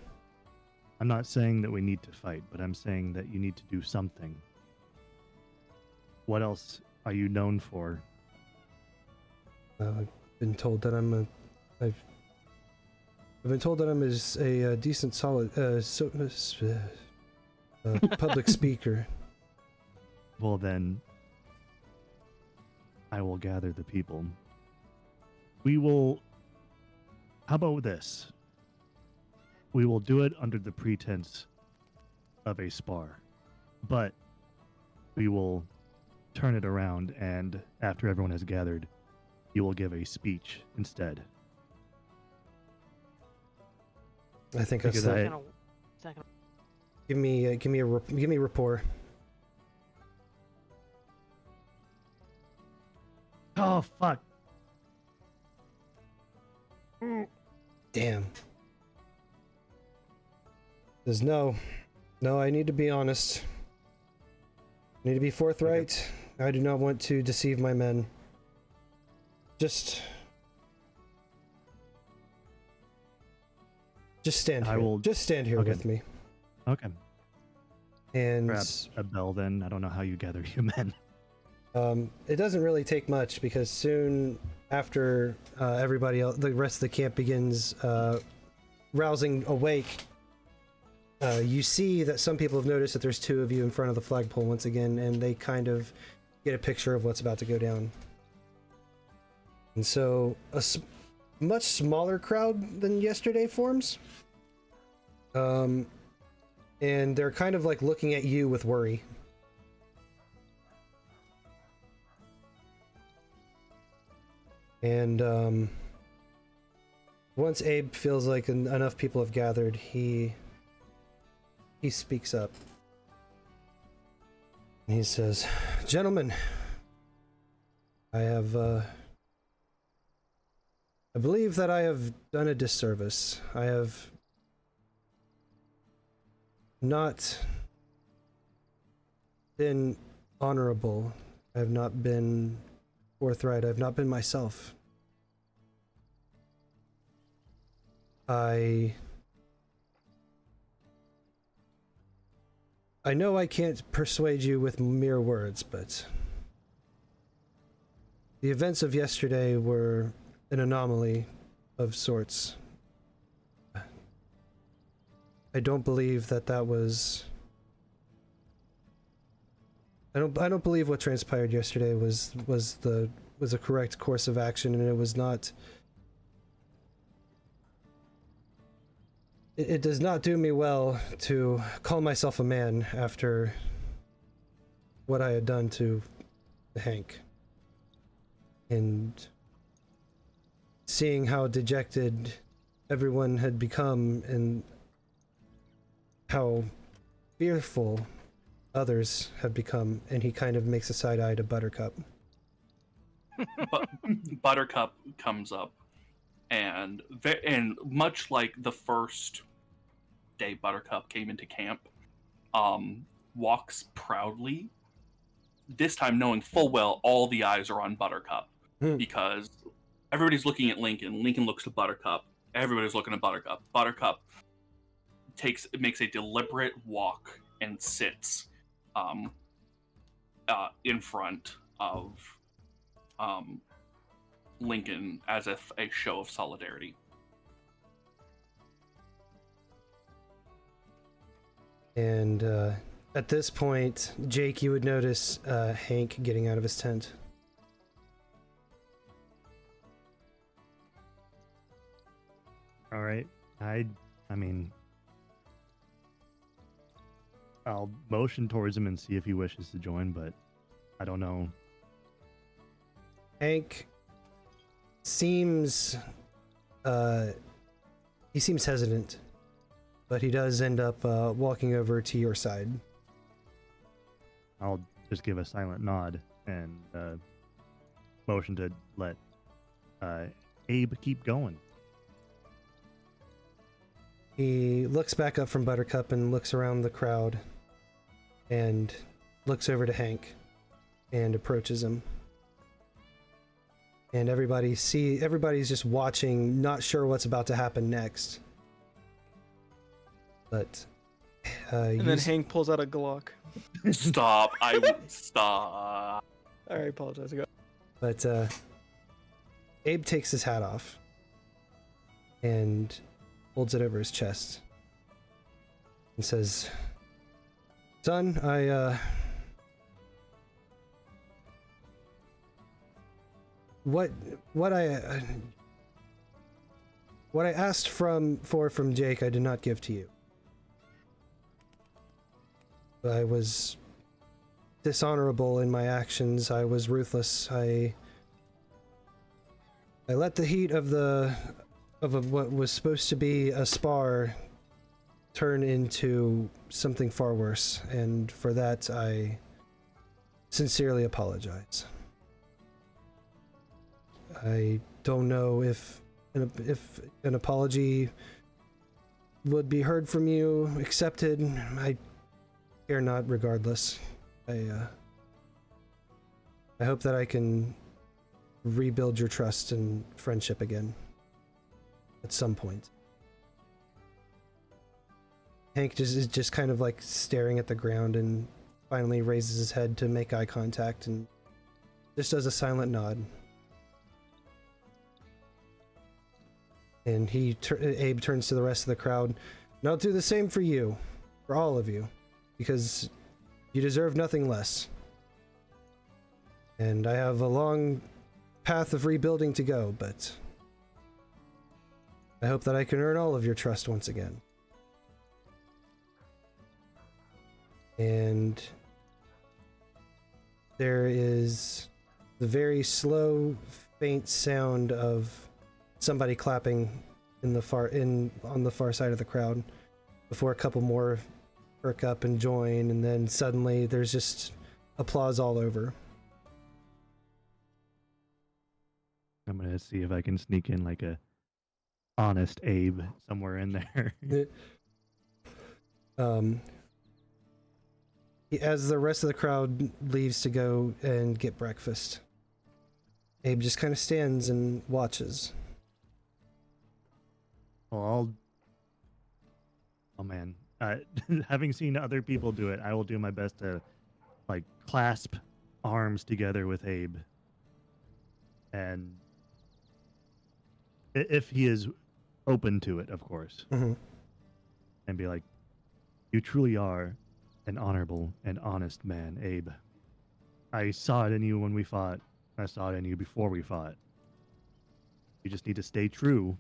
I'm not saying that we need to fight, but I'm saying that you need to do something. What else are you known for? I've been told that I've been told that I'm a decent, solid, public speaker. Well then, I will gather the people. We will... How about this? We will do it under the pretense of a spar, but we will turn it around, and after everyone has gathered, you will give a speech instead. I think that's give me rapport. Oh fuck! Damn. Says no. I need to be honest. I need to be forthright. Okay. I do not want to deceive my men. Just stand here. Just stand here with me. Okay. And grab a bell then. I don't know how you gather your men. It doesn't really take much, because soon after everybody else, the rest of the camp begins rousing awake. You see that some people have noticed that there's two of you in front of the flagpole once again, and they kind of get a picture of what's about to go down. And so a much smaller crowd than yesterday forms. And they're kind of like looking at you with worry. And once Abe feels like enough people have gathered, he speaks up. And he says, "Gentlemen, I believe that I have done a disservice. I have not been honorable. I have not been forthright. I have not been myself. I know I can't persuade you with mere words, but the events of yesterday were an anomaly of sorts. I don't believe that was... I don't believe what transpired yesterday was a correct course of action, and it was not... It does not do me well to call myself a man after what I had done to Hank. And seeing how dejected everyone had become and how fearful others have become, and he kind of makes a side eye to Buttercup. But Buttercup comes up, and much like the first day Buttercup came into camp, walks proudly. This time, knowing full well all the eyes are on Buttercup, because everybody's looking at Lincoln. Lincoln looks to Buttercup. Everybody's looking at Buttercup. Buttercup makes a deliberate walk and sits in front of Lincoln as if a show of solidarity. And at this point, Jake, you would notice Hank getting out of his tent. All right. I mean, I'll motion towards him and see if he wishes to join, but I don't know. Hank seems he seems hesitant, but he does end up walking over to your side. I'll just give a silent nod and motion to let Abe keep going. He looks back up from Buttercup and looks around the crowd and looks over to Hank and approaches him. And everybody's just watching, not sure what's about to happen next. But And then Hank pulls out a Glock. Stop! I would stop. I apologize. Go. But Abe takes his hat off and holds it over his chest and says, "Son, what I asked from Jake, I did not give to you. I was dishonorable in my actions. I was ruthless. I let the heat of what was supposed to be a spar turn into something far worse, and for that I sincerely apologize. I don't know if an apology would be heard from you, accepted. I care not regardless. I hope that I can rebuild your trust and friendship again at some point." Hank is just kind of like staring at the ground and finally raises his head to make eye contact and just does a silent nod. And Abe turns to the rest of the crowd, and I'll do the same for you, for all of you, because you deserve nothing less. And I have a long path of rebuilding to go, but I hope that I can earn all of your trust once again. And there is the very slow, faint sound of somebody clapping on the far side of the crowd before a couple more perk up and join, and then suddenly there's just applause all over. I'm gonna see if I can sneak in like a honest Abe somewhere in there. As the rest of the crowd leaves to go and get breakfast, Abe just kind of stands and watches. Well, oh man, having seen other people do it, I will do my best to like clasp arms together with Abe, and if he is open to it, of course, Mm-hmm. and be like, "You truly are an honorable and honest man, Abe. I saw it in you when we fought. I saw it in you before we fought. You just need to stay true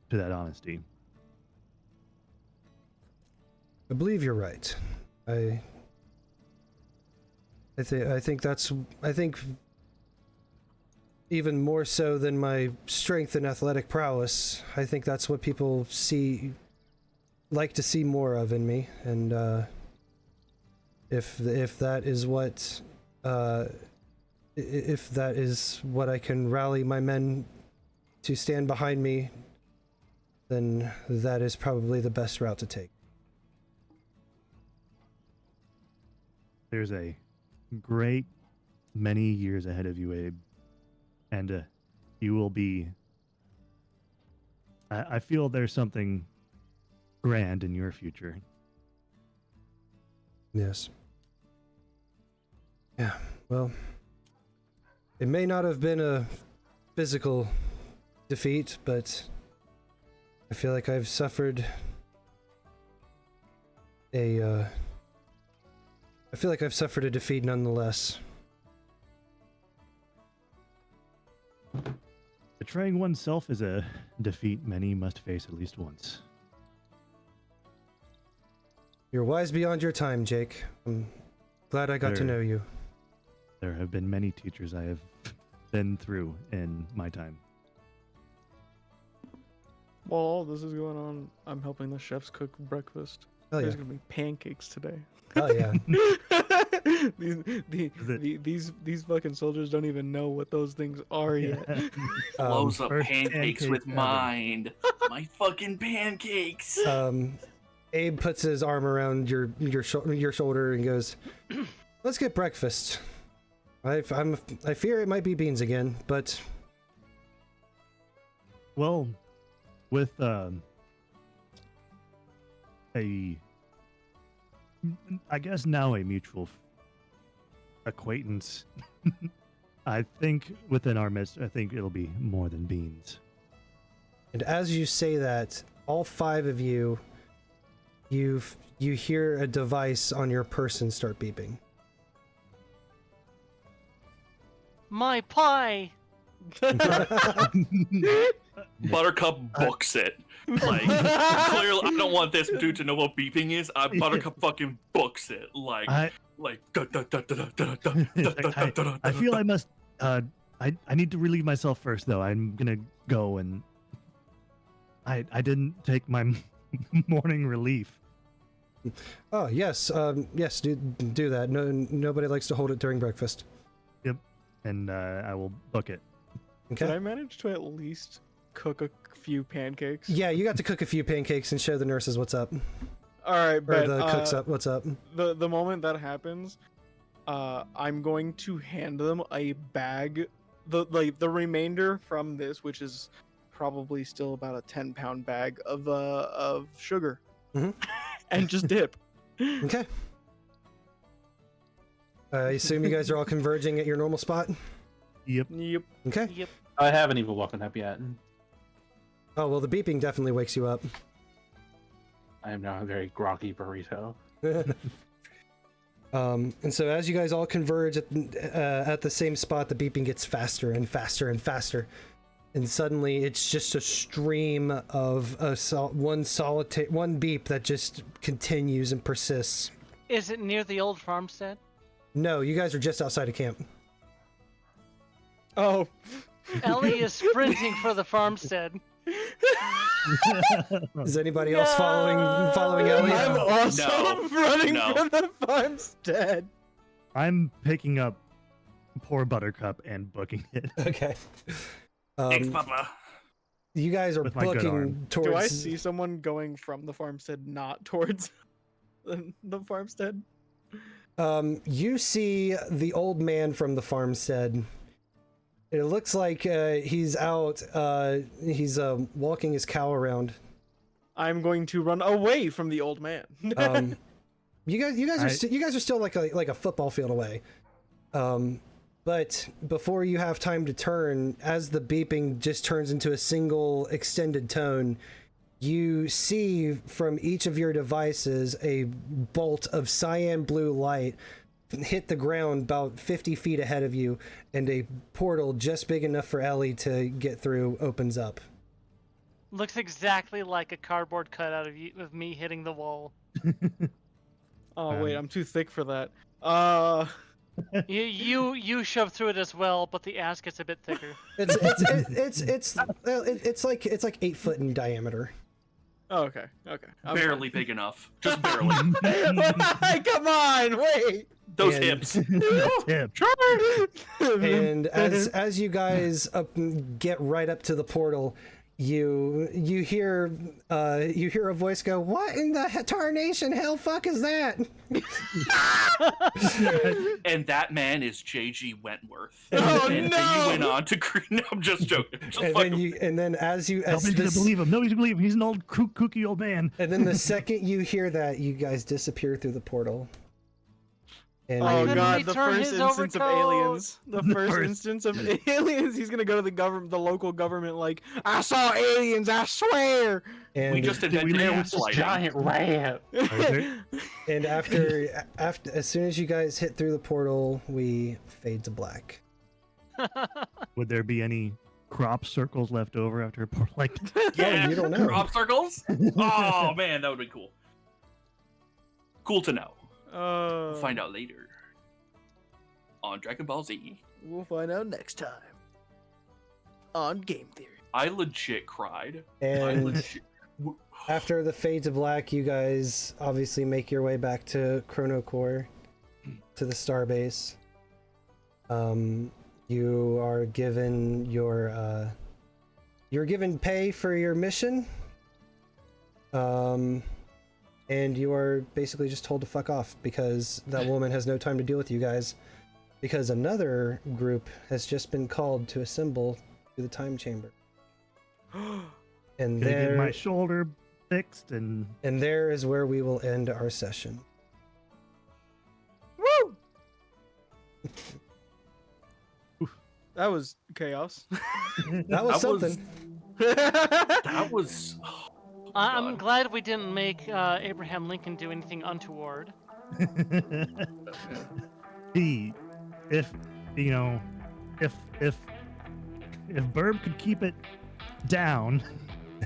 to that honesty." I believe you're right. I think even more so than my strength and athletic prowess. I think that's what people like to see more of in me, and if that is what if that is what I can rally my men to stand behind me, then that is probably the best route to take. There's a great many years ahead of you, Abe, and you will be. I feel there's something grand in your future. Yes. Yeah, well, it may not have been a physical defeat, but I feel like I've suffered a defeat nonetheless. Betraying oneself is a defeat many must face at least once. You're wise beyond your time, Jake. I'm glad I got to know you. There have been many teachers I have been through in my time. While all this is going on, I'm helping the chefs cook breakfast. Oh, yeah. There's gonna be pancakes today. Oh yeah. These fucking soldiers don't even know what those things are yet. Blows up first pancakes with ever. mind. My fucking pancakes. Abe puts his arm around your shoulder and goes, "Let's get breakfast. I fear it might be beans again, but Well, with I guess now a mutual acquaintance, I think within our midst, I think it'll be more than beans." And as you say that, all five of you, you hear a device on your person start beeping. My pie! Buttercup books it. Like, clearly, I don't want this dude to know what beeping is. Buttercup fucking books it. I feel I must. I need to relieve myself first, though. I'm gonna go and. I didn't take my morning relief. Oh yes, yes, do that. No, nobody likes to hold it during breakfast. Yep, and I will book it. Okay. Did I manage to at least cook a few pancakes? Yeah, you got to cook a few pancakes and show the nurses what's up. All right, Or but the cooks up what's up. the moment that happens, I'm going to hand them a bag, the remainder from this, which is probably still about a 10-pound bag of sugar, and just dip. Okay. I assume you guys are all converging at your normal spot. Yep. Yep. Okay. Yep. I haven't even woken up yet. Oh well, the beeping definitely wakes you up. I am now a very groggy burrito. And so as you guys all converge at the same spot, the beeping gets faster and faster and faster, and suddenly it's just a stream of one beep that just continues and persists. Is it near the old farmstead? No, you guys are just outside of camp. Oh. Ellie is sprinting for the farmstead. Is anybody else following Ellie? I'm also No. running No. from the farmstead. I'm picking up poor Buttercup and booking it. Okay. Thanks, Papa. You guys are With my good booking arm. towards. Do I see someone going from the farmstead, not towards the farmstead? You see the old man from the farmstead. It looks like he's out. He's walking his cow around. I'm going to run away from the old man. You guys are still like a football field away. But before you have time to turn, as the beeping just turns into a single extended tone, you see from each of your devices a bolt of cyan blue light hit the ground about 50 feet ahead of you, and a portal just big enough for Ellie to get through opens up. Looks exactly like a cardboard cutout of me hitting the wall. Oh wait, I'm too thick for that. You shove through it as well, but the ass gets a bit thicker. It's like 8 foot in diameter. Oh, okay. I'm Barely big enough. Just barely. fine. Come on, wait. Those And- hips. Tip. And as you guys get right up to the portal, you hear a voice go, "What in the tarnation hell fuck is that?" And that man is J.G. Wentworth. Oh, and no! then you went on to no, I'm just joking. Just And then as Nobody's gonna believe him. Nobody's gonna believe him. He's an old kooky old man. and then the second you hear that, you guys disappear through the portal. And Oh couldn't god, the return first his instance of overcoat. aliens. The first instance of aliens. He's gonna go to the local government like, I saw aliens, I swear. and we just We invented there was this gaslighting. giant rat. and after as soon as you guys hit through the portal, we fade to black. Would there be any crop circles left over after a portal like that? Yeah, you don't know. Crop circles? Oh man, that would be cool. Cool to know. We'll find out later on Dragon Ball Z. We'll find out next time on Game Theory. I legit cried. I And legit... after the fade to black, you guys obviously make your way back to ChronoCorps, to the starbase. You are given you're given pay for your mission. And you are basically just told to fuck off because that woman has no time to deal with you guys. Because another group has just been called to assemble to the time chamber. And Gonna get my there, shoulder fixed and there is where we will end our session. Woo! That was chaos. That was something. That was. Oh, I'm God. glad we didn't make Abraham Lincoln do anything untoward. See, if you know, if Birb could keep it down.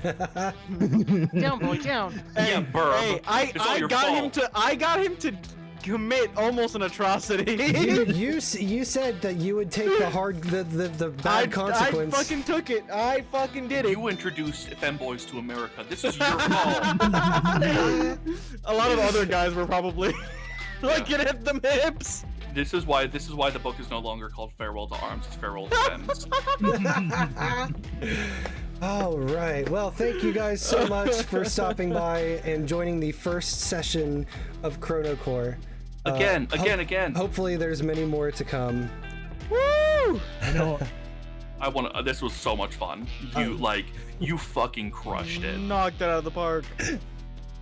Down, boy, down. Yeah, Birb. Hey, It's all I your got him to commit almost an atrocity. you said that you would take the bad consequence. I fucking took it. I fucking did it. You introduced femboys to America. This is your fault. A lot of other guys were probably looking at them hips. This is why the book is no longer called Farewell to Arms. It's Farewell to Femmes. All right. Well, thank you guys so much for stopping by and joining the first session of ChronoCorps. Again. Hopefully, there's many more to come. Woo! I know. I want to. This was so much fun. You fucking crushed it. Knocked it out of the park.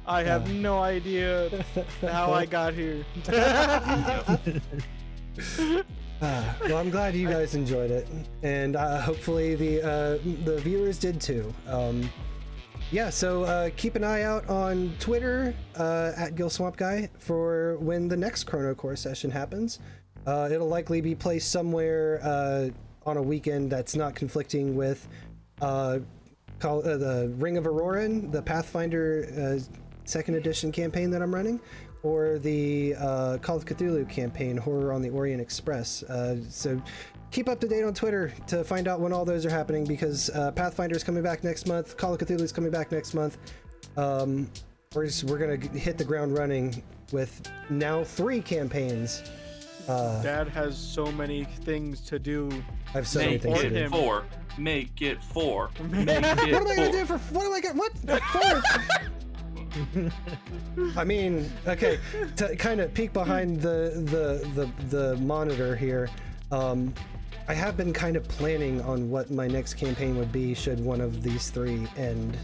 I have no idea how I got here. Well, I'm glad you guys enjoyed it, and hopefully the viewers did too. Yeah, so keep an eye out on Twitter at GillSwampGuy for when the next ChronoCorps session happens. It'll likely be placed somewhere on a weekend that's not conflicting with the Ring of Auroran, the Pathfinder 2nd edition campaign that I'm running, or the Call of Cthulhu campaign, Horror on the Orient Express. So keep up to date on Twitter to find out when all those are happening, because Pathfinder's coming back next month, Call of Cthulhu's coming back next month. We're gonna hit the ground running with now 3 campaings. Dad has so many things to do. I have so many Make things to it do. him. 4. Make it 4. Make What am I it gonna 4. do for? What do I get? What? I mean, okay, to kind of peek behind the monitor here, I have been kind of planning on what my next campaign would be should one of these 3 end,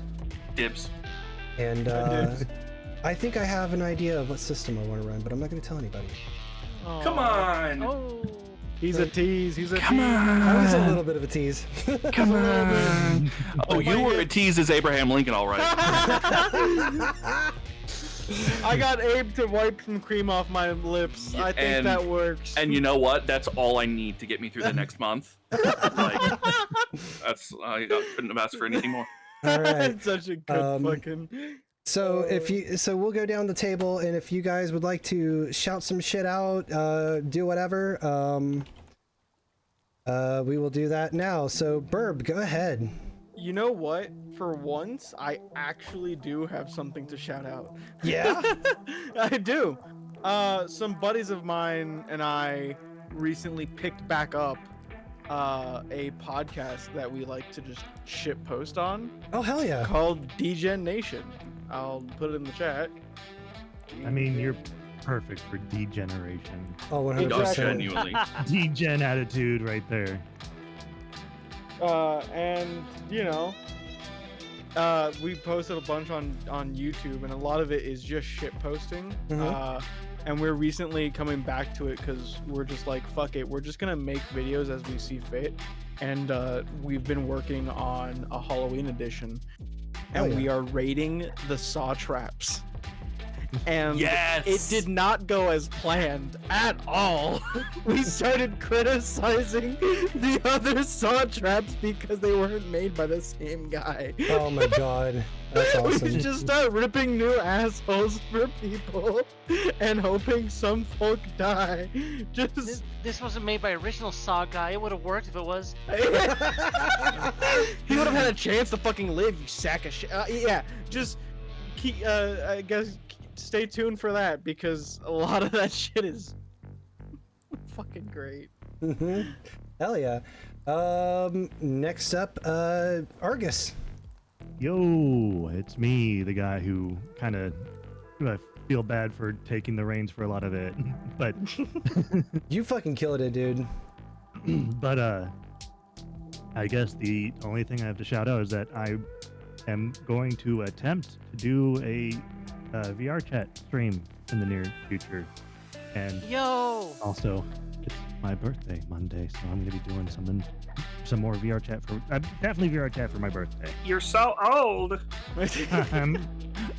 Dibs. and I think I have an idea of what system I want to run, but I'm not going to tell anybody. Come on. Oh. He's a tease. He's a Come tease. I was a little bit of a tease. Come on. Oh, you were a tease as Abraham Lincoln, all right. I got Abe to wipe some cream off my lips. I think And- that works. And you know what? That's all I need to get me through the next month. Like, that's I couldn't have asked for anything more. All right. Such a good Um, fucking. So we'll go down the table, and if you guys would like to shout some shit out, do whatever, we will do that now. So Birb, go ahead. You know what? For once, I actually do have something to shout out. Yeah? I do. Some buddies of mine and I recently picked back up a podcast that we like to just shit post on Oh hell yeah. called Degen Nation. I'll put it in the chat. I mean, you're perfect for degeneration. Oh, He does 100%. genuinely. Degen attitude right there. And you know, we posted a bunch on YouTube, and a lot of it is just shit posting. And we're recently coming back to it because we're just like, fuck it, we're just gonna make videos as we see fit. And we've been working on a Halloween edition, and Oh, yeah. we are rating the saw traps. And Yes! it did not go as planned at all. We started criticizing the other saw traps because they weren't made by the same guy. Oh my god. That's awesome. We just start ripping new assholes for people and hoping some folk die. Just This wasn't made by original Saw guy. It would have worked if it was. he would have had a chance to fucking live, you sack of shit. Yeah, just keep, I guess stay tuned for that because a lot of that shit is fucking great. Hell yeah. Next up, Argus. Yo, it's me, the guy who kind of I feel bad for taking the reins for a lot of it, but You fucking killed it, dude. I guess the only thing I have to shout out is that I am going to attempt to do a VR chat stream in the near future, and Yo! also it's my birthday Monday, so I'm gonna be doing some more VR chat for definitely VR chat for my birthday. You're so old.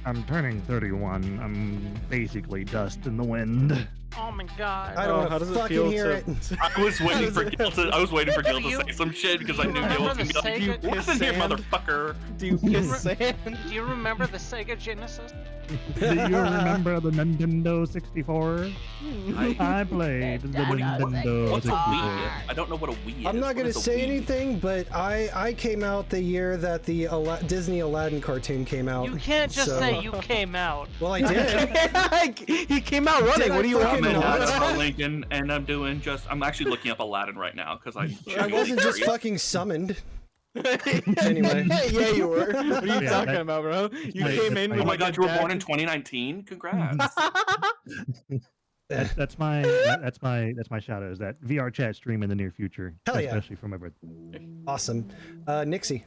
I'm turning 31. I'm basically dust in the wind. Oh my god. I don't how want does to it fucking feel hear to- it. I was waiting for Gil to. I was waiting for Gil Do to you- say some shit because I do you knew Gil was remember gonna be the like, Sega- "Listen here, Sand? motherfucker." Do you piss sand? Do you remember the Sega Genesis? Do you remember the Nintendo 64? I played the Nintendo What's a 64. Wii? I don't know what a Wii is. I'm not What gonna is a say Wii? anything, but I came out the year that the Disney Aladdin cartoon came out. You can't just so- say you came out. Well, I did. He came out running. Did I What do you fucking want? I'm not? at Lincoln, and I'm actually looking up Aladdin right now because I wasn't just fucking summoned. Anyway. Yeah, you were. What are you Yeah, talking that- about, bro? You Wait, came in oh with Oh my like god, a you were born jacket. in 2019. Congrats. That's my shout out is that VR chat stream in the near future, Hell yeah. especially for my birthday. Awesome. Nixxy.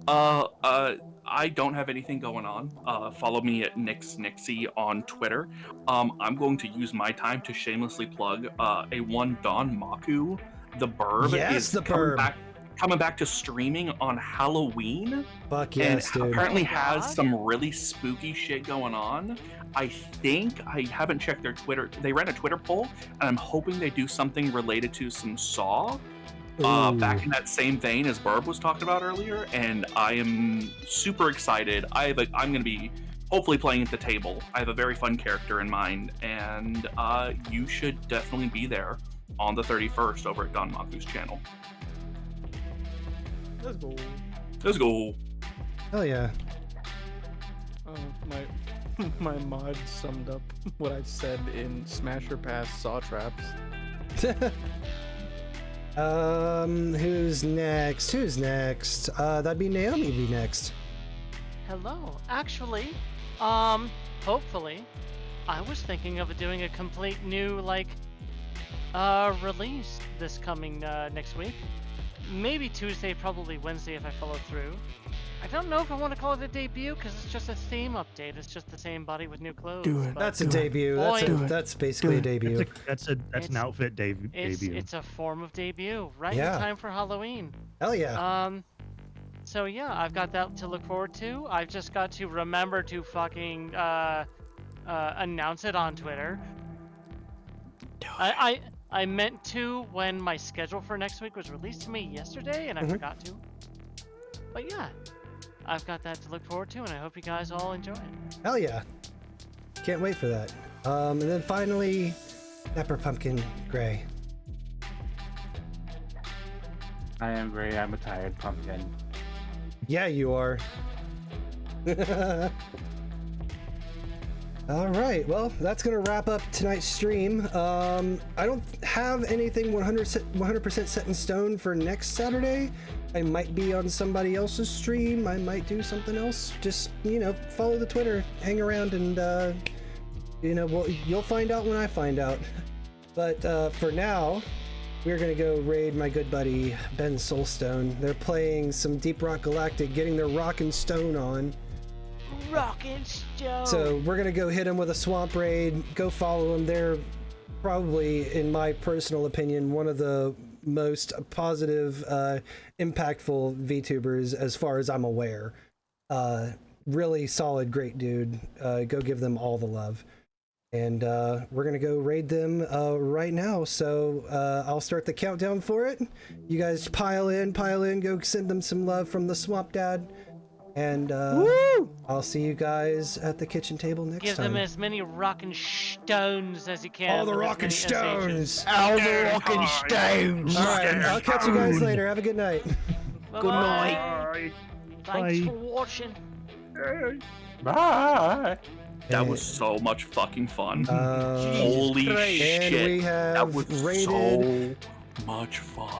I don't have anything going on. Follow me at Nixxy on Twitter. I'm going to use my time to shamelessly plug a one Don Maku, the Birb, Yes, is the Birb. coming back to streaming on Halloween. Fuck yes, and dude. apparently Oh my has God. some really spooky shit going on. I haven't checked their Twitter. They ran a Twitter poll, and I'm hoping they do something related to some Saw. Back in that same vein as Birb was talking about earlier, and I am super excited. I'm going to be hopefully playing at the table. I have a very fun character in mind, and you should definitely be there on the 31st over at Don Maku's channel. Let's go. Let's go. Hell yeah. My mod summed up what I said in Smash or Pass Saw Traps. Who's next? Who's next? That'd be Naomi be next. Hello. Actually, hopefully, I was thinking of doing a complete new, release this coming, next week. Maybe Tuesday, probably Wednesday if I follow through. I don't know if I want to call it a debut, because it's just a theme update. It's just the same body with new clothes. Do it. but That's a Do it. debut. Boy. Do That's basically a debut. That's an It's- outfit debut. It's a form of debut, right Yeah. in time for Halloween. Hell yeah. So yeah, I've got that to look forward to. I've just got to remember to fucking announce it on Twitter. I meant to when my schedule for next week was released to me yesterday, and I Mhm. forgot to. But yeah, I've got that to look forward to, and I hope you guys all enjoy it. Hell yeah. Can't wait for that. And then finally, Dapper Pumpkin Gray. I am Gray. I'm a tired pumpkin. Yeah, you are. All right, well, that's gonna wrap up tonight's stream. I don't have anything 100% set in stone for next Saturday. I might be on somebody else's stream. I might do something else. Just, follow the Twitter, hang around, and, you'll find out when I find out. But for now, we're gonna go raid my good buddy, Ben Soulstone. They're playing some Deep Rock Galactic, getting their rock and stone on. Rockin' Stone! So we're gonna go hit them with a swamp raid, go follow them. They're probably, in my personal opinion, one of the most positive, impactful VTubers as far as I'm aware. Really solid, great dude. Go give them all the love. And we're gonna go raid them right now. So I'll start the countdown for it. You guys pile in, go send them some love from the Swamp Dad. And I'll see you guys at the kitchen table next Give time. them as many rockin' stones as you can. All the with as rockin' many stones! SHs. All the rockin' stones! Alright, I'll catch you guys later. Have a good night. Bye-bye. Good night. Thanks Bye. for watching. Bye. That was so much fucking fun. Uh, Holy Christ. shit. and we that have was raided so much fun.